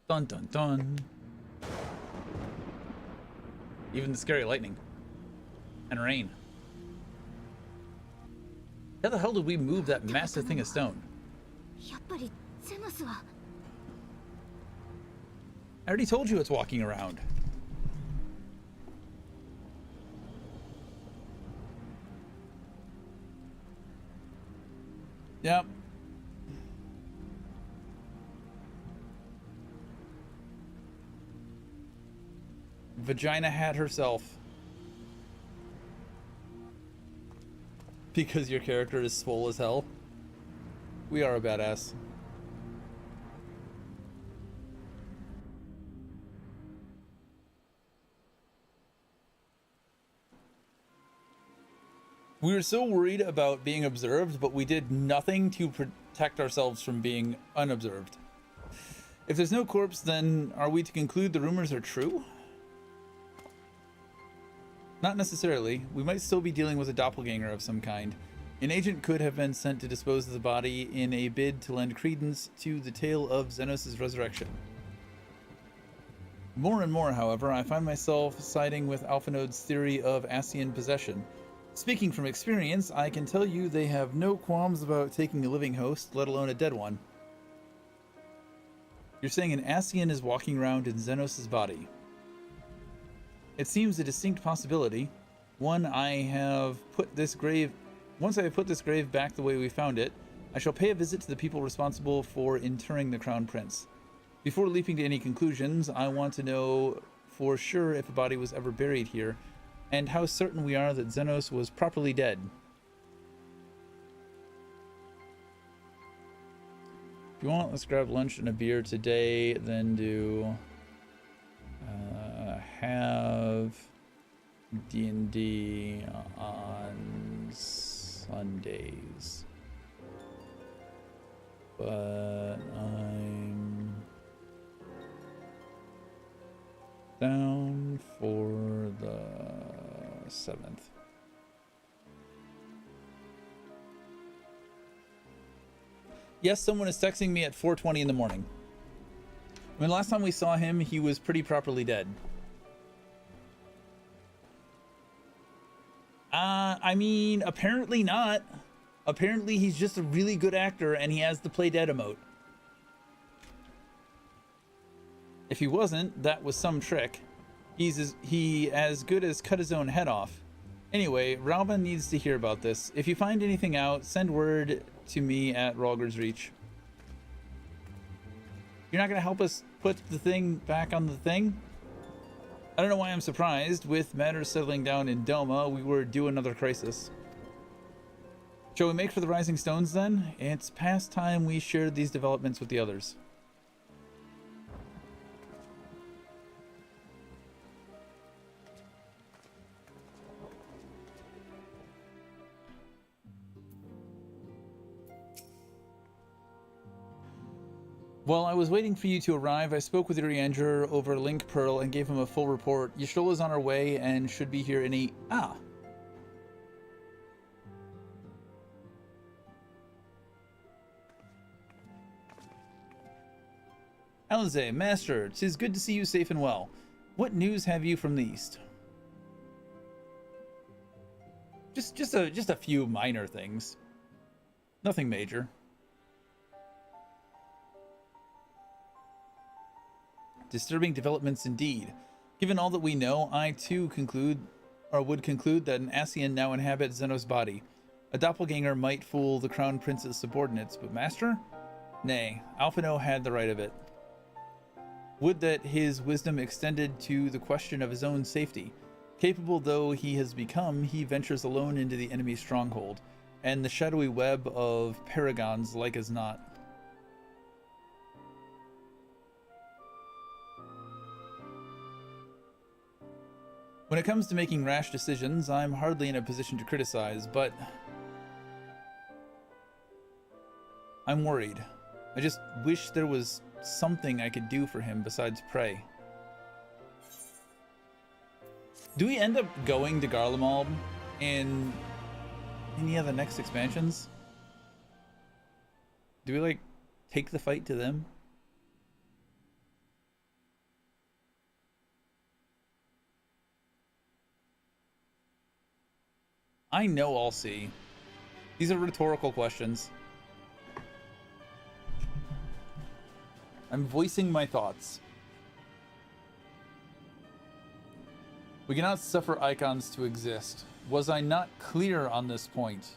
Dun dun dun. Even the scary lightning. And rain. How the hell did we move that massive thing of stone? I already told you it's walking around. Yep. Vagina had herself. Because your character is swole as hell. We are a badass. We were so worried about being observed, but we did nothing to protect ourselves from being unobserved. If there's no corpse, then are we to conclude the rumors are true? Not necessarily. We might still be dealing with a doppelganger of some kind. An agent could have been sent to dispose of the body in a bid to lend credence to the tale of Xenos' resurrection. More and more, however, I find myself siding with Alphanode's theory of Ascian possession. Speaking from experience, I can tell you they have no qualms about taking a living host, let alone a dead one. You're saying an Ascian is walking around in Xenos' body. It seems a distinct possibility. Once I have put this grave back the way we found it, I shall pay a visit to the people responsible for interring the Crown Prince. Before leaping to any conclusions, I want to know for sure if a body was ever buried here, and how certain we are that Xenos was properly dead. If you want, let's grab lunch and a beer today, then do... have D&D on Sundays, but I'm down for the 7th. Yes, someone is texting me at 4:20 in the morning. I mean, last time we saw him, he was pretty properly dead. I mean, apparently not. Apparently he's just a really good actor and he has the play dead emote. If he wasn't, that was some trick. He as good as cut his own head off. Anyway, Ralban needs to hear about this. If you find anything out, send word to me at Ralger's Reach. You're not going to help us put the thing back on the thing? I don't know why I'm surprised. With matters settling down in Doma, we were due another crisis. Shall we make for the Rising Stones then? It's past time we shared these developments with the others. While I was waiting for you to arrive, I spoke with Urianger over Link Pearl and gave him a full report. Yashtola's on her way and should be here any... Ah! Alize, Master, 'tis good to see you safe and well. What news have you from the East? Just a few minor things. Nothing major. Disturbing developments indeed. Given all that we know, I too would conclude that an Ascian now inhabits Zeno's body. A doppelganger might fool the Crown Prince's subordinates, but Master? Nay, Alphino had the right of it. Would that his wisdom extended to the question of his own safety. Capable though he has become, he ventures alone into the enemy's stronghold, and the shadowy web of paragons like as not. When it comes to making rash decisions, I'm hardly in a position to criticize, but I'm worried. I just wish there was something I could do for him besides pray. Do we end up going to Garlemald in any of the next expansions? Do we, like, take the fight to them? I know I'll see. These are rhetorical questions. I'm voicing my thoughts. We cannot suffer icons to exist. Was I not clear on this point?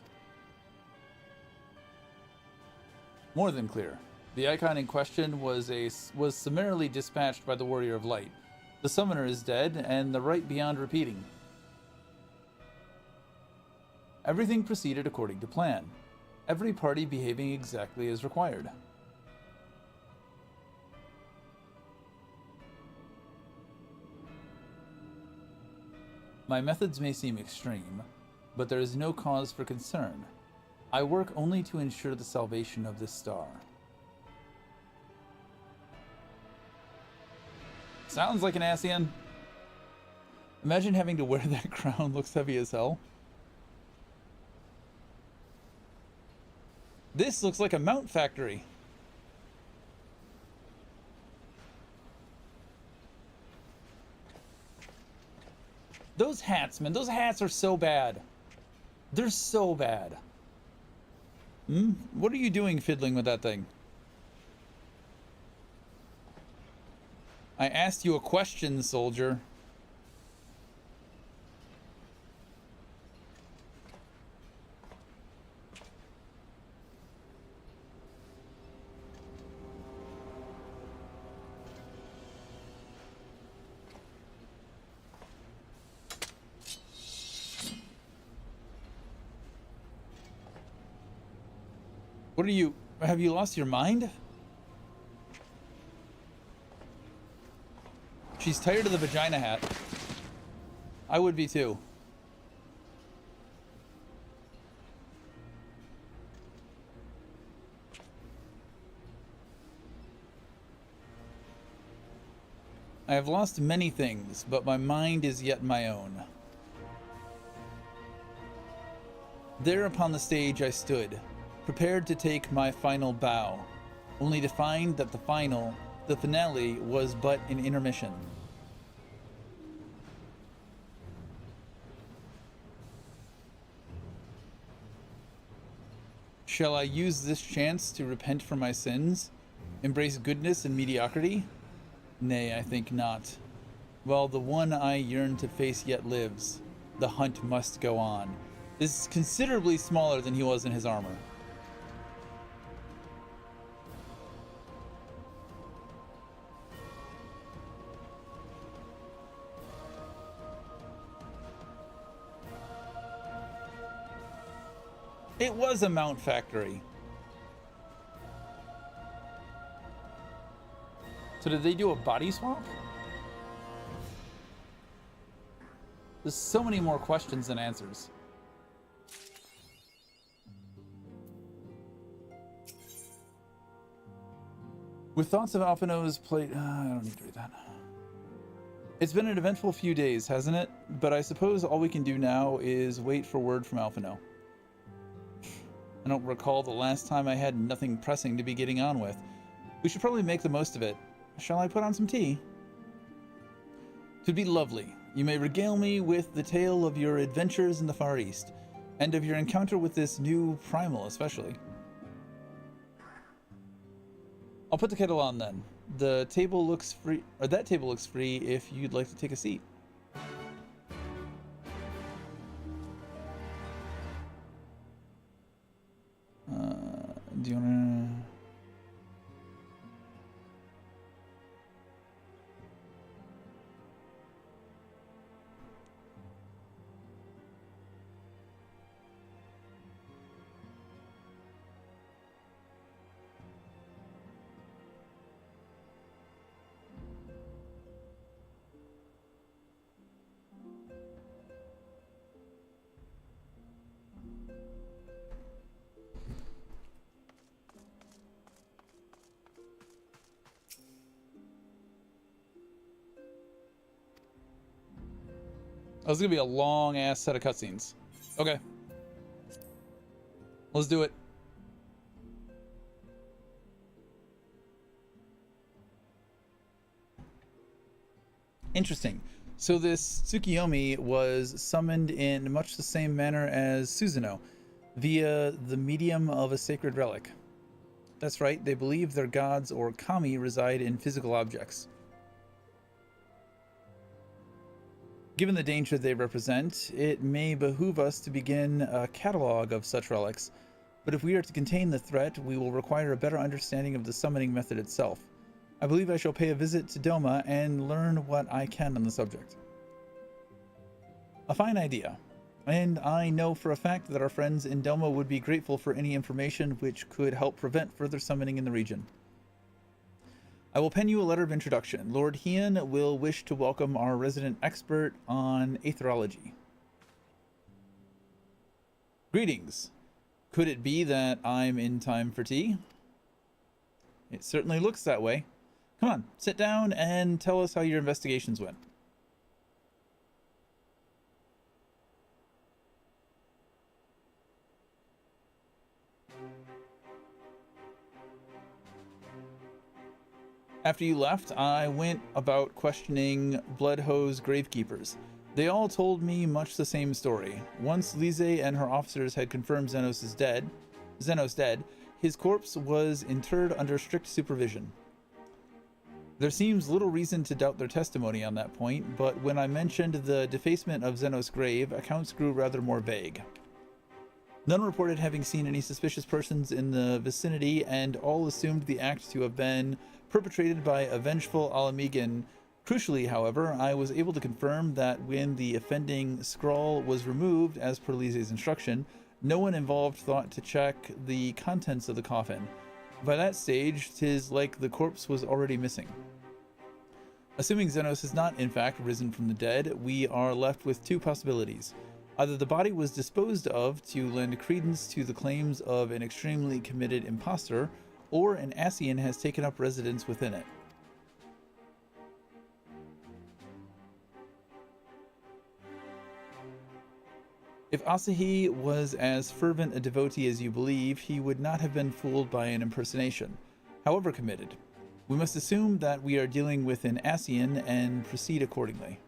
More than clear. The icon in question was summarily dispatched by the Warrior of Light. The summoner is dead, and the right beyond repeating. Everything proceeded according to plan. Every party behaving exactly as required. My methods may seem extreme, but there is no cause for concern. I work only to ensure the salvation of this star. Sounds like an Ascian. Imagine having to wear that crown. Looks heavy as hell. This looks like a mount factory. Those hats, man, those hats are so bad. They're so bad. What are you doing fiddling with that thing? I asked you a question, soldier. What are you... Have you lost your mind? She's tired of the vagina hat. I would be too. I have lost many things, but my mind is yet my own. There upon the stage I stood, prepared to take my final bow, only to find that the finale was but an intermission. Shall I use this chance to repent for my sins? Embrace goodness and mediocrity? Nay, I think not. While the one I yearn to face yet lives, the hunt must go on. This is considerably smaller than he was in his armor. It was a mount factory. So did they do a body swap? There's so many more questions than answers. With thoughts of Alphino's plate, I don't need to read that. It's been an eventful few days, hasn't it? But I suppose all we can do now is wait for word from Alphino. I don't recall the last time I had nothing pressing to be getting on with. We should probably make the most of it. Shall I put on some tea? It'd be lovely. You may regale me with the tale of your adventures in the Far East, and of your encounter with this new primal especially. I'll put the kettle on then. The table looks free, or that table looks free if you'd like to take a seat. Do you wanna... Oh, this is gonna be a long ass set of cutscenes. Okay. Let's do it. Interesting. So this Tsukiyomi was summoned in much the same manner as Susanoo, via the medium of a sacred relic. That's right, they believe their gods or kami reside in physical objects. Given the danger they represent, it may behoove us to begin a catalog of such relics, but if we are to contain the threat, we will require a better understanding of the summoning method itself. I believe I shall pay a visit to Doma and learn what I can on the subject. A fine idea, and I know for a fact that our friends in Doma would be grateful for any information which could help prevent further summoning in the region. I will pen you a letter of introduction. Lord Heian will wish to welcome our resident expert on aetherology. Greetings. Could it be that I'm in time for tea? It certainly looks that way. Come on, sit down and tell us how your investigations went. After you left, I went about questioning Bloodhose gravekeepers. They all told me much the same story. Once Lise and her officers had confirmed Zenos dead, his corpse was interred under strict supervision. There seems little reason to doubt their testimony on that point, but when I mentioned the defacement of Zenos' grave, accounts grew rather more vague. None reported having seen any suspicious persons in the vicinity, and all assumed the act to have been perpetrated by a vengeful Alamegan. Crucially, however, I was able to confirm that when the offending scrawl was removed, as per Lise's instruction, no one involved thought to check the contents of the coffin. By that stage, 'tis like the corpse was already missing. Assuming Zenos has not, in fact, risen from the dead, we are left with two possibilities. Either the body was disposed of to lend credence to the claims of an extremely committed impostor, or an Ascian has taken up residence within it. If Asahi was as fervent a devotee as you believe, he would not have been fooled by an impersonation, however committed. We must assume that we are dealing with an Asian and proceed accordingly.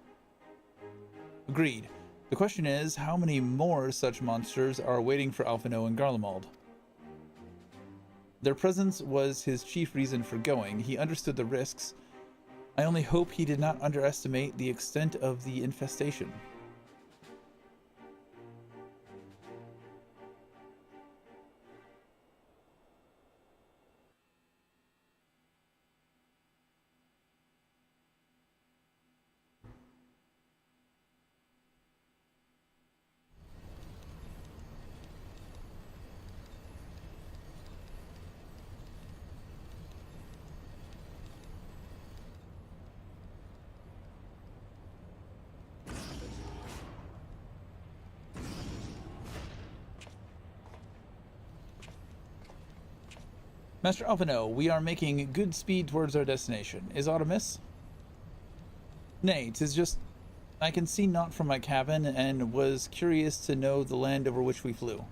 Agreed. The question is, how many more such monsters are waiting for Alphino and Garlemald? Their presence was his chief reason for going. He understood the risks. I only hope he did not underestimate the extent of the infestation. Master Alphino, we are making good speed towards our destination. Is aught amiss? Nay, 'tis just I can see naught from my cabin, and was curious to know the land over which we flew.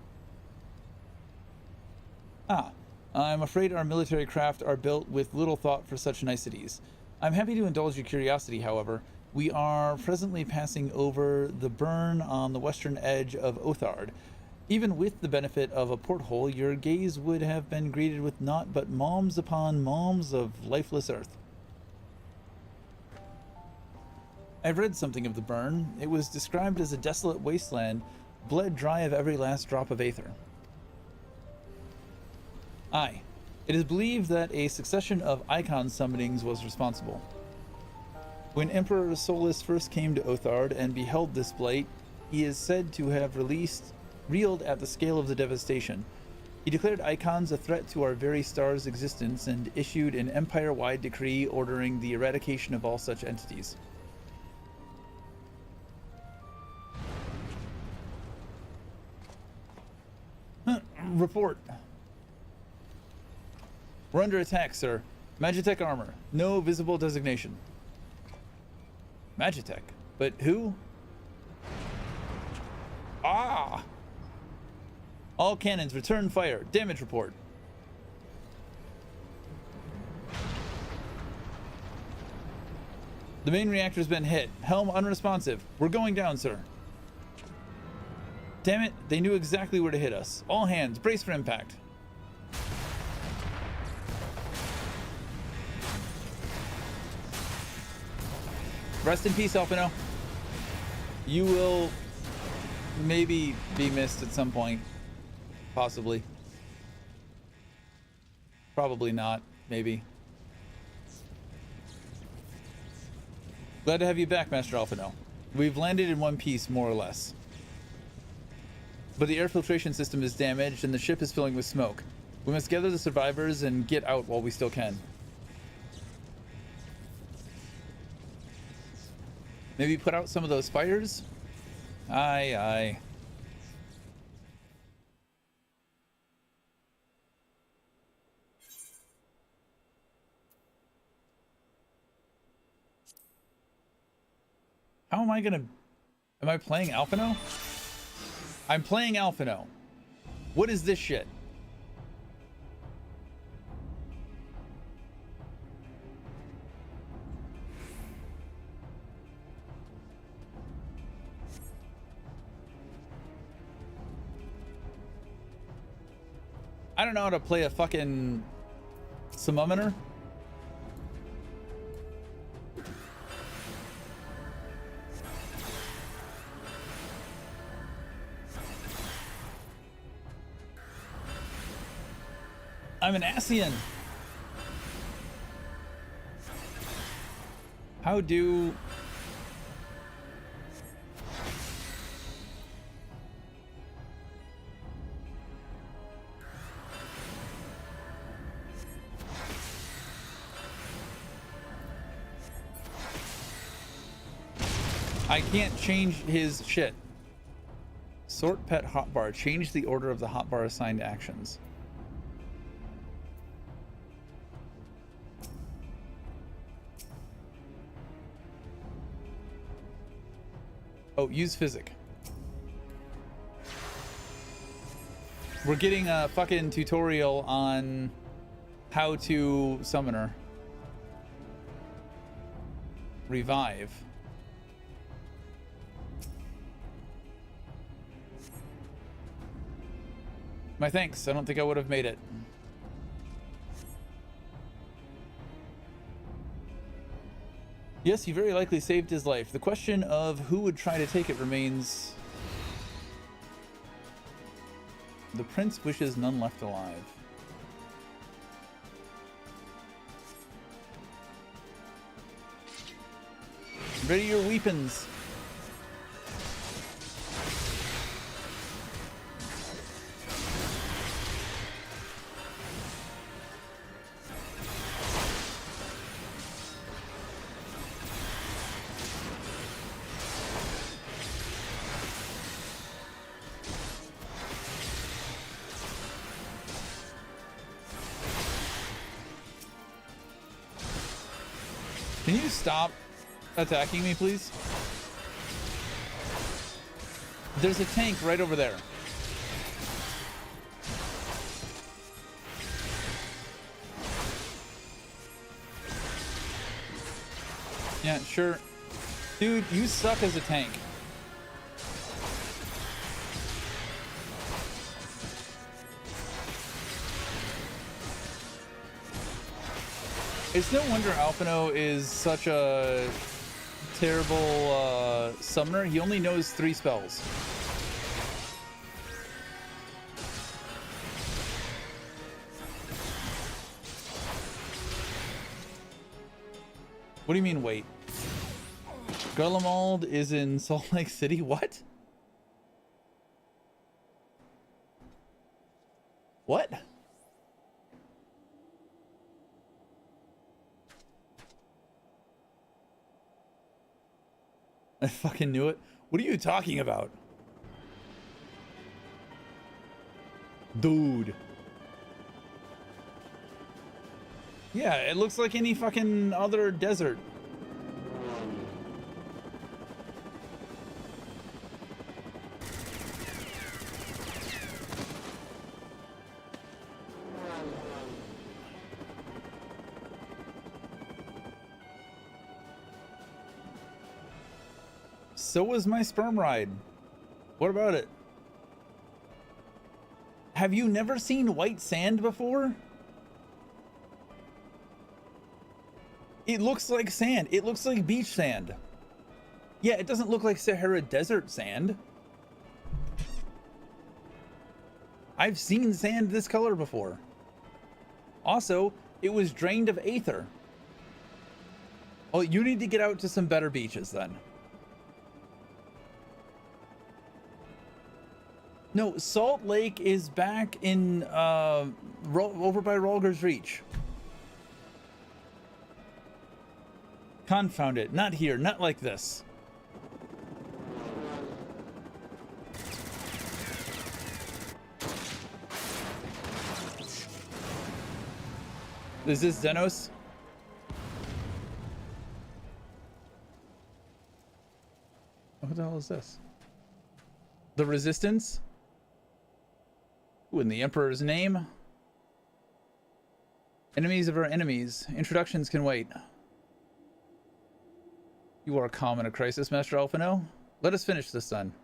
Ah, I'm afraid our military craft are built with little thought for such niceties. I'm happy to indulge your curiosity, however. We are presently passing over the burn on the western edge of Othard. Even with the benefit of a porthole, your gaze would have been greeted with naught but moms upon moms of lifeless earth. I've read something of the burn. It was described as a desolate wasteland, bled dry of every last drop of aether. Aye, it is believed that a succession of icon summonings was responsible. When Emperor Solus first came to Othard and beheld this blight, he is said to have reeled at the scale of the devastation. He declared icons a threat to our very star's existence and issued an empire-wide decree ordering the eradication of all such entities. Report. We're under attack, sir. Magitech armor. No visible designation. Magitech? But who? Ah! All cannons return fire. Damage report. The main reactor's been hit. Helm unresponsive. We're going down, sir. Damn it, they knew exactly where to hit us. All hands, brace for impact. Rest in peace, Alphino. You will maybe be missed at some point. Possibly. Probably not. Maybe. Glad to have you back, Master Alphino. We've landed in one piece, more or less. But the air filtration system is damaged and the ship is filling with smoke. We must gather the survivors and get out while we still can. Maybe put out some of those fires? Aye, aye. How am I gonna... Am I playing Alphino? I'm playing Alphino. What is this shit? I don't know how to play a fucking summoner. I'm an Asian. How do... I can't change his shit. Sort pet hotbar. Change the order of the hotbar assigned actions. Oh, use physic. We're getting a fucking tutorial on how to summon her. Revive. My thanks. I don't think I would have made it. Yes, you very likely saved his life. The question of who would try to take it remains... The prince wishes none left alive. Ready your weapons. Can you stop attacking me, please? There's a tank right over there. Yeah, sure. Dude, you suck as a tank. It's no wonder Alphino is such a terrible summoner. He only knows 3 spells. What do you mean, wait? Garlemald is in Salt Lake City? What? What? I fucking knew it. What are you talking about? Dude. Yeah, it looks like any fucking other desert. So was my sperm ride. What about it? Have you never seen white sand before? It looks like sand. It looks like beach sand. Yeah, it doesn't look like Sahara Desert sand. I've seen sand this color before. Also, it was drained of aether. Oh, you need to get out to some better beaches then. No, Salt Lake is back in, over by Rolger's Reach. Confound it. Not here. Not like this. Is this Xenos? What the hell is this? The Resistance? Ooh, in the Emperor's name? Enemies of our enemies. Introductions can wait. You are calm in a crisis, Master Alphino. Let us finish this then.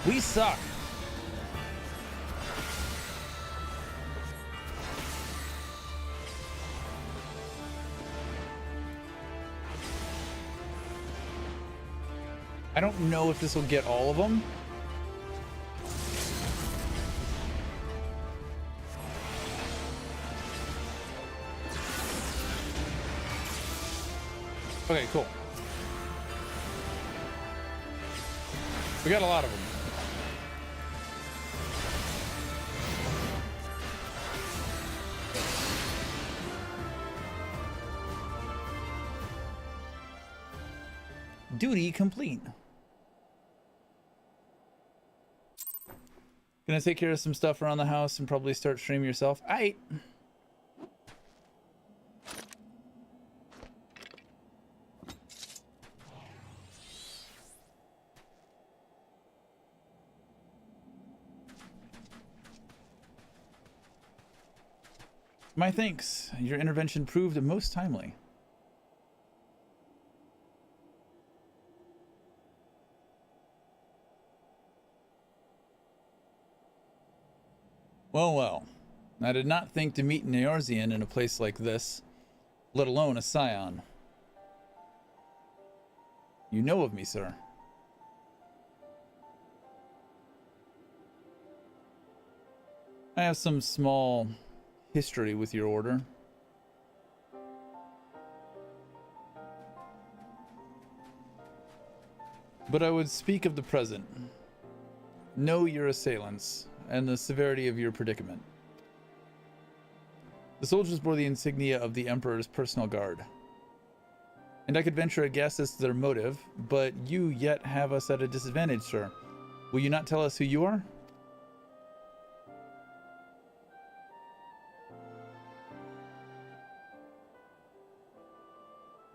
We suck. I don't know if this will get all of them. Okay, cool. We got a lot of them. Duty complete. Gonna take care of some stuff around the house and probably start streaming yourself. Aight. My thanks. Your intervention proved most timely. Well, well. I did not think to meet an Eorzean in a place like this, let alone a scion. You know of me, sir. I have some small history with your order. But I would speak of the present. Know your assailants and the severity of your predicament. The soldiers bore the insignia of the Emperor's personal guard. And I could venture a guess as to their motive, but you yet have us at a disadvantage, sir. Will you not tell us who you are?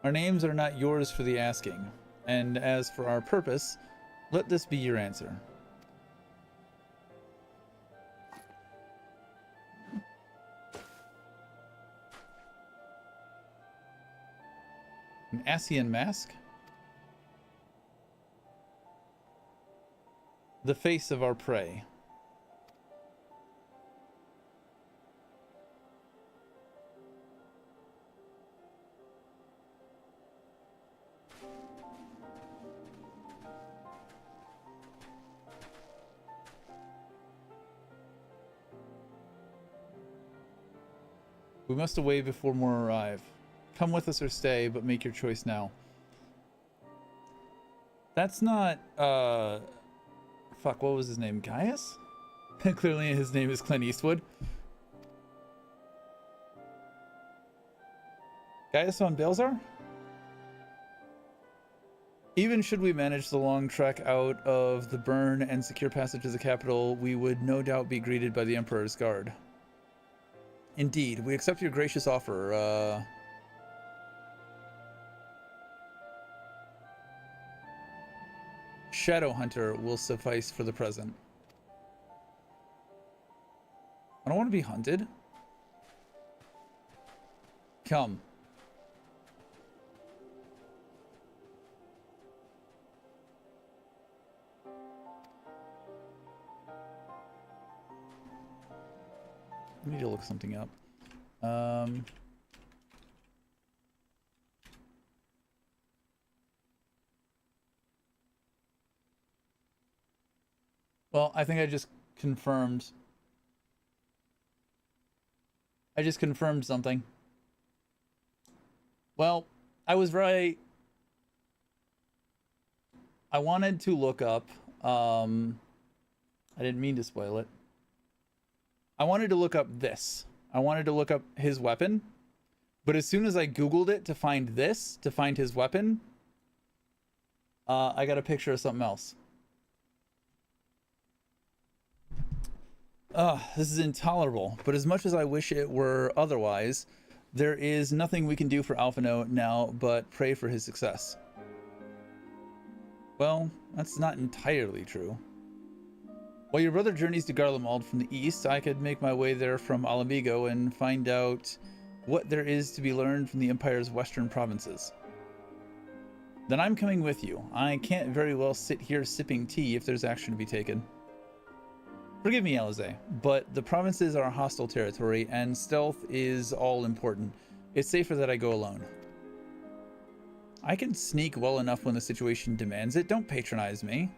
Our names are not yours for the asking, and as for our purpose, let this be your answer. An Asian mask? The face of our prey. We must away before more arrive. Come with us or stay, but make your choice now. That's not, fuck, what was his name? Gaius? Clearly his name is Clint Eastwood. Gaius von Balzar? Even should we manage the long trek out of the burn and secure passage to the capital, we would no doubt be greeted by the Emperor's guard. Indeed, we accept your gracious offer. Shadowhunter will suffice for the present. I don't want to be hunted. Come. I need to look something up. Well, I think I just confirmed something. Well, I was right. I wanted to look up, I didn't mean to spoil it. I wanted to look up this. I wanted to look up his weapon, but as soon as I Googled it to find this, to find his weapon, I got a picture of something else. This is intolerable, but as much as I wish it were otherwise, there is nothing we can do for Alphino now but pray for his success. Well, that's not entirely true. While your brother journeys to Garlemald from the east, I could make my way there from Alamigo and find out what there is to be learned from the Empire's western provinces. Then I'm coming with you. I can't very well sit here sipping tea if there's action to be taken. Forgive me, Alize, but the provinces are hostile territory and stealth is all important. It's safer that I go alone. I can sneak well enough when the situation demands it. Don't patronize me.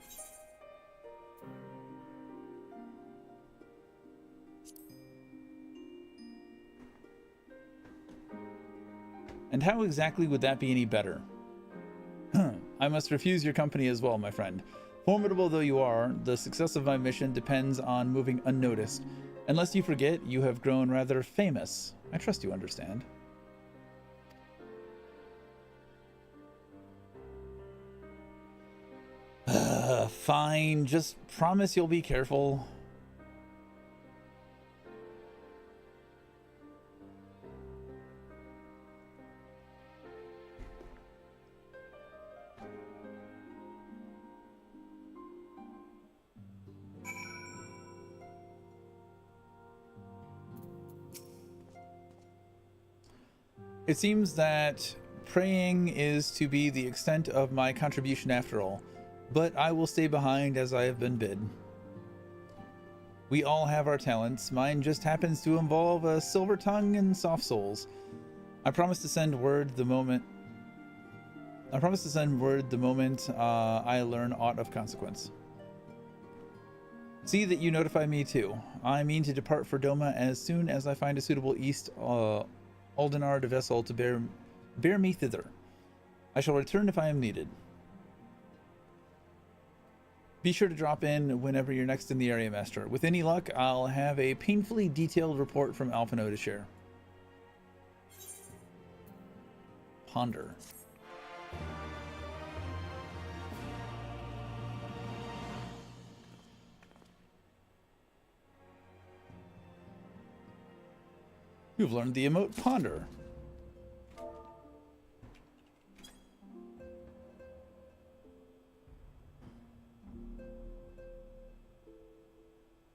And how exactly would that be any better? I must refuse your company as well, my friend. Formidable though you are, the success of my mission depends on moving unnoticed. Unless you forget, you have grown rather famous. I trust you understand. Fine, just promise you'll be careful. It seems that praying is to be the extent of my contribution after all, but I will stay behind as I have been bid. We all have our talents. Mine just happens to involve a silver tongue and soft souls. I promise to send word the moment I learn aught of consequence. See that you notify me too. I mean to depart for Doma as soon as I find a suitable East Aldenard vessel to bear me thither. I shall return if I am needed. Be sure to drop in whenever you're next in the area, Master. With any luck, I'll have a painfully detailed report from Alphino to share. Ponder. You've learned the emote Ponder.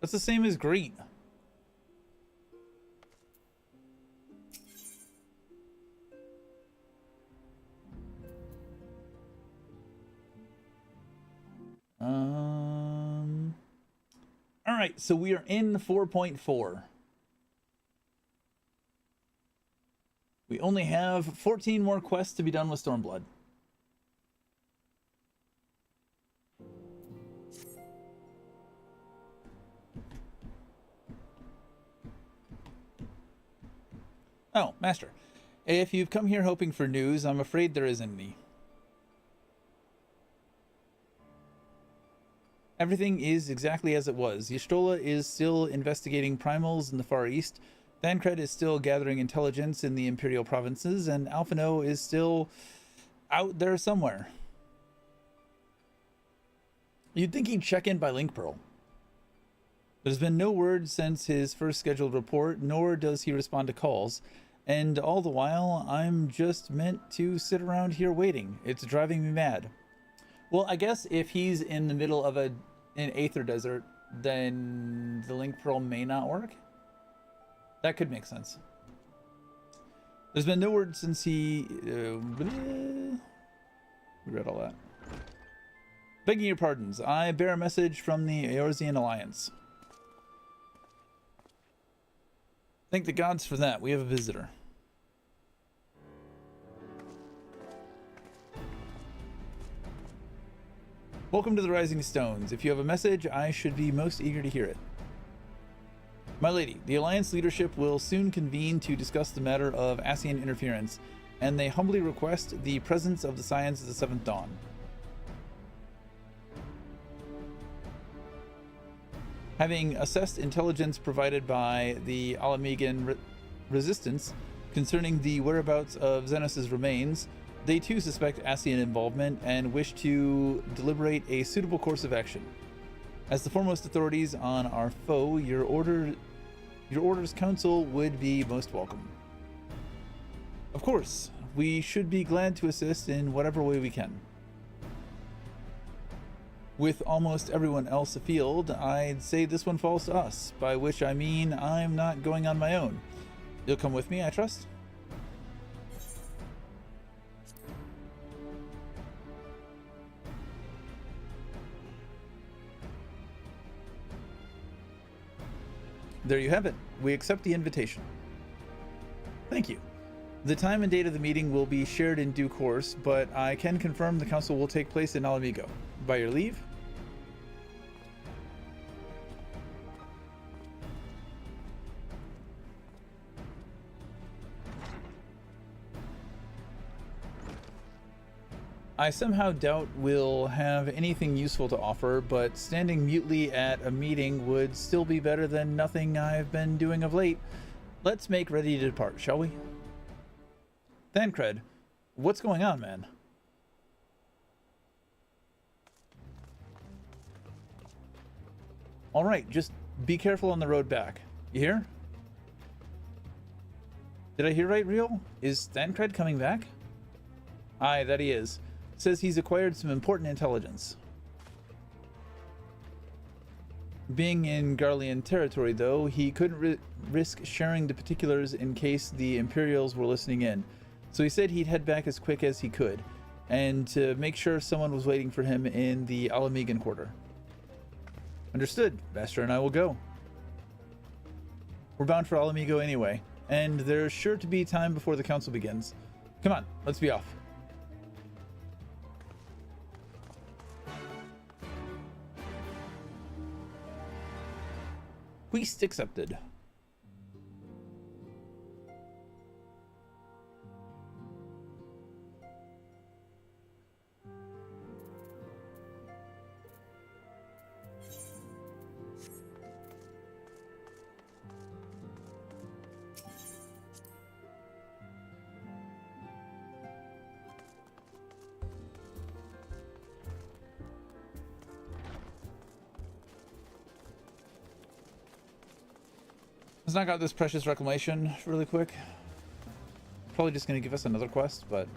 That's the same as greet. All right, so we are in 4.4. We only have 14 more quests to be done with Stormblood. Oh, Master. If you've come here hoping for news, I'm afraid there isn't any. Everything is exactly as it was. Y'shtola is still investigating primals in the Far East. Thancred is still gathering intelligence in the Imperial provinces, and Alphino is still out there somewhere. You'd think he'd check in by Link Pearl. There's been no word since his first scheduled report, nor does he respond to calls. And all the while, I'm just meant to sit around here waiting. It's driving me mad. Well, I guess if he's in the middle of an Aether Desert, then the Link Pearl may not work. That could make sense. There's been no word since he... we read all that. Begging your pardons, I bear a message from the Eorzean Alliance. Thank the gods for that. We have a visitor. Welcome to the Rising Stones. If you have a message, I should be most eager to hear it. My lady, the Alliance leadership will soon convene to discuss the matter of Ascian interference, and they humbly request the presence of the Scions of the Seventh Dawn. Having assessed intelligence provided by the Alamegan resistance concerning the whereabouts of Xenos' remains, they too suspect Ascian involvement and wish to deliberate a suitable course of action. As the foremost authorities on our foe, your order's counsel would be most welcome. Of course, we should be glad to assist in whatever way we can. With almost everyone else afield, I'd say this one falls to us, by which I mean I'm not going on my own. You'll come with me, I trust? There you have it. We accept the invitation. Thank you. The time and date of the meeting will be shared in due course, but I can confirm the council will take place in Alamigo. By your leave. I somehow doubt we'll have anything useful to offer, but standing mutely at a meeting would still be better than nothing I've been doing of late. Let's make ready to depart, shall we? Thancred, what's going on, man? All right, just be careful on the road back. You hear? Did I hear right, Real? Is Thancred coming back? Aye, that he is. Says he's acquired some important intelligence. Being in Garlean territory, though, he couldn't risk sharing the particulars in case the Imperials were listening in. So he said he'd head back as quick as he could, and to make sure someone was waiting for him in the Alamigan quarter. Understood. Master and I will go. We're bound for Alamigo anyway, and there's sure to be time before the council begins. Come on, let's be off. Quest accepted. Let's knock out this precious reclamation really quick. Probably just going to give us another quest, but...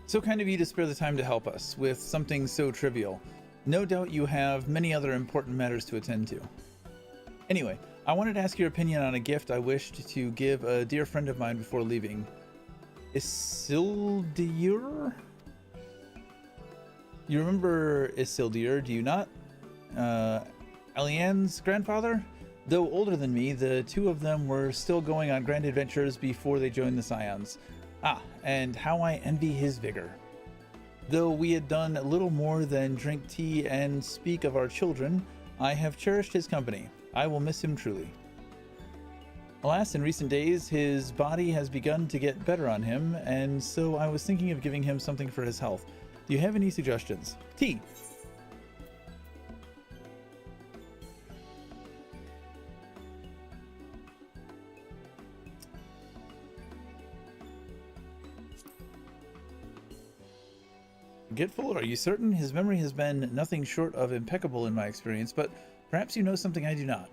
So kind of you to spare the time to help us with something so trivial. No doubt you have many other important matters to attend to. Anyway, I wanted to ask your opinion on a gift I wished to give a dear friend of mine before leaving. Isildur? You remember Isildur, do you not? Eliane's grandfather? Though older than me, the two of them were still going on grand adventures before they joined the Scions. Ah, and how I envy his vigor. Though we had done little more than drink tea and speak of our children, I have cherished his company. I will miss him truly. Alas, in recent days, his body has begun to get better on him, and so I was thinking of giving him something for his health. Do you have any suggestions? Tea! Forgetful? Are you certain? His memory has been nothing short of impeccable in my experience, but perhaps you know something I do not.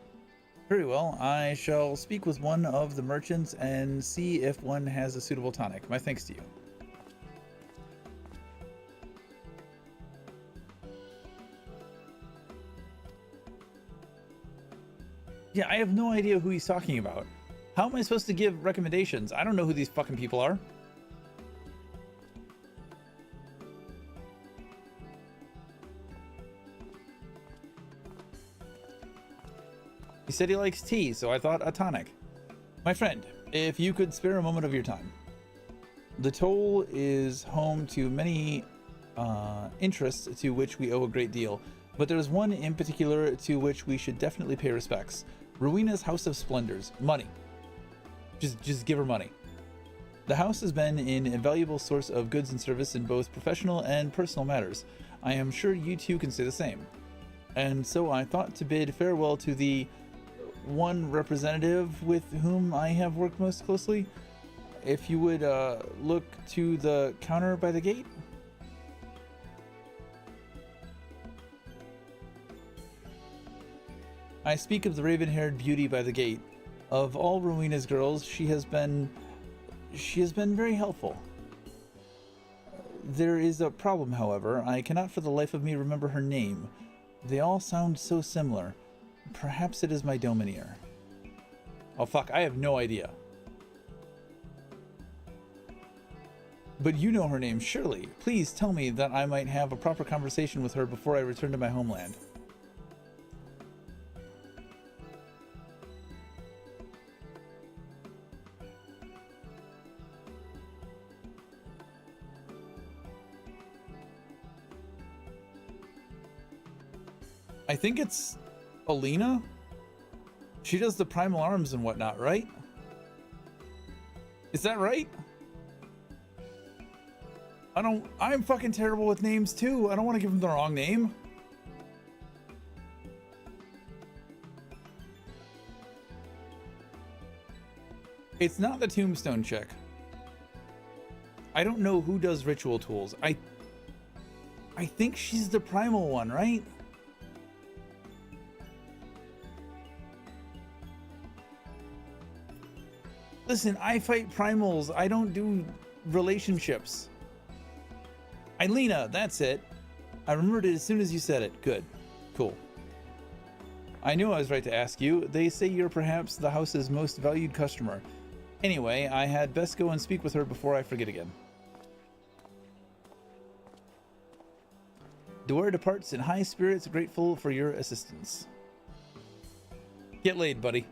Very well, I shall speak with one of the merchants and see if one has a suitable tonic. My thanks to you. Yeah, I have no idea who he's talking about. How am I supposed to give recommendations? I don't know who these fucking people are. He said he likes tea, so I thought a tonic. My friend, if you could spare a moment of your time. The Toll is home to many interests to which we owe a great deal, but there's one in particular to which we should definitely pay respects. Rowena's House of Splendors. Money. Just give her money. The house has been an invaluable source of goods and service in both professional and personal matters. I am sure you too can say the same. And so I thought to bid farewell to the one representative with whom I have worked most closely. if you would look to the counter by the gate. I speak of the raven-haired beauty by the gate. Of all Rowena's girls, she has been very helpful. There is a problem, however. I cannot for the life of me remember her name. They all sound so similar. Perhaps it is my Domineer. Oh fuck, I have no idea. But you know her name, surely. Please tell me that I might have a proper conversation with her before I return to my homeland. I think it's Alina. She does the primal arms and whatnot, right? Is that right? I'm fucking terrible with names too. I don't want to give him the wrong name. It's not the tombstone chick. I don't know who does ritual tools. I think she's the primal one, right? Listen, I fight primals. I don't do relationships. Ilena, that's it. I remembered it as soon as you said it. Good. Cool. I knew I was right to ask you. They say you're perhaps the house's most valued customer. Anyway, I had best go and speak with her before I forget again. Dwyer departs in high spirits, grateful for your assistance. Get laid, buddy.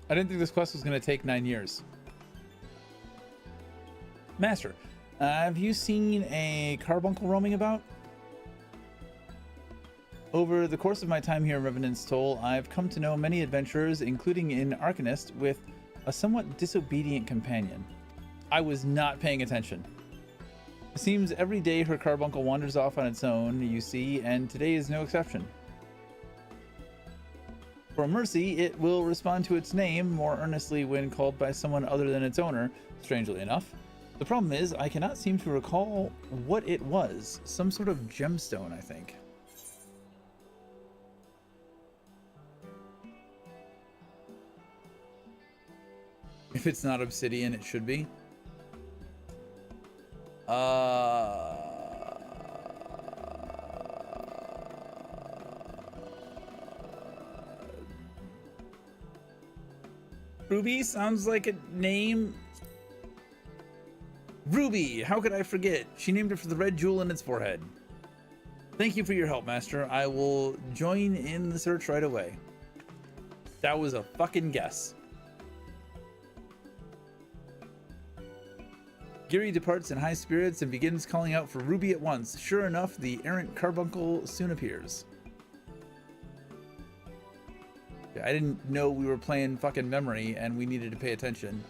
I didn't think this quest was going to take 9 years. Master, have you seen a carbuncle roaming about? Over the course of my time here in Revenant's Toll, I've come to know many adventurers, including an Arcanist with a somewhat disobedient companion. I was not paying attention. It seems every day her carbuncle wanders off on its own, you see, and today is no exception. For mercy, it will respond to its name more earnestly when called by someone other than its owner, strangely enough. The problem is, I cannot seem to recall what it was. Some sort of gemstone, I think. If it's not obsidian, it should be. Ruby sounds like a name. Ruby, how could I forget? She named it for the red jewel in its forehead. Thank you for your help, Master. I will join in the search right away. That was a fucking guess. Giri departs in high spirits and begins calling out for Ruby at once. Sure enough, the errant carbuncle soon appears. I didn't know we were playing fucking memory and we needed to pay attention.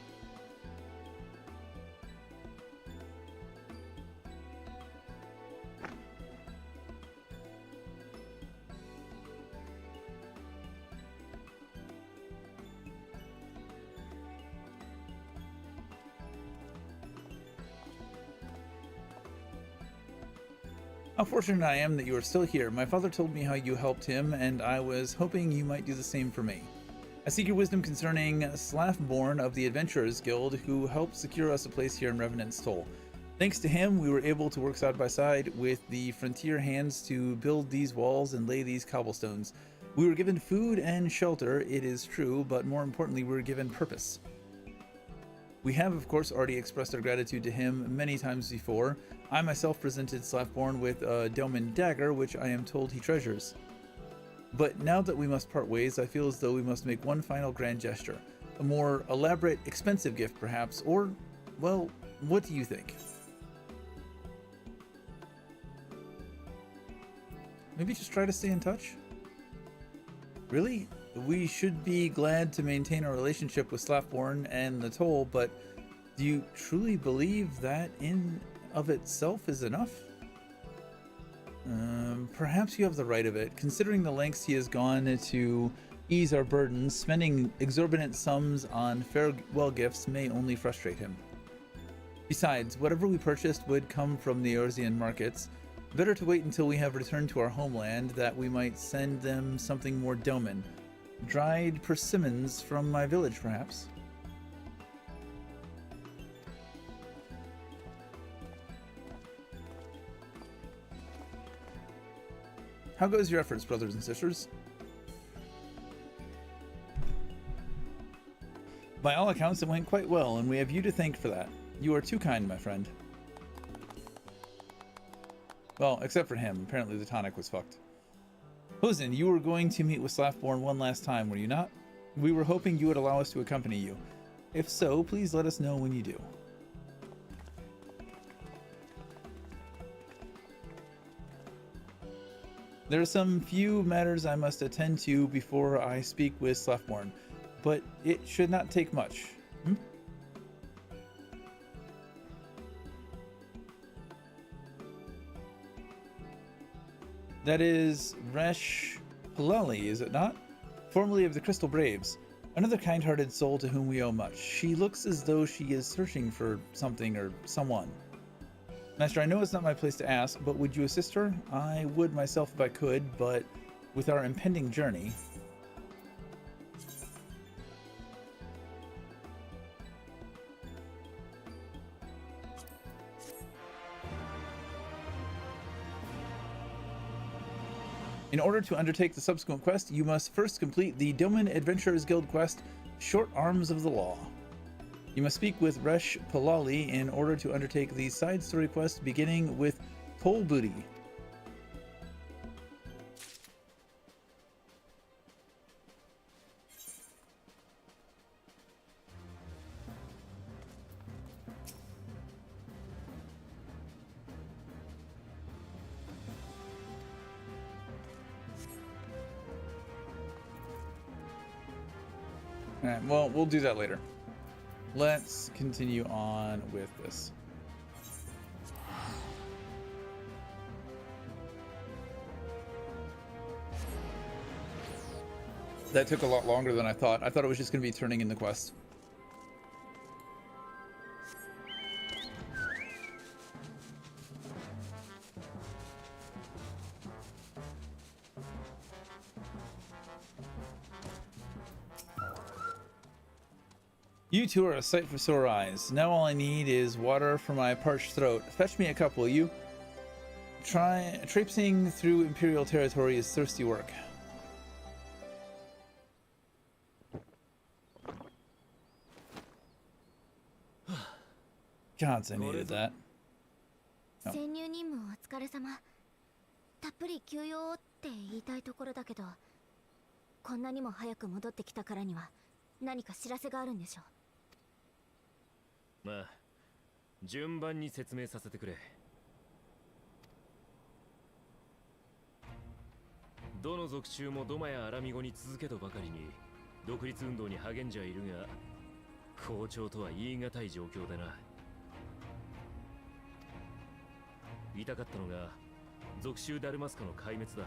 How fortunate I am that you are still here. My father told me how you helped him, and I was hoping you might do the same for me. I seek your wisdom concerning Slaffborn of the Adventurers Guild, who helped secure us a place here in Revenant's Toll. Thanks to him, we were able to work side by side with the frontier hands to build these walls and lay these cobblestones. We were given food and shelter, it is true, but more importantly, we were given purpose. We have, of course, already expressed our gratitude to him many times before. I myself presented Slaftborn with a Doman dagger, which I am told he treasures. But now that we must part ways, I feel as though we must make one final grand gesture. A more elaborate, expensive gift, perhaps, or, well, what do you think? Maybe just try to stay in touch? Really? We should be glad to maintain our relationship with Slaftborn and the Toll, but do you truly believe that in of itself is enough? Perhaps you have the right of it, considering the lengths he has gone to ease our burdens. Spending exorbitant sums on farewell gifts may only frustrate him. Besides, whatever we purchased would come from the Eorzean markets. Better to wait until we have returned to our homeland, that we might send them something more Doman. Dried persimmons from my village, perhaps. How goes your efforts, brothers and sisters? By all accounts, it went quite well, and we have you to thank for that. You are too kind, my friend. Well, except for him. Apparently the tonic was fucked. Hosen, you were going to meet with Slaftborn one last time, were you not? We were hoping you would allow us to accompany you. If so, please let us know when you do. There are some few matters I must attend to before I speak with Slaftborn, but it should not take much. That is Resh Palali, is it not? Formerly of the Crystal Braves. Another kind-hearted soul to whom we owe much. She looks as though she is searching for something or someone. Master, I know it's not my place to ask, but would you assist her? I would myself if I could, but with our impending journey... In order to undertake the subsequent quest, you must first complete the Doman Adventurers Guild quest, Short Arms of the Law. You must speak with Resh Palali in order to undertake the side story quest, beginning with Toll Booty. Alright, well, we'll do that later. Let's continue on with this. That took a lot longer than I thought. I thought it was just going to be turning in the quest. You two are a sight for sore eyes. Now all I need is water for my parched throat. Fetch me a cup, will you? Traipsing through Imperial territory is thirsty work. Gods, I needed that. No. 潜入任務お疲れ様。たっぷり休養をって言いたいところだけど、こんなにも早く戻ってきたからには何か知らせがあるんでしょう。まあ、順番に説明させてくれ。どの属州もドマやアラミゴに続けとばかりに独立運動に励んじゃいるが、好調とは言い難い状況でな。痛かったのが属州ダルマスカの壊滅だ。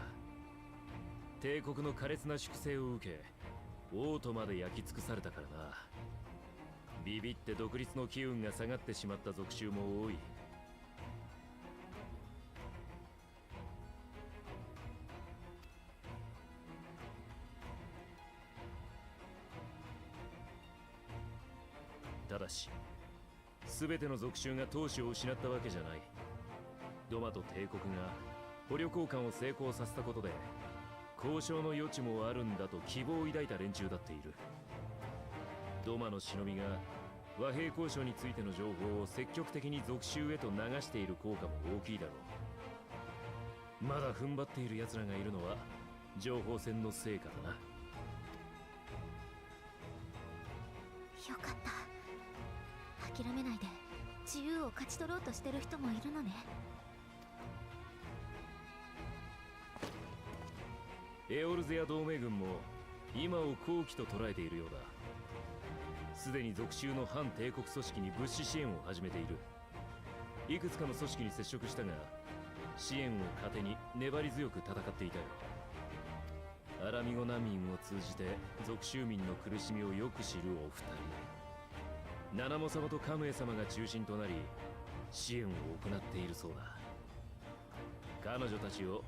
帝国の苛烈な粛清を受け、王都まで焼き尽くされたからな。ビビって独立の機運が下がってしまった属州も多い。ただし、全ての属州が闘志を失ったわけじゃない。ドマと帝国が捕虜交換を成功させたことで、交渉の余地もあるんだと希望を抱いた連中だっている。ドマの忍びが和平交渉についての情報を積極的に属州へと流している効果も大きいだろう。まだ踏ん張っている奴らがいるのは情報戦の成果だな。よかった。諦めないで自由を勝ち取ろうとしてる人もいるのね。エオルゼア同盟軍も今を好機と捉えているようだ。すでに属州の反帝国組織に物資支援を始めている。いくつかの組織に接触したが、支援を糧に粘り強く戦っていたよ。アラミゴ難民を通じて属州民の苦しみをよく知るお二人、ナナモ様とカムエ様が中心となり支援を行っているそうだ。彼女たちを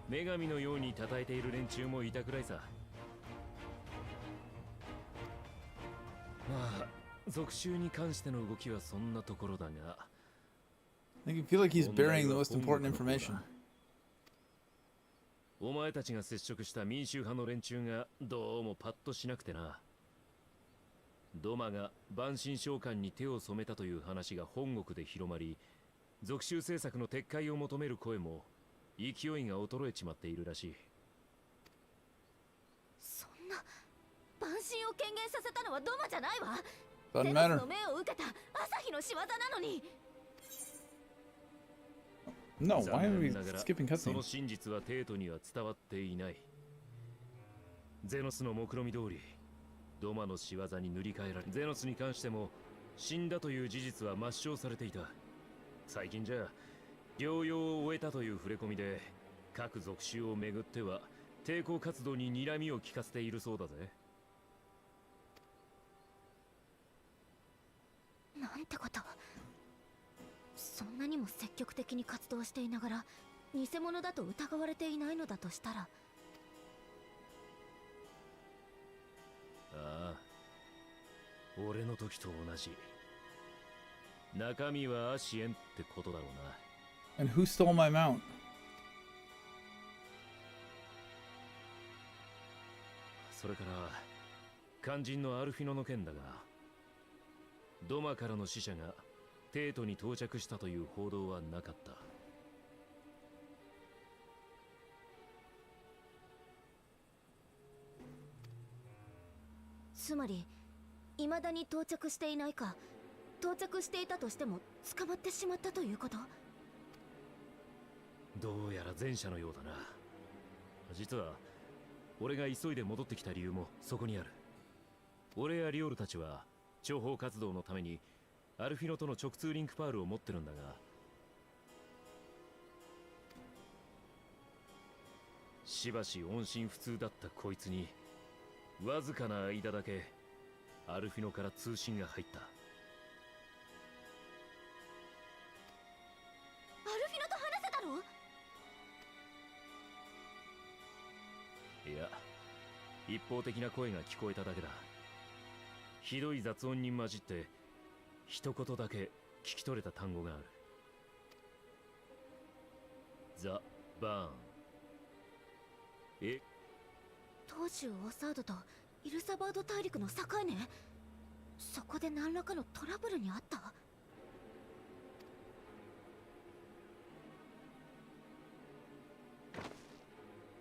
女神のように称えている連中もいたくらいさ。まあ属州に関しての動きはそんなところだが、 I feel like he's burying the most important information. お前たちが接触した民衆派の連中がどうもパッとしなくてな。ドマが万神召喚に手を染めたという話が本国で広まり、属州政策の撤回を求める声も勢いが衰えちまっているらしい。そんな万神を権限させたのはドマじゃないわ。 Doesn't ゼノス matter. の命を受けた朝日の仕業なのに。 No, why are we 残念ながら skipping その cutscenes? 真実は帝都には伝わっていない。ゼノスの目論見通りドマの仕業に塗り替えられ、ゼノスに関しても死んだという事実は抹消されていた。最近じゃ療養を終えたという触れ込みで各属州をめぐっては抵抗活動に睨みを利かせているそうだぜ。なんてこと。そんなにも積極的に活動していながら偽物だと疑われていないのだとしたら。ああ、俺の時と同じ。中身はアシエンってことだろうな。 And who stole my mount? それから肝心のアルフィノの件だが、ドマからの使者が帝都に到着したという報道はなかった。つまり未だに到着していないか、到着していたとしても捕まってしまったということ。どうやら前者のようだな。実は俺が急いで戻ってきた理由もそこにある。俺やリオルたちは諜報活動のためにアルフィノとの直通リンクパールを持ってるんだが、しばし音信不通だったこいつにわずかな間だけアルフィノから通信が入った。アルフィノと話せたの？いや、一方的な声が聞こえただけだ。ひどい雑音に混じって一言だけ聞き取れた単語がある。ザ・バーン。え？当主オサードとイルサバード大陸の境ね。そこで何らかのトラブルにあった？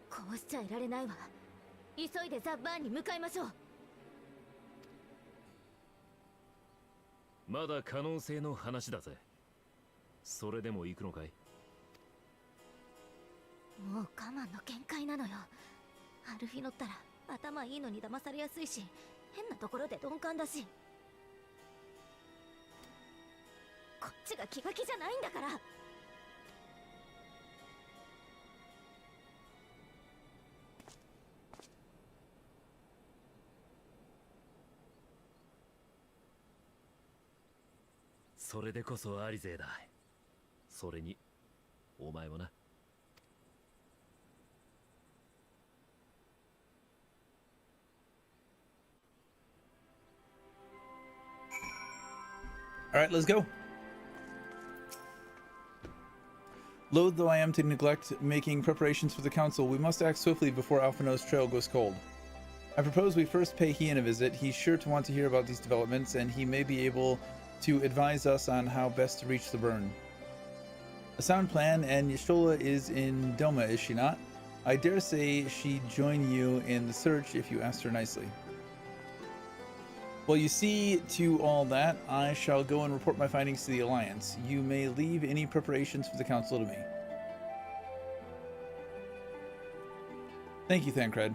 こうしちゃいられないわ。急いでザ・バーンに向かいましょう。まだ可能性の話だぜ。それでも行くのかい？もう我慢の限界なのよ。アルフィノったら頭いいのに騙されやすいし、変なところで鈍感だし。こっちが気が気じゃないんだから。それでこそアリゼーだ。それにお前もな。Alright, let's go. Loath though I am to neglect making preparations for the council, we must act swiftly before Alphino's trail goes cold. I propose we first pay Heian a visit. He's sure to want to hear about these developments, and he may be able to advise us on how best to reach the burn. A sound plan, and Y'shtola is in Doma, is she not? I dare say she'd join you in the search if you asked her nicely. Well, you see to all that, I shall go and report my findings to the Alliance. You may leave any preparations for the Council to me. Thank you, Thancred.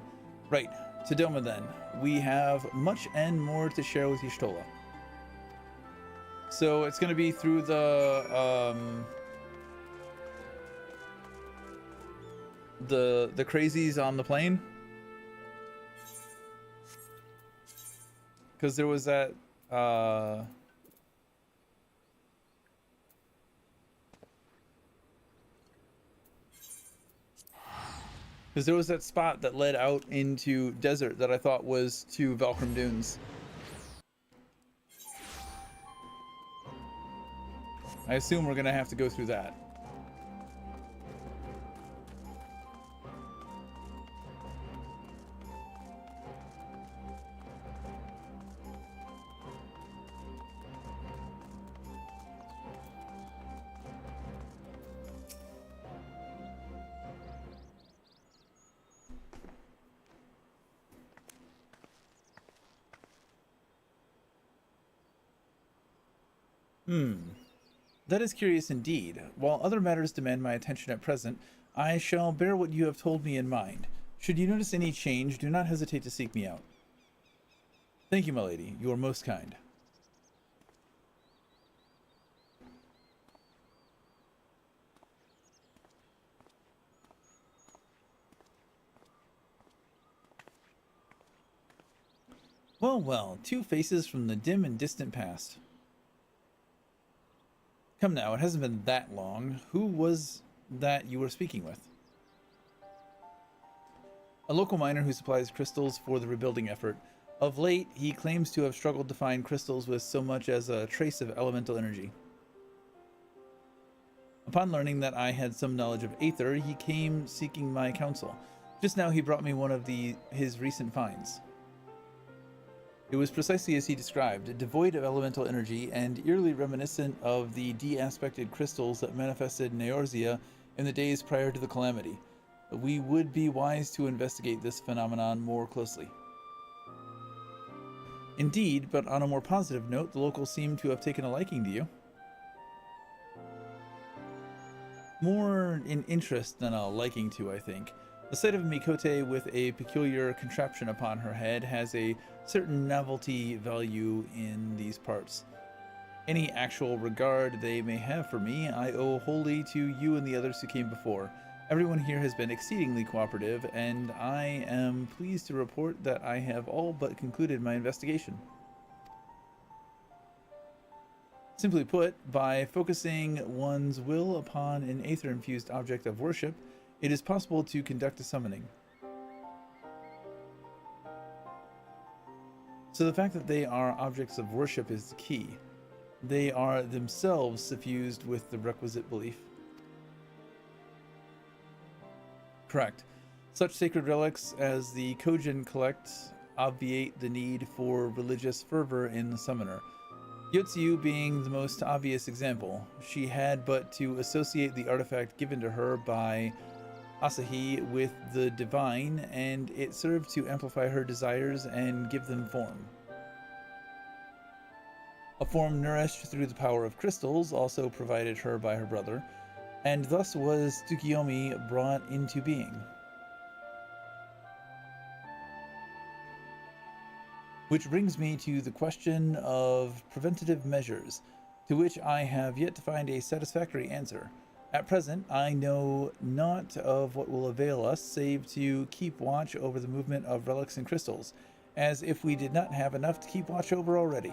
Right, to Doma then. We have much and more to share with Y'shtola. So it's going to be through the crazies on the plane. Because there was that because there was that spot that led out into desert that I thought was to Valkyrie Dunes. I assume we're gonna have to go through that. That is curious indeed. While other matters demand my attention at present, I shall bear what you have told me in mind. Should you notice any change, do not hesitate to seek me out. Thank you, my lady. You are most kind. Well, well, two faces from the dim and distant past. Come now, it hasn't been that long. Who was that you were speaking with? A local miner who supplies crystals for the rebuilding effort. Of late, he claims to have struggled to find crystals with so much as a trace of elemental energy. Upon learning that I had some knowledge of Aether, he came seeking my counsel. Just now he brought me one of his recent finds. It was precisely as he described, devoid of elemental energy and eerily reminiscent of the de-aspected crystals that manifested in Eorzea in the days prior to the calamity. We would be wise to investigate this phenomenon more closely. Indeed, but on a more positive note, the locals seem to have taken a liking to you. More in interest than a liking to, I think. The sight of a Mikote with a peculiar contraption upon her head has a certain novelty value in these parts. Any actual regard they may have for me, I owe wholly to you and the others who came before. Everyone here has been exceedingly cooperative, and I am pleased to report that I have all but concluded my investigation. Simply put, by focusing one's will upon an aether-infused object of worship, it is possible to conduct a summoning. So the fact that they are objects of worship is the key. They are themselves suffused with the requisite belief. Correct. Such sacred relics as the Kojin collect obviate the need for religious fervor in the summoner. Yotsuyu being the most obvious example. She had but to associate the artifact given to her by Asahi with the divine, and it served to amplify her desires and give them form. A form nourished through the power of crystals, also provided her by her brother, and thus was Tsukiyomi brought into being. Which brings me to the question of preventative measures, to which I have yet to find a satisfactory answer. At present, I know not of what will avail us, save to keep watch over the movement of relics and crystals, as if we did not have enough to keep watch over already.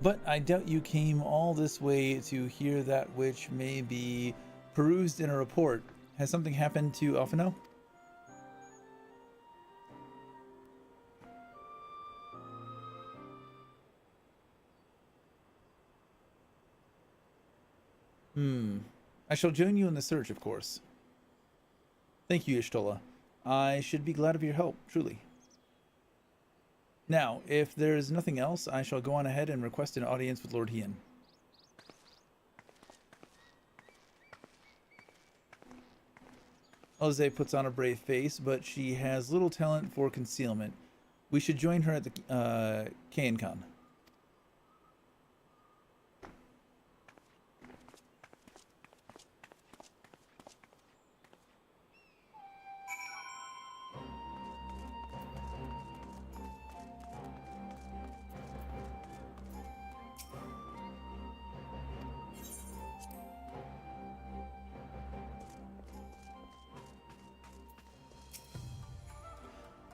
But I doubt you came all this way to hear that which may be perused in a report. Has something happened to Alphino? I shall join you in the search, of course. Thank you, Ishtola. I should be glad of your help, truly. Now, if there is nothing else, I shall go on ahead and request an audience with Lord Hien. Alize puts on a brave face, but she has little talent for concealment. We should join her at the Kaencon.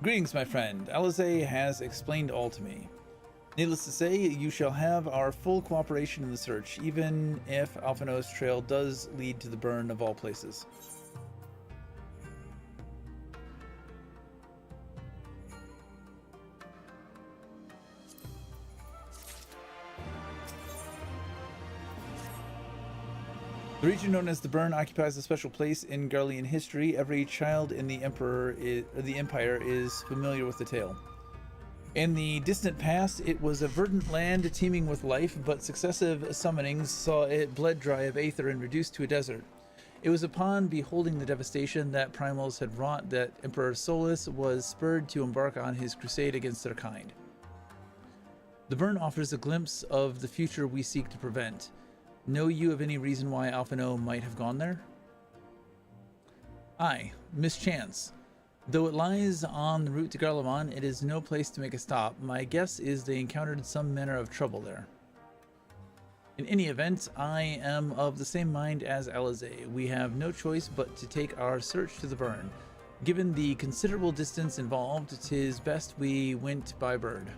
Greetings, my friend. Alize has explained all to me. Needless to say, you shall have our full cooperation in the search, even if Alphino's trail does lead to the burn of all places. The region known as the Burn occupies a special place in Garlean history. Every child in the Empire is familiar with the tale. In the distant past, it was a verdant land teeming with life, but successive summonings saw it bled dry of aether and reduced to a desert. It was upon beholding the devastation that Primals had wrought that Emperor Solus was spurred to embark on his crusade against their kind. The Burn offers a glimpse of the future we seek to prevent. Know you of any reason why Alphino might have gone there? Aye, mischance. Though it lies on the route to Garlemald, it is no place to make a stop. My guess is they encountered some manner of trouble there. In any event, I am of the same mind as Alize. We have no choice but to take our search to the Burn. Given the considerable distance involved, 'tis best we went by bird.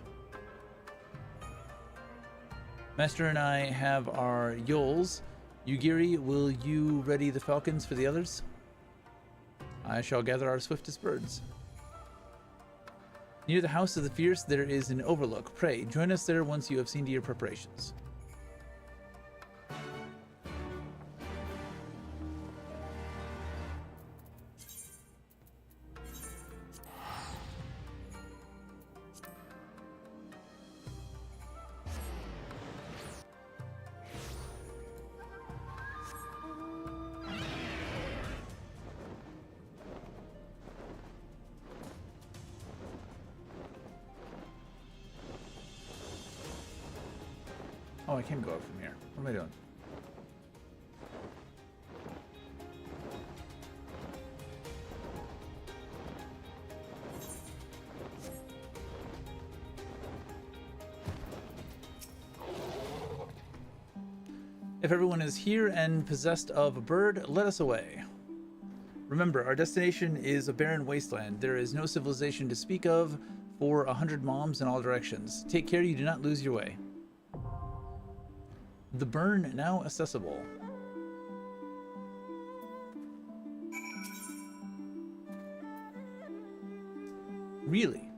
Master and I have our Yoles. Yugiri, will you ready the falcons for the others? I shall gather our swiftest birds. Near the House of the Fierce there is an overlook. Pray, join us there once you have seen to your preparations. Oh, I can go up from here. What am I doing? If everyone is here and possessed of a bird, let us away. Remember, our destination is a barren wasteland. There is no civilization to speak of for 100 moms in all directions. Take care you do not lose your way. The Burn now accessible. Really?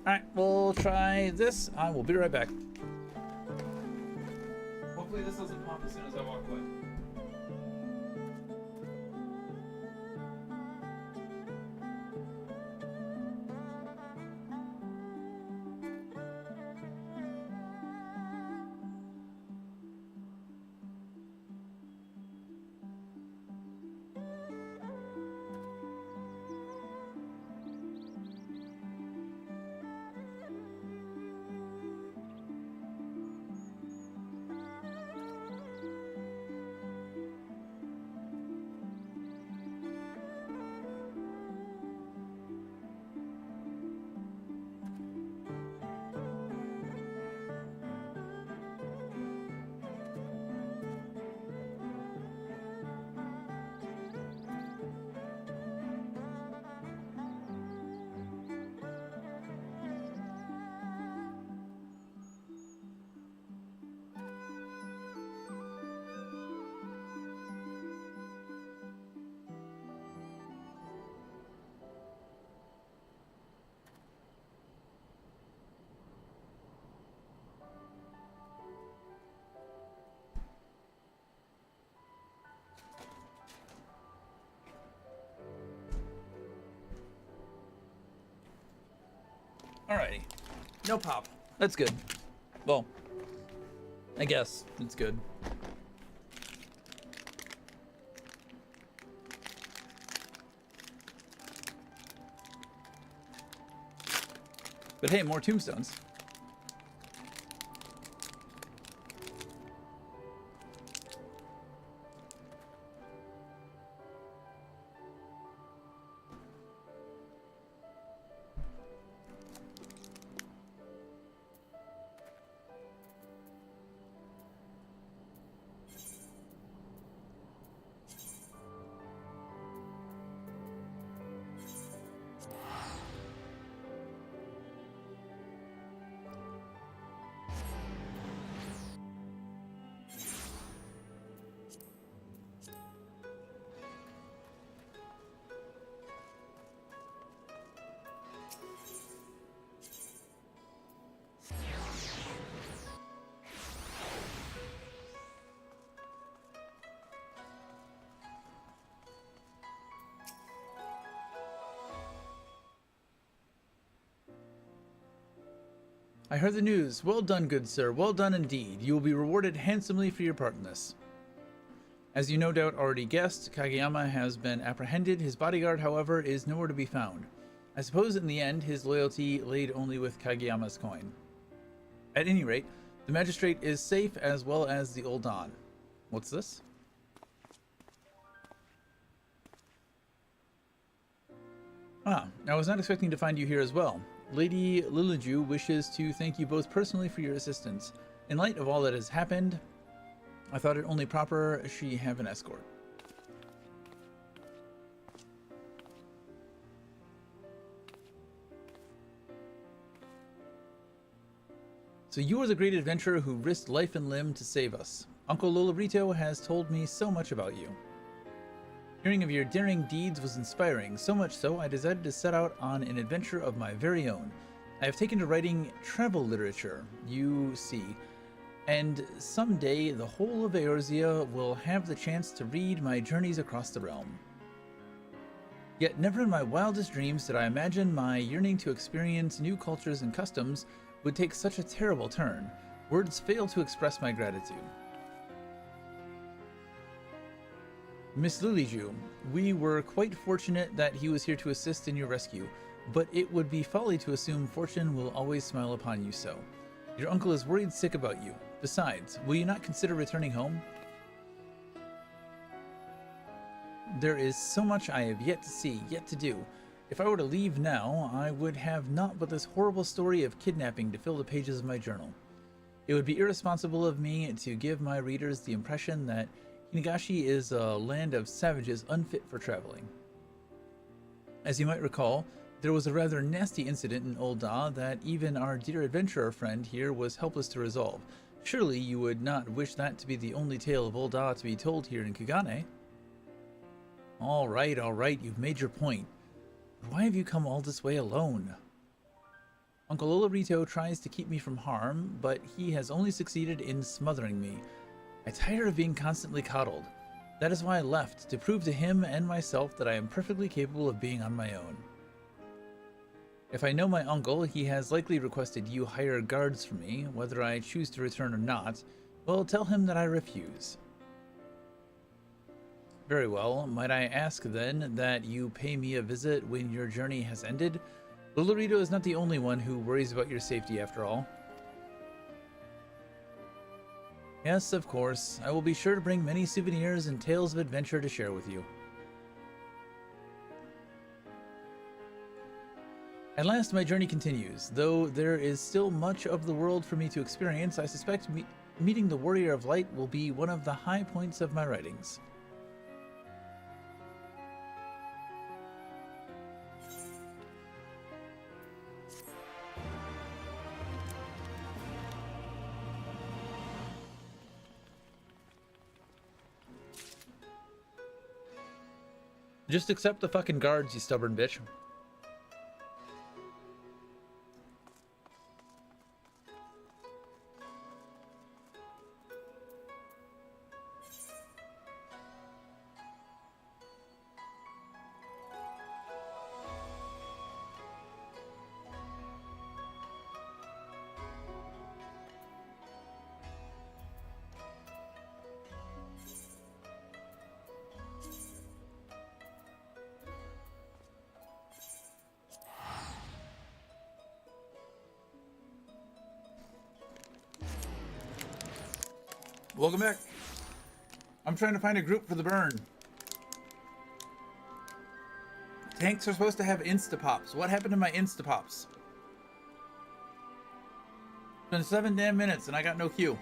Alright, we'll try this. I will be right back. Hopefully this doesn't pop as soon as I walk away. Alrighty. No pop. That's good. Well, I guess it's good. But hey, more tombstones. I heard the news. Well done, good sir. Well done indeed. You will be rewarded handsomely for your part in this. As you no doubt already guessed, Kageyama has been apprehended. His bodyguard, however, is nowhere to be found. I suppose in the end, his loyalty laid only with Kageyama's coin. At any rate, the magistrate is safe as well as the old Don. What's this? Ah, I was not expecting to find you here as well. Lady Liliju wishes to thank you both personally for your assistance. In light of all that has happened, I thought it only proper she have an escort. So you are the great adventurer who risked life and limb to save us. Uncle Lolorito has told me so much about you. Hearing of your daring deeds was inspiring, so much so I decided to set out on an adventure of my very own. I have taken to writing travel literature, you see, and someday the whole of Eorzea will have the chance to read my journeys across the realm. Yet never in my wildest dreams did I imagine my yearning to experience new cultures and customs would take such a terrible turn. Words fail to express my gratitude. Miss Liliju, we were quite fortunate that he was here to assist in your rescue, but it would be folly to assume fortune will always smile upon you so. Your uncle is worried sick about you. Besides, will you not consider returning home? There is so much I have yet to see, yet to do. If I were to leave now, I would have naught but this horrible story of kidnapping to fill the pages of my journal. It would be irresponsible of me to give my readers the impression that Hinagashi is a land of savages unfit for traveling. As you might recall, there was a rather nasty incident in Ul'dah that even our dear adventurer friend here was helpless to resolve. Surely you would not wish that to be the only tale of Ul'dah to be told here in Kagane? All right, you've made your point. But why have you come all this way alone? Uncle Lolorito tries to keep me from harm, but he has only succeeded in smothering me. I tire of being constantly coddled. That is why I left, to prove to him and myself that I am perfectly capable of being on my own. If I know my uncle, he has likely requested you hire guards for me, whether I choose to return or not. Well, tell him that I refuse. Very well, might I ask then that you pay me a visit when your journey has ended? Lolorito is not the only one who worries about your safety after all. Yes, of course. I will be sure to bring many souvenirs and tales of adventure to share with you. At last, my journey continues. Though there is still much of the world for me to experience, I suspect meeting the Warrior of Light will be one of the high points of my writings. Just accept the fucking guards, you stubborn bitch. Welcome back. I'm trying to find a group for the burn. Tanks are supposed to have insta-pops. What happened to my insta-pops? It's been 7 damn minutes and I got no queue.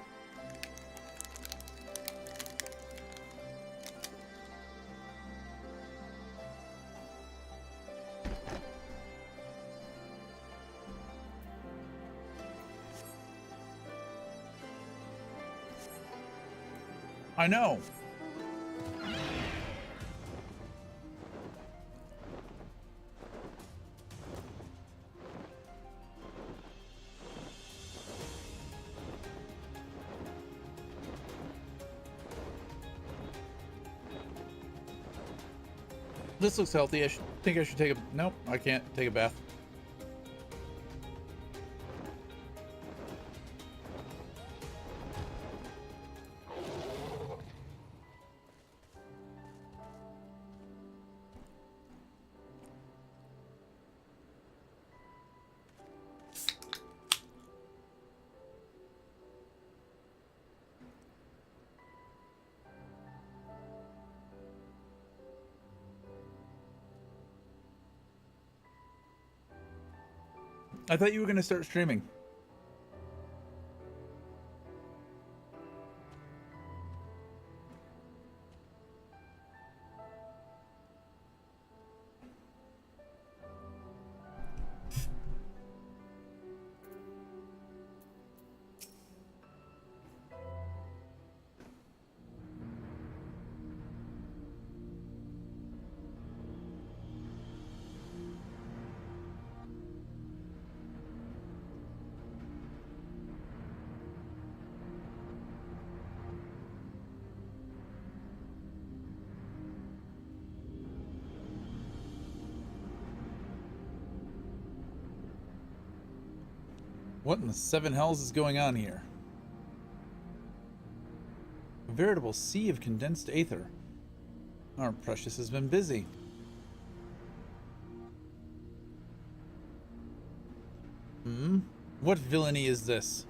I know. This looks healthy. I think I should take a... Nope, I can't take a bath. I thought you were going to start streaming. What in the seven hells is going on here? A veritable sea of condensed aether. Our Precious has been busy. What villainy is this?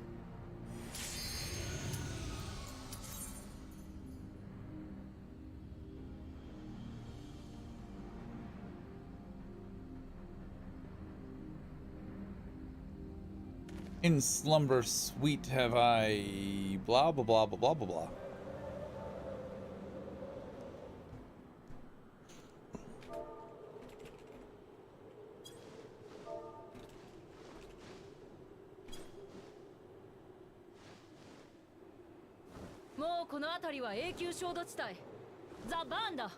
In slumber sweet have I blah blah blah blah blah blah blah. Mo この辺りは永久焦土地帯。ザ・バーンだ。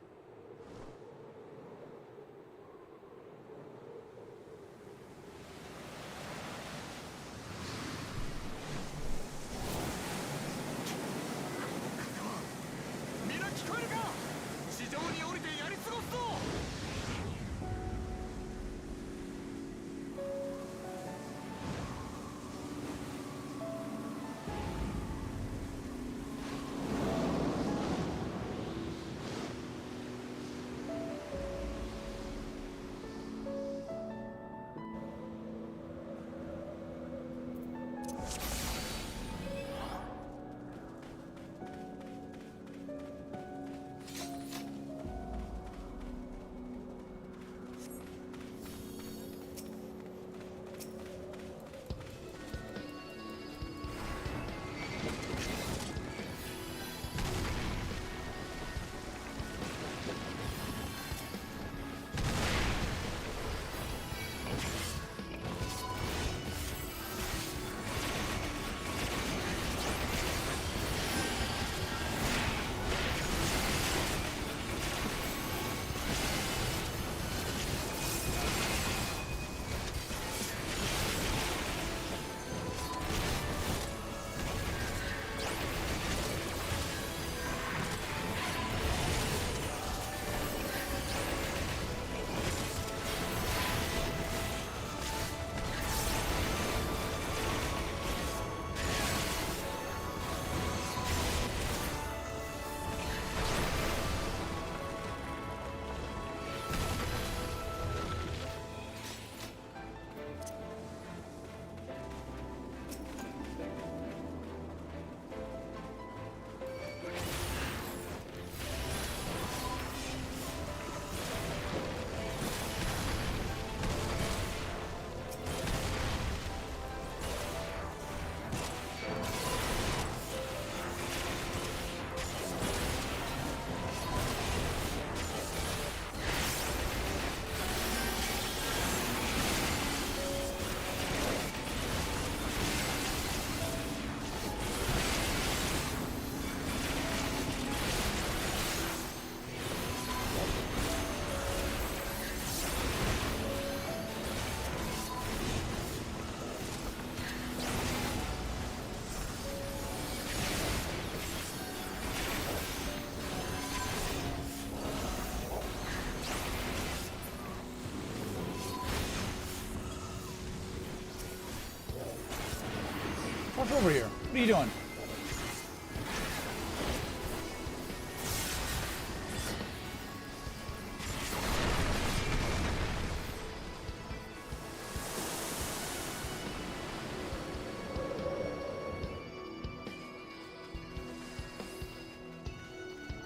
over here. What are you doing?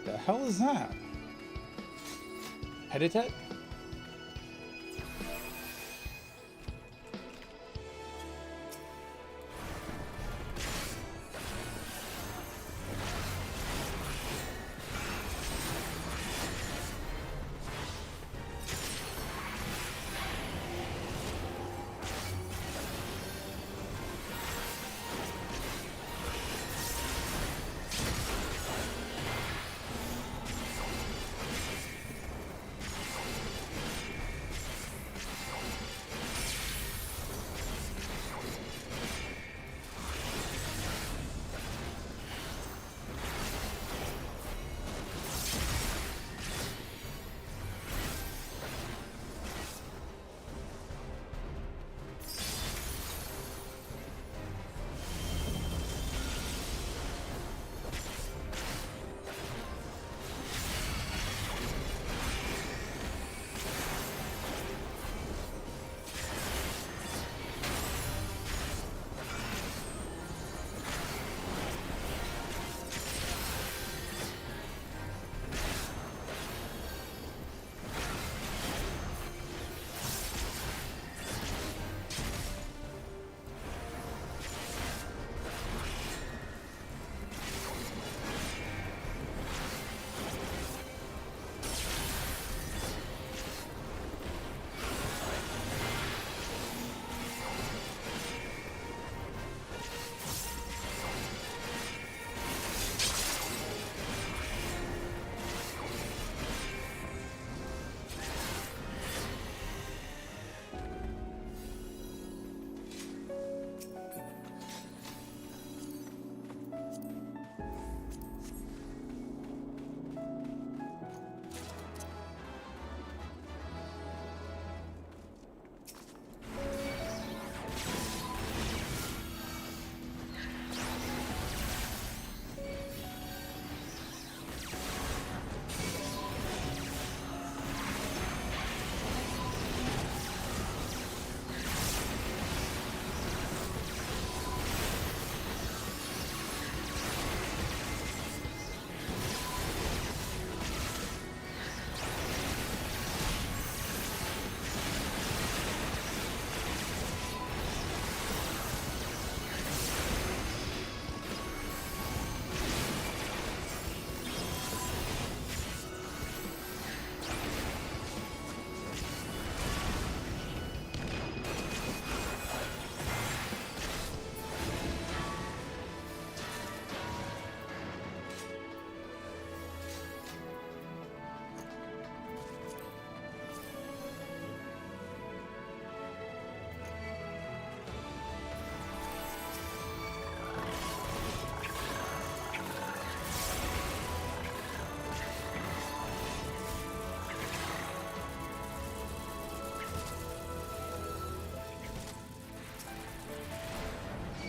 The hell is that? Heditet?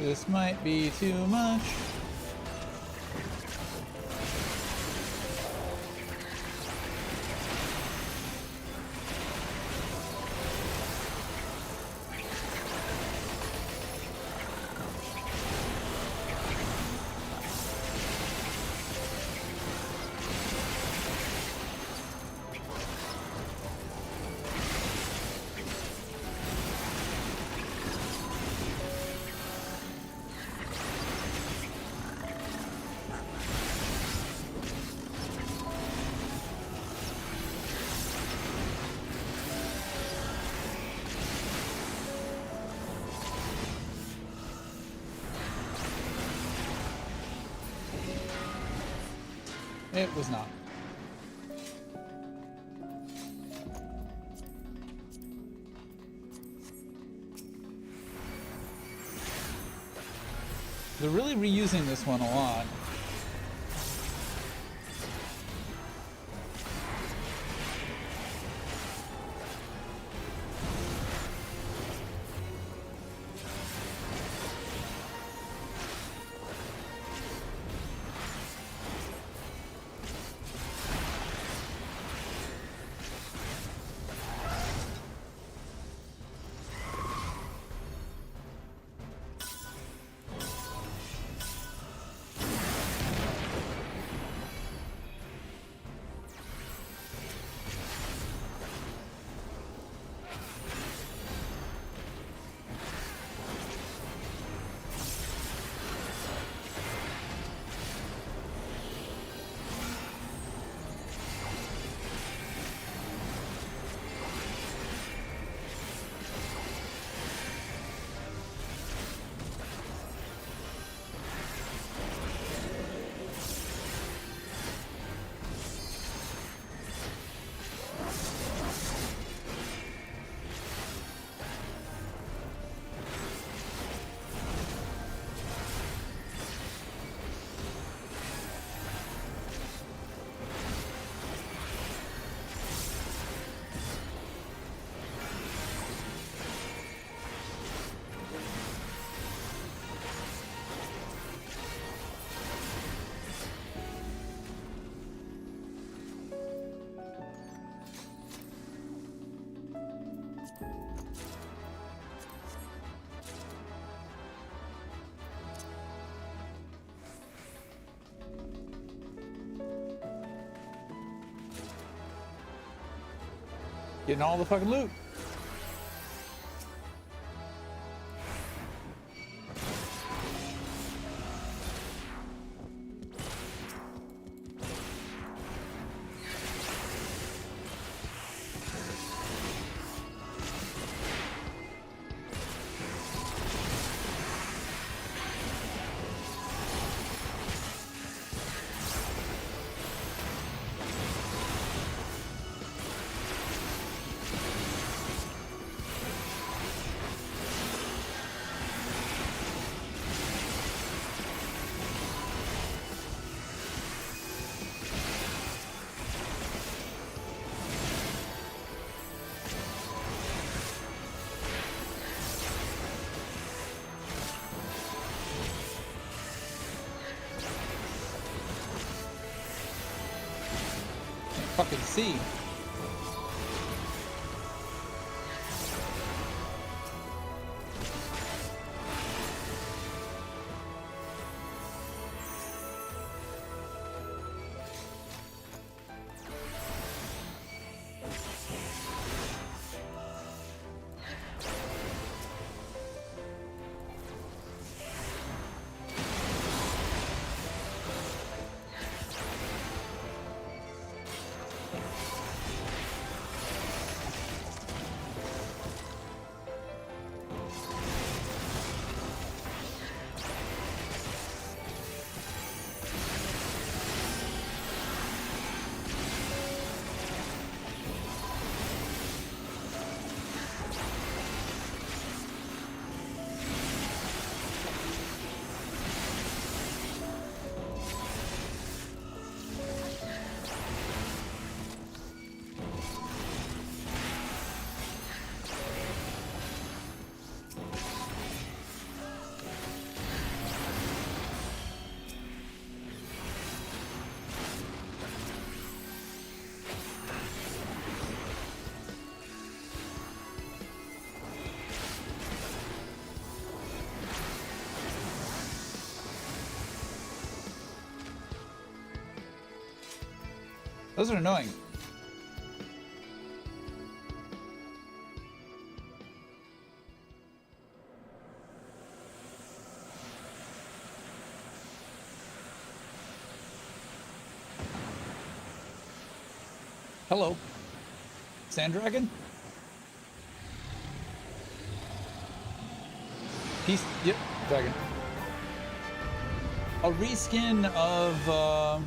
This might be too much. It was not. They're really reusing this one a lot. Getting all the fucking loot. Fucking see. Those are annoying. Hello. Sand Dragon? Peace. Yep, dragon. A reskin of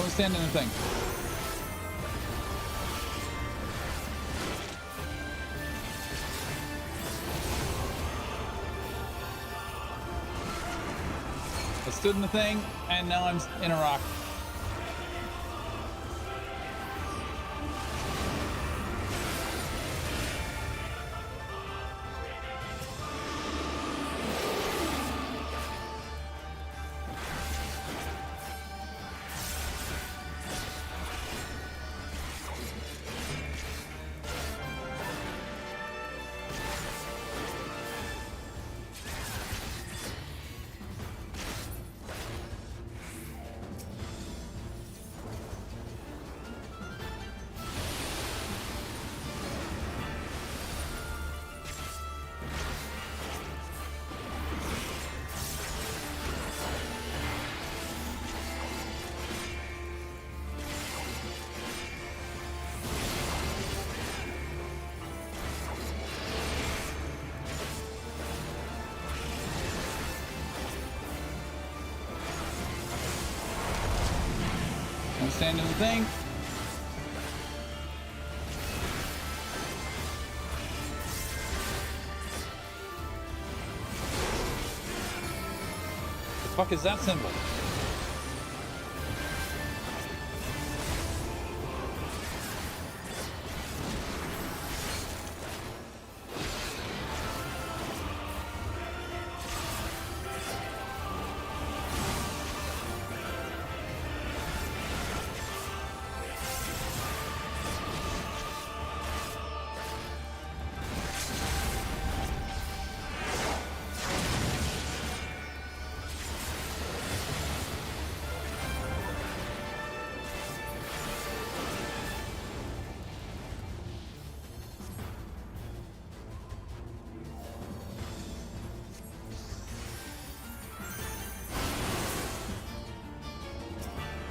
don't stand in the thing. I stood in the thing, and now I'm in a rock. stand in the thing. The fuck is that symbol?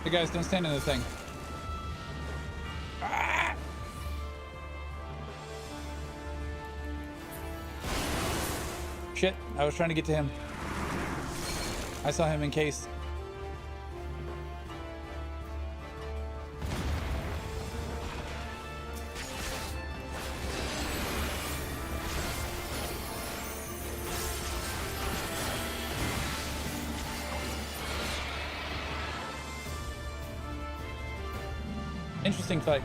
Hey guys, don't stand in the thing. Ah! Shit, I was trying to get to him. I saw him encased. Interesting fight.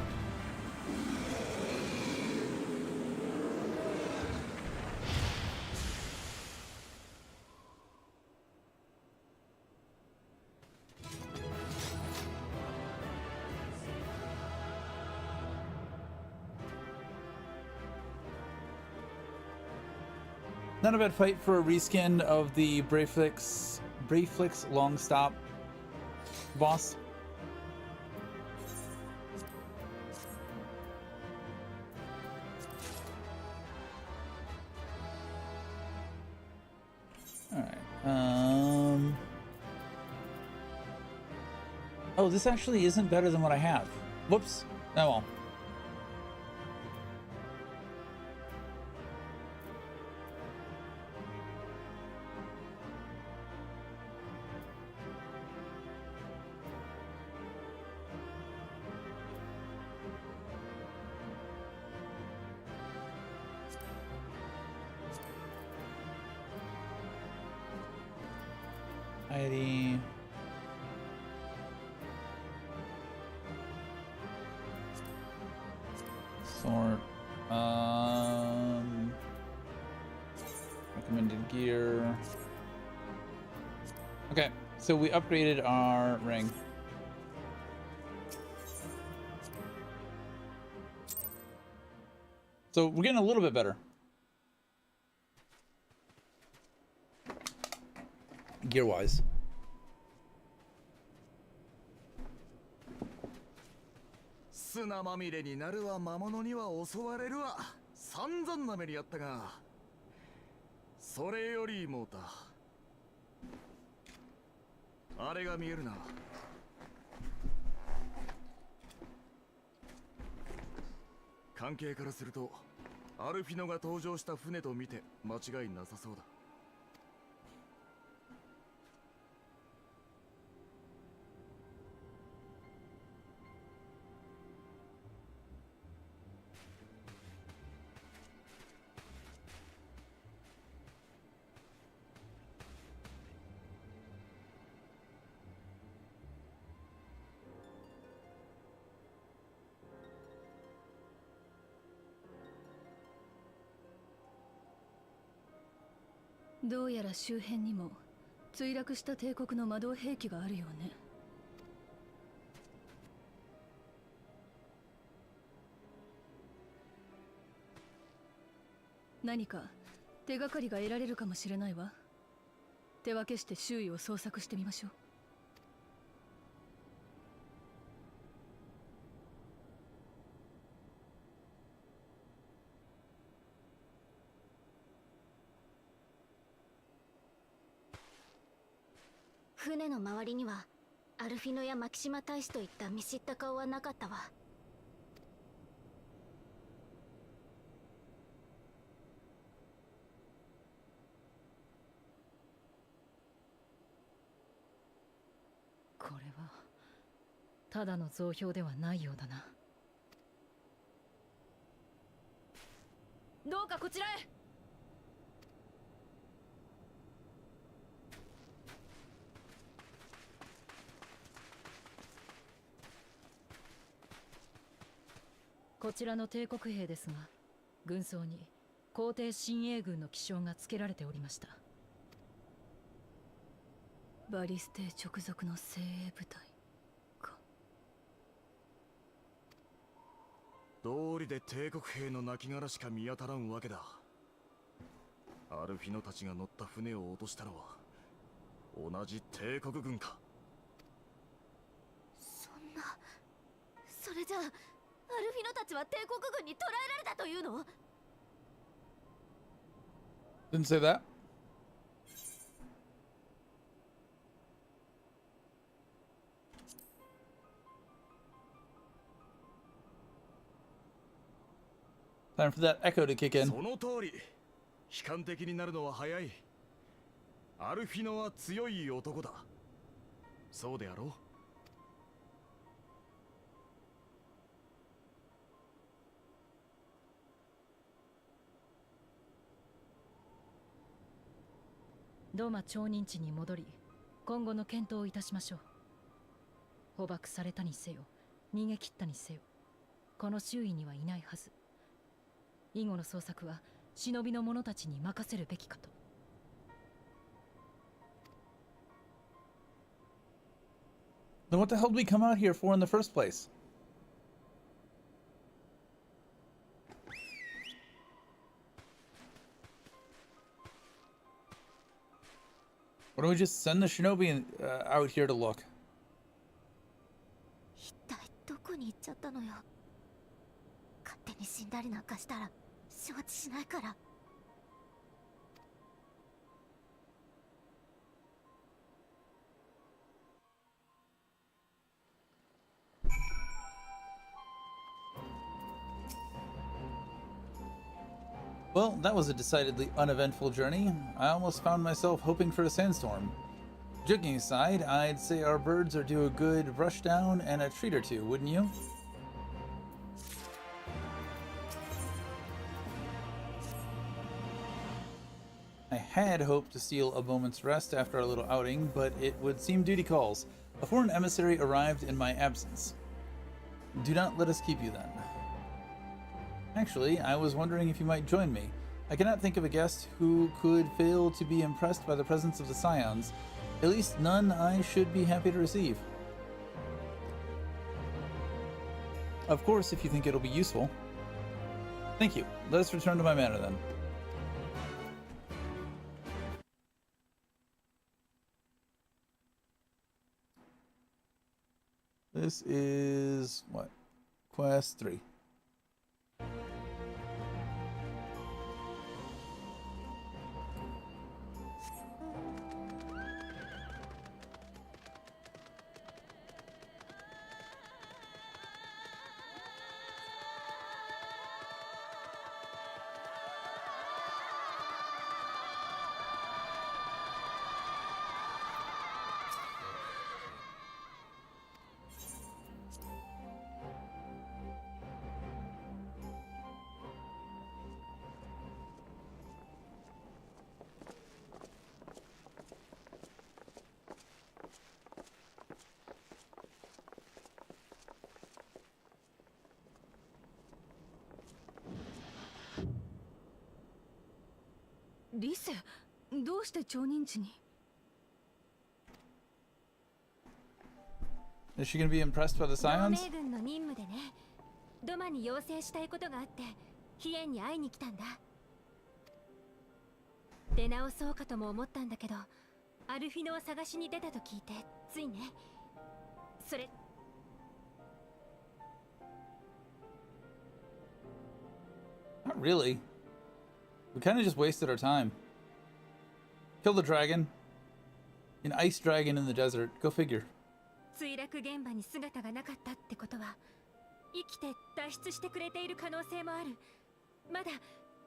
Not a bad fight for a reskin of the Brayflix long stop boss. Oh, this actually isn't better than what I have. Whoops. Oh well. ID. Sort. Recommended gear. Okay, so we upgraded our ring. So we're getting a little bit better. Gear-wise.砂まみれになるわ魔物には襲われるわ散々な目にあったがそれよりもだあれが見えるな関係からするとアルフィノが登場した船と見て間違いなさそうだどうやら周辺にも墜落した帝国の魔導兵器があるようね。何か手がかりが得られるかもしれないわ。手分けして周囲を捜索してみましょう。船の周りにはアルフィノやマキシマ大使といった見知った顔はなかったわ。これはただの増票ではないようだな。どうかこちらへ。こちらの帝国兵ですが、軍装に皇帝親衛軍の記章が付けられておりました。バリステ直属の精鋭部隊か。道理で帝国兵の亡骸しか見当たらんわけだ。アルフィノたちが乗った船を落としたのは同じ帝国軍か。そんな、それじゃあアルフィノたちは帝国軍に捕らえられたというの？ Didn't say that. Time for that echo to kick in. その通り。悲観的になるのは早い。アルフィノは強い男だ。そうであろう。ドマ町人地に戻り、今後の検討をいたしましょう。捕獲されたにせよ、逃げ切ったにせよ、この周囲にはいないはず。以後の捜索は忍びの者たちに任せるべきかと。Then what the hell did we come out here for in the first place? Why don't we just send the shinobi out here to look? 一体どこに行っちゃったのよ。勝手に死んだりなんかしたら承知しないから。Well, that was a decidedly uneventful journey. I almost found myself hoping for a sandstorm. Joking aside, I'd say our birds are due a good rush down and a treat or two, wouldn't you? I had hoped to steal a moment's rest after our little outing, but it would seem duty calls. A foreign emissary arrived in my absence. Do not let us keep you then. Actually, I was wondering if you might join me. I cannot think of a guest who could fail to be impressed by the presence of the Scions. At least none I should be happy to receive. Of course, if you think it'll be useful. Thank you. Let us return to my manor then. This is what? Quest 3.リセ、どうして町人地に？ Is she gonna be impressed by the 同 Scions? 盟軍の任務でね、ドマに要請したいことがあって飛燕に会いに来たんだ。出直そうかとも思ったんだけど、アルフィノを探しに出たと聞いてついね。それ Not really. We kind of just wasted our time. Kill the dragon. An ice dragon in the desert. Go figure. 墜落現場に姿がなかったってことは、生きて脱出してくれている可能性もある。まだ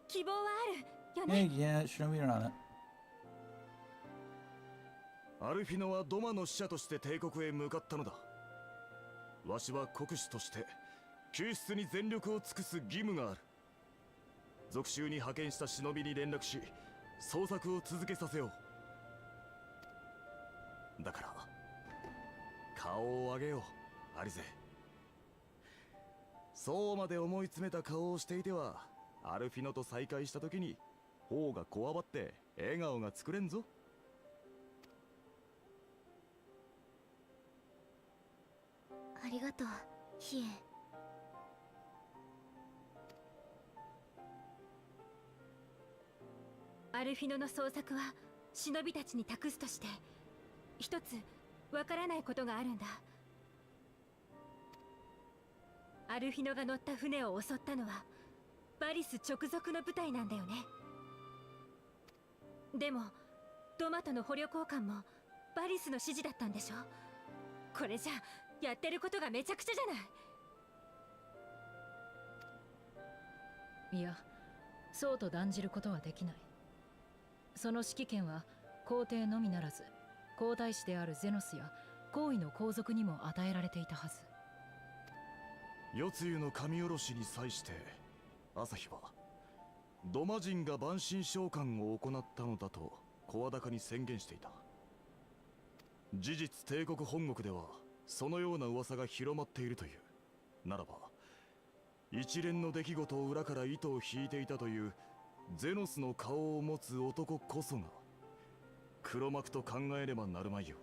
希望はあるよね。Yeah, show me around it. アルフィノはドマの使者として帝国へ向かったのだ。わしは国主として救出に全力を尽くす義務がある。属州に派遣した忍びに連絡し、捜索を続けさせよう。だから顔を上げよう、アリゼ。そうまで思い詰めた顔をしていては、アルフィノと再会した時に頬がこわばって笑顔が作れんぞ。ありがとう、ヒエ。アルフィノの捜索は忍びたちに託すとして、一つわからないことがあるんだ。アルフィノが乗った船を襲ったのはバリス直属の部隊なんだよね。でもドマとの捕虜交換もバリスの指示だったんでしょ。これじゃやってることがめちゃくちゃじゃない。いや、そうと断じることはできない。その指揮権は皇帝のみならず、皇太子であるゼノスや皇位の皇族にも与えられていたはず。夜露の神下ろしに際して朝日はドマ人が万神召喚を行ったのだと声高に宣言していた。事実帝国本国ではそのような噂が広まっているという。ならば一連の出来事を裏から糸を引いていたというゼノスの顔を持つ男こそが黒幕と考えればなるまいよ。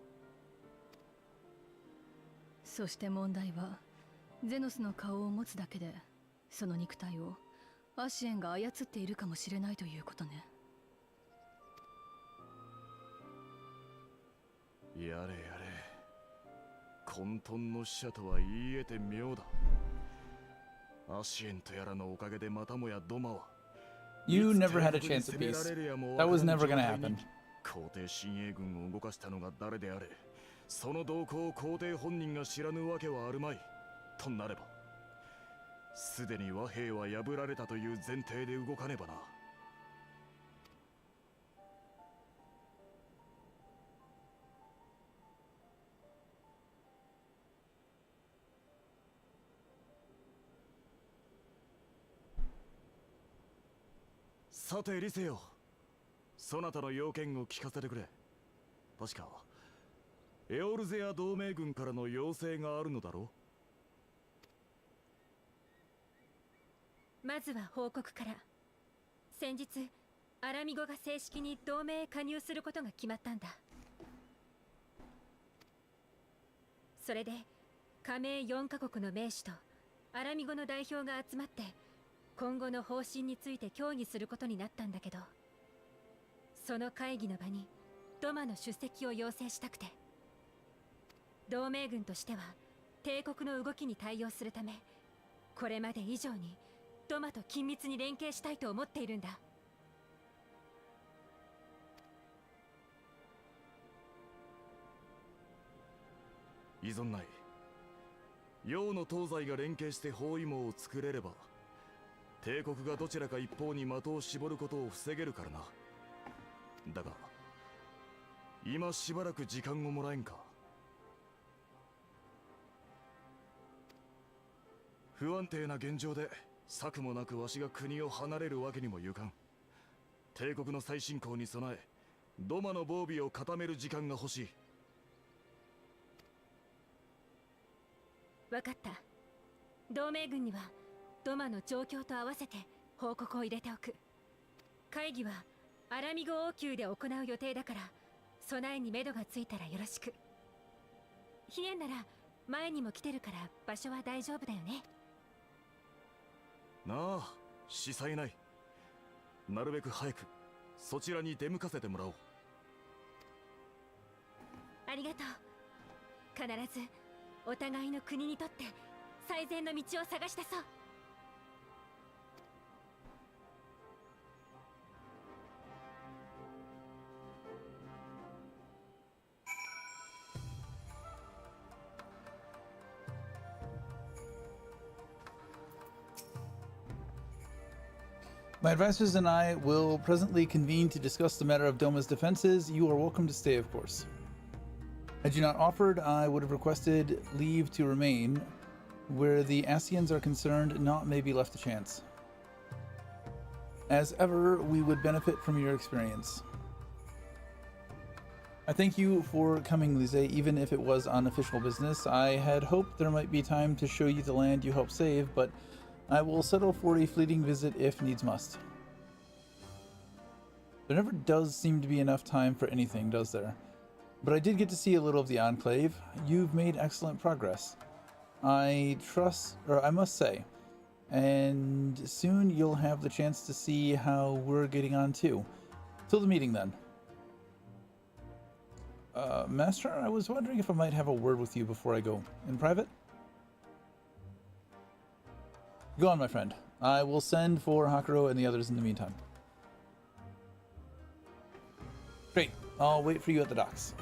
そして問題は、ゼノスの顔を持つだけでその肉体をアシエンが操っているかもしれないということね。やれやれ、混沌の使者とは言い得て妙だ。アシエンとやらのおかげでまたもやドマは You never had a chance at peace. That was never gonna happen. 皇帝親衛軍を動かしたのが誰であれ、その動向を皇帝本人が知らぬわけはあるまい。となればすでに和平は破られたという前提で動かねばな。さてリセよ、そなたの要件を聞かせてくれ。確かエオルゼア同盟軍からの要請があるのだろう。まずは報告から。先日アラミゴが正式に同盟へ加入することが決まったんだ。それで加盟4カ国の盟主とアラミゴの代表が集まって今後の方針について協議することになったんだけど、その会議の場にドマの出席を要請したくて。同盟軍としては帝国の動きに対応するため、これまで以上にドマと緊密に連携したいと思っているんだ。依存ない。洋の東西が連携して包囲網を作れれば帝国がどちらか一方に的を絞ることを防げるからな。だが今しばらく時間をもらえんか。不安定な現状で策もなくわしが国を離れるわけにもゆかん。帝国の再侵攻に備えドマの防備を固める時間が欲しい。分かった。同盟軍にはドマの状況と合わせて報告を入れておく。会議はアラミゴ王宮で行う予定だから、備えに目処がついたらよろしく。ヒエンなら前にも来てるから場所は大丈夫だよね。なあ、司祭ない。なるべく早くそちらに出向かせてもらおう。ありがとう。必ずお互いの国にとって最善の道を探し出そう。My advisors and I will presently convene to discuss the matter of Doma's defenses. You are welcome to stay, of course. Had you not offered, I would have requested leave to remain. Where the Asians are concerned, naught may be left to chance. As ever, we would benefit from your experience. I thank you for coming, Lise, even if it was on official business. I had hoped there might be time to show you the land you helped save, but I will settle for a fleeting visit if needs must. There never does seem to be enough time for anything, does there? But I did get to see a little of the Enclave. You've made excellent progress. I must say, and soon you'll have the chance to see how we're getting on too. Till the meeting then. Master, I was wondering if I might have a word with you before I go. In private? Go on, my friend. I will send for Hakuro and the others in the meantime. Great. I'll wait for you at the docks.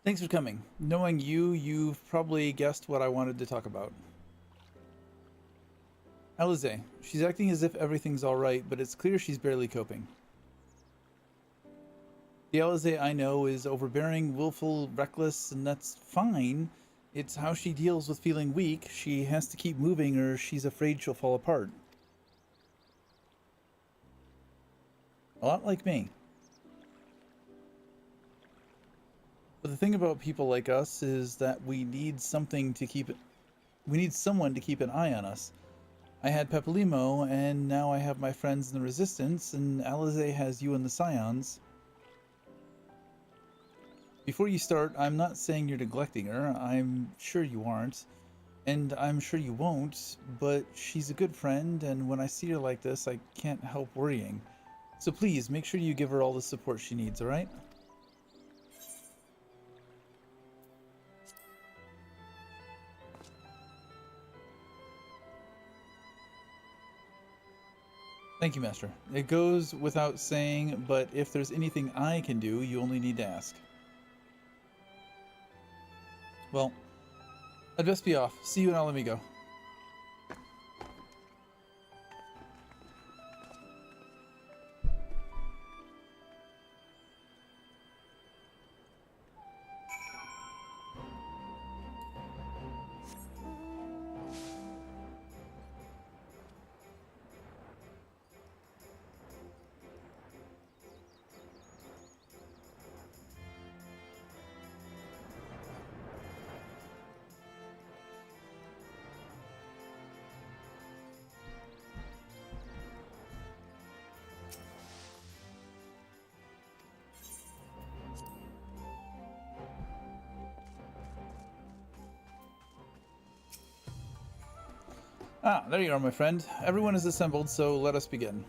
Thanks for coming. Knowing you, you've probably guessed what I wanted to talk about. Alize, she's acting as if everything's alright, but it's clear she's barely coping. The Alize I know is overbearing, willful, reckless, and that's fine. It's how she deals with feeling weak. She has to keep moving or she's afraid she'll fall apart. A lot like me. But the thing about people like us is that we need someone to keep an eye on us. I had Pepalimo, and now I have my friends in the Resistance, and Alize has you and the Scions. Before you start, I'm not saying you're neglecting her. I'm sure you aren't, and I'm sure you won't, but she's a good friend, and when I see her like this, I can't help worrying. So please, make sure you give her all the support she needs, alright? Thank you, Master. It goes without saying, but if there's anything I can do, you only need to ask. Well, I'd best be off. See you in Alamigo. Ah, there you are, my friend. Everyone is assembled, so let us begin.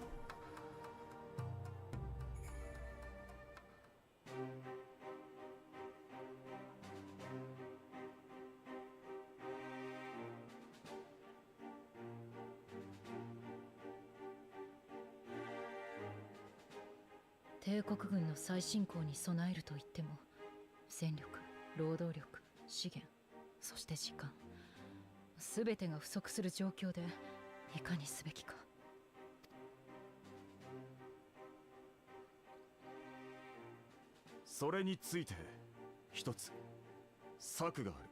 帝国軍の再侵攻に備えると言っても、戦力、労働力、資源、そして時間、すべてが不足する状況でいかにすべきか。それについて一つ策がある。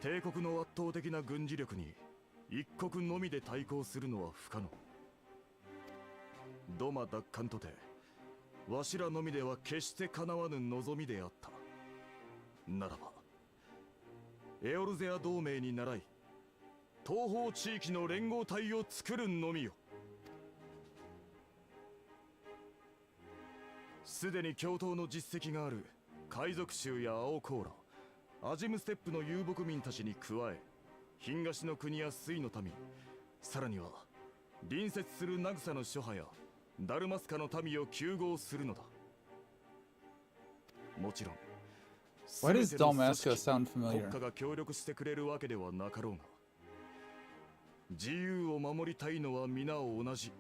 帝国の圧倒的な軍事力に一国のみで対抗するのは不可能。ドマ奪還とてわしらのみでは決して叶わぬ望みであった。ならばエオルゼア同盟に倣い東方地域の連合体を作るのみよ。すでに共闘の実績がある海賊衆や青コーラ、アジムステップの遊牧民たちに加え、東の国や水の民、さらには隣接するナグサの諸派やダルマスカの民を糾合するのだ。もちろん Why does Dalmasca sound 国 familiar? 家が協力してくれるわけではなかろうが、自由を守りたいのは皆同じ。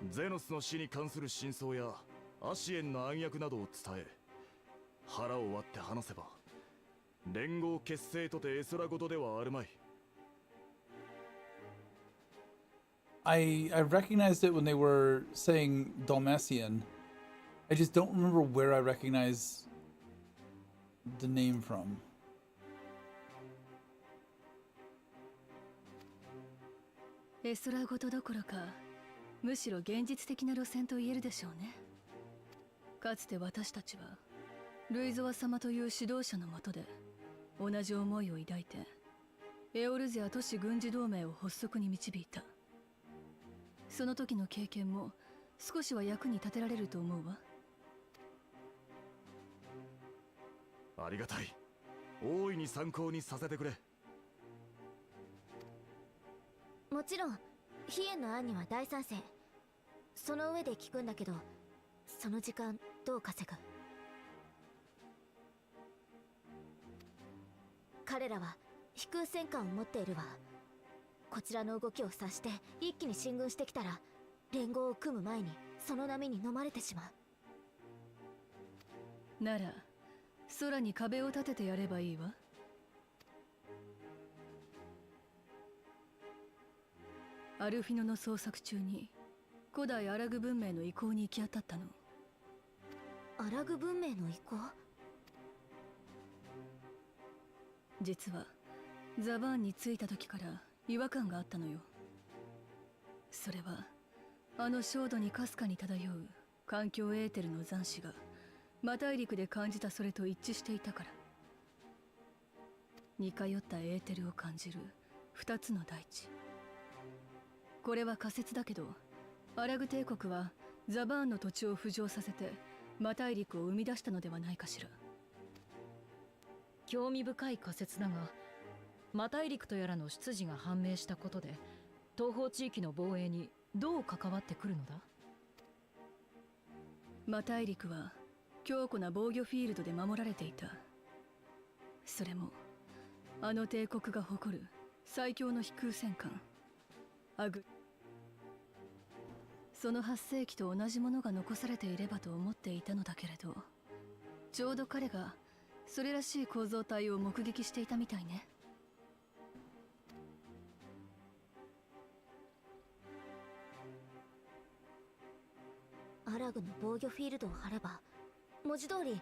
ゼノスの死に関する真相やアシエンの暗躍などを伝え、腹を割って話せば連合結成とて絵空事ではあるまい。I recognized it when they were saying Dalmatian. I just don't remember where I recognize the name from. 絵空事どころか、むしろ現実的な路線と言えるでしょうね。かつて私たちはルイゾワ様という指導者のもとで同じ思いを抱いてエオルゼア都市軍事同盟を発足に導いた。その時の経験も少しは役に立てられると思うわ。ありがたい。大いに参考にさせてくれ。もちろんヒエンの案には大賛成。その上で聞くんだけど、その時間どう稼ぐ？彼らは飛空戦艦を持っているわ。こちらの動きを察して一気に進軍してきたら、連合を組む前にその波に飲まれてしまう。なら空に壁を立ててやればいいわ。アルフィノの捜索中に古代アラグ文明の遺構に行き当たったの。アラグ文明の遺構？実はザバーンに着いた時から違和感があったのよ。それはあの焦土にかすかに漂う環境エーテルの残滓が魔大陸で感じたそれと一致していたから。似通ったエーテルを感じる二つの大地。これは仮説だけど、アラグ帝国はザバーンの土地を浮上させて魔大陸を生み出したのではないかしら。興味深い仮説だが、魔大陸とやらの出自が判明したことで東方地域の防衛にどう関わってくるのだ？魔大陸は強固な防御フィールドで守られていた。それもあの帝国が誇る最強の飛空戦艦アグ。その8世紀と同じものが残されていればと思っていたのだけれど、ちょうど彼がそれらしい構造体を目撃していたみたいね。アラグの防御フィールドを張れば、文字通り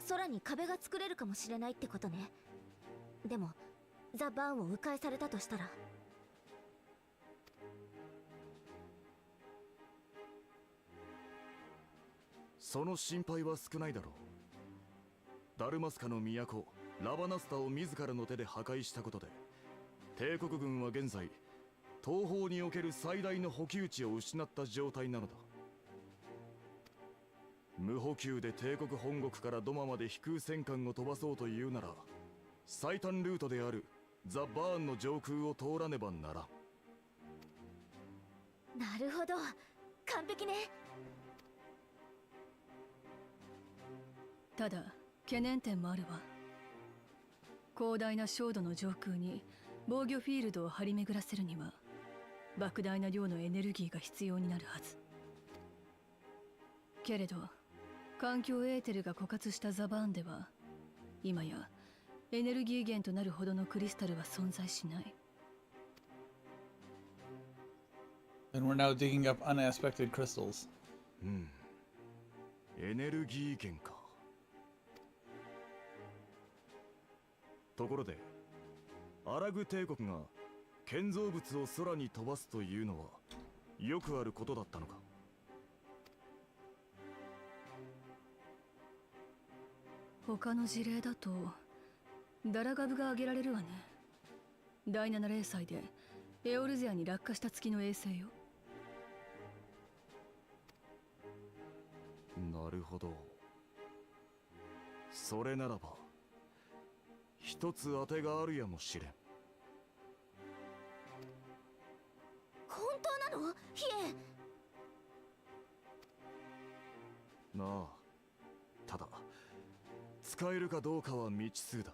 空に壁が作れるかもしれないってことね。でもザ・バーンを迂回されたとしたら。その心配は少ないだろう。ダルマスカの都ラバナスタを自らの手で破壊したことで、帝国軍は現在東方における最大の補給地を失った状態なのだ。無補給で帝国本国からドマまで飛空戦艦を飛ばそうというなら、最短ルートであるザ・バーンの上空を通らねばならん。なるほど、完璧ね。ただ懸念点もあるわ。広大な焦土の上空に防御フィールドを張り巡らせるには莫大な量のエネルギーが必要になるはず。けれど環境エーテルが枯渇したザバーンでは今やエネルギー源となるほどのクリスタルは存在しない。 And we're now digging up unaspected crystals. エネルギー源か。ところでアラグ帝国が建造物を空に飛ばすというのはよくあることだったのか？他の事例だとダラガブが挙げられるわね。第7零祭でエオルゼアに落下した月の衛星よ。なるほど。それならば一つ当てがあるやもしれん。本当なの？ヒエ。なあ、ただ使えるかどうかは未知数だ。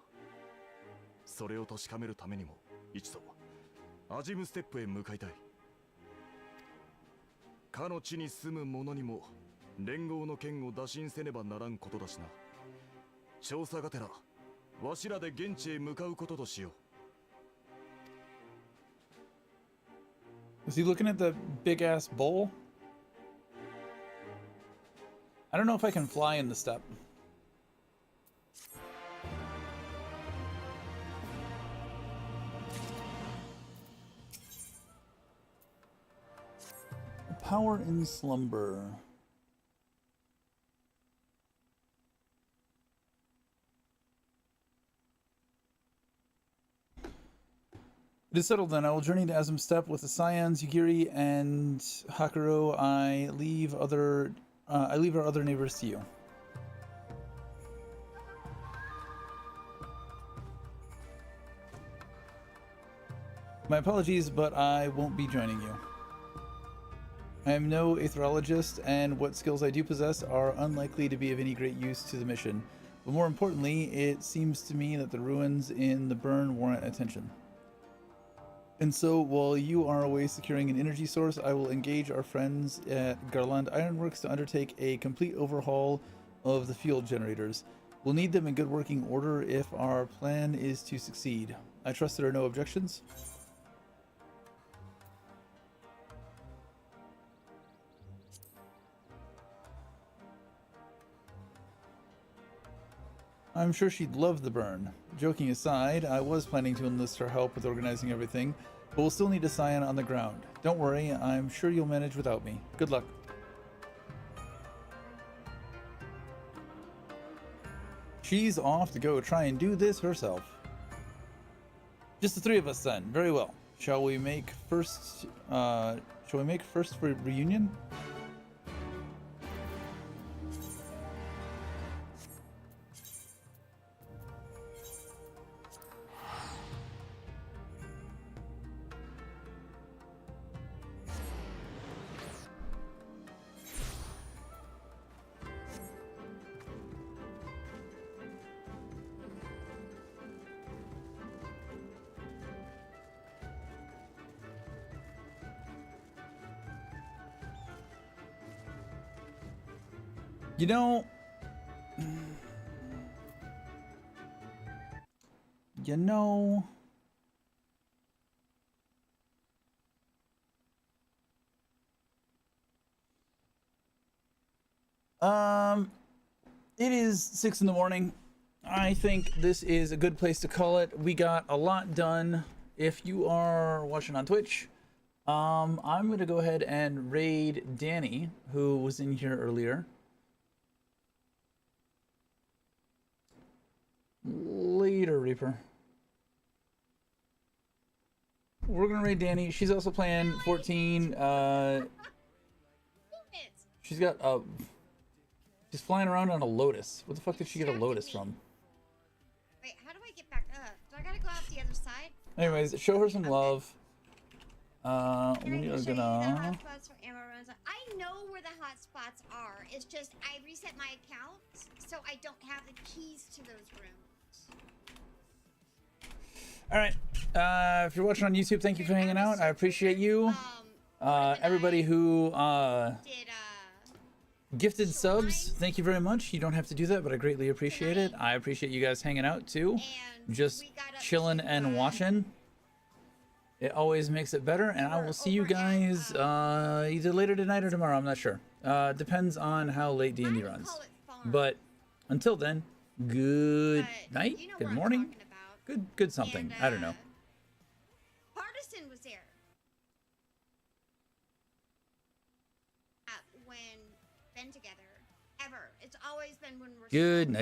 それを確かめるためにも一度アジムステップへ向かいたい。かの地に住む者にも連合の剣を打診せねばならんことだしな。調査がてらわしらで現地へ向かうこととしよう。 Is he looking at the big ass bowl? I don't know if I can fly in the steppe. Power in slumber. It is settled then. I will journey to Azim Steppe with the Scions, Yugiri, and Hakuro. I leave our other neighbors to you. My apologies, but I won't be joining you. I am no aetherologist, and what skills I do possess are unlikely to be of any great use to the mission. But more importantly, it seems to me that the ruins in the burn warrant attention. And so, while you are away securing an energy source, I will engage our friends at Garland Ironworks to undertake a complete overhaul of the fuel generators. We'll need them in good working order if our plan is to succeed. I trust there are no objections. I'm sure she'd love the burn. Joking aside, I was planning to enlist her help with organizing everything, but we'll still need a Scion on the ground. Don't worry, I'm sure you'll manage without me. Good luck. She's off to go try and do this herself. Just the three of us then. Very well. Shall we make first for reunion? You know, it is 6 in the morning. I think this is a good place to call it. We got a lot done. If you are watching on Twitch, I'm going to go ahead and raid Danny, who was in here earlier. Later, Reaper. We're gonna raid Danny. She's also playing 14. She's got a. She's flying around on a Lotus. What the fuck did she get a Lotus from? Wait, how do I get back up? Do I gotta go out the other side? Anyways, show her some love. We are Hotspots gonna. for ammo runs. I know where the hotspots are. It's just I reset my account, so I don't have the keys to those rooms. All right. If you're watching on YouTube, thank you for hanging out. I appreciate you. Everybody who gifted subs, thank you very much. You don't have to do that, but I greatly appreciate it. I appreciate you guys hanging out too. Just chilling and watching. It always makes it better, and I will see you guys either later tonight or tomorrow. I'm not sure. Depends on how late D&D runs. But until then, good night, good morning, good something. I don't know. Partisan was there. When been together, ever. It's always been when we're Good night.